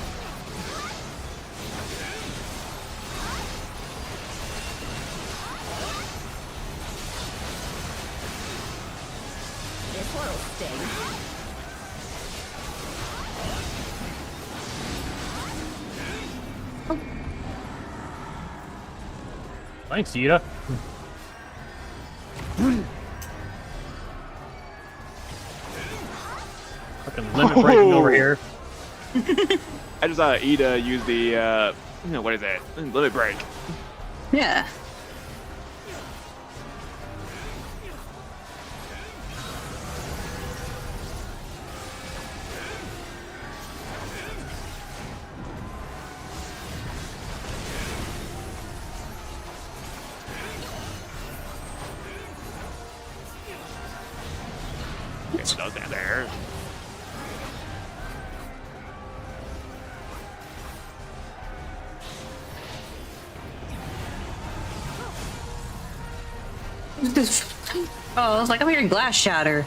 This one'll sting. Thanks, Ida. Fucking limit breaking over here. I just saw Ida use the, what is it? Limit break. Yeah. Okay, go down there. Oh, I was like, I'm hearing glass shatter.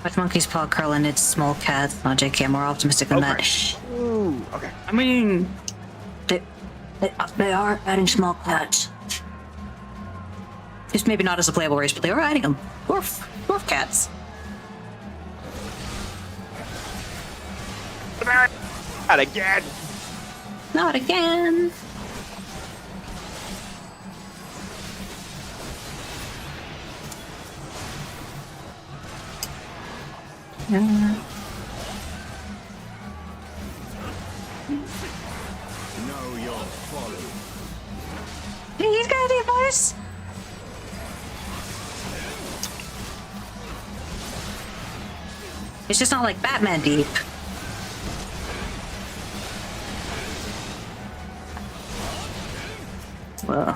Watch monkey's paw curl and its small cats. No, JK, I'm more optimistic than that. Ooh, okay. I mean, they are adding small cats. Just maybe not as a playable race, but they are adding them. Dwarf cats. Not again. Not again. Know your folly. He's got a voice. It's just not like Batman deep. Whoa.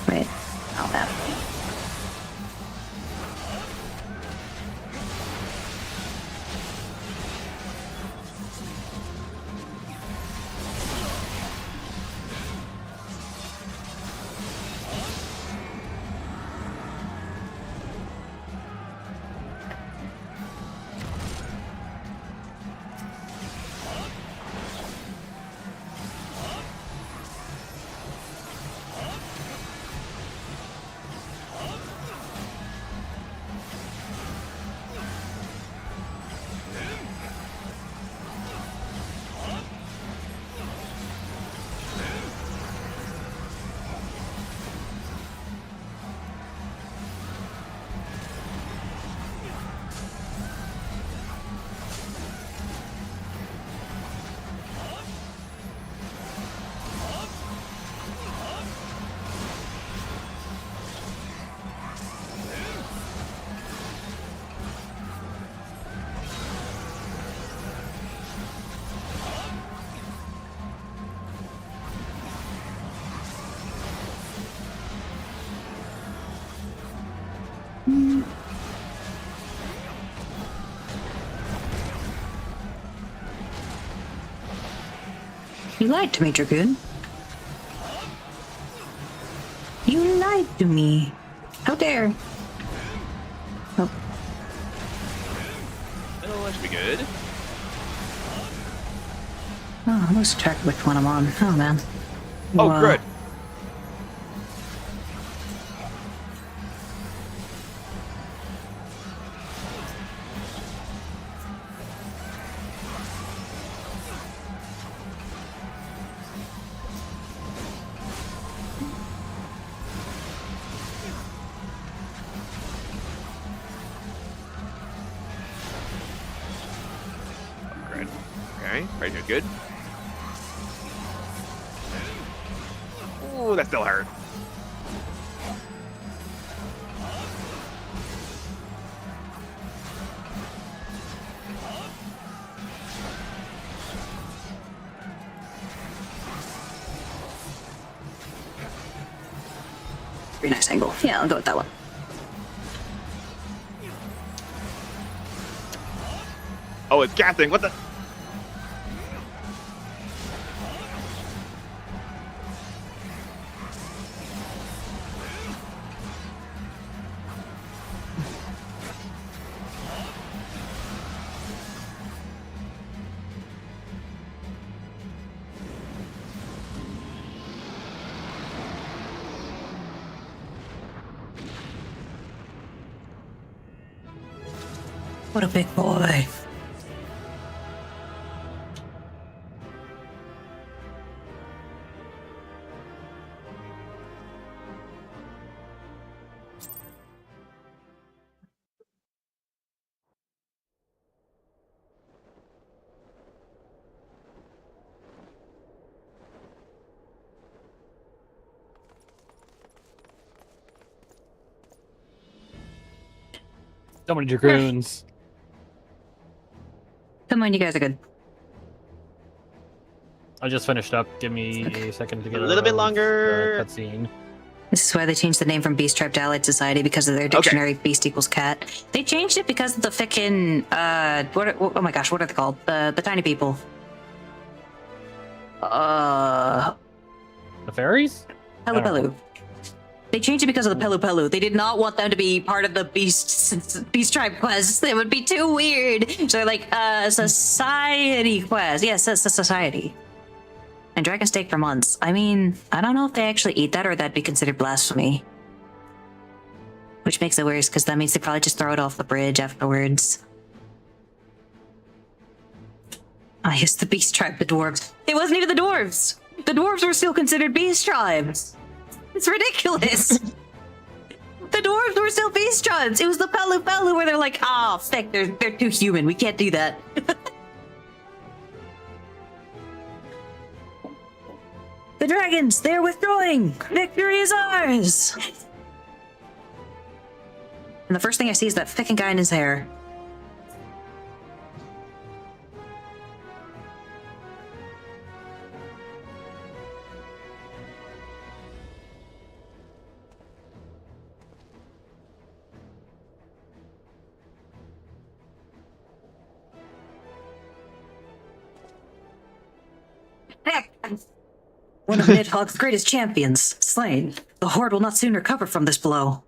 Wait. Oh, that. You lied to me, Dragoon. You lied to me. How dare. Oh. Oh, that should be good. Oh, I lost track of which one I'm on. Oh, man. Oh, Wow. good. Good. Okay, right here, good. Ooh, that still hurt. Very nice angle. Yeah, I'll go with that one. Oh, it's gassing. What the? What a big boy. So many dragoons. Come on, you guys are good. I just finished up. Give me a second to get A little bit out of longer. the cutscene. This is why they changed the name from Beast Tribe to Allied Society, because of their dictionary, beast equals cat. They changed it because of the frickin', oh my gosh, what are they called? The tiny people. The fairies? Pelu Pelu. They changed it because of the Pelu Pelu. They did not want them to be part of the Beast Tribe quest. It would be too weird. So they're like, society quest. Yes, it's a society. And dragon steak for months. I mean, I don't know if they actually eat that or that'd be considered blasphemy. Which makes it worse, because that means they probably just throw it off the bridge afterwards. Ah, yes, the Beast Tribe, the dwarves. It wasn't even the dwarves! The dwarves were still considered Beast Tribes! It's ridiculous! The dwarves were still Beast Tribes! It was the Pelu Pelu where they're like, ah, fuck, they're too human, we can't do that. The dragons, they're withdrawing! Victory is ours! And the first thing I see is that fucking guy in his hair. Heck! One of Nidhogg's greatest champions, slain. The Horde will not soon recover from this blow.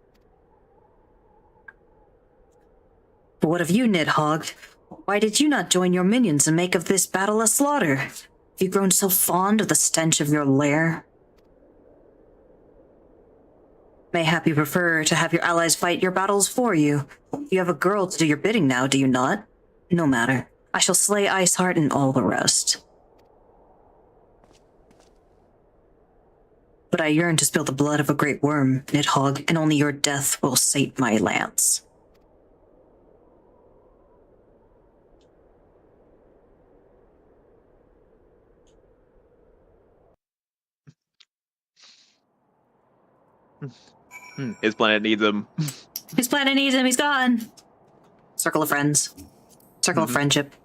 But what of you, Nidhogg? Why did you not join your minions and make of this battle a slaughter? Have you grown so fond of the stench of your lair? Mayhap you prefer to have your allies fight your battles for you. You have a girl to do your bidding now, do you not? No matter. I shall slay Iceheart and all the rest. But I yearn to spill the blood of a great worm, Nidhogg, and only your death will sate my lance. His planet needs him. His planet needs him, he's gone. Circle of friends. Circle of friendship.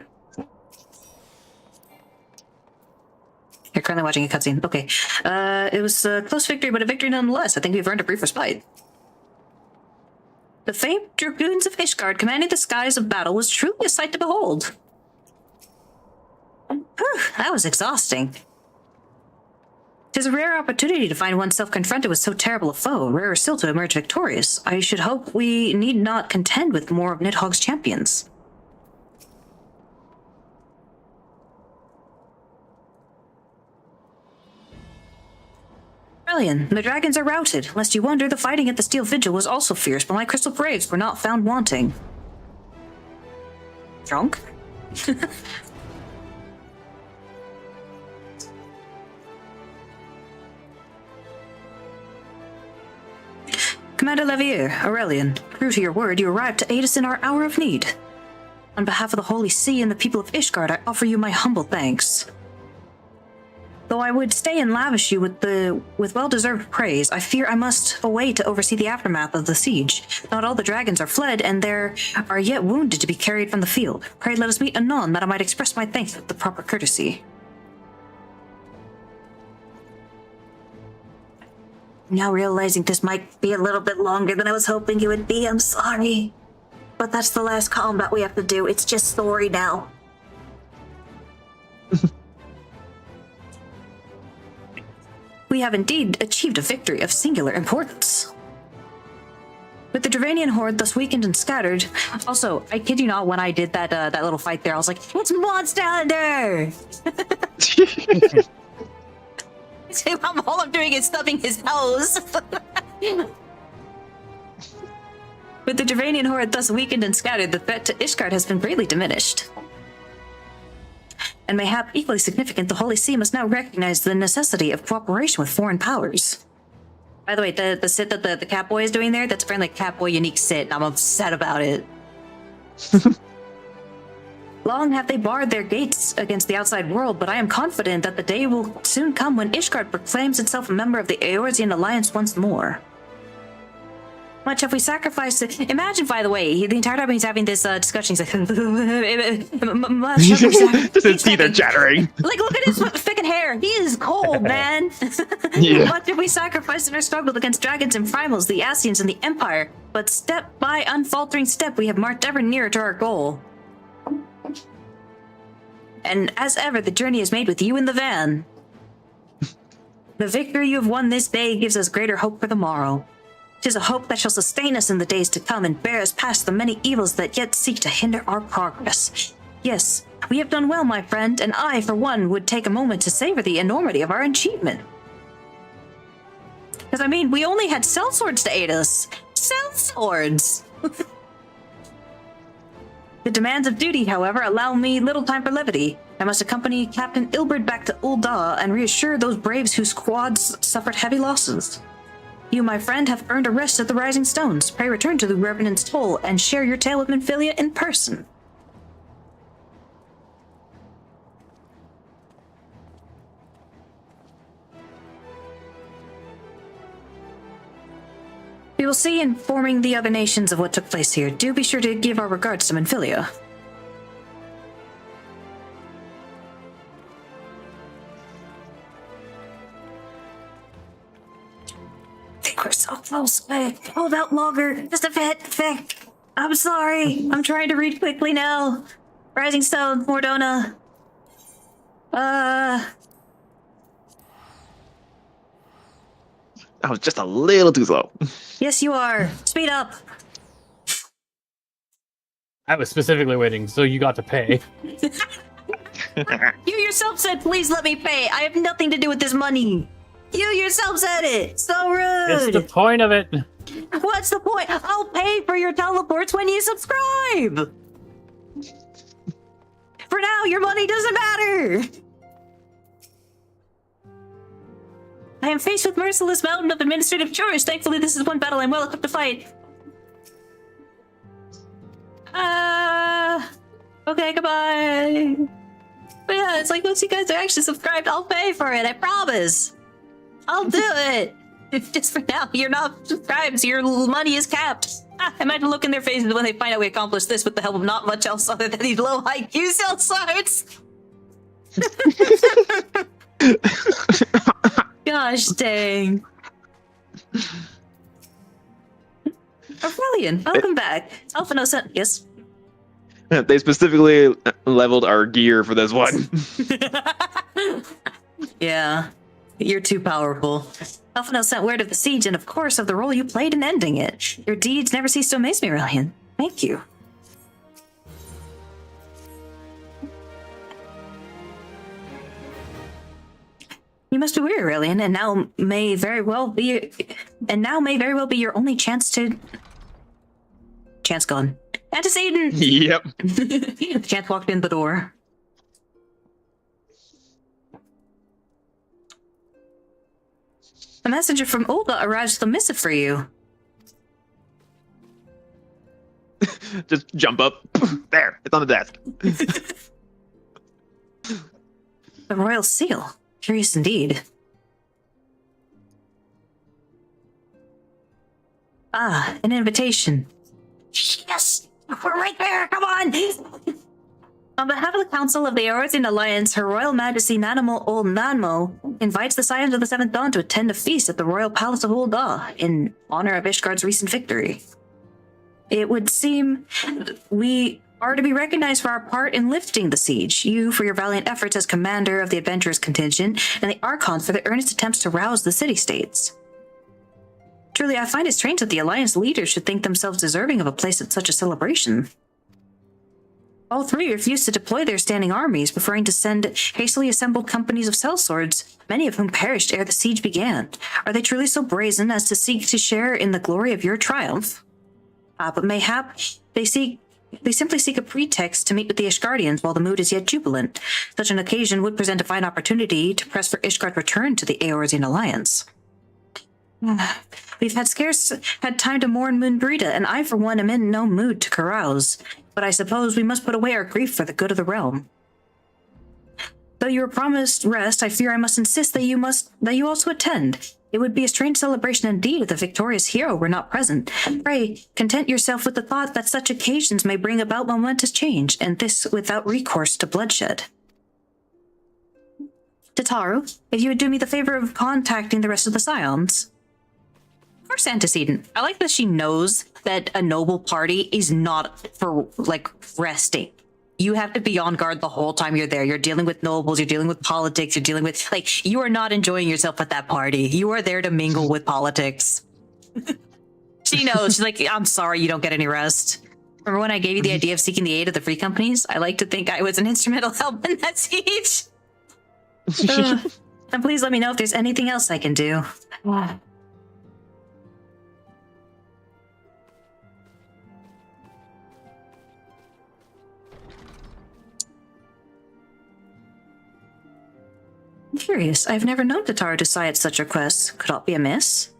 You're currently watching a cutscene. Okay. It was a close victory, but a victory nonetheless. I think we've earned a brief respite. The famed dragoons of Ishgard commanding the skies of battle was truly a sight to behold. Whew, that was exhausting. 'Tis a rare opportunity to find oneself confronted with so terrible a foe, rarer still to emerge victorious. I should hope we need not contend with more of Nidhogg's champions. Aurelian, the dragons are routed. Lest you wonder, the fighting at the Steel Vigil was also fierce, but my crystal braves were not found wanting. Drunk? Commander Levier, Aurelian, true to your word, you arrived to aid us in our hour of need. On behalf of the Holy See and the people of Ishgard, I offer you my humble thanks. Though I would stay and lavish you with well-deserved praise, I fear I must away to oversee the aftermath of the siege. Not all the dragons are fled, and there are yet wounded to be carried from the field. Pray let us meet anon, that I might express my thanks with the proper courtesy. Now realizing this might be a little bit longer than I was hoping it would be, I'm sorry. But that's the last combat we have to do. It's just story now. We have indeed achieved a victory of singular importance. With the Dravanian horde thus weakened and scattered. Also, I kid you not, when I did that little fight there, I was like, it's Monster Hunter! All I'm doing is stubbing his nose. With the Dravanian horde thus weakened and scattered, the threat to Ishgard has been greatly diminished. And mayhap equally significant, the Holy See must now recognize the necessity of cooperation with foreign powers. By the way, the sit that the Catboy is doing there, that's apparently a Catboy unique sit, and I'm upset about it. Long have they barred their gates against the outside world, but I am confident that the day will soon come when Ishgard proclaims itself a member of the Eorzean Alliance once more. Much have we sacrificed? Imagine, by the way, the entire time he's having this discussion, he's like, just his teeth are chattering. Like, look at his freaking hair. He is cold, man. Yeah. Much have we sacrificed in our struggle against dragons and primals, the Ascians, and the Empire, but step by unfaltering step, we have marched ever nearer to our goal. And as ever, the journey is made with you in the van. The victory you have won this day gives us greater hope for the morrow. 'Tis a hope that shall sustain us in the days to come and bear us past the many evils that yet seek to hinder our progress. Yes, we have done well, my friend, and I, for one, would take a moment to savor the enormity of our achievement. Because, I mean, we only had sellswords to aid us. Sellswords! The demands of duty, however, allow me little time for levity. I must accompany Captain Ilberd back to Ul'dah and reassure those braves whose squads suffered heavy losses. You, my friend, have earned a rest at the Rising Stones. Pray return to the Revenant's Toll and share your tale with Minfilia in person. We will see informing the other nations of what took place here. Do be sure to give our regards to Minfilia. I think we're so close. Hold out longer. Just a bit. Vic. I'm sorry. I'm trying to read quickly now. Rising Stone, Mordona. I was just a little too slow. Yes, you are. Speed up. I was specifically waiting, so you got to pay. You yourself said, please let me pay. I have nothing to do with this money. You yourself said it. So rude. It's the point of it. What's the point? I'll pay for your teleports when you subscribe. For now, your money doesn't matter. I am faced with merciless mountain of administrative chores. Thankfully, this is one battle I'm well equipped to fight. Okay, goodbye. But yeah, it's like once you guys are actually subscribed, I'll pay for it. I promise. I'll do it. Just for now, you're not subscribed, so your money is capped. Imagine looking their faces when they find out we accomplished this with the help of not much else other than these low IQ cell swords. Gosh dang. Aurelian, welcome back. Alphino sent... Yes? They specifically leveled our gear for this one. Yeah. You're too powerful. Alphino sent word of the siege and, of course, of the role you played in ending it. Your deeds never cease to amaze me, Aurelian. Thank you. You must be weary, Aurelian, and now may very well be your only chance to... Chance gone. Antecedent! Yep. Chance walked in the door. A messenger from Ul'dah arrives with a missive for you. Just jump up. There, it's on the desk. The royal seal. Curious indeed. Ah, an invitation. Yes! We're right there! Come on! On behalf of the Council of the Eorzean Alliance, Her Royal Majesty Nanamo Ul Nanmo invites the Scions of the Seventh Dawn to attend a feast at the Royal Palace of Ul'dah in honor of Ishgard's recent victory. It would seem we are to be recognized for our part in lifting the siege, you for your valiant efforts as commander of the adventurous contingent, and the Archons for the earnest attempts to rouse the city-states. Truly, I find it strange that the Alliance leaders should think themselves deserving of a place at such a celebration. All three refused to deploy their standing armies, preferring to send hastily assembled companies of sellswords, many of whom perished ere the siege began. Are they truly so brazen as to seek to share in the glory of your triumph? But mayhap they simply seek a pretext to meet with the Ishgardians while the mood is yet jubilant. Such an occasion would present a fine opportunity to press for Ishgard's return to the Eorzean Alliance. We've scarce had time to mourn Moonbrita, and I for one am in no mood to carouse. But I suppose we must put away our grief for the good of the realm. Though you were promised rest, I fear I must insist that you also attend. It would be a strange celebration indeed if the victorious hero were not present. Pray, content yourself with the thought that such occasions may bring about momentous change, and this without recourse to bloodshed. Tataru, if you would do me the favor of contacting the rest of the Scions. First antecedent. I like that she knows that a noble party is not for, like, resting. You have to be on guard the whole time you're there. You're dealing with nobles, you're dealing with politics, you're dealing with, like, you are not enjoying yourself at that party. You are there to mingle with politics. She knows. She's like, I'm sorry you don't get any rest. Remember when I gave you the idea of seeking the aid of the free companies? I like to think I was an instrumental help in that siege. And please let me know if there's anything else I can do. I'm curious. I've never known Tataru to sigh at such requests. Could aught be amiss?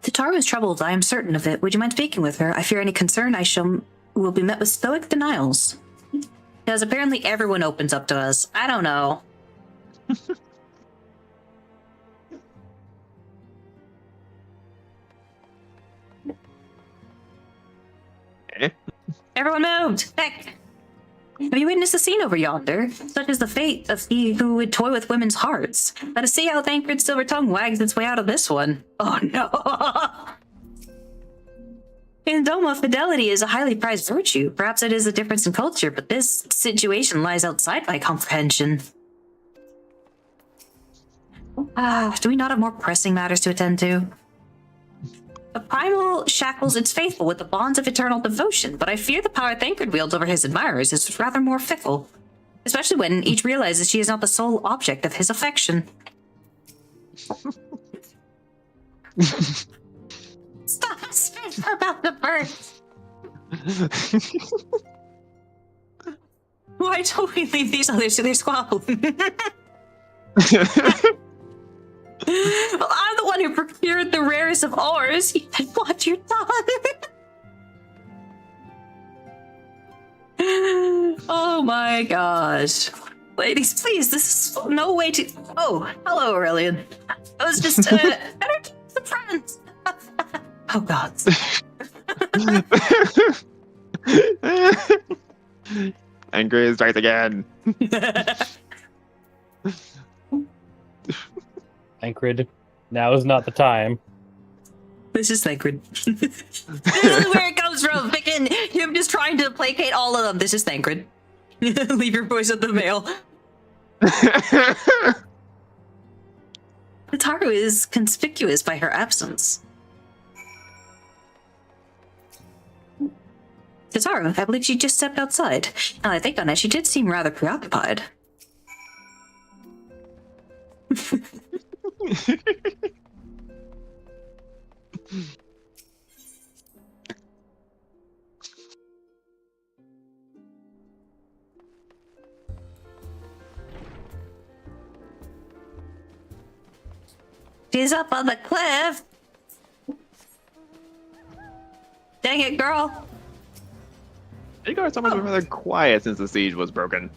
Tataru is troubled, I am certain of it. Would you mind speaking with her? I fear any concern will be met with stoic denials. Because apparently everyone opens up to us. I don't know. Everyone moved! Heck! Have you witnessed the scene over yonder? Such is the fate of he who would toy with women's hearts. Let us see how Thancred's silver tongue wags its way out of this one. Oh no! In Doma, fidelity is a highly prized virtue. Perhaps it is a difference in culture, but this situation lies outside my comprehension. Do we not have more pressing matters to attend to? The primal shackles its faithful with the bonds of eternal devotion, but I fear the power Thancred wields over his admirers is rather more fickle. Especially when each realizes she is not the sole object of his affection. Stop saying about the birds! Why don't we leave these others to their squabbling? Well, I'm the one who procured the rarest of ores. You can watch your daughter. Oh my gosh. Ladies, please, this is no way to... Oh, hello, Aurelian. I was just, better some friends. Oh, God. And Grizz strikes again. Thancred, now is not the time. This is Thancred. This is where it comes from. Picking him just trying to placate all of them. This is Thancred. Leave your voice at the veil. Tataru is conspicuous by her absence. Tataru, I believe she just stepped outside. Now that I think on it, she did seem rather preoccupied. She's up on the cliff. Dang it, girl. Edgar's almost been rather quiet since the siege was broken.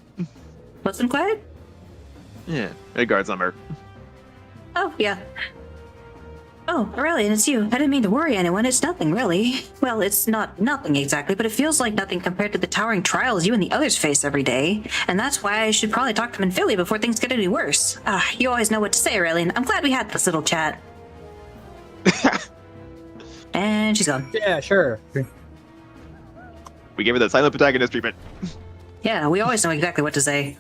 What's been quiet? Yeah, Edgar's summer. Oh, yeah. Oh, Aurelian, it's you. I didn't mean to worry anyone. It's nothing, really. Well, it's not nothing exactly, but it feels like nothing compared to the towering trials you and the others face every day. And that's why I should probably talk to Minfilia before things get any worse. You always know what to say, Aurelian. I'm glad we had this little chat. And she's gone. Yeah, sure. We gave her the silent protagonist treatment. Yeah, we always know exactly what to say.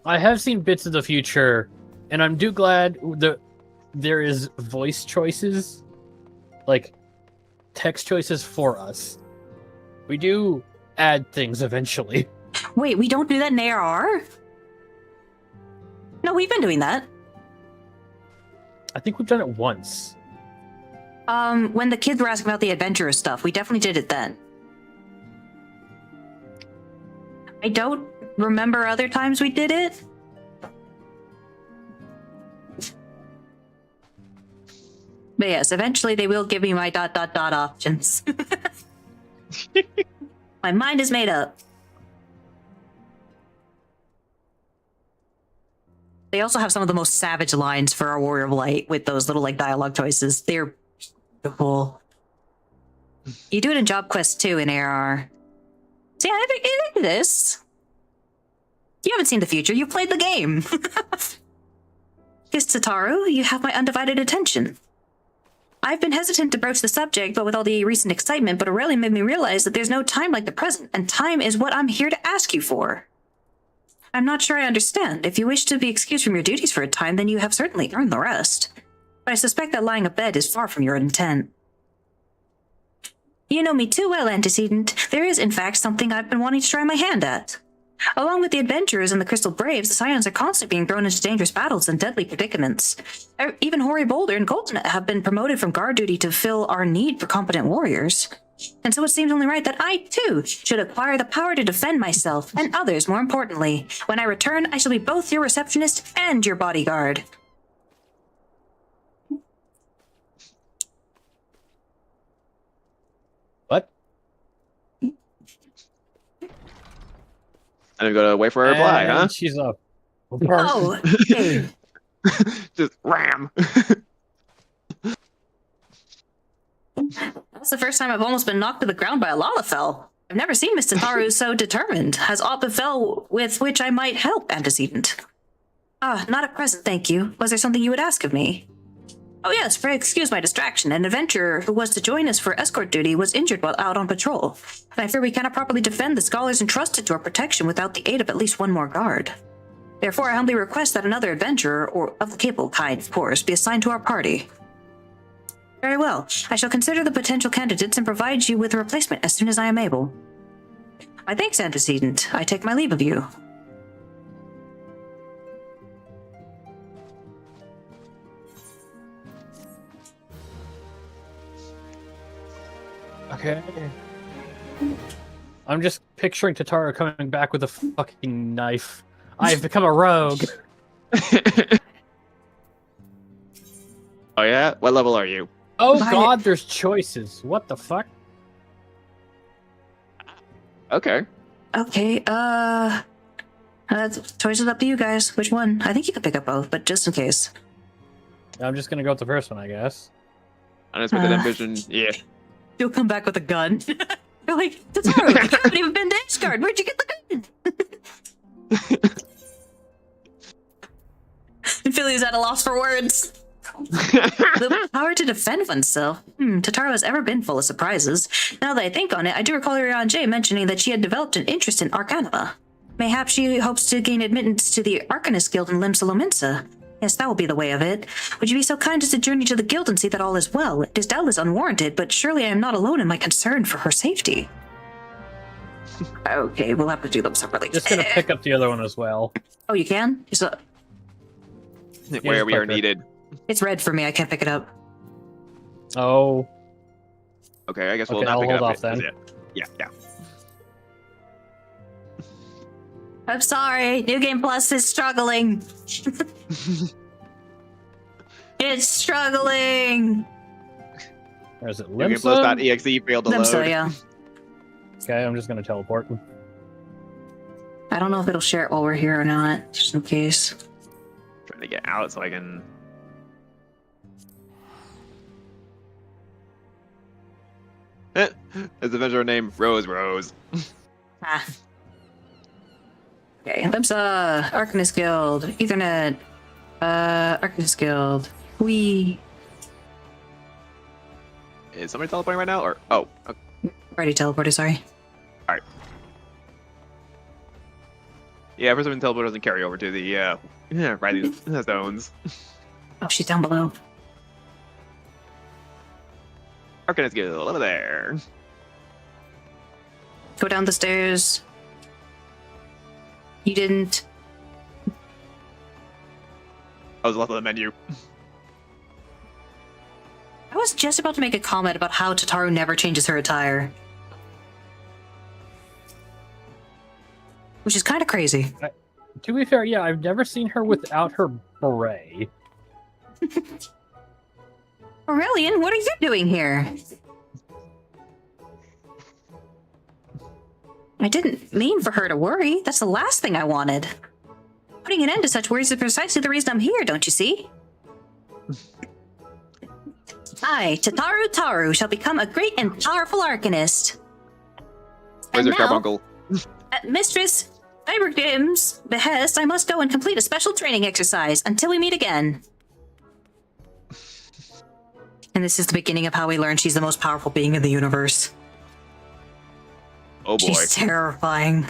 I have seen bits of the future, and I'm glad that there is voice choices, like text choices for us. We do add things eventually. Wait, we don't do that in ARR? No, we've been doing that. I think we've done it once. When the kids were asking about the adventurous stuff, we definitely did it then. I don't remember other times we did it. But yes, eventually they will give me my ... options. My mind is made up. They also have some of the most savage lines for our Warrior of Light with those little like dialogue choices. They're beautiful. You do it in Job Quest 2 in ARR. See, I think this. You haven't seen the future. You played the game. Yes, Tataru, you have my undivided attention. I've been hesitant to broach the subject, but with all the recent excitement, but Aurelia made me realize that there's no time like the present, and time is what I'm here to ask you for. I'm not sure I understand. If you wish to be excused from your duties for a time, then you have certainly earned the rest. But I suspect that lying abed is far from your intent. You know me too well, Antecedent. There is, in fact, something I've been wanting to try my hand at. Along with the adventurers and the Crystal Braves, the Scions are constantly being thrown into dangerous battles and deadly predicaments. Even Hoary Boulder and Golden have been promoted from guard duty to fill our need for competent warriors. And so it seems only right that I, too, should acquire the power to defend myself, and others more importantly. When I return, I shall be both your receptionist and your bodyguard. What? I'm gonna wait for her reply, And huh? She's up. Oh, okay. Just ram. That's the first time I've almost been knocked to the ground by a Lalafell. I've never seen Miss Tataru so determined. Has aught befell with which I might help, Antecedent? Ah, not at present, thank you. Was there something you would ask of me? Oh yes, pray excuse my distraction. An adventurer who was to join us for escort duty was injured while out on patrol. And I fear we cannot properly defend the scholars entrusted to our protection without the aid of at least one more guard. Therefore, I humbly request that another adventurer, or of the capable kind, of course, be assigned to our party. Very well. I shall consider the potential candidates and provide you with a replacement as soon as I am able. My thanks, Antecedent. I take my leave of you. Okay. I'm just picturing Tataru coming back with a fucking knife. I've become a rogue. Oh yeah? What level are you? Oh god, there's choices. What the fuck? Okay. Okay, choices up to you guys. Which one? I think you could pick up both, but just in case. I'm just gonna go with the first one, I guess. Unexpected ambition, yeah. You'll come back with a gun. You're like, Tataru, you haven't even been to Ishgard. Where'd you get the gun? And Philly's at a loss for words. The power to defend oneself. Tataru has ever been full of surprises. Now that I think on it, I do recall Irian J mentioning that she had developed an interest in Arcanima. Mayhap she hopes to gain admittance to the Arcanist Guild in Limsa Lominsa. Yes, that will be the way of it. Would you be so kind as to journey to the guild and see that all is well? It is doubtless unwarranted, but surely I am not alone in my concern for her safety. Okay, we'll have to do them separately. Just gonna pick up the other one as well. Oh, you can? Where we are needed. It's red for me. I can't pick it up. Oh. Okay, I guess we'll Okay, not I'll pick it hold up. off then. Yeah. I'm sorry. New Game Plus is struggling. It's struggling. Or is it New Game Limsa? Plus.exe failed to Limsa, load. yeah. Okay, I'm just gonna teleport. I don't know if it'll share it while we're here or not, just in case. Trying to get out so I can. There's an adventurer named Rose. Ah. Okay, Limsa, Arcanist Guild, Ethernet, Arcanist Guild. Is somebody teleporting right now? Or okay. Already teleported, sorry. Alright. Yeah, for some reason teleport doesn't carry over to the rising stones. Oh, she's down below. Arcanist Guild, over there. Go down the stairs. You didn't. I was left on the menu. I was just about to make a comment about how Tataru never changes her attire. Which is kind of crazy. To be fair, yeah, I've never seen her without her beret. Aurelian, what are you doing here? I didn't mean for her to worry. That's the last thing I wanted. Putting an end to such worries is precisely the reason I'm here, don't you see? I, Tataru Taru, shall become a great and powerful arcanist. Where's your carbuncle? At Mistress Ibergrim's behest, I must go and complete a special training exercise until we meet again. And this is the beginning of how we learn she's the most powerful being in the universe. Oh boy. She's terrifying.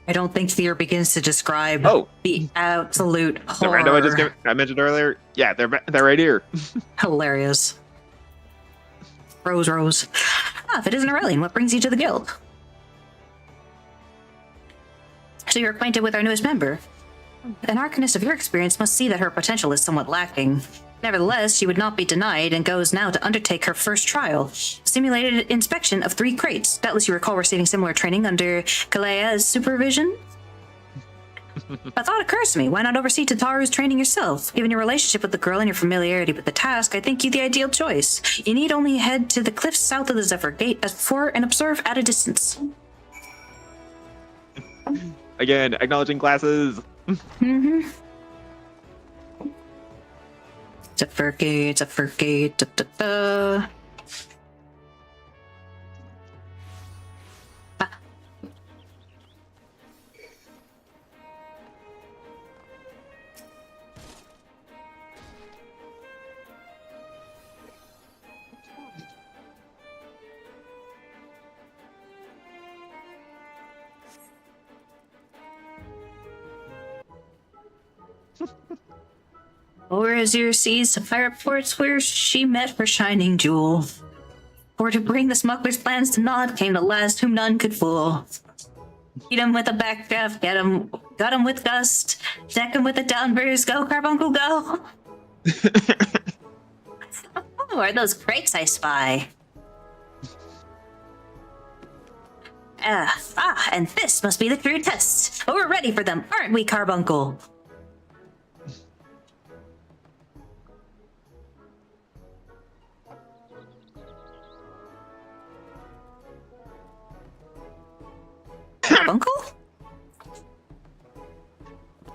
I don't think fear begins to describe the absolute The horror. random I mentioned earlier? Yeah, they're right here. Hilarious. Rose. Ah, if it isn't Aurelian, what brings you to the guild? So you're acquainted with our newest member. An arcanist of your experience must see that her potential is somewhat lacking. Nevertheless, she would not be denied and goes now to undertake her first trial. Simulated inspection of 3 crates. Doubtless you recall receiving similar training under Kalea's supervision? A thought occurs to me. Why not oversee Tataru's training yourself? Given your relationship with the girl and your familiarity with the task, I think you the ideal choice. You need only head to the cliffs south of the Zephyr Gate as before and observe at a distance. Again, acknowledging classes. Mm-hmm. Zephyr Gate, da-da-da. Over Azure seas, Sapphire reports where she met her shining jewel. For to bring the smuggler's plans to naught came the last whom none could fool. Beat him with a backdraft, got him with gust, deck him with a downburst, go Carbuncle, go! Oh, are those crates I spy? And this must be the true test. Oh, we're ready for them, aren't we, Carbuncle? Carbuncle?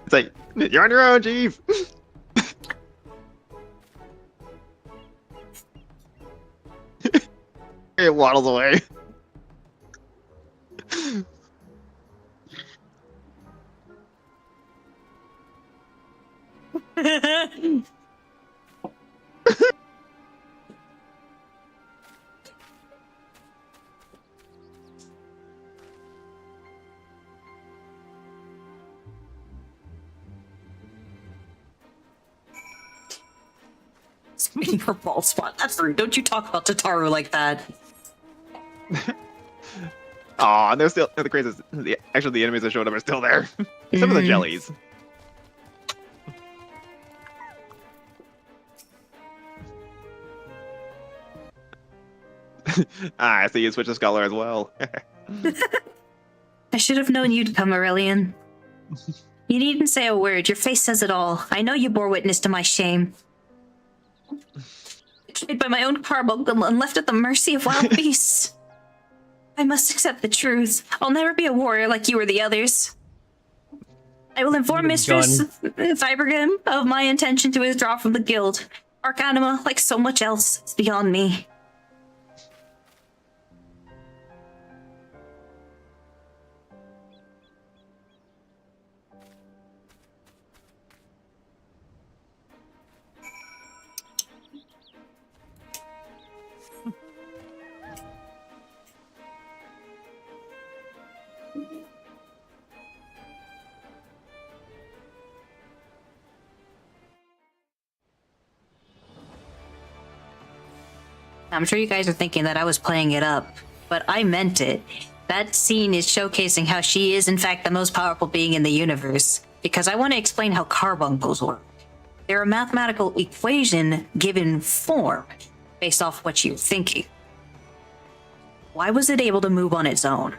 It's like, you're on your own, Chief. It waddles away. Meeting her ball spot. That's rude. Don't you talk about Tataru like that. Aw, and they're still the craziest. Actually, the enemies that showed up are still there. Some of the jellies. I see you switch to Scholar as well. I should have known you'd come, Aurelian. You needn't say a word. Your face says it all. I know you bore witness to my shame. Betrayed by my own carbuncle and left at the mercy of wild beasts. I must accept the truth. I'll never be a warrior like you or the others. I will inform Mistress Ibergrim of my intention to withdraw from the guild. Arcanima, like so much else, is beyond me. I'm sure you guys are thinking that I was playing it up, but I meant it. That scene is showcasing how she is, in fact, the most powerful being in the universe, because I want to explain how carbuncles work. They're a mathematical equation given form, based off what you're thinking. Why was it able to move on its own?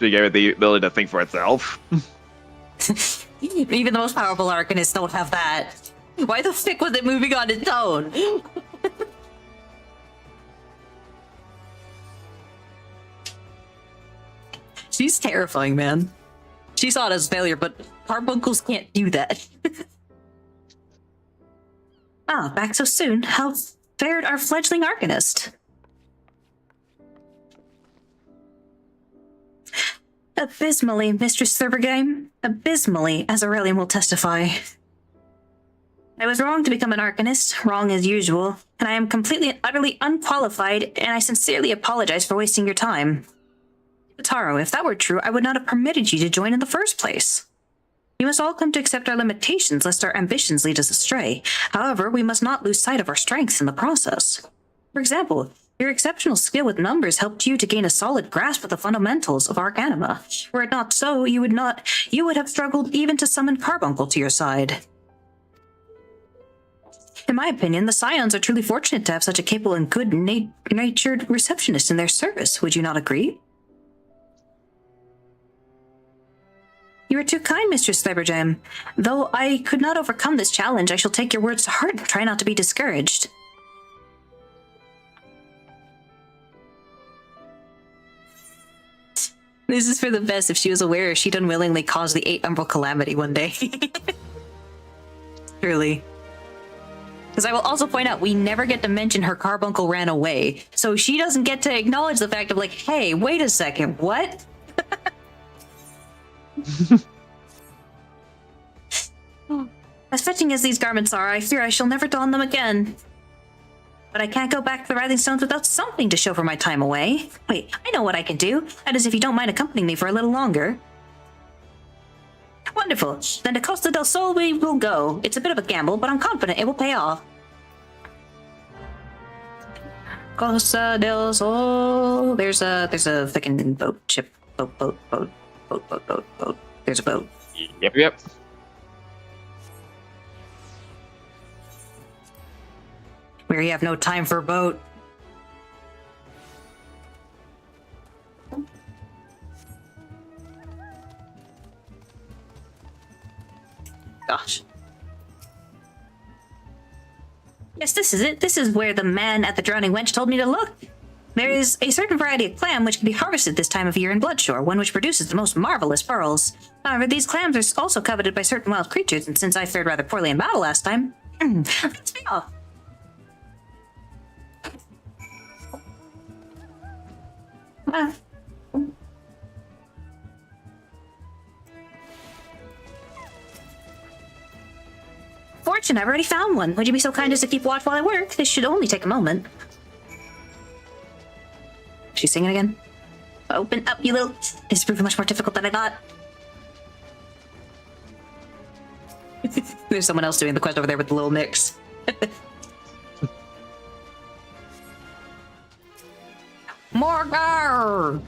to give it the ability to think for itself. Even the most powerful Arcanists don't have that. Why the frick was it moving on its own? She's terrifying, man. She saw it as failure, but carbuncles can't do that. Back so soon. How fared our fledgling Arcanist? Abysmally, Mistress Thurbergame. Abysmally, as Aurelian will testify. I was wrong to become an Arcanist, wrong as usual, and I am completely and utterly unqualified, and I sincerely apologize for wasting your time. Taro, if that were true, I would not have permitted you to join in the first place. We must all come to accept our limitations, lest our ambitions lead us astray. However, we must not lose sight of our strengths in the process. For example, your exceptional skill with numbers helped you to gain a solid grasp of the fundamentals of Arcanima. Were it not so, you would have struggled even to summon Carbuncle to your side. In my opinion, the Scions are truly fortunate to have such a capable and good-natured receptionist in their service. Would you not agree? You are too kind, Mistress Thurbergame. Though I could not overcome this challenge, I shall take your words to heart and try not to be discouraged. This is for the best. If she was aware, she'd unwillingly cause the 8 Umbral Calamity one day. Truly. Because I will also point out, we never get to mention her carbuncle ran away. So she doesn't get to acknowledge the fact of like, hey, wait a second, what? As fetching as these garments are, I fear I shall never don them again. But I can't go back to the Writhing Stones without something to show for my time away. Wait, I know what I can do. That is if you don't mind accompanying me for a little longer. Wonderful. Then to Costa del Sol we will go. It's a bit of a gamble, but I'm confident it will pay off. Costa del Sol. There's a fucking boat, ship, boat. There's a boat. Yep. We have no time for a boat. Gosh. Yes, this is it. This is where the man at the Drowning Wench told me to look. There is a certain variety of clam which can be harvested this time of year in Bloodshore, one which produces the most marvelous pearls. However, these clams are also coveted by certain wild creatures, and since I fared rather poorly in battle last time, let's be off. Fortune, I've already found one. Would you be so kind as to keep watch while I work? This should only take a moment. She's singing again. Open up, you little... This is proving much more difficult than I thought. There's someone else doing the quest over there with the little mix. Morgar!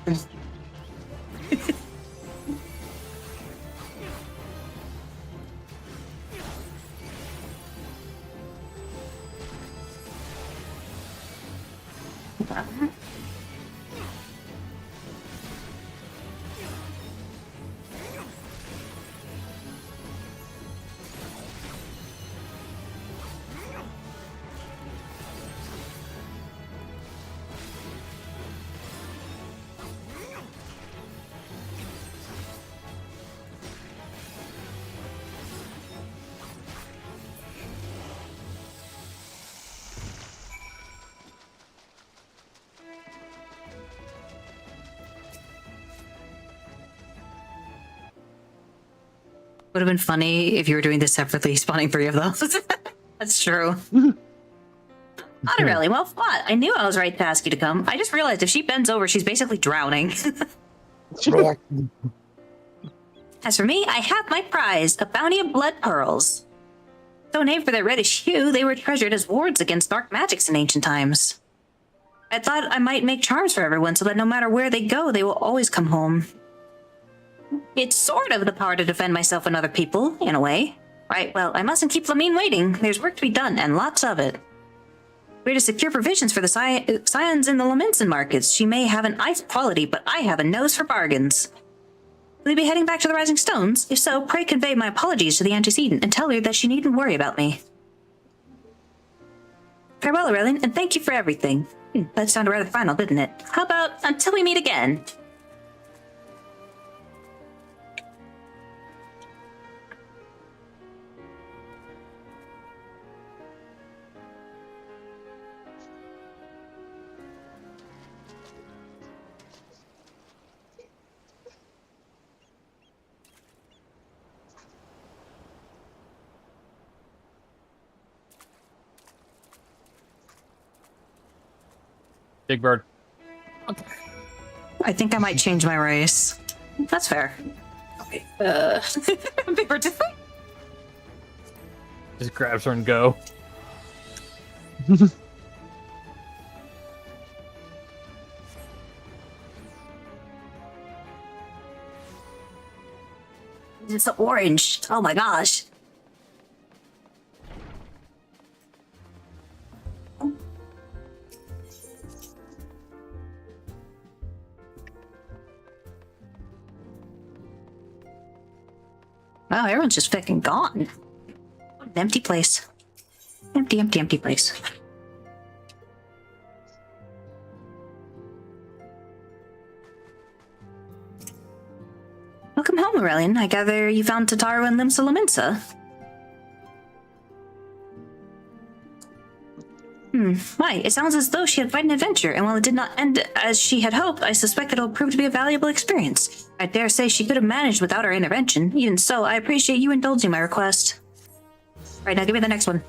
Would have been funny if you were doing this separately, spawning 3 of those. That's true. Not really. Well fought. I knew I was right to ask you to come. I just realized if she bends over, she's basically drowning. As for me, I have my prize, a bounty of blood pearls. Though named for their reddish hue, they were treasured as wards against dark magics in ancient times. I thought I might make charms for everyone so that no matter where they go, they will always come home. It's sort of the power to defend myself and other people, in a way. Right, well, I mustn't keep Flamine waiting. There's work to be done, and lots of it. We're to secure provisions for the Scions in the Laminson markets. She may have an eye for quality, but I have a nose for bargains. Will you be heading back to the Rising Stones? If so, pray convey my apologies to the antecedent and tell her that she needn't worry about me. Farewell, Aurelian, and thank you for everything. That sounded rather final, didn't it? How about until we meet again? Big Bird. I think I might change my race. That's fair. Okay. Big Bird different? Just grabs her and go. It's orange. Oh my gosh. Wow, everyone's just fucking gone. What an empty place. Empty, empty, empty place. Welcome home, Aurelian. I gather you found Tataru and Limsa Lominsa. Why? It sounds as though she had quite an adventure, and while it did not end as she had hoped, I suspect it'll prove to be a valuable experience. I dare say she could have managed without our intervention. Even so, I appreciate you indulging my request. Right, now give me the next one.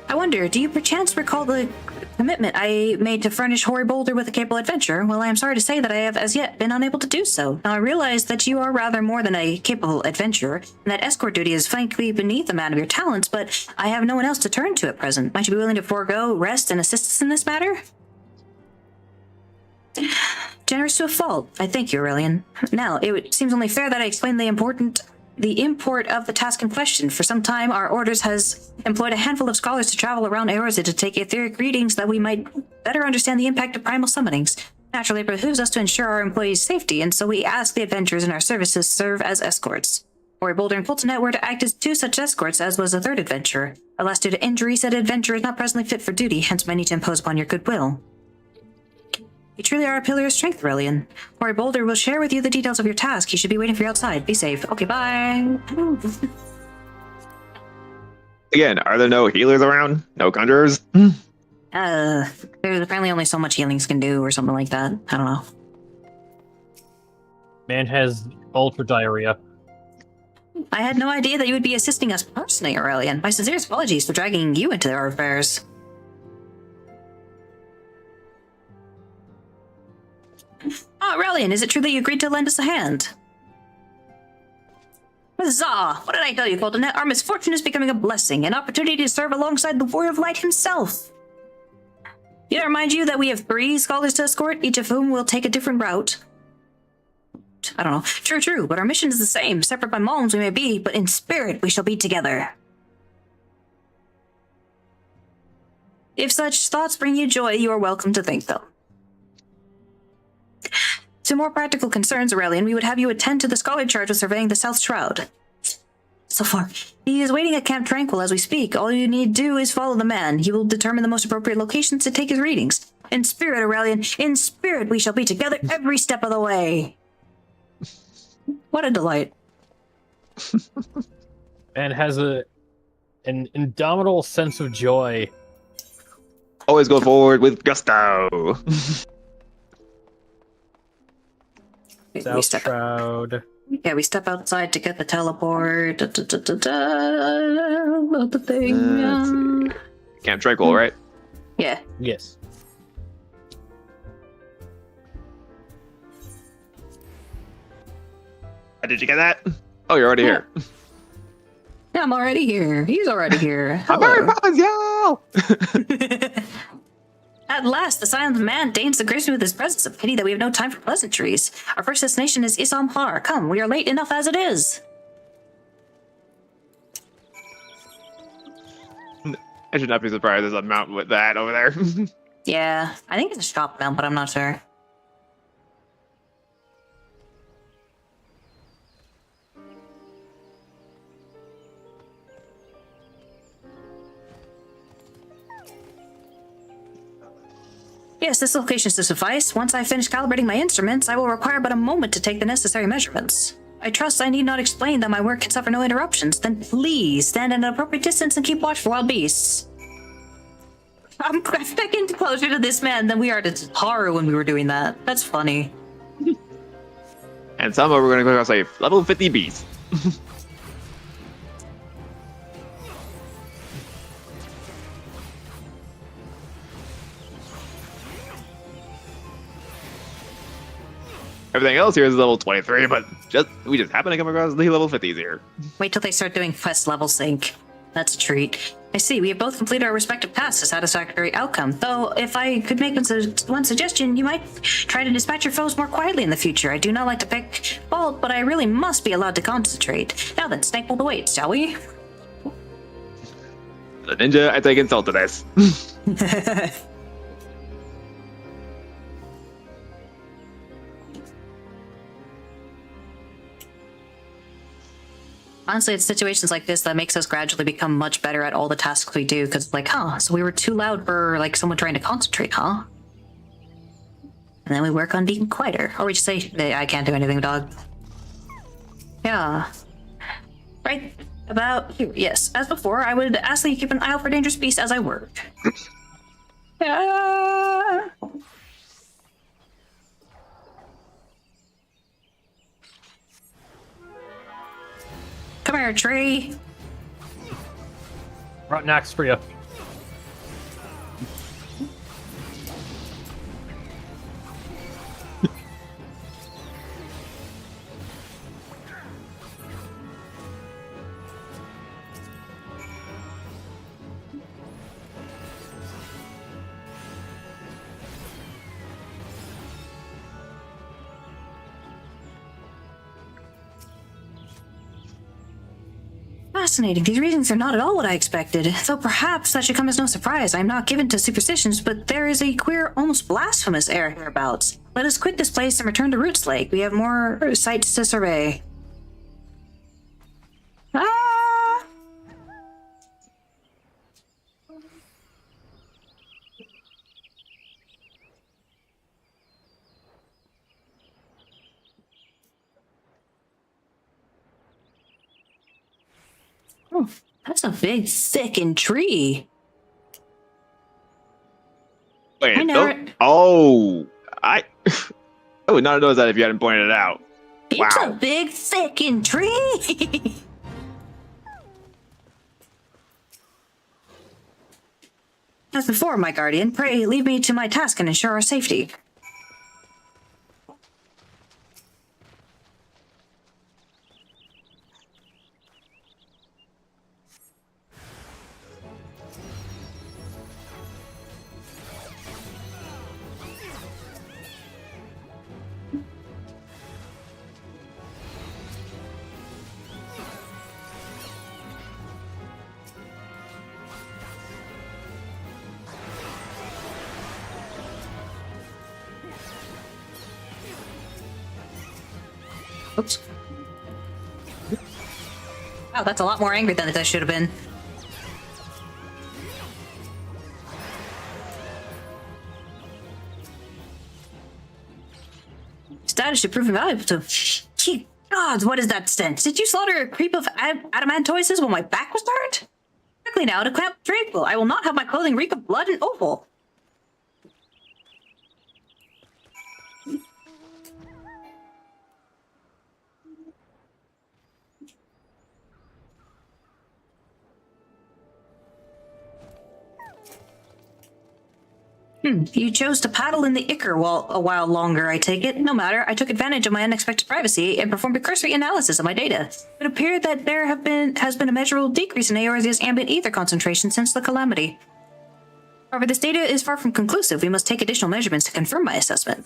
I wonder, do you perchance recall the commitment I made to furnish Hoary Boulder with a capable adventurer? Well, I am sorry to say that I have as yet been unable to do so. Now, I realize that you are rather more than a capable adventurer, and that escort duty is frankly beneath a man of your talents, but I have no one else to turn to at present. Might you be willing to forego rest and assist us in this matter? Generous to a fault. I thank you, Aurelian. Now, it seems only fair that I explain the import of the task in question. For some time, our orders has employed a handful of scholars to travel around Eorzea to take etheric readings that we might better understand the impact of primal summonings. Naturally, it behooves us to ensure our employees' safety, and so we ask the adventurers in our services serve as escorts. Hoary Boulder and Fultonet were to act as two such escorts, as was a third adventurer. Alas, due to injury, said adventurer is not presently fit for duty, hence my need to impose upon your goodwill. You truly are a pillar of strength, Aurelian. Hoary Boulder will share with you the details of your task. He should be waiting for you outside. Be safe. Okay, bye. Again, are there no healers around? No conjurers? There's apparently only so much healings can do, or something like that. I don't know. Man has ultra diarrhea. I had no idea that you would be assisting us personally, Aurelian. My sincerest apologies for dragging you into our affairs. Aurelian, is it true that you agreed to lend us a hand? Huzzah! What did I tell you, Fultonet? Our misfortune is becoming a blessing, an opportunity to serve alongside the Warrior of Light himself. Did I remind you that we have 3 scholars to escort, each of whom will take a different route? I don't know. True, but our mission is the same. Separate by malms we may be, but in spirit we shall be together. If such thoughts bring you joy, you are welcome to think them. To more practical concerns, Aurelian, we would have you attend to the scholar charged with surveying the South Shroud. So far, he is waiting at Camp Tranquil as we speak. All you need do is follow the man. He will determine the most appropriate locations to take his readings. In spirit, Aurelian, in spirit we shall be together every step of the way. What a delight. And has an indomitable sense of joy. Always go forward with gusto. South Shroud. Yeah, we step outside to get the teleport. About the thing. Camp Tranquil, right? Yeah. Yes. Did you get that? Oh, you're already here. Yeah, I'm already here. He's already here. I'm very proud, y'all. At last, the silent man deigns to grace me with his presence. A pity that we have no time for pleasantries. Our first destination is Isam-Har. Come, we are late enough as it is. I should not be surprised there's a mountain with that over there. Yeah, I think it's a shop mount, but I'm not sure. Yes, this location should suffice. Once I finish calibrating my instruments, I will require but a moment to take the necessary measurements. I trust I need not explain that my work can suffer no interruptions. Then please stand at an appropriate distance and keep watch for wild beasts. I'm getting closer to this man than we are to Haru when we were doing that. That's funny. And somehow we're gonna go across a level 50 beast. Everything else here is level 23, but we just happen to come across the level 50s here. Wait till they start doing quest level sync. That's a treat. I see, we have both completed our respective tasks, a satisfactory outcome. Though, if I could make one suggestion, you might try to dispatch your foes more quietly in the future. I do not like to pick fault, but I really must be allowed to concentrate. Now then, Snake, pull the weights, shall we? The ninja, I take insult to this. Honestly, it's situations like this that makes us gradually become much better at all the tasks we do, because like, so we were too loud for like someone trying to concentrate, huh? And then we work on being quieter. Or we just say, I can't do anything, dog. Yeah. Right about here, yes. As before, I would ask that you keep an eye out for dangerous beasts as I work. Yeah. Come here, tree. Right next for you. Fascinating. These readings are not at all what I expected. Though perhaps that should come as no surprise. I'm not given to superstitions, but there is a queer, almost blasphemous air hereabouts. Let us quit this place and return to Roots Lake. We have more sights to survey. Ah! Oh, that's a big, thickened tree. Wait, I know. I would not have noticed that if you hadn't pointed it out. It's Wow. a big, thickened tree. As before, my guardian, pray leave me to my task and ensure our safety. Oops. Wow, that's a lot more angry than it should have been. Status should prove invaluable to... Gee gods, what is that stench? Did you slaughter a creep of adamantoises while my back was turned? Quickly now, to clamp tranquil. I will not have my clothing reek of blood and offal. You chose to paddle in the Ichor a while longer, I take it. No matter, I took advantage of my unexpected privacy and performed a cursory analysis of my data. It appeared that there has been a measurable decrease in Eorzea's ambient ether concentration since the calamity. However, this data is far from conclusive. We must take additional measurements to confirm my assessment.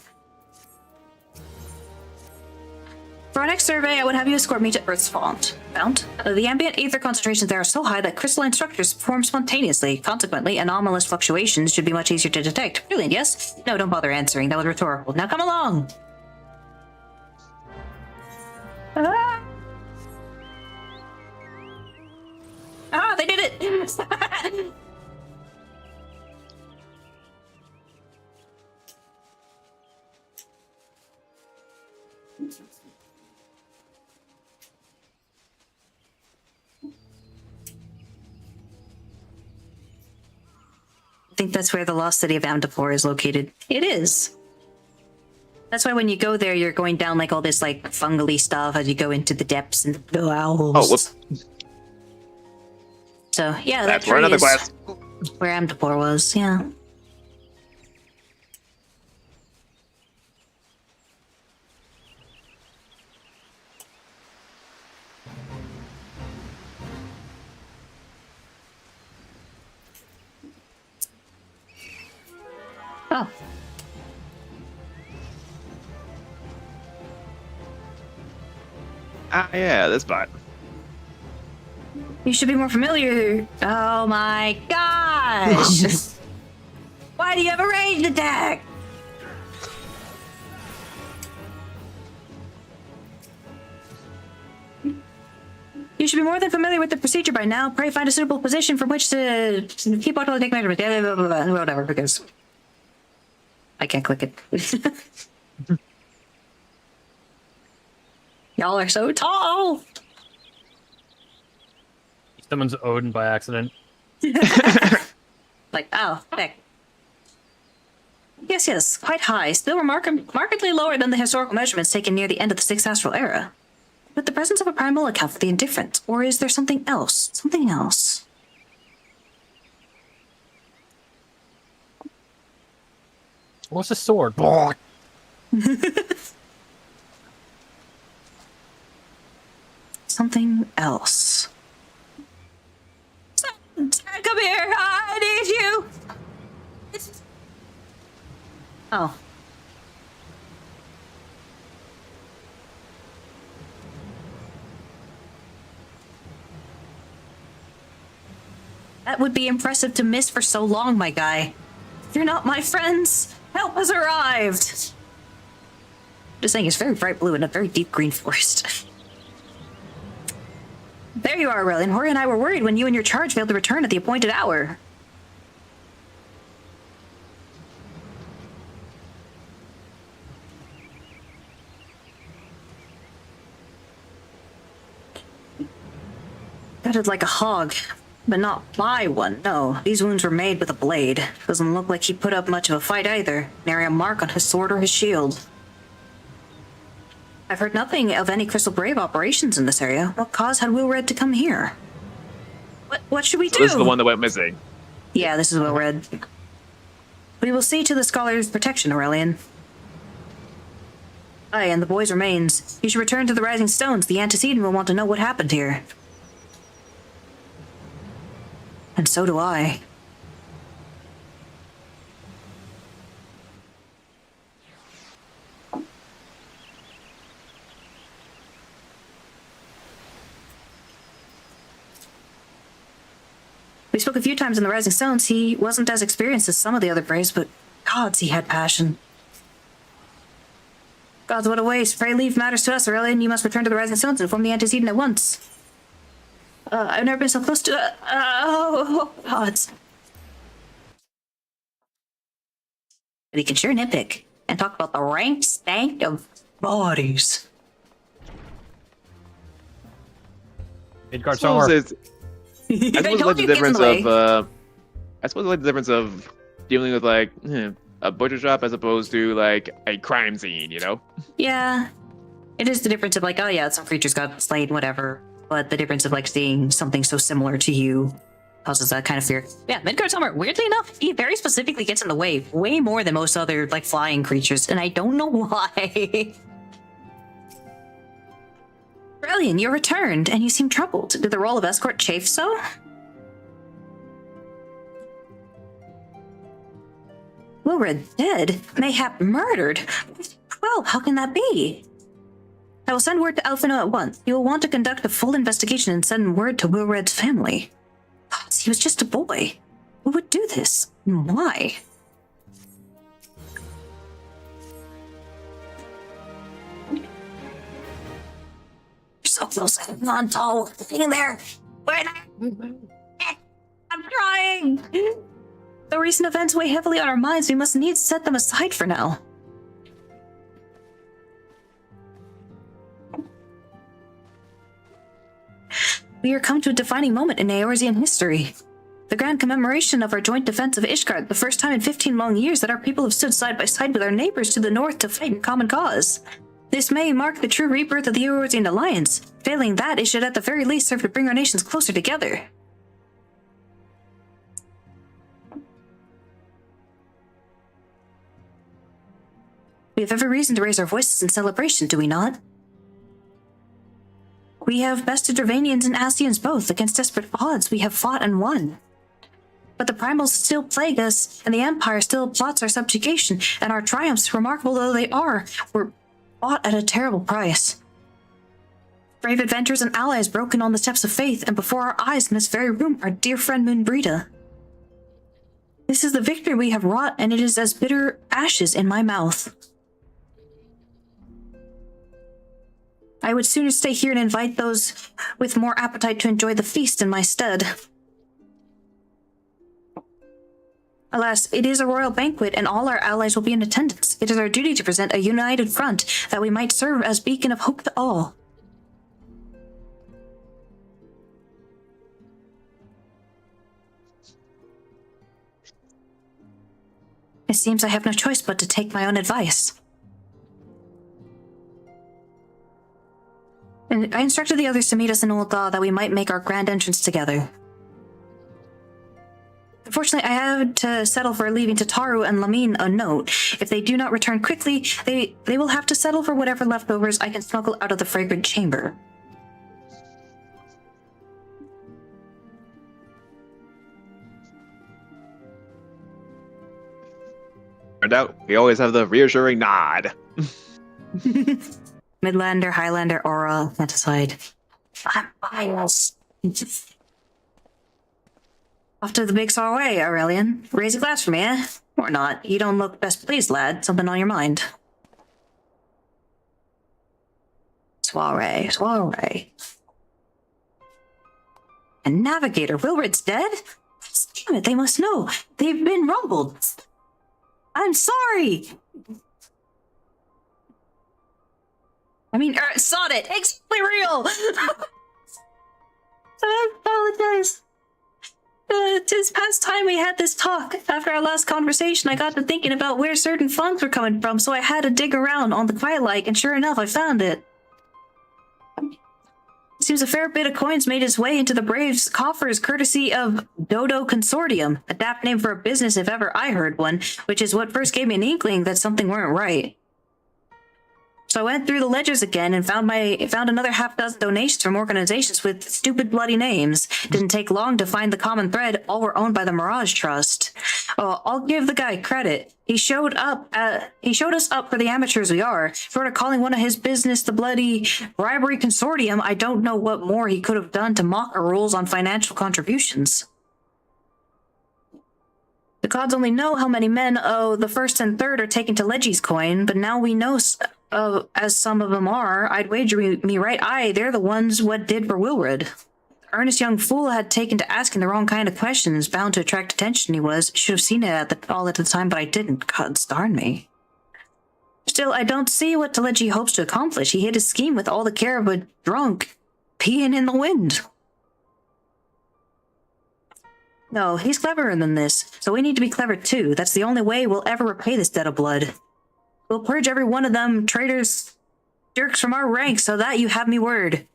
For our next survey, I would have you escort me to Earth's Fount. The ambient ether concentrations there are so high that crystalline structures form spontaneously. Consequently, anomalous fluctuations should be much easier to detect. Brilliant, yes? No, don't bother answering. That was rhetorical. Now come along! Ah! Ah, they did it! I think that's where the lost city of Amdapor is located. It is. That's why when you go there, you're going down like all this like fungally stuff as you go into the depths and the owls. Oh, whoops. So yeah, That's for another class. Where Amdapor was, yeah. Oh. Ah, yeah, this bot. You should be more familiar. Oh my gosh! Why do you have a ranged attack? You should be more than familiar with the procedure by now. Pray find a suitable position from which to keep on take measurements. Whatever, because I can't click it. Y'all are so tall. Someone's Odin by accident. Like, oh, heck. Yes, quite high. Still markedly lower than the historical measurements taken near the end of the Sixth Astral Era. But the presence of a primal account for the indifferent, or is there something else? Something else. What's a sword? Something else. Come here, I need you. Oh. That would be impressive to miss for so long, my guy. If you're not my friends, help has arrived. Just saying, it's very bright blue in a very deep green forest. There you are, Aurelian. Hori and I were worried when you and your charge failed to return at the appointed hour. Gutted like a hog, but not by one, no. These wounds were made with a blade. Doesn't look like he put up much of a fight either. Nary a mark on his sword or his shield. I've heard nothing of any Crystal Brave operations in this area. What cause had Wilred to come here? What should we do? This is the one that went missing. Yeah, this is Wilred. We will see to the scholar's protection, Aurelian. Aye, and the boy's remains. You should return to the Rising Stones. The Antecedent will want to know what happened here. And so do I. We spoke a few times in the Rising Stones. He wasn't as experienced as some of the other Braves, but gods, he had passion. Gods, what a waste. Pray leave matters to us, Aurelian. You must return to the Rising Stones and inform the Antecedent at once. I've never been so close to... oh, gods. But he can sure nitpick and talk about the rank stank of bodies. Midgard Summer. I suppose like the difference of I suppose like the difference of dealing with like a butcher shop as opposed to like a crime scene, you know? Yeah, it is the difference of like, oh yeah, some creatures got slain, whatever. But the difference of like seeing something so similar to you causes that kind of fear. Yeah, Midgard Summer, weirdly enough, he very specifically gets in the way more than most other like flying creatures, and I don't know why. Aurelian, you returned, and you seem troubled. Did the role of escort chafe so? Wilred dead? Mayhap murdered? Well, how can that be? I will send word to Alphino at once. You will want to conduct a full investigation and send word to Wilred's family. Gods, he was just a boy. Who would do this? And why? So close, I'm on tall, sitting there. I'm trying. The recent events weigh heavily on our minds. We must needs set them aside for now. We are come to a defining moment in Eorzean history. The grand commemoration of our joint defense of Ishgard, the first time in 15 long years that our people have stood side by side with our neighbors to the north to fight in common cause. This may mark the true rebirth of the Eorzean Alliance. Failing that, it should at the very least serve to bring our nations closer together. We have every reason to raise our voices in celebration, do we not? We have bested Dravanians and Ascians both. Against desperate odds, we have fought and won. But the primals still plague us, and the Empire still plots our subjugation, and our triumphs, remarkable though they are, were bought at a terrible price. Brave adventurers and allies broken on the steps of faith, and before our eyes in this very room, our dear friend Moonbrita. This is the victory we have wrought, and it is as bitter ashes in my mouth. I would sooner stay here and invite those with more appetite to enjoy the feast in my stead. Alas, it is a royal banquet, and all our allies will be in attendance. It is our duty to present a united front, that we might serve as beacon of hope to all. It seems I have no choice but to take my own advice. And I instructed the others to meet us in Ul'dah that we might make our grand entrance together. Unfortunately, I had to settle for leaving Tataru and Lamine a note. If they do not return quickly, they will have to settle for whatever leftovers I can smuggle out of the fragrant chamber. Turned out, we always have the reassuring nod. Midlander, Highlander, Aura, Fanticide. I'm biased. Off to the big soiree, Aurelian. Raise a glass for me, eh? Or not. You don't look best pleased, lad. Something on your mind. Soiree, soiree. And Navigator, Wilred's dead? Damn it, they must know. They've been rumbled. I'm sorry! I mean, Sonnet, exactly real! I apologize. Tis past time we had this talk. After our last conversation, I got to thinking about where certain funds were coming from, so I had to dig around on the Quiet Light, and sure enough, I found it. Seems a fair bit of coins made its way into the Braves' coffers courtesy of Dodo Consortium, a daft name for a business if ever I heard one, which is what first gave me an inkling that something weren't right. So I went through the ledgers again and found another half-dozen donations from organizations with stupid bloody names. Didn't take long to find the common thread. All were owned by the Mirage Trust. I'll give the guy credit. He showed us up for the amateurs we are. Short of calling one of his business the bloody bribery consortium, I don't know what more he could have done to mock our rules on financial contributions. The gods only know how many men the first and third are taken to Legi's coin, but now we know as some of them are. I'd wager me right eye they're the ones what did for Wilred. The earnest young fool had taken to asking the wrong kind of questions, bound to attract attention he was. Should have seen it all at the time, but I didn't. God darn me. Still, I don't see what Teleji hopes to accomplish. He hid his scheme with all the care of a drunk peeing in the wind. No, he's cleverer than this, so we need to be clever too. That's the only way we'll ever repay this debt of blood. We'll purge every one of them traitors, jerks from our ranks, so that you have me word.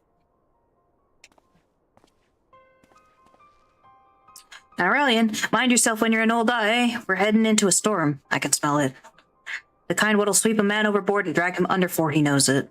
Now, Aurelian, mind yourself when you're in Ul'dah, eh? We're heading into a storm. I can smell it. The kind what'll sweep a man overboard and drag him under for he knows it.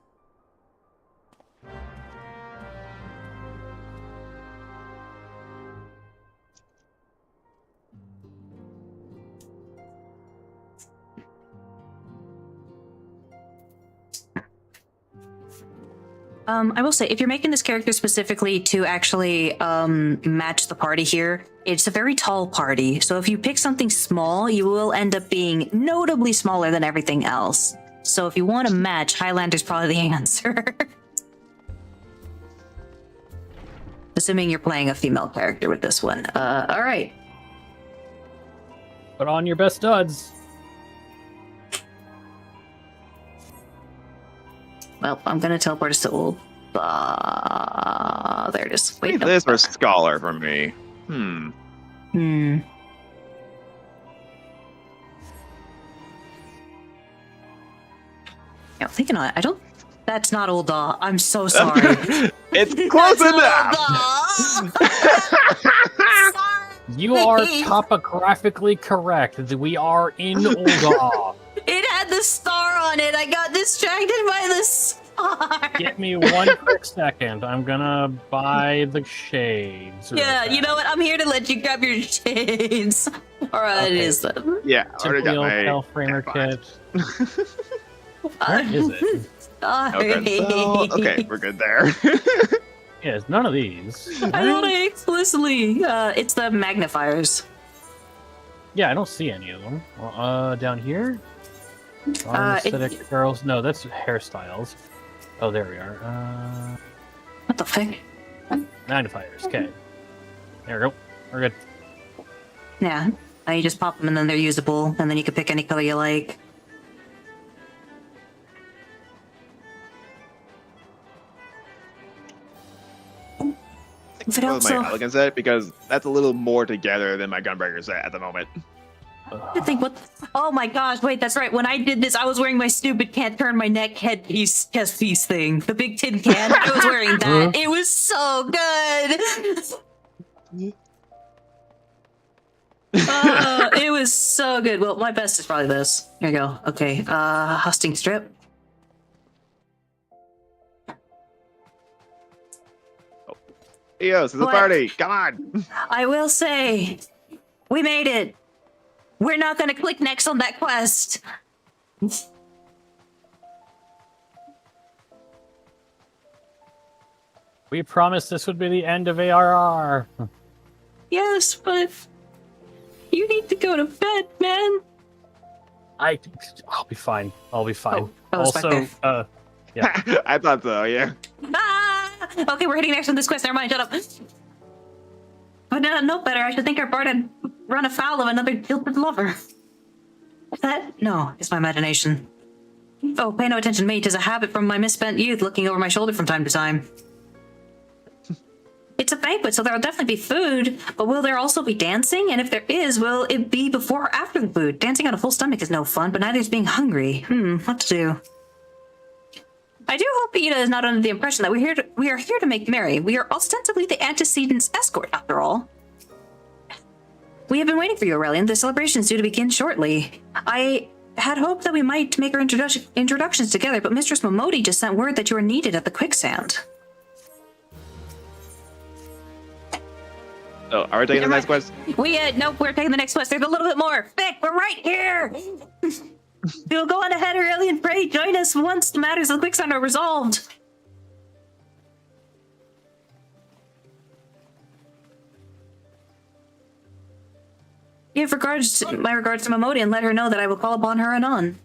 I will say, if you're making this character specifically to actually match the party here, it's a very tall party. So if you pick something small, you will end up being notably smaller than everything else. So if you want to match, Highlander's probably the answer. Assuming you're playing a female character with this one. All right. Put on your best studs. Well, I'm gonna teleport us to Uld. There it is. Wait, Wait, no. this or scholar for me. Hmm. Yeah, I'm thinking on it. I don't. That's not Ul'dah. I'm so sorry. It's close enough. You are topographically correct. We are in Ul'dah. It had the star on it. I got distracted by the star. Give me 1 quick second. I'm gonna buy the shades. Yeah, you know what? I'm here to let you grab your shades. Alright, it is then. Yeah, I already got my Simply framer kit. Where is it? Okay, so, okay, we're good there. Yes, none of these. I don't know explicitly. It's the magnifiers. Yeah, I don't see any of them. Down here? Aesthetic girls. No, that's hairstyles. Oh, there we are. What the fuck? Magnifiers. Okay. There we go. We're good. Yeah. You just pop them and then they're usable, and then you can pick any color you like. But also, my elegance set because that's a little more together than my gunbreaker set at the moment. I think what? Oh my gosh! Wait, that's right. When I did this, I was wearing my stupid can't turn my neck headpiece chest piece thing, the big tin can. I was wearing that. It was so good. It was so good. Well, my best is probably this. Here you go. Okay. Husting strip. Yo, this is a party. Come on. I will say, we made it. We're not gonna click next on that quest. We promised this would be the end of ARR. Yes, but you need to go to bed, man. I'll be fine. I'll be fine. Oh, also, yeah. I thought so, yeah. Okay, we're hitting next on this quest. Never mind, shut up. But no better. I should think our bard had run afoul of another jilted lover. Is that? No, it's my imagination. Oh, pay no attention to me. 'Tis a habit from my misspent youth, looking over my shoulder from time to time. It's a banquet, so there'll definitely be food, but will there also be dancing? And if there is, will it be before or after the food? Dancing on a full stomach is no fun, but neither is being hungry. What to do? I do hope Ida is not under the impression that we are here to make merry. We are ostensibly the antecedents escort, after all. We have been waiting for you, Aurelian. The celebration is due to begin shortly. I had hoped that we might make our introductions together, but Mistress Momodi just sent word that you are needed at the quicksand. Oh, are we taking the next quest? Nope, we're taking the next quest. There's a little bit more. Vic, we're right here! We'll go on ahead, Aurelian. Pray, join us once the matters of the quicksand are resolved. Give my regards to Momodi and let her know that I will call upon her anon.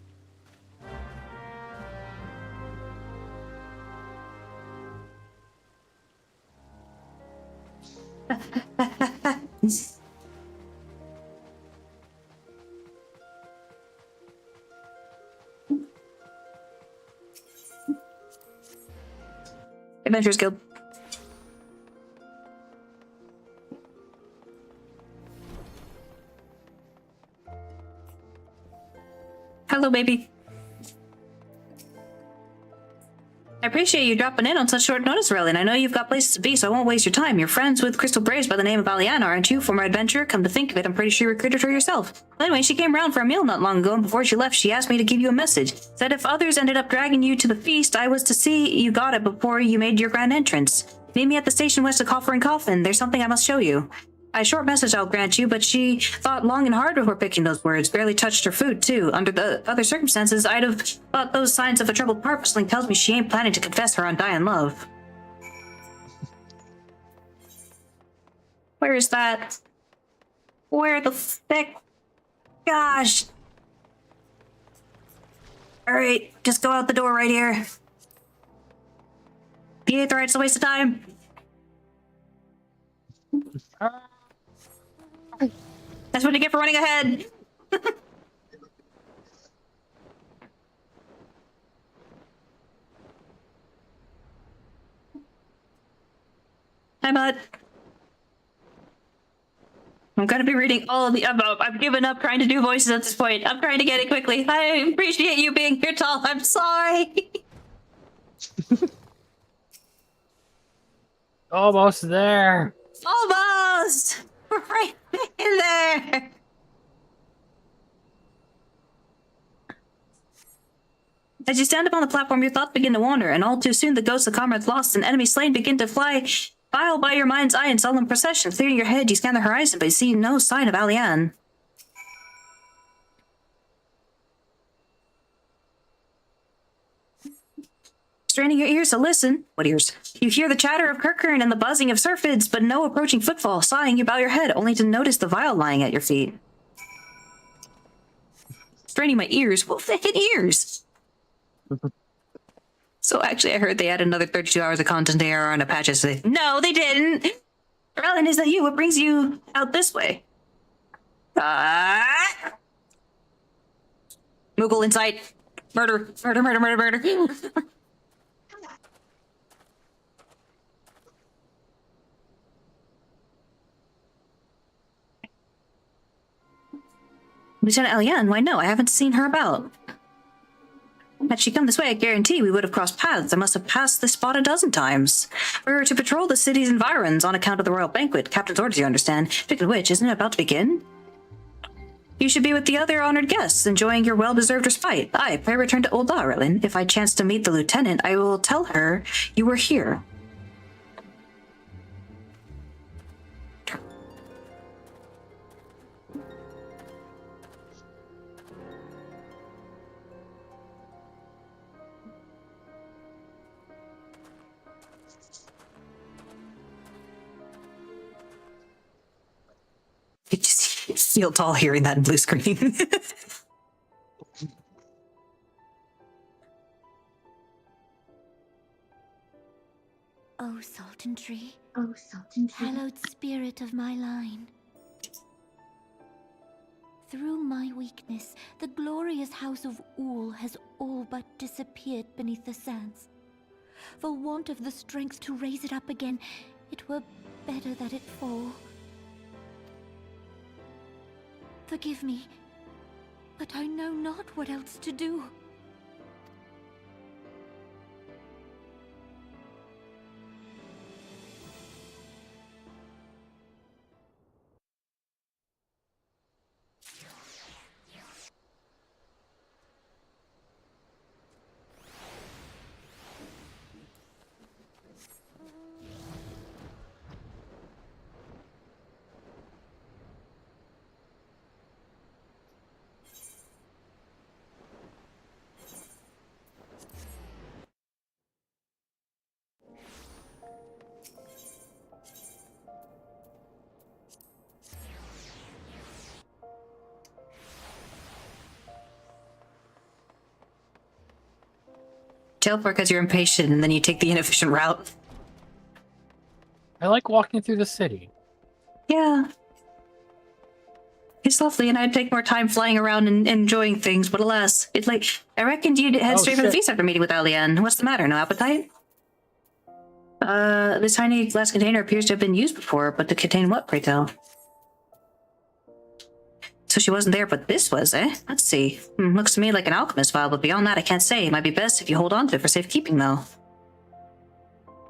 Adventurers Guild. Hello, baby. I appreciate you dropping in on such short notice, Aurelian. I know you've got places to be, so I won't waste your time. You're friends with Crystal Braves by the name of Aliana, aren't you? Former adventurer? Come to think of it, I'm pretty sure you recruited her yourself. Anyway, she came round for a meal not long ago, and before she left, she asked me to give you a message. Said if others ended up dragging you to the feast, I was to see you got it before you made your grand entrance. Meet me at the station west of Coffer and Coffin. There's something I must show you. A short message, I'll grant you, but she thought long and hard before picking those words. Barely touched her food, too. Under the other circumstances, I'd have thought those signs of a troubled heart. Something tells me she ain't planning to confess her undying love. Where is that? Where the frick? Gosh. Alright, just go out the door right here. The Aetheryte's a waste of time. That's what you get for running ahead. Hi, bud. I'm gonna be reading all of the above. I've given up trying to do voices at this point. I'm trying to get it quickly. I appreciate you being here, Tall. I'm sorry. Almost there. Almost. We're right in there. As you stand upon the platform, your thoughts begin to wander, and all too soon the ghosts of comrades lost and enemies slain begin to file by your mind's eye in solemn procession. Clearing your head, you scan the horizon, but you see no sign of Alianne. Straining your ears to listen. What ears? You hear the chatter of Kirkern and the buzzing of surfids, but no approaching footfall. Sighing, you bow your head, only to notice the vial lying at your feet. Straining my ears? What fucking ears? So actually, I heard they had another 32 hours of content AR on a patch yesterday. No, they didn't! Rellin, is that you? What brings you out this way? Moogle inside. Murder. Murder, murder, murder, murder. Lieutenant Alianne, why no, I haven't seen her about. Had she come this way, I guarantee we would have crossed paths. I must have passed this spot a dozen times. We were to patrol the city's environs on account of the royal banquet. Captain's orders, you understand. Speaking of which, isn't it about to begin? You should be with the other honored guests, enjoying your well-deserved respite. Aye, pray return to Old Darrelin. If I chance to meet the lieutenant, I will tell her you were here. You just feel tall hearing that in blue screen. Oh, Sultan Tree. Oh, Sultan Tree. Hallowed spirit of my line. Through my weakness, the glorious house of Ool has all but disappeared beneath the sands. For want of the strength to raise it up again, it were better that it fall. Forgive me, but I know not what else to do. Teleport because you're impatient and then you take the inefficient route. I like walking through the city. Yeah. It's lovely, and I'd take more time flying around and enjoying things, but alas, it's like, I reckoned you'd head straight for the feast after meeting with Alianne. What's the matter, no appetite? This tiny glass container appears to have been used before, but to contain what, pray tell? So she wasn't there, but this was, eh? Let's see. Looks to me like an alchemist vial, but beyond that I can't say. It might be best if you hold on to it for safekeeping, though.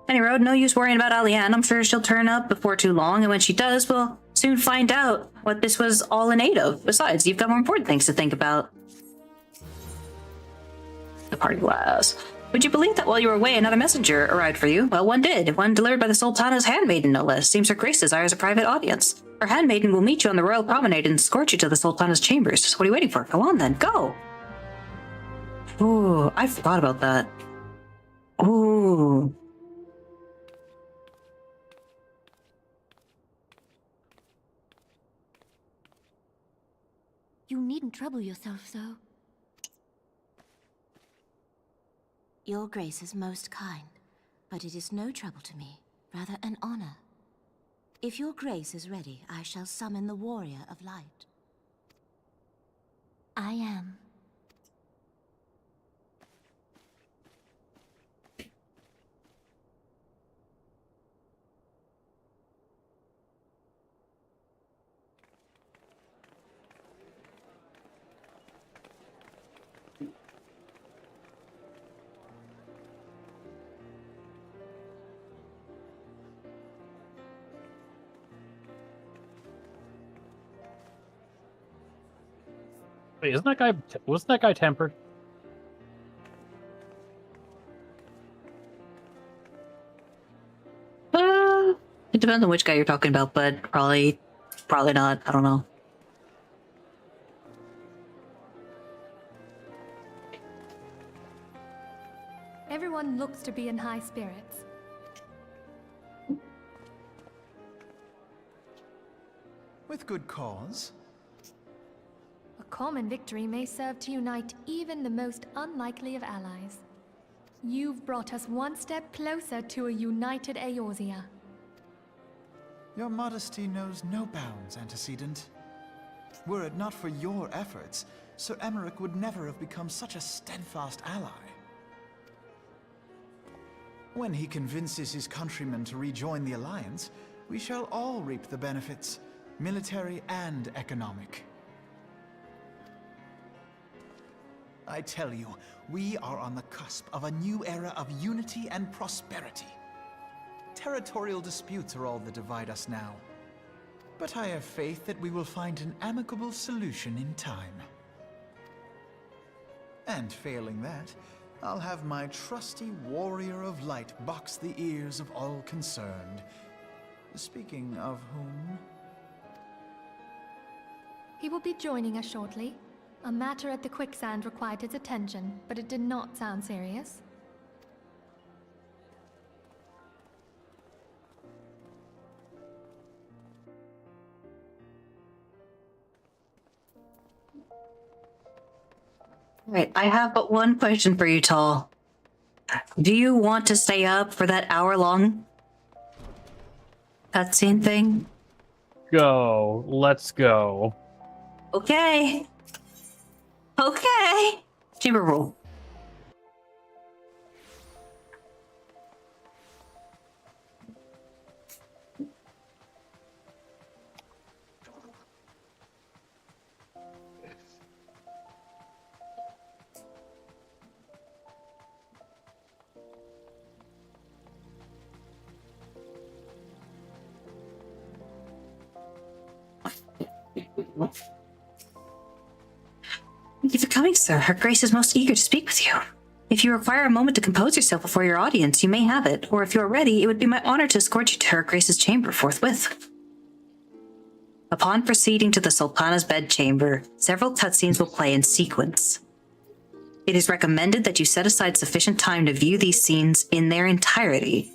Any road, no use worrying about Alianne. I'm sure she'll turn up before too long, and when she does, we'll soon find out what this was all in aid of. Besides, you've got more important things to think about. The party glass. Would you believe that while you were away, another messenger arrived for you? Well, one did. One delivered by the Sultana's handmaiden, no less. Seems her grace desires a private audience. Her handmaiden will meet you on the royal promenade and escort you to the Sultana's chambers. What are you waiting for? Go on then, go! Ooh, I forgot about that. Ooh. You needn't trouble yourself so. Your grace is most kind, but it is no trouble to me, rather an honor. If your grace is ready, I shall summon the warrior of light. I am. Wait, wasn't that guy tempered? It depends on which guy you're talking about, but probably not. I don't know. Everyone looks to be in high spirits. With good cause. A common victory may serve to unite even the most unlikely of allies. You've brought us one step closer to a united Eorzea. Your modesty knows no bounds, Antecedent. Were it not for your efforts, Sir Emeric would never have become such a steadfast ally. When he convinces his countrymen to rejoin the Alliance, we shall all reap the benefits, military and economic. I tell you, we are on the cusp of a new era of unity and prosperity. Territorial disputes are all that divide us now. But I have faith that we will find an amicable solution in time. And failing that, I'll have my trusty Warrior of Light box the ears of all concerned. Speaking of whom... He will be joining us shortly. A matter at the quicksand required his attention, but it did not sound serious. Alright, I have but one question for you, Tall. Do you want to stay up for that hour-long cutscene thing? Go. Let's go. Okay. Okay. Chamber rule. Thank you for coming, sir. Her Grace is most eager to speak with you. If you require a moment to compose yourself before your audience, you may have it, or if you are ready, it would be my honor to escort you to Her Grace's chamber forthwith. Upon proceeding to the Sultana's bedchamber, several cutscenes will play in sequence. It is recommended that you set aside sufficient time to view these scenes in their entirety.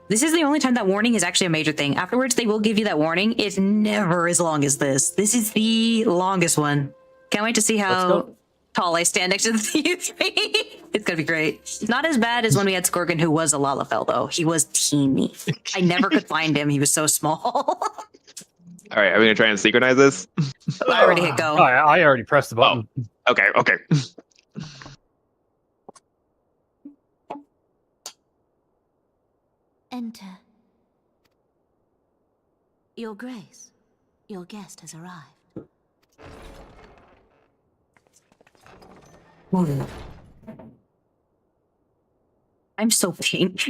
This is the only time that warning is actually a major thing. Afterwards, they will give you that warning. It's never as long as this. This is the longest one. Can't wait to see how tall I stand next to you three. It's gonna be great. Not as bad as when we had Skorgan, who was a Lalafell, though. He was teeny. I never could find him. He was so small. All right, are we gonna try and synchronize this? I already hit go. Oh, I already pressed the button. Oh, okay, okay. Enter. Your Grace, your guest has arrived. Ooh. I'm so pink.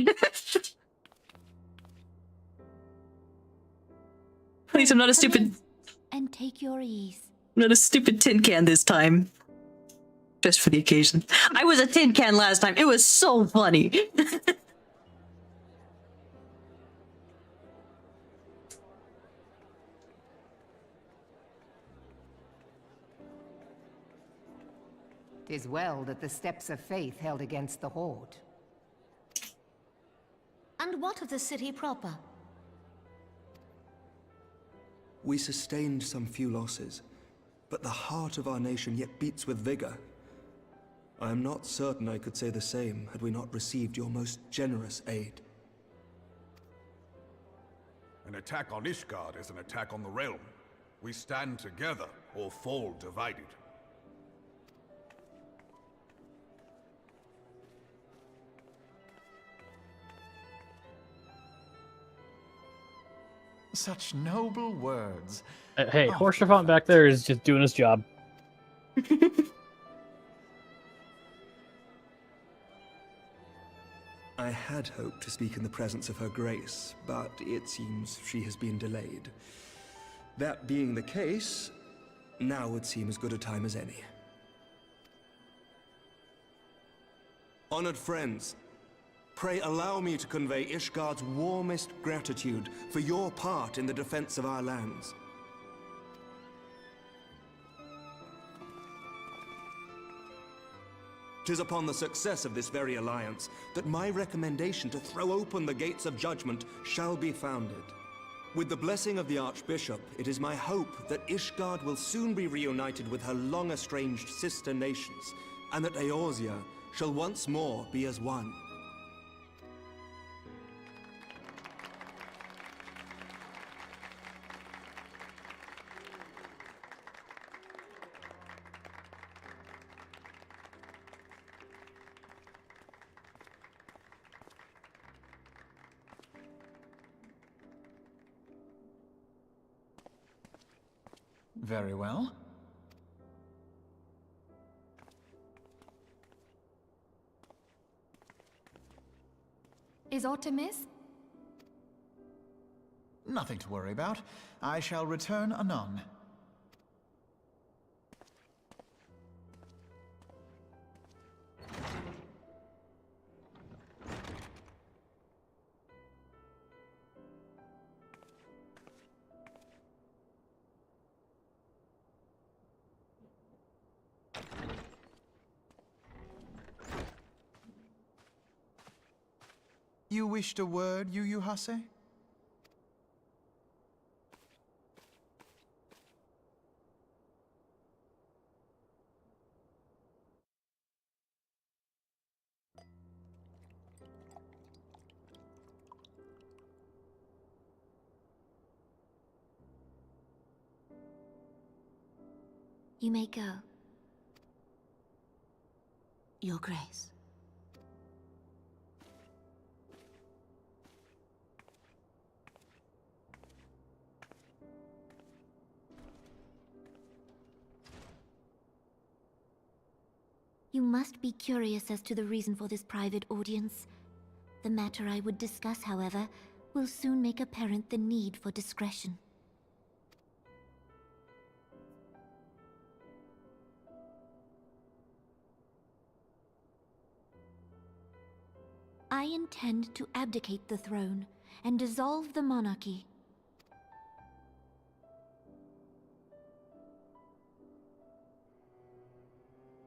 Please, I'm not a stupid... And take your ease. I'm not a stupid tin can this time. Just for the occasion. I was a tin can last time. It was so funny. Tis well that the steps of faith held against the Horde. And what of the city proper? We sustained some few losses, but the heart of our nation yet beats with vigor. I am not certain I could say the same had we not received your most generous aid. An attack on Ishgard is an attack on the realm. We stand together or fall divided. Such noble words. Hey, Horsefant back there is just doing his job. I had hoped to speak in the presence of Her Grace, but it seems she has been delayed. That being the case, Now would seem as good a time as any. Honored friends, pray allow me to convey Ishgard's warmest gratitude for your part in the defense of our lands. 'Tis upon the success of this very alliance that my recommendation to throw open the gates of judgment shall be founded. With the blessing of the Archbishop, it is my hope that Ishgard will soon be reunited with her long-estranged sister nations, and that Eorzea shall once more be as one. Very well. Is aught amiss? Nothing to worry about. I shall return anon. You wished a word, Yu Yu Hase? You may go. Your Grace. You must be curious as to the reason for this private audience. The matter I would discuss, however, will soon make apparent the need for discretion. I intend to abdicate the throne and dissolve the monarchy.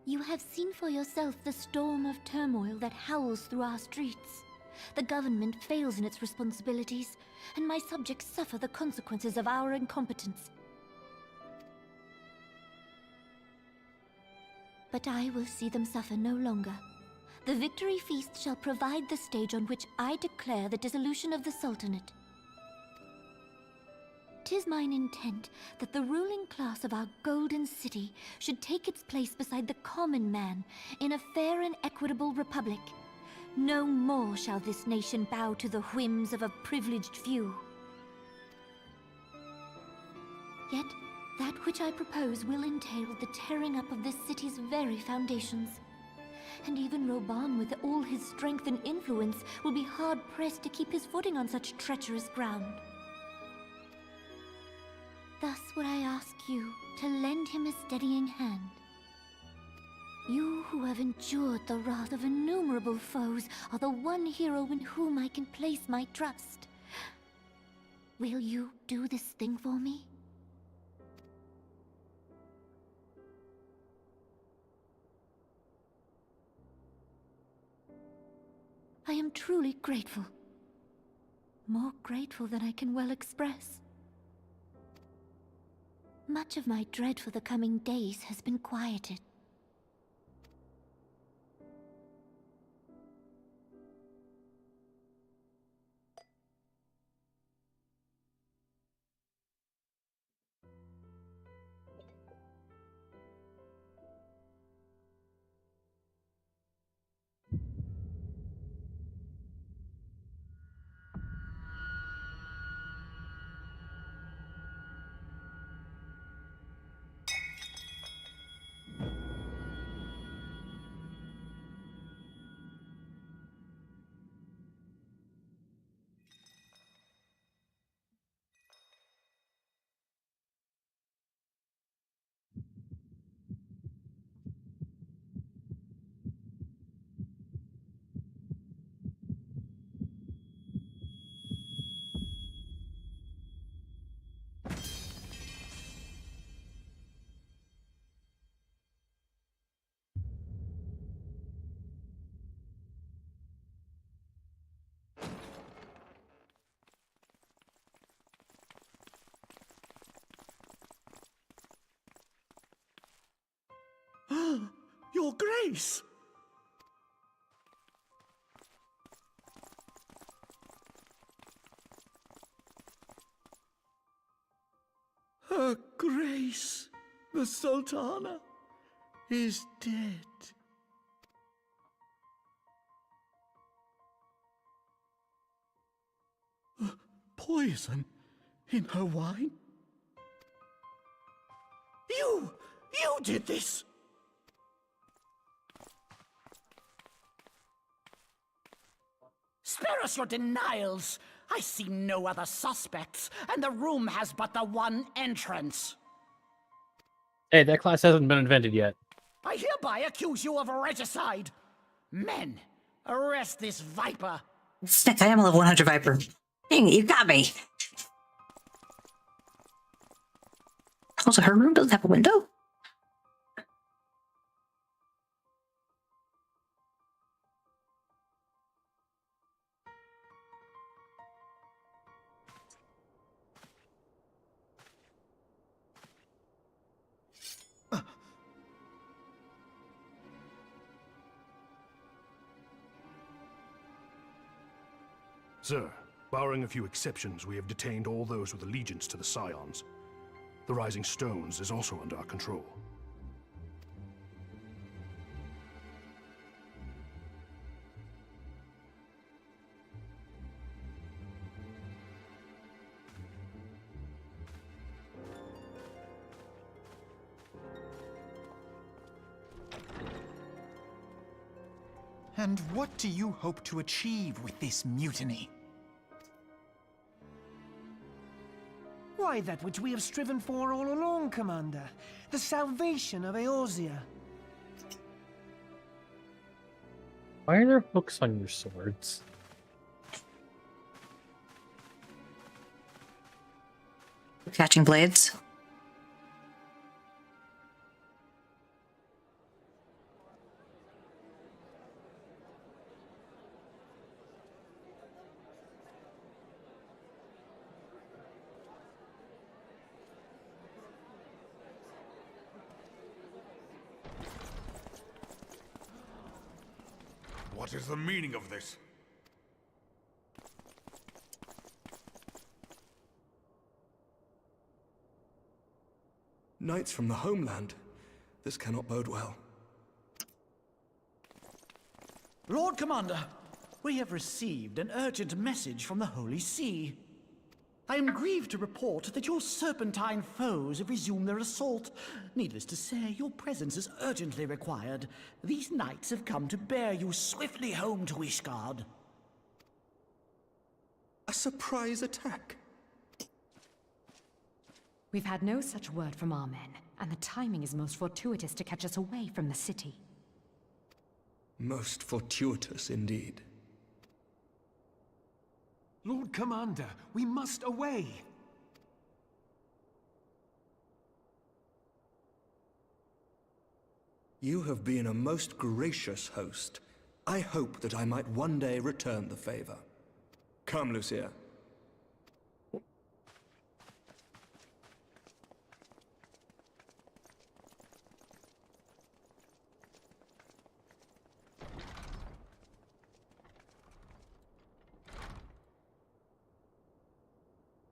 You have seen for yourself the storm of turmoil that howls through our streets. The government fails in its responsibilities, and my subjects suffer the consequences of our incompetence. But I will see them suffer no longer. The victory feast shall provide the stage on which I declare the dissolution of the Sultanate. 'Tis mine intent that the ruling class of our golden city should take its place beside the common man in a fair and equitable republic. No more shall this nation bow to the whims of a privileged few. Yet, that which I propose will entail the tearing up of this city's very foundations. And even Roban, with all his strength and influence, will be hard-pressed to keep his footing on such treacherous ground. Thus would I ask you to lend him a steadying hand. You who have endured the wrath of innumerable foes are the one hero in whom I can place my trust. Will you do this thing for me? I am truly grateful. More grateful than I can well express. Much of my dread for the coming days has been quieted. Your Grace! Her Grace, the Sultana, is dead. Poison in her wine? You did this! Spare us your denials! I see no other suspects, and the room has but the one entrance. Hey, that class hasn't been invented yet. I hereby accuse you of regicide. Men, arrest this viper. Snick, I am a level 100 Viper. Dang, you got me. Also, her room doesn't have a window. Sir, barring a few exceptions, we have detained all those with allegiance to the Scions. The Rising Stones is also under our control. And what do you hope to achieve with this mutiny? Why, that which we have striven for all along, Commander. The salvation of Eorzea. Why are there hooks on your swords? Catching blades. What is the meaning of this? Knights from the homeland. This cannot bode well. Lord Commander, we have received an urgent message from the Holy See. I am grieved to report that your serpentine foes have resumed their assault. Needless to say, your presence is urgently required. These knights have come to bear you swiftly home to Ishgard. A surprise attack? We've had no such word from our men, and the timing is most fortuitous to catch us away from the city. Most fortuitous indeed. Lord Commander, we must away. You have been a most gracious host. I hope that I might one day return the favor. Come, Lucia.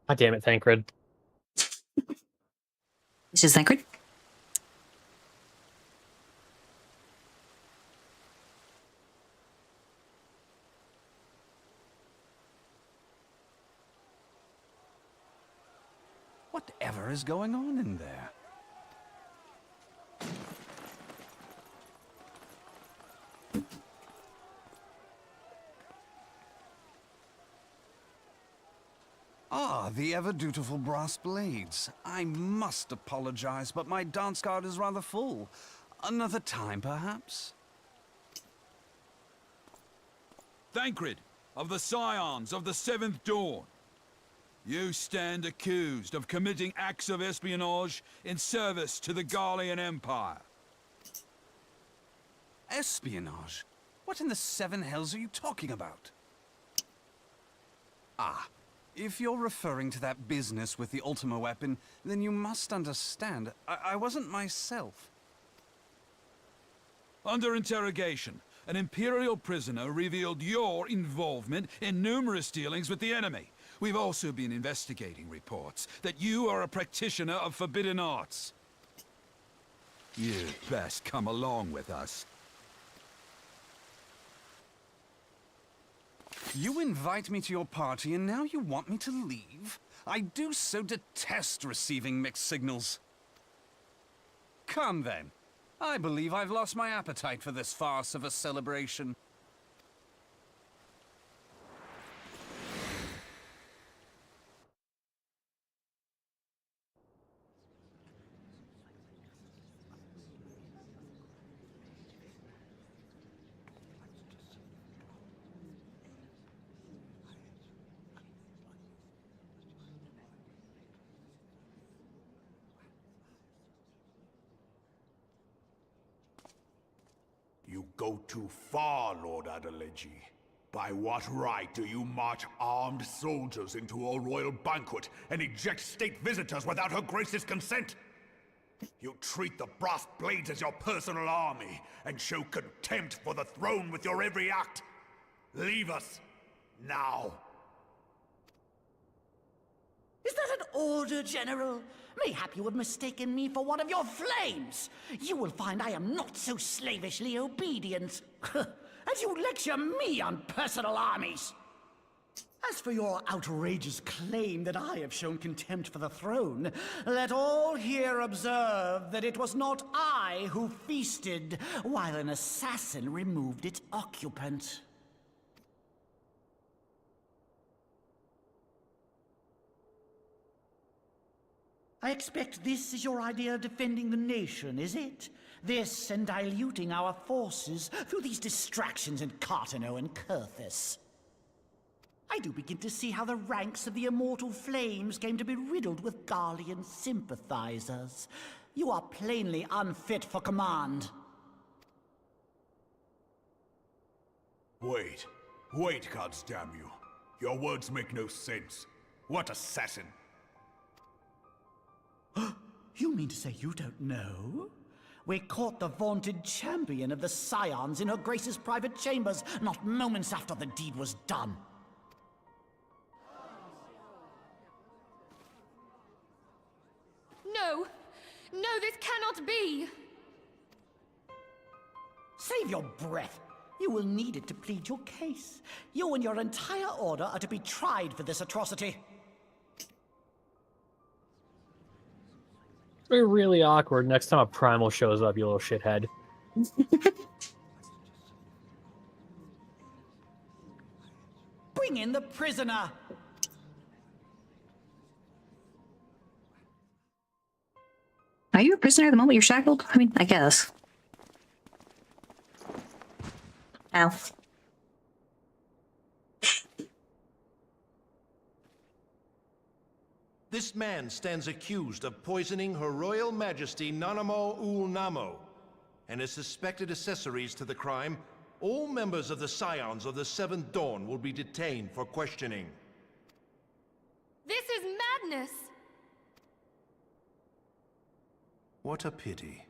God damn it, Thancred. This is Thancred. Whatever is going on in there? Ah, the ever-dutiful brass blades. I must apologize, but my dance card is rather full. Another time, perhaps? Thancred, of the Scions of the Seventh Dawn. You stand accused of committing acts of espionage in service to the Garlean Empire. Espionage? What in the seven hells are you talking about? Ah, if you're referring to that business with the Ultima weapon, then you must understand, I wasn't myself. Under interrogation, an Imperial prisoner revealed your involvement in numerous dealings with the enemy. We've also been investigating reports that you are a practitioner of forbidden arts. You'd best come along with us. You invite me to your party and now you want me to leave? I do so detest receiving mixed signals. Come then. I believe I've lost my appetite for this farce of a celebration. You go too far, Lord Adeleji. By what right do you march armed soldiers into a royal banquet and eject state visitors without Her Grace's consent? You treat the brass blades as your personal army and show contempt for the throne with your every act. Leave us, now. Is that an order, General? Mayhap you have mistaken me for one of your flames. You will find I am not so slavishly obedient. As you lecture me on personal armies. As for your outrageous claim that I have shown contempt for the throne, let all here observe that it was not I who feasted while an assassin removed its occupant. I expect this is your idea of defending the nation, is it? This and diluting our forces through these distractions in Carteneau and Kurthus. I do begin to see how the ranks of the Immortal Flames came to be riddled with Garlean sympathizers. You are plainly unfit for command. Wait, goddamn you. Your words make no sense. What assassin? You mean to say you don't know? We caught the vaunted champion of the Scions in Her Grace's private chambers, not moments after the deed was done. No! No, this cannot be! Save your breath. You will need it to plead your case. You and your entire order are to be tried for this atrocity. It's gonna be really awkward next time a primal shows up, you little shithead. Bring in the prisoner! Are you a prisoner the moment you're shackled? I mean, I guess. Ow. This man stands accused of poisoning Her Royal Majesty Nanamo Ul Namo, and his suspected accessories to the crime. All members of the Scions of the Seventh Dawn will be detained for questioning. This is madness! What a pity.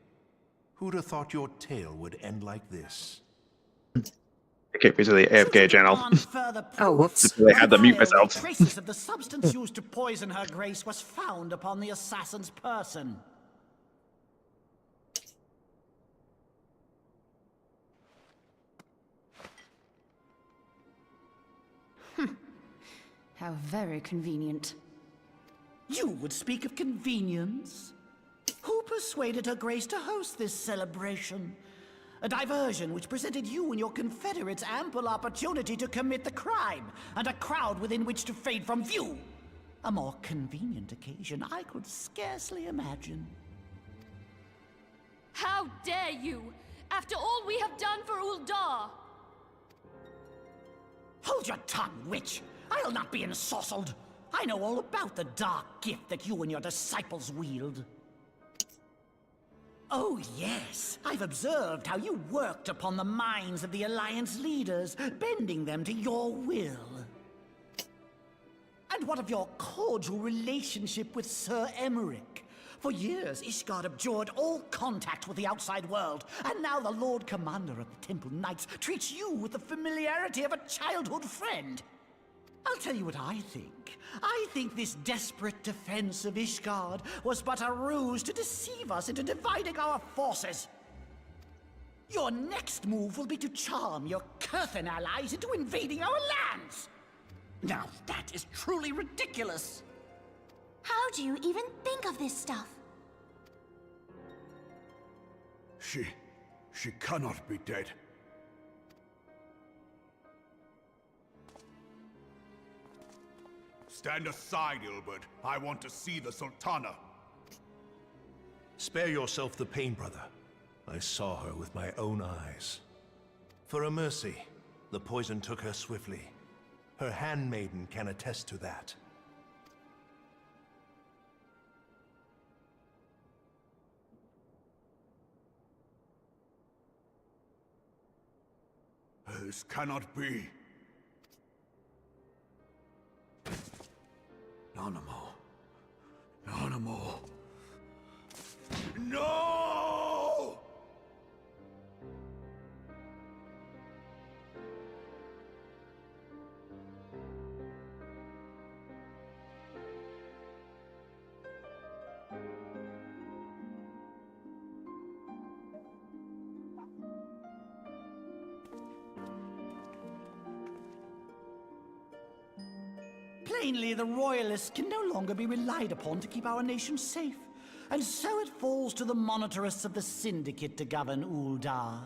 Who'd have thought your tale would end like this? Okay, basically AFK channel. Oh, whoops. I had to mute myself. Traces of the substance used to poison Her Grace was found upon the assassin's person. How very convenient. You would speak of convenience? Who persuaded Her Grace to host this celebration? A diversion which presented you and your confederates ample opportunity to commit the crime, and a crowd within which to fade from view. A more convenient occasion I could scarcely imagine. How dare you! After all we have done for Uldar! Hold your tongue, witch! I'll not be ensorcelled! I know all about the dark gift that you and your disciples wield. Oh yes, I've observed how you worked upon the minds of the Alliance leaders, bending them to your will. And what of your cordial relationship with Sir Emmerich? For years, Ishgard abjured all contact with the outside world, and now the Lord Commander of the Temple Knights treats you with the familiarity of a childhood friend. I'll tell you what I think. I think this desperate defense of Ishgard was but a ruse to deceive us into dividing our forces. Your next move will be to charm your Kurthan allies into invading our lands. Now that is truly ridiculous. How do you even think of this stuff? She cannot be dead. Stand aside, Ilbert. I want to see the Sultana. Spare yourself the pain, brother. I saw her with my own eyes. For a mercy, the poison took her swiftly. Her handmaiden can attest to that. This cannot be. Nanamo. Nanamo. No! Plainly, the Royalists can no longer be relied upon to keep our nation safe. And so it falls to the monitorists of the Syndicate to govern Uldar.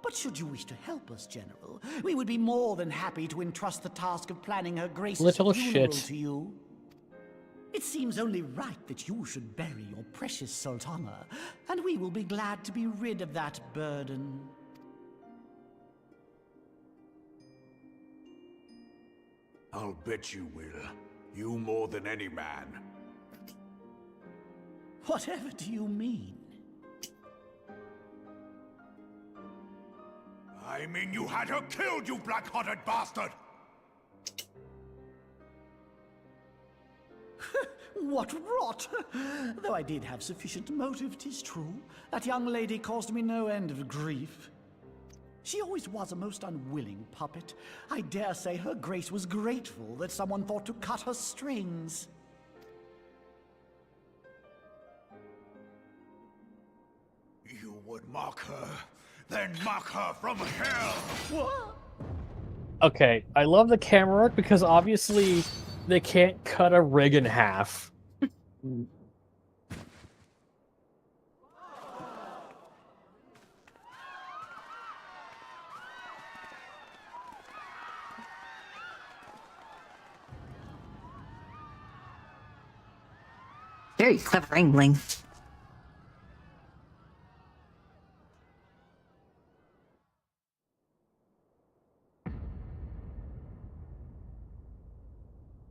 But should you wish to help us, General, we would be more than happy to entrust the task of planning her Grace's Little funeral shit. to you. It seems only right that you should bury your precious Sultana, and we will be glad to be rid of that burden. I'll bet you will. You more than any man. Whatever do you mean? I mean you had her killed, you black-hearted bastard! What rot! Though I did have sufficient motive, 'tis true. That young lady caused me no end of grief. She always was a most unwilling puppet. I dare say her Grace was grateful that someone thought to cut her strings. You would mock her, then mock her from hell! What? Okay, I love the camera work because obviously they can't cut a rig in half. Very clever angling.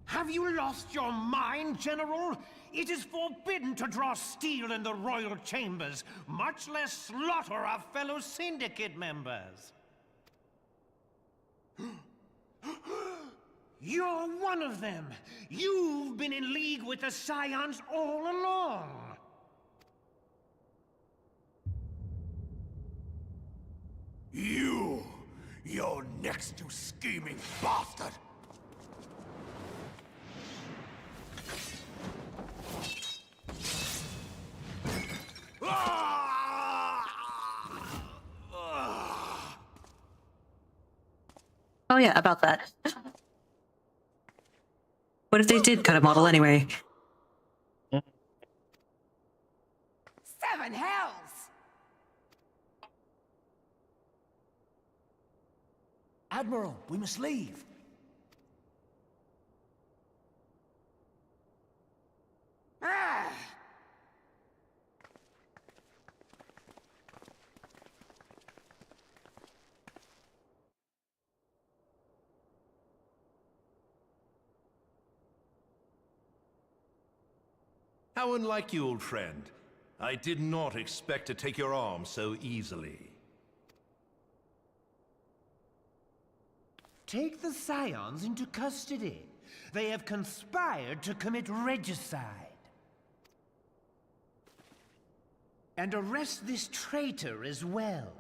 Have you lost your mind, General? It is forbidden to draw steel in the royal chambers, much less slaughter our fellow Syndicate members. You're one of them! You've been in league with the Scions all along! You're next, you scheming bastard! Oh yeah, about that. What if they did cut a model anyway? Seven hells! Admiral, we must leave. Ah! How unlike you, old friend. I did not expect to take your arm so easily. Take the Scions into custody. They have conspired to commit regicide. and arrest this traitor as well.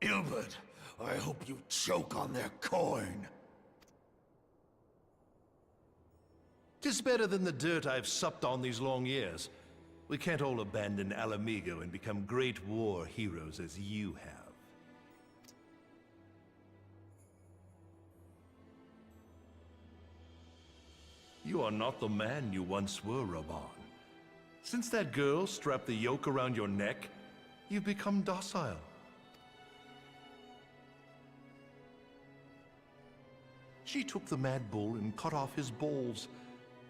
Ilbert, I hope you choke on their coin. 'Tis better than the dirt I've supped on these long years. We can't all abandon Alamigo and become great war heroes as you have. You are not the man you once were, Raban. Since that girl strapped the yoke around your neck, you've become docile. She took the mad bull and cut off his balls,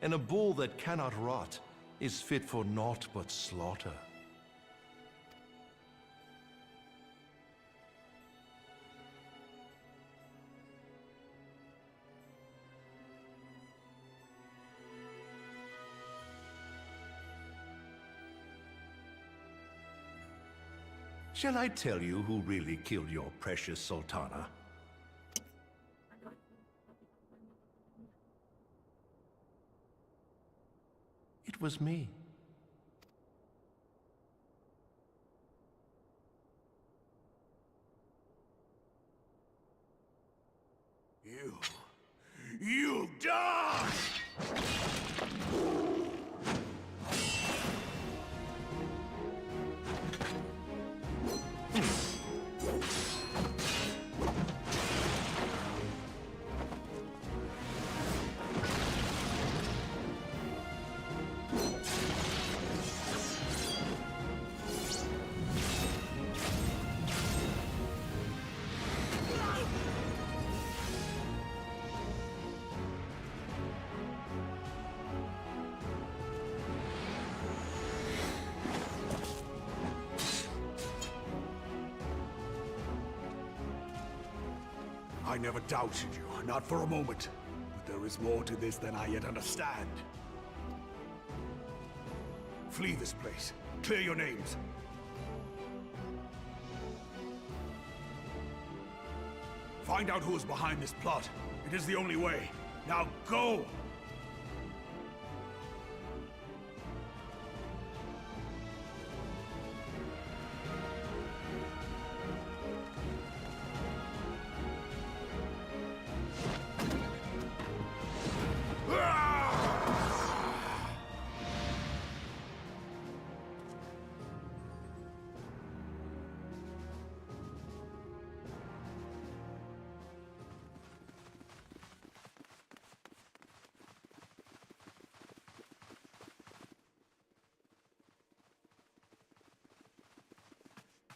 and a bull that cannot rot is fit for naught but slaughter. Shall I tell you who really killed your precious Sultana? It was me. You die! I never doubted you, not for a moment. But there is more to this than I yet understand. Flee this place. Clear your names. Find out who is behind this plot. It is the only way. Now go!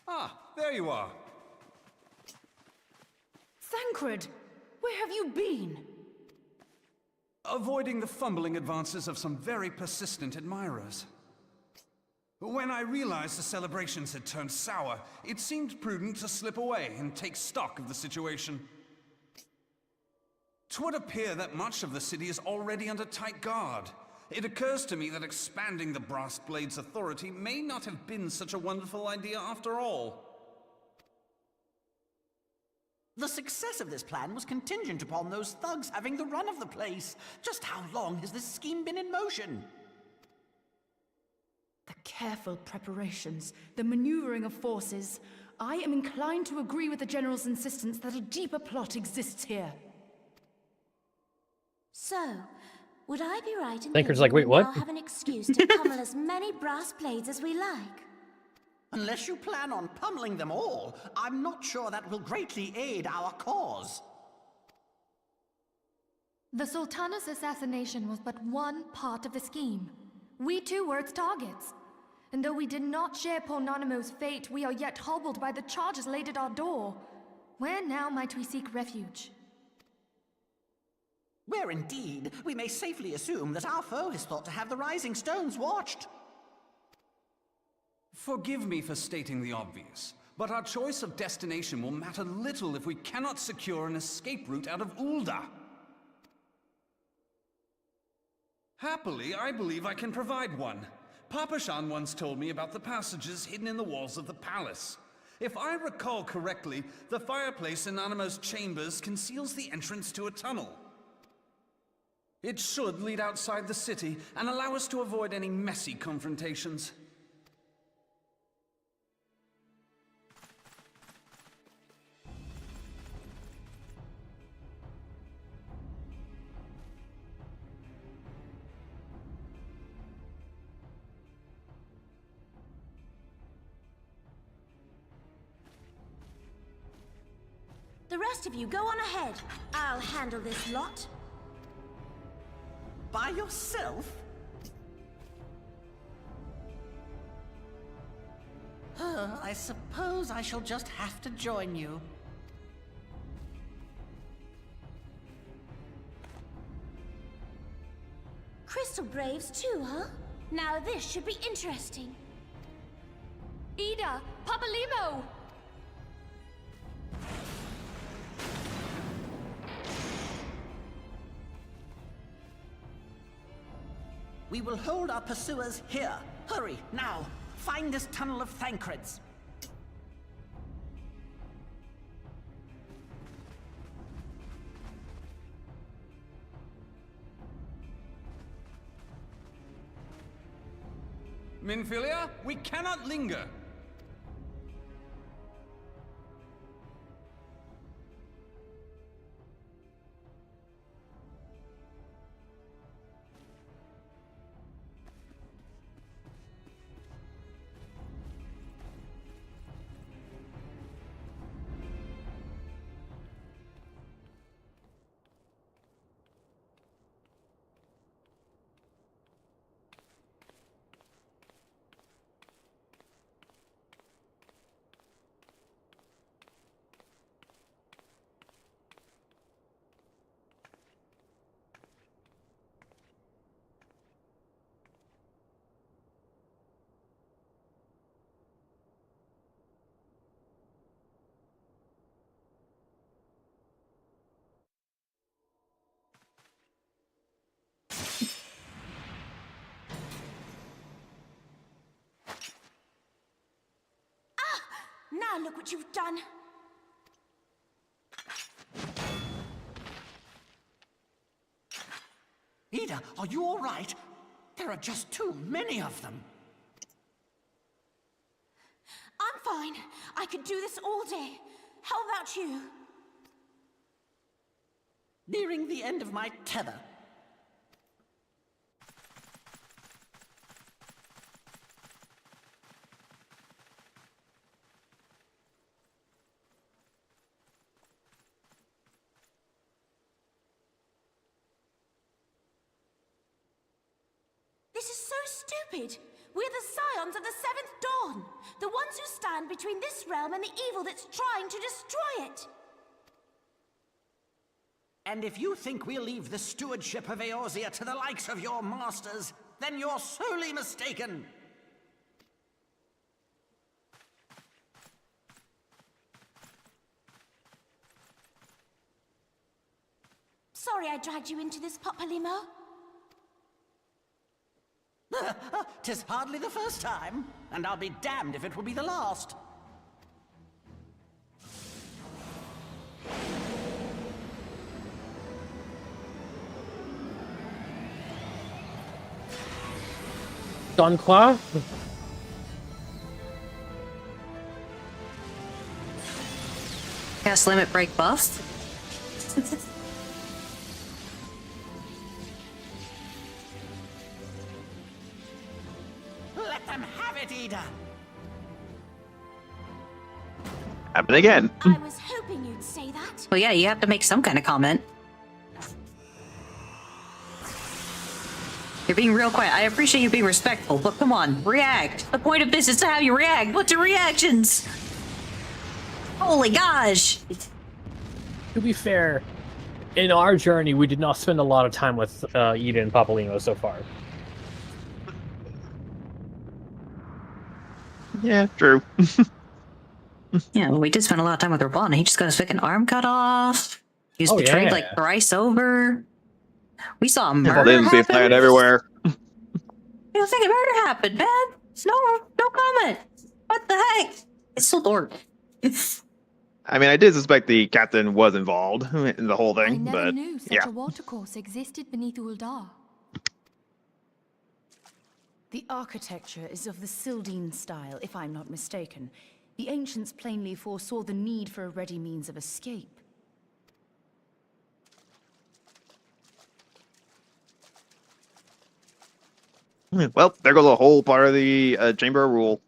Ah, there you are. Thancred, where have you been? Avoiding the fumbling advances of some very persistent admirers. When I realized the celebrations had turned sour, it seemed prudent to slip away and take stock of the situation. 'Twould appear that much of the city is already under tight guard. It occurs to me that expanding the Brass Blade's authority may not have been such a wonderful idea after all. The success of this plan was contingent upon those thugs having the run of the place. Just how long has this scheme been in motion? The careful preparations, the maneuvering of forces. I am inclined to agree with the General's insistence that a deeper plot exists here. So, would I be right in Thinker's thinking like, wait, we what? now have an excuse to pummel as many brass blades as we like? Unless you plan on pummeling them all, I'm not sure that will greatly aid our cause. The Sultana's assassination was but one part of the scheme. We too were its targets. And though we did not share Pornanimo's fate, we are yet hobbled by the charges laid at our door. Where now might we seek refuge? Where indeed, we may safely assume that our foe is thought to have the Rising Stones watched. Forgive me for stating the obvious, but our choice of destination will matter little if we cannot secure an escape route out of Ul'dah. Happily, I believe I can provide one. Papashan once told me about the passages hidden in the walls of the palace. If I recall correctly, the fireplace in Animo's chambers conceals the entrance to a tunnel. It should lead outside the city and allow us to avoid any messy confrontations. The rest of you, go on ahead. I'll handle this lot. By yourself? I suppose I shall just have to join you. Crystal Braves too, huh? Now this should be interesting. Ida! Papalymo! We will hold our pursuers here. Hurry, now! Find this tunnel of Thancreds. Minfilia, we cannot linger. Now look what you've done. Ida, are you all right? There are just too many of them. I'm fine. I could do this all day. How about you? Nearing the end of my tether. This is so stupid. We're the Scions of the Seventh Dawn. The ones who stand between this realm and the evil that's trying to destroy it. And if you think we'll leave the stewardship of Eorzea to the likes of your masters, then you're sorely mistaken. Sorry I dragged you into this, Papalymo. 'Tis hardly the first time, and I'll be damned if it will be the last. Dunclaw? Cast limit break buff. Let them have it, Ida. Happen again. I was hoping you'd say that. Well, yeah, you have to make some kind of comment. You're being real quiet. I appreciate you being respectful, but come on, react. The point of this is to have you react. What's your reactions? Holy gosh! To be fair, in our journey, we did not spend a lot of time with Ida and Papalymo so far. Yeah, true. Yeah, well, we did spend a lot of time with Raban. He just got his freaking arm cut off. He was betrayed yeah. like thrice over. We saw a murder Limbs be flying everywhere. You don't think a murder happened, man? No comment. What the heck? It's so dark. I mean, I did suspect the captain was involved in the whole I thing, never but knew such yeah. a watercourse existed beneath Uldar. The architecture is of the Sildine style, if I'm not mistaken. The ancients plainly foresaw the need for a ready means of escape. Well, there goes a whole part of the Chamber of Rule.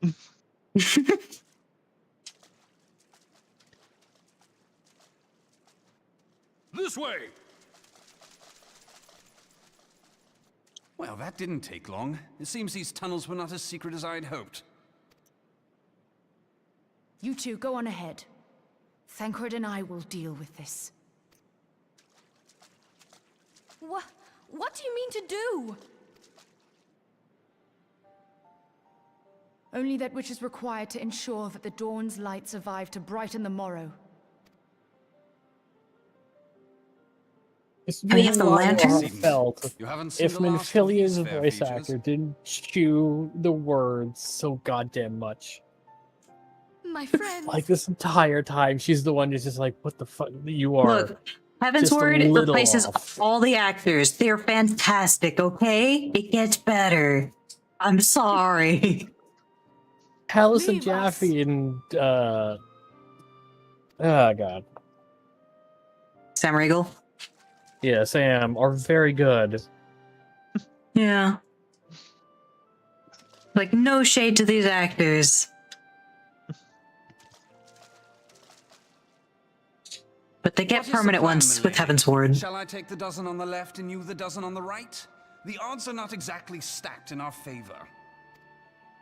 This way! Well, that didn't take long. It seems these tunnels were not as secret as I'd hoped. You two, go on ahead. Thancred and I will deal with this. What do you mean to do? Only that which is required to ensure that the dawn's light survive to brighten the morrow. We have the lantern? Felt You haven't seen if the last of Minfilia's these fair voice features? actor didn't chew the words so goddamn much. My friend. Like this entire time, she's the one who's just like, "What the fuck? You are." Look, Heaven's just a Word little replaces off. all the actors. They're fantastic, okay? It gets better. I'm sorry. Allison Leave us. Jaffe and oh god, Sam Riegel? yeah, Sam are very good. Yeah. Like, no shade to these actors. But they What get is the permanent plan, ones with milady? Heaven's Ward. Shall I take the dozen on the left and you the dozen on the right? The odds are not exactly stacked in our favor.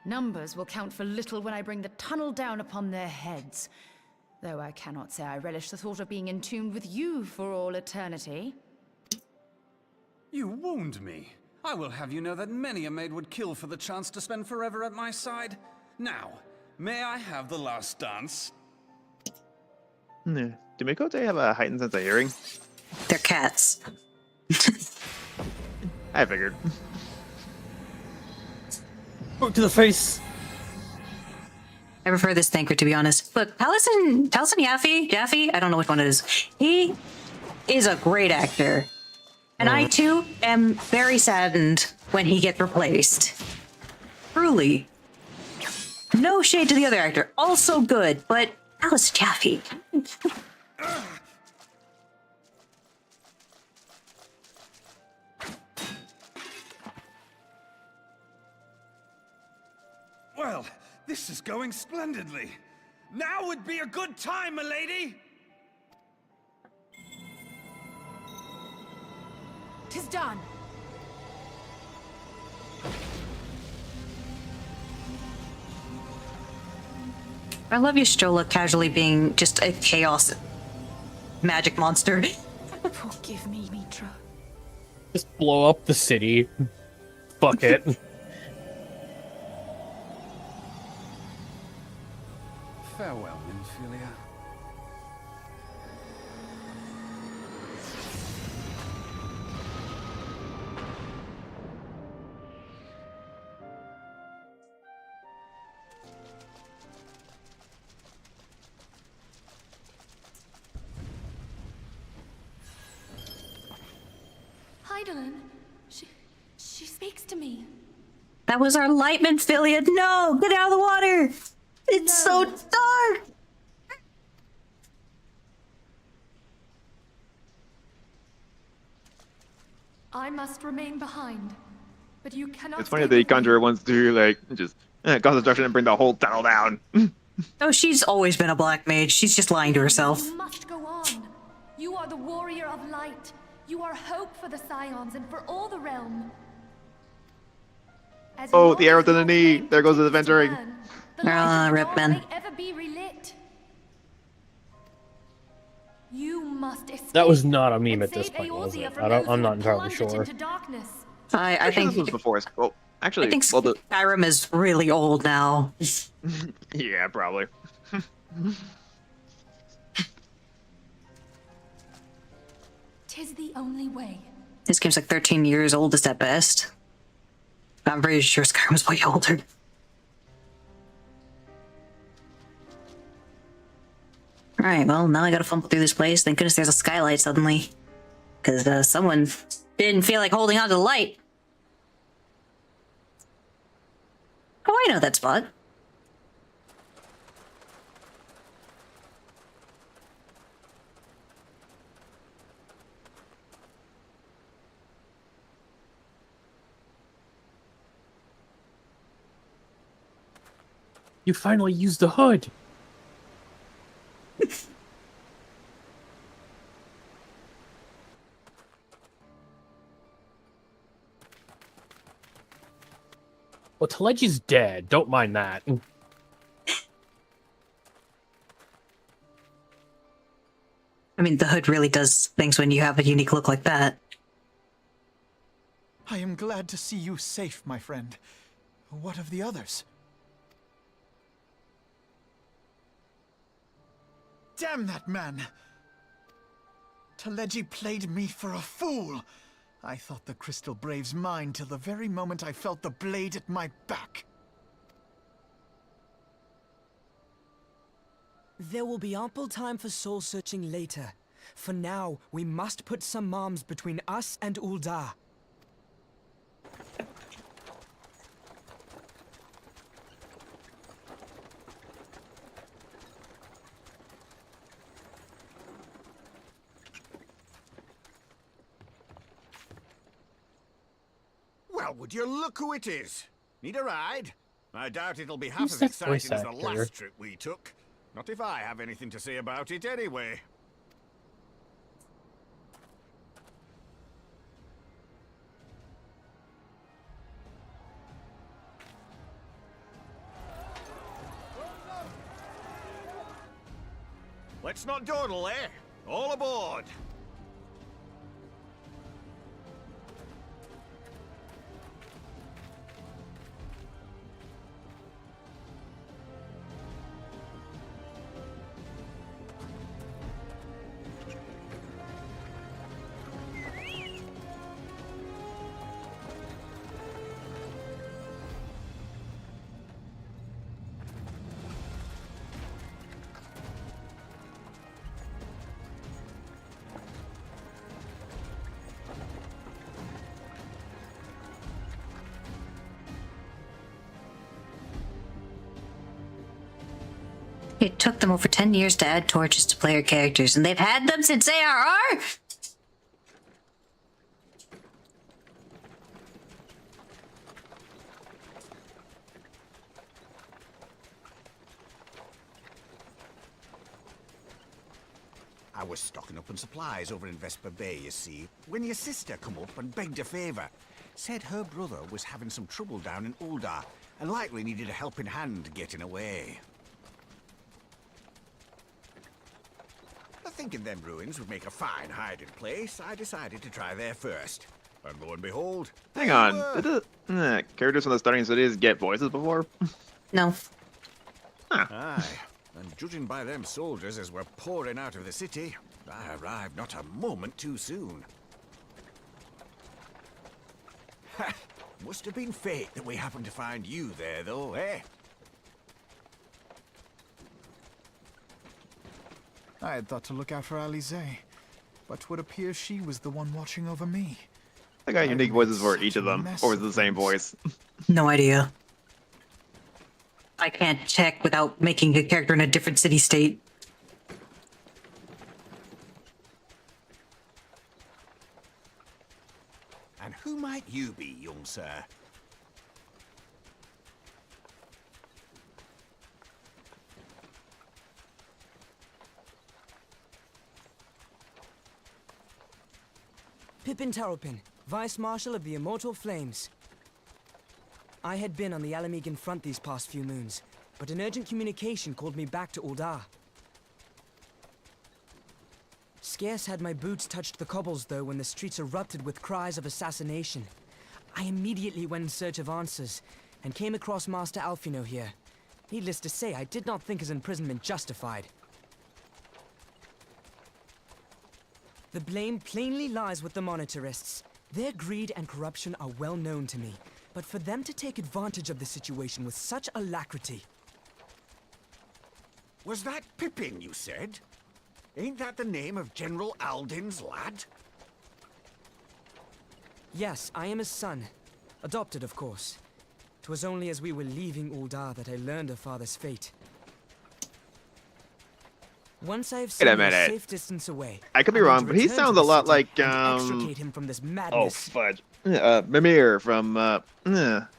Numbers will count for little when I bring the tunnel down upon their heads. Though I cannot say I relish the thought of being entombed with you for all eternity. You wound me. I will have you know that many a maid would kill for the chance to spend forever at my side. Now, may I have the last dance? Yeah. Do Mikote have a heightened sense of hearing? They're cats. I figured. Boot to the face. I prefer this Thancred, to be honest. Look, Taliesin Jaffe, I don't know which one it is. He is a great actor. And I, too, am very saddened when he gets replaced. Truly. No shade to the other actor. Also good, but Taliesin Jaffe. Well, this is going splendidly. Now would be a good time, milady! 'Tis done. I love Y'shtola casually being just a chaos magic monster. Forgive me, Mitra. Just blow up the city. Fuck it. Farewell, Nymphilia. Hydaelyn, she speaks to me. That was our light Minfilia. No, get out of the water. It's so dark. I must remain behind, but you cannot. It's funny stay that the with me. Conjurer wants to like just cause destruction and bring the whole tunnel down. Oh, she's always been a black mage. She's just lying to herself. You must go on. You are the warrior of light. You are hope for the Scions and for all the realm. As Oh, long the arrow as to the your knee. flame There goes the continues to venturing. burn, the light of Rip, dawn man. may ever be relit. You must escape. That was not a meme and at this save point, was Eorzea it? from I don't, those I'm who not would entirely plunge it sure. into darkness. I think this was before. Well, actually, I think well, the Skyrim is really old now. yeah, probably. Tis the only way. This game's like 13 years oldest at best. I'm pretty sure Skyrim's way older. Alright, well, now I gotta fumble through this place. Thank goodness there's a skylight suddenly. Because someone didn't feel like holding on to the light. Oh, I know that spot. You finally used the hood. Well, Telegi's dead. Don't mind that. I mean, the hood really does things when you have a unique look like that. I am glad to see you safe, my friend. What of the others? Damn that man! Telegi played me for a fool! I thought the Crystal Brave's mine till the very moment I felt the blade at my back. There will be ample time for soul-searching later. For now, we must put some arms between us and Ul'dah. Well, would you look who it is? Need a ride? I doubt it'll be half Who's as that exciting voice as the actor? last trip we took. Not if I have anything to say about it anyway. Let's not dawdle, eh? All aboard! It took them over 10 years to add torches to player characters, and they've had them since ARR? I was stocking up on supplies over in Vesper Bay, you see, when your sister come up and begged a favour. Said her brother was having some trouble down in Ul'dah, and likely needed a helping hand getting away. Thinking them ruins would make a fine hiding place, I decided to try there first. And lo and behold... Hang on. Did characters from the starting cities get voices before? No. Aye. And judging by them soldiers as were pouring out of the city, I arrived not a moment too soon. Ha! Must have been fate that we happened to find you there, though, eh? I had thought to look out for Alize, but would appear she was the one watching over me. I got unique voices for each of them, or is it the same voice? No idea. I can't check without making a character in a different city state. And who might you be, young sir? Pippin Taropin, Vice Marshal of the Immortal Flames. I had been on the Alamegan front these past few moons, but an urgent communication called me back to Ul'dah. Scarce had my boots touched the cobbles, though, when the streets erupted with cries of assassination. I immediately went in search of answers, and came across Master Alphino here. Needless to say, I did not think his imprisonment justified. The blame plainly lies with the Monitarists. Their greed and corruption are well known to me, but for them to take advantage of the situation with such alacrity... Was that Pippin, you said? Ain't that the name of General Aldin's lad? Yes, I am his son. Adopted, of course. 'Twas only as we were leaving Uldar that I learned of father's fate. Once I have seen Wait a him a minute. safe distance away, I could be I'm going wrong, to but he return to sounds the a lot city like and extricate him from this oh madness. fudge, Mimir from God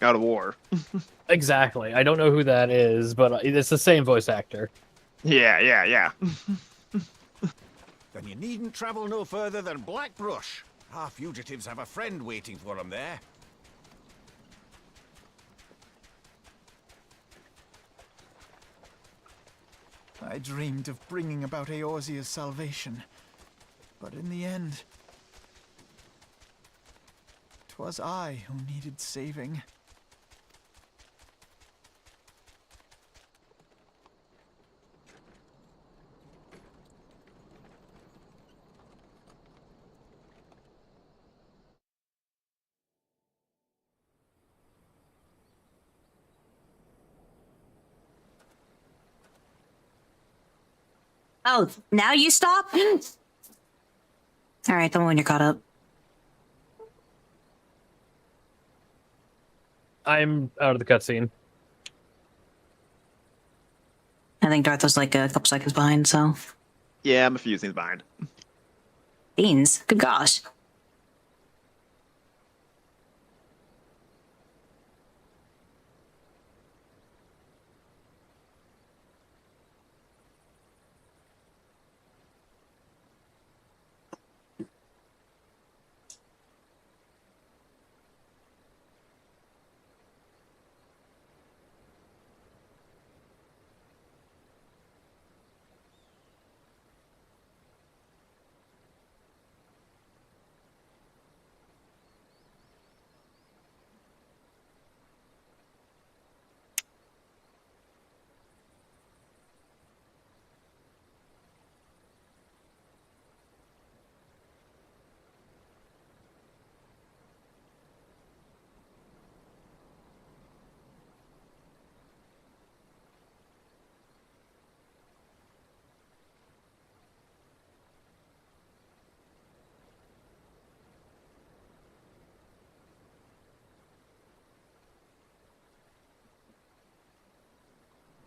of War. Exactly. I don't know who that is, but it's the same voice actor. Yeah. Then you needn't travel no further than Blackbrush. Our fugitives have a friend waiting for them there. I dreamed of bringing about Eorzea's salvation, but in the end, 'twas I who needed saving. Oh, now you stop? Alright, tell me when you're caught up. I'm out of the cutscene. I think Darth was like a couple seconds behind, so. Yeah, I'm a few scenes behind. Beans. Good gosh.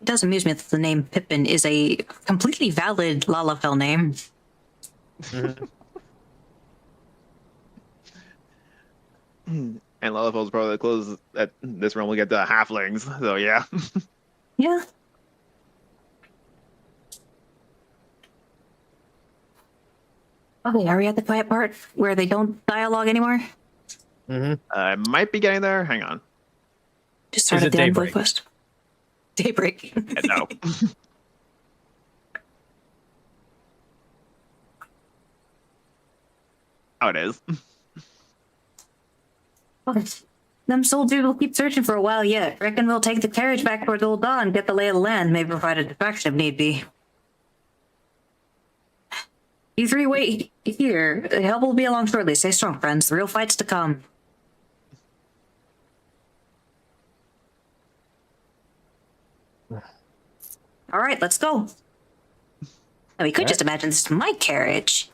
It does amuse me that the name Pippin is a completely valid Lalafell name. And Lalafell's probably the closest that this realm will get to halflings, so yeah. Yeah. Okay, are we at the quiet part where they don't dialogue anymore? I might be getting there. Hang on. Just started the envoy quest. Daybreak. No. Oh, it is. Them soldiers will keep searching for a while yet. Reckon we'll take the carriage back towards Old Dawn, get the lay of the land, maybe provide a distraction if need be. You three wait here. Help will be along shortly. Stay strong, friends. The real fight's to come. All right, let's go. Now, we could just imagine this is my carriage.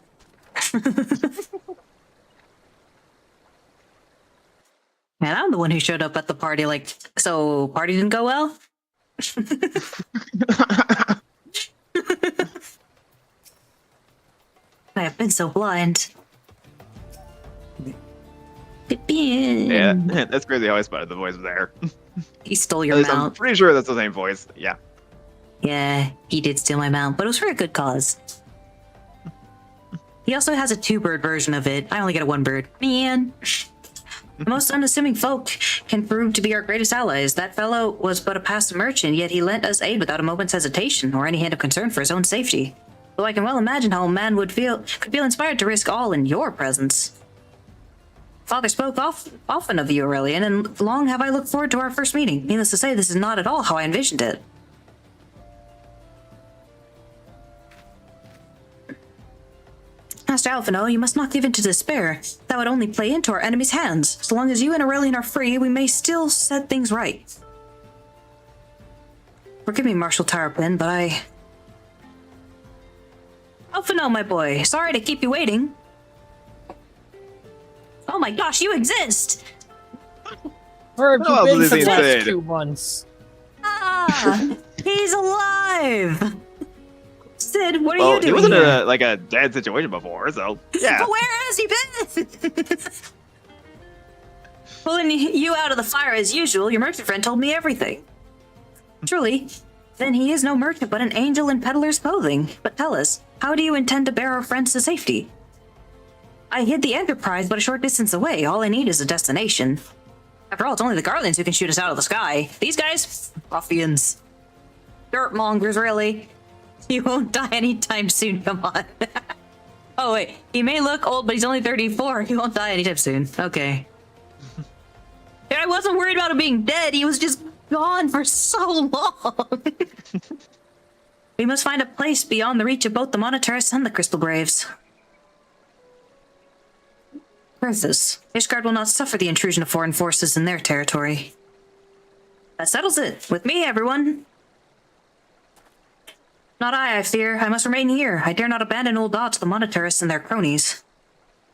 Man, I'm the one who showed up at the party. Like, so party didn't go well? I have been so blind. Yeah, that's crazy how I spotted the voice there. He stole At your least I'm mount. pretty sure that's the same voice. Yeah. Yeah, he did steal my mount, but it was for a good cause. He also has a 2-bird version of it. I only get a 1-bird. Man. The most unassuming folk can prove to be our greatest allies. That fellow was but a passing merchant, yet he lent us aid without a moment's hesitation or any hint of concern for his own safety. Though I can well imagine how a man could feel inspired to risk all in your presence. Father spoke often of you, Aurelian, and long have I looked forward to our first meeting. Needless to say, this is not at all how I envisioned it. Master Alphino, you must not give in to despair. That would only play into our enemy's hands. So long as you and Aurelian are free, we may still set things right. Forgive me, Marshal Tarapin, but Alphino, my boy. Sorry to keep you waiting. Oh my gosh, you exist! Where have What else you been is for the he last saying? 2 months? Ah, he's alive! Sid, what are Well, you doing he wasn't here? in a dead situation before, so yeah. But where has he been? Pulling you out of the fire as usual, your merchant friend told me everything. Truly, then he is no merchant but an angel in peddler's clothing. But tell us, how do you intend to bear our friends to safety? I hid the Enterprise but a short distance away. All I need is a destination. After all, it's only the Guardians who can shoot us out of the sky. These guys? Ruffians. Dirtmongers, really. You won't die anytime soon, come on. Oh wait, he may look old, but he's only 34. He won't die anytime soon. Okay. I wasn't worried about him being dead. He was just gone for so long. We must find a place beyond the reach of both the Monetarists and the Crystal Braves. Perthus, Ishgard will not suffer the intrusion of foreign forces in their territory. That settles it. With me, everyone. Not I fear. I must remain here. I dare not abandon Old Dot to the Monetarists and their cronies.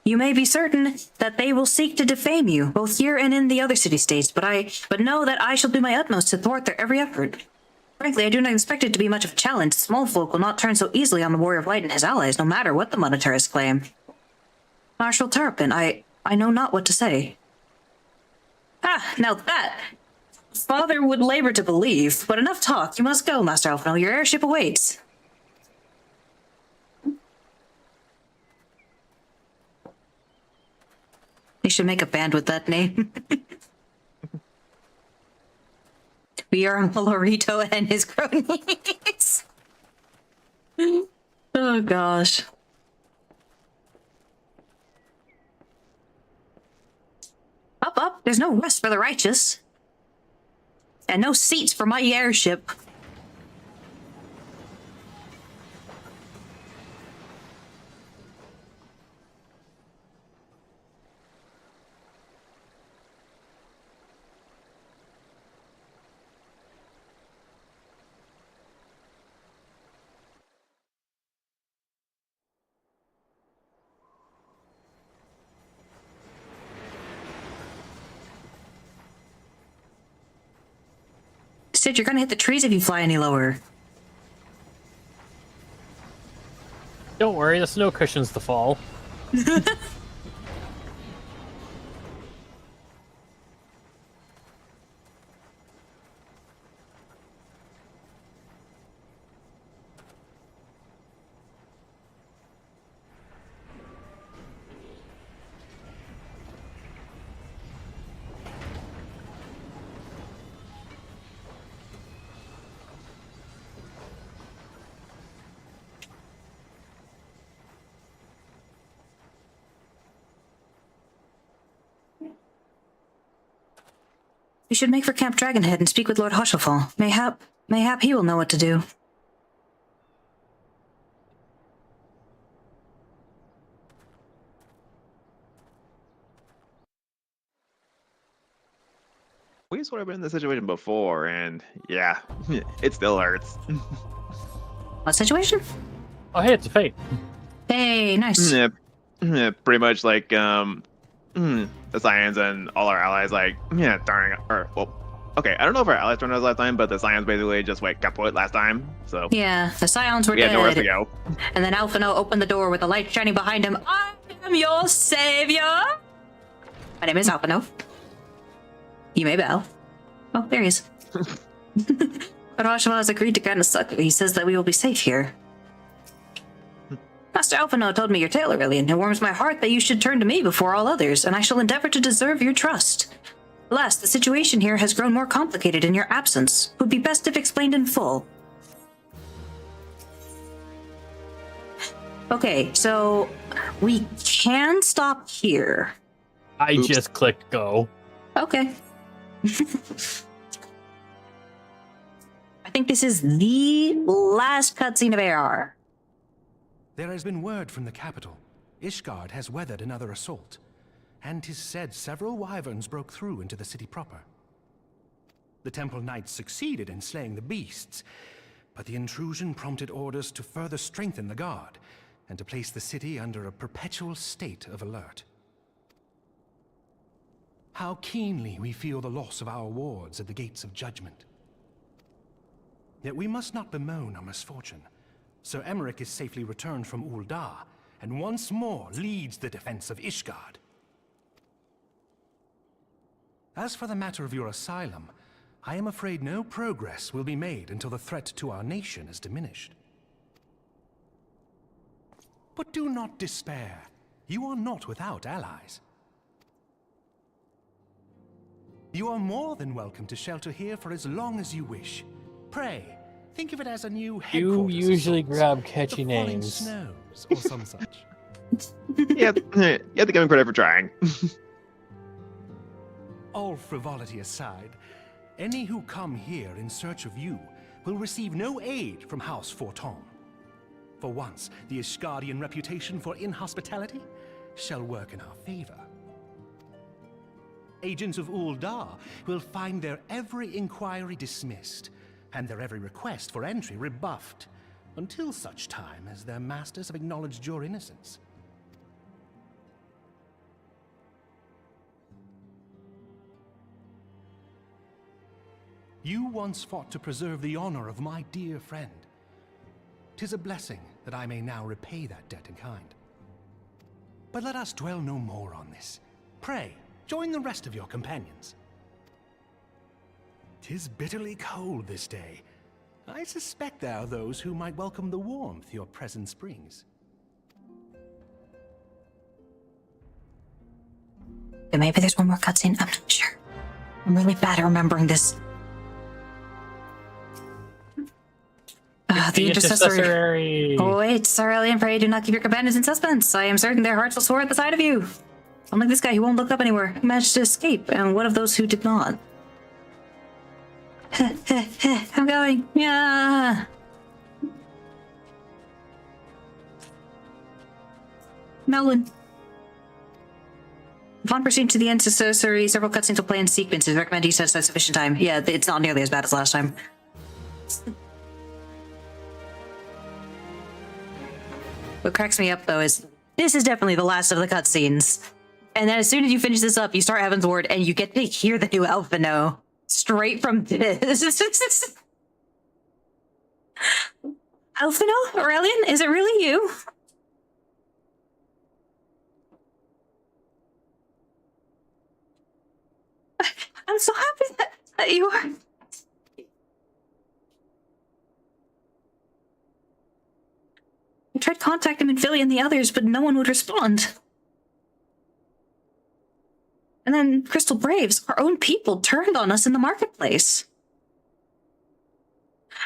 You may be certain that they will seek to defame you, both here and in the other city-states, but know that I shall do my utmost to thwart their every effort. Frankly, I do not expect it to be much of a challenge. Small folk will not turn so easily on the Warrior of Light and his allies, no matter what the Monetarists claim. Marshal Terrapin, I know not what to say. Ah, now that Father would labor to believe, but enough talk. You must go, Master Alphino. Your airship awaits. They should make a band with that name. We are Malorito and his cronies. Oh gosh. Up, up. There's no rest for the righteous. And no seats for my airship. Sid, you're gonna hit the trees if you fly any lower. Don't worry, the snow cushions the fall. We should make for Camp Dragonhead and speak with Lord Hushafall. Mayhap he will know what to do. We sort of been in this situation before, and yeah, it still hurts. What situation? Oh, hey, it's a fate. Hey, nice. Yeah, pretty much like the Scions and all our allies, like darn, or well, okay, I don't know if our allies turned us last time, but the Scions basically just went kaput last time. So Yeah, the Scions were we had dead. nowhere to go. And then Alphino opened the door with a light shining behind him. I am your savior. My name is Alphino. You may bow. Oh, there he is. But Hushafall has agreed to grant us succor. He says that we will be safe here. Master Alphino told me your tale, Aurelian. It warms my heart that you should turn to me before all others, and I shall endeavor to deserve your trust. Alas, the situation here has grown more complicated in your absence. Would be best if explained in full. Okay, so we can stop here. I just clicked go. Okay. I think this is the last cutscene of AR. There has been word from the capital. Ishgard has weathered another assault, and 'tis said several wyverns broke through into the city proper. The Temple Knights succeeded in slaying the beasts, but the intrusion prompted orders to further strengthen the guard, and to place the city under a perpetual state of alert. How keenly we feel the loss of our wards at the gates of judgment. Yet we must not bemoan our misfortune. Sir Emmerich is safely returned from Ul'dah, and once more leads the defense of Ishgard. As for the matter of your asylum, I am afraid no progress will be made until the threat to our nation is diminished. But do not despair. You are not without allies. You are more than welcome to shelter here for as long as you wish. Pray, think of it as a new headquarters. You usually of sorts. grab catchy The Falling names. Snows, or some such. You have to give him credit for trying. All frivolity aside, any who come here in search of you will receive no aid from House Forton. For once, the Ishgardian reputation for inhospitality shall work in our favor. Agents of Ul'dah will find their every inquiry dismissed, and their every request for entry rebuffed, until such time as their masters have acknowledged your innocence. You once fought to preserve the honor of my dear friend. 'Tis a blessing that I may now repay that debt in kind. But let us dwell no more on this. Pray, join the rest of your companions. 'Tis bitterly cold this day. I suspect there are those who might welcome the warmth your presence brings. And maybe there's one more cutscene. I'm not sure. I'm really bad at remembering this. The intercessory. Oh, wait, Sir Elian, pray do not keep your companions in suspense. I am certain their hearts will soar at the sight of you. Unlike this guy who won't look up anywhere, who managed to escape, and what of those who did not? I'm going. Yeah. Melwin. Upon proceeding to the intercessory, several cutscenes will play in sequences. Recommend you set aside sufficient time. Yeah, it's not nearly as bad as last time. What cracks me up, though, is this is definitely the last of the cutscenes. And then as soon as you finish this up, you start Heavensward, and you get to hear the new Alphino straight from this. Alphino? Aurelian? Is it really you? I'm so happy that you are. I tried contacting Minfilia and the others, but no one would respond. And then Crystal Braves, our own people, turned on us in the marketplace.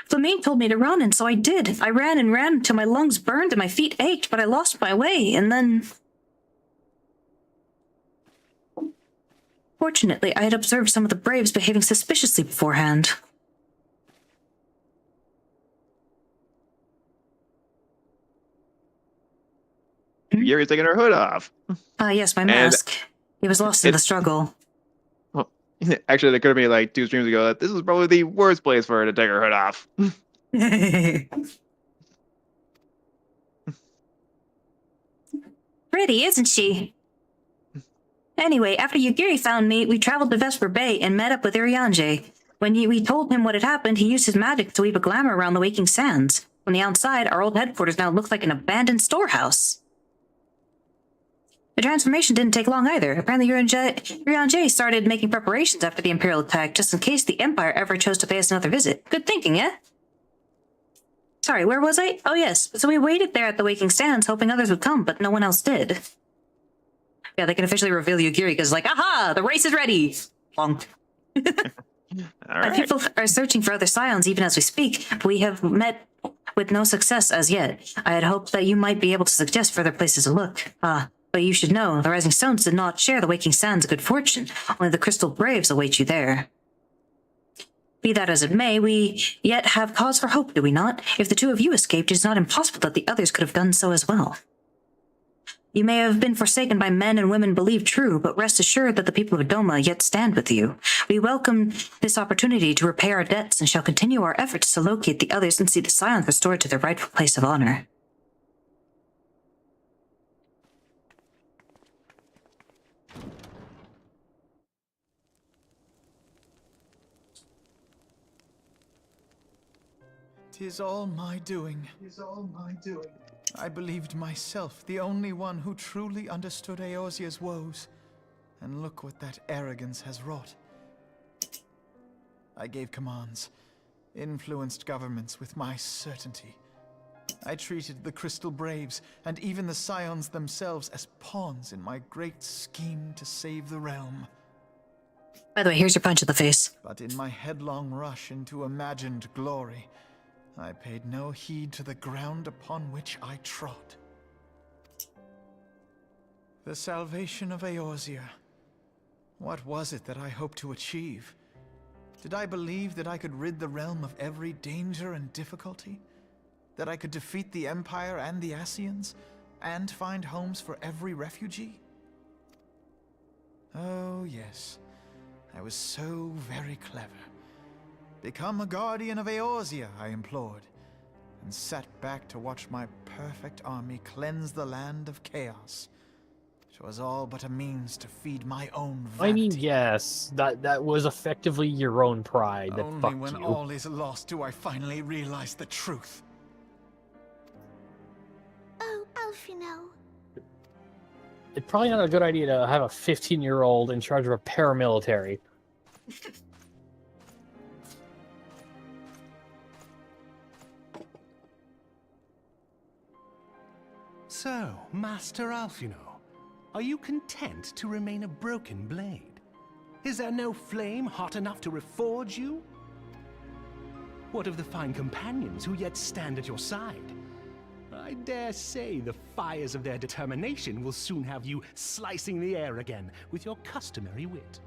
Flamine told me to run, and so I did. I ran and ran till my lungs burned and my feet ached, but I lost my way, and then... Fortunately, I had observed some of the Braves behaving suspiciously beforehand. Yuri's taking her hood off. Yes, my mask. He was lost in the struggle. Well, actually, it occurred to me like 2 streams ago that this was probably the worst place for her to take her hood off. Pretty, isn't she? Anyway, after Yugiri found me, we traveled to Vesper Bay and met up with Urianger. When we told him what had happened, he used his magic to weave a glamour around the Waking Sands. From the outside, our old headquarters now looks like an abandoned storehouse. The transformation didn't take long either. Apparently Urianger started making preparations after the Imperial attack, just in case the Empire ever chose to pay us another visit. Good thinking, yeah? Sorry, where was I? Oh yes, so we waited there at the Waking Sands, hoping others would come, but no one else did. Yeah, they can officially reveal Yugiri because, like, aha, the race is ready! Long. Right. People are searching for other scions even as we speak, but we have met with no success as yet. I had hoped that you might be able to suggest further places to look. But you should know, the Rising Stones did not share the Waking Sands' good fortune. Only the Crystal Braves await you there. Be that as it may, we yet have cause for hope, do we not? If the two of you escaped, it is not impossible that the others could have done so as well. You may have been forsaken by men and women believed true, but rest assured that the people of Doma yet stand with you. We welcome this opportunity to repay our debts and shall continue our efforts to locate the others and see the Scions restored to their rightful place of honor. 'Tis all my doing. 'Tis all my doing. I believed myself the only one who truly understood Eorzea's woes. And look what that arrogance has wrought. I gave commands, influenced governments with my certainty. I treated the Crystal Braves and even the Scions themselves as pawns in my great scheme to save the realm. By the way, here's your punch in the face. But in my headlong rush into imagined glory, I paid no heed to the ground upon which I trod. The salvation of Eorzea. What was it that I hoped to achieve? Did I believe that I could rid the realm of every danger and difficulty? That I could defeat the Empire and the Ascians, and find homes for every refugee? Oh, yes. I was so very clever. Become a guardian of Eorzea, I implored, and sat back to watch my perfect army cleanse the land of chaos. It was all but a means to feed my own vanity. I mean, yes, that was effectively your own pride that Only fucked when you. all is lost do I finally realize the truth. Oh, Alphino. It's probably not a good idea to have a 15-year-old in charge of a paramilitary. So, Master Alphino, are you content to remain a broken blade? Is there no flame hot enough to reforge you? What of the fine companions who yet stand at your side? I dare say the fires of their determination will soon have you slicing the air again with your customary wit.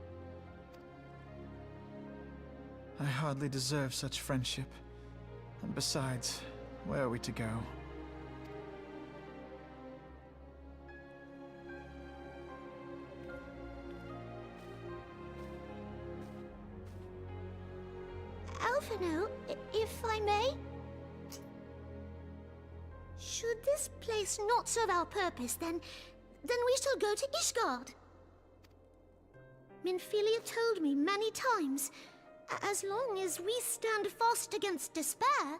I hardly deserve such friendship. And besides, where are we to go? Alphino, if I may? Should this place not serve our purpose, then we shall go to Ishgard. Minfilia told me many times, as long as we stand fast against despair,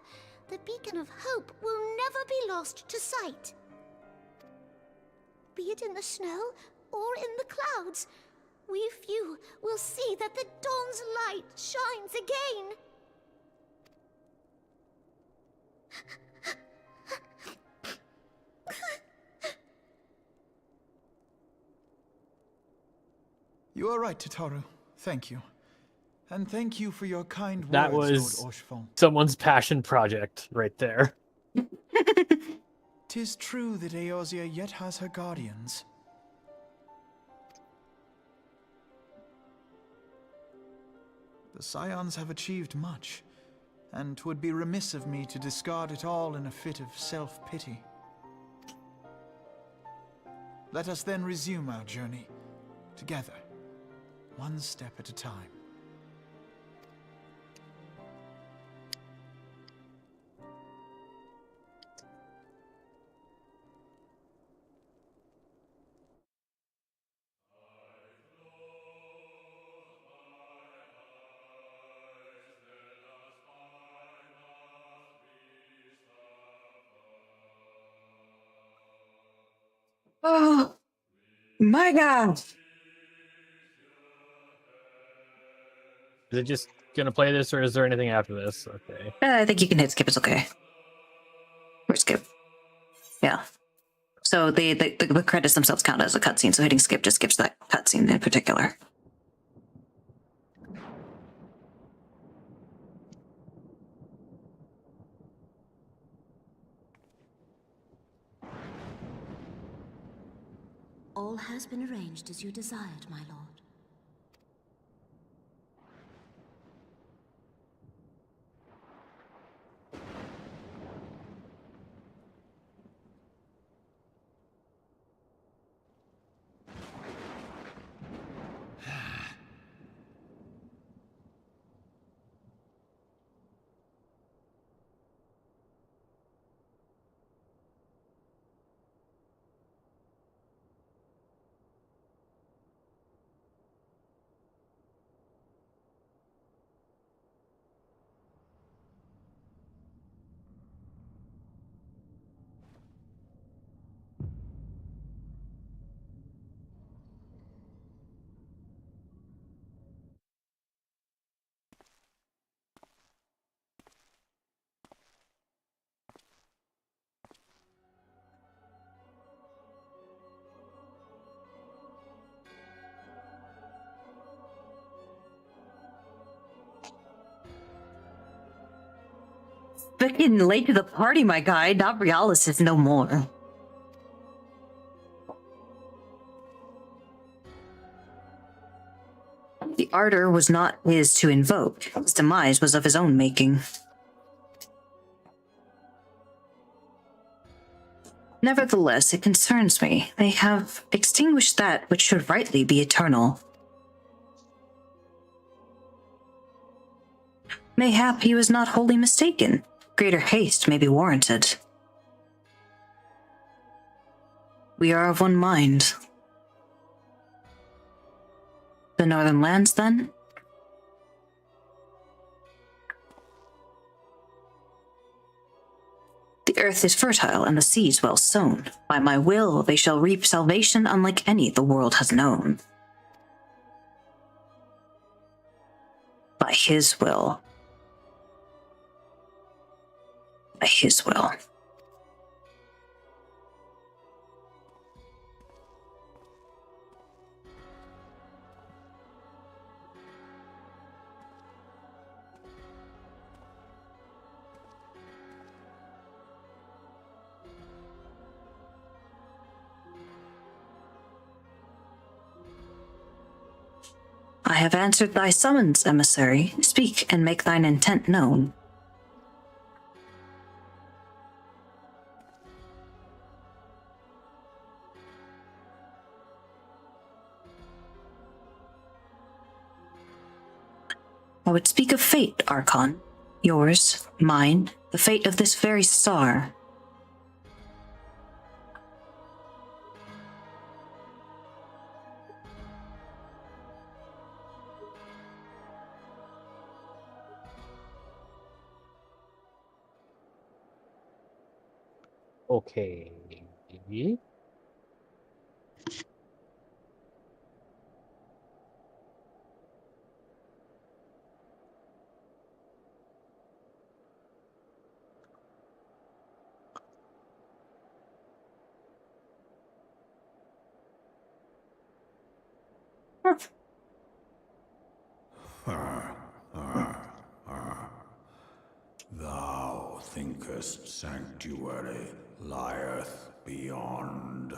the beacon of hope will never be lost to sight. Be it in the snow or in the clouds, we few will see that the dawn's light shines again. You are right, Tataru. Thank you. And thank you for your kind That words, was Lord Orshfon. someone's passion project right there. 'Tis true that Eorzea yet has her guardians. The Scions have achieved much, and 'twould be remiss of me to discard it all in a fit of self-pity. Let us then resume our journey, together, one step at a time. Oh my god. Is it just gonna play this, or is there anything after this? Okay. I think you can hit skip, it's okay. Or skip. Yeah. So the credits themselves count as a cutscene, so hitting skip just skips that cutscene in particular. All has been arranged as you desired, my lord. fucking late to the party, my guy. Nabrialis is no more. The ardor was not his to invoke. His demise was of his own making. Nevertheless, it concerns me. They have extinguished that which should rightly be eternal. Mayhap he was not wholly mistaken. Greater haste may be warranted. We are of one mind. The northern lands, then? The earth is fertile and the seas well sown. By my will, they shall reap salvation unlike any the world has known. By his will. By his will. I have answered thy summons, emissary. Speak and make thine intent known. I would speak of fate, Archon. Yours, mine, the fate of this very star. Okay. Thou thinkest sanctuary lieth beyond.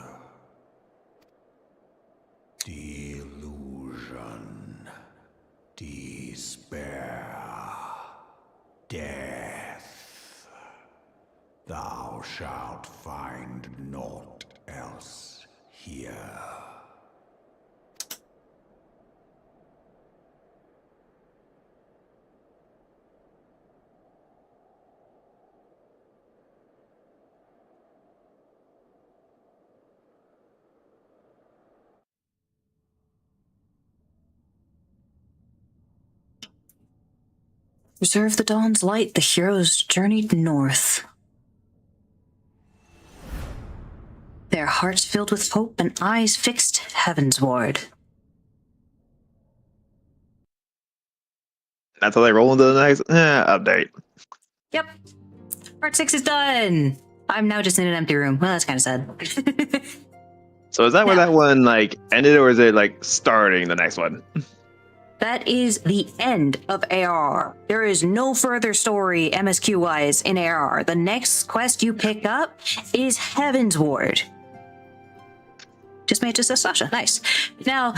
Delusion, despair, death. Thou shalt find naught else here. Preserve the dawn's light, the heroes journeyed north. Their hearts filled with hope and eyes fixed heavensward. That's how they roll into the next update. Yep. Part 6 is done. I'm now just in an empty room. Well, that's kind of sad. So is that where that one like ended, or is it like starting the next one? That is the end of ARR. There is no further story MSQ-wise in ARR. The next quest you pick up is Heavensward. Just made just a Sasha. Nice. Now,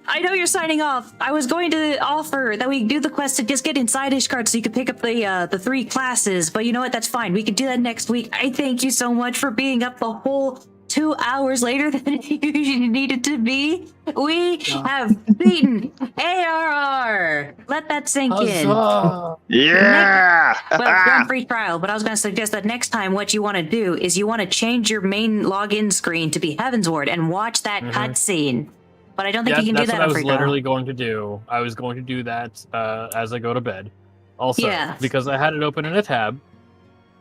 I know you're signing off. I was going to offer that we do the quest to just get inside Ishgard so you could pick up the 3 classes, but you know what? That's fine. We could do that next week. I thank you so much for being up the whole 2 hours later than you needed to be. We have beaten ARR. Let that sink in. Yeah. But on free trial. But I was going to suggest that next time, what you want to do is you want to change your main login screen to be Heavensward and watch that cutscene. But I don't think you can do that on free trial. That's what I was literally going to do. I was going to do that as I go to bed. Also, because I had it open in a tab.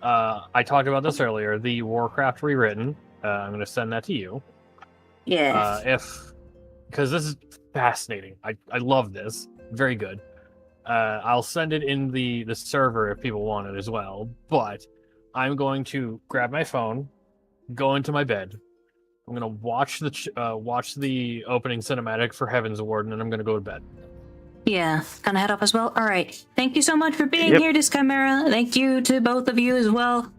I talked about this earlier. The Warcraft Rewritten. I'm going to send that to you. Yeah. Because this is fascinating. I love this. Very good. I'll send it in the server if people want it as well. But I'm going to grab my phone, go into my bed. I'm going to watch the opening cinematic for Heavensward, and then I'm going to go to bed. Yeah, gonna head off as well. All right. Thank you so much for being Yep. here, Discamera. Thank you to both of you as well.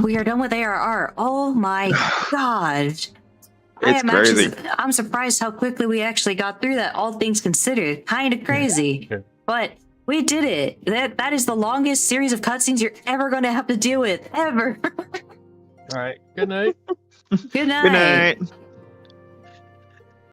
We are done with ARR. Oh my god. It's crazy. I'm surprised how quickly we actually got through that, all things considered. Kind of crazy. But we did it. That is the longest series of cutscenes you're ever going to have to deal with. Ever. All right. Good night. Good night. Good night.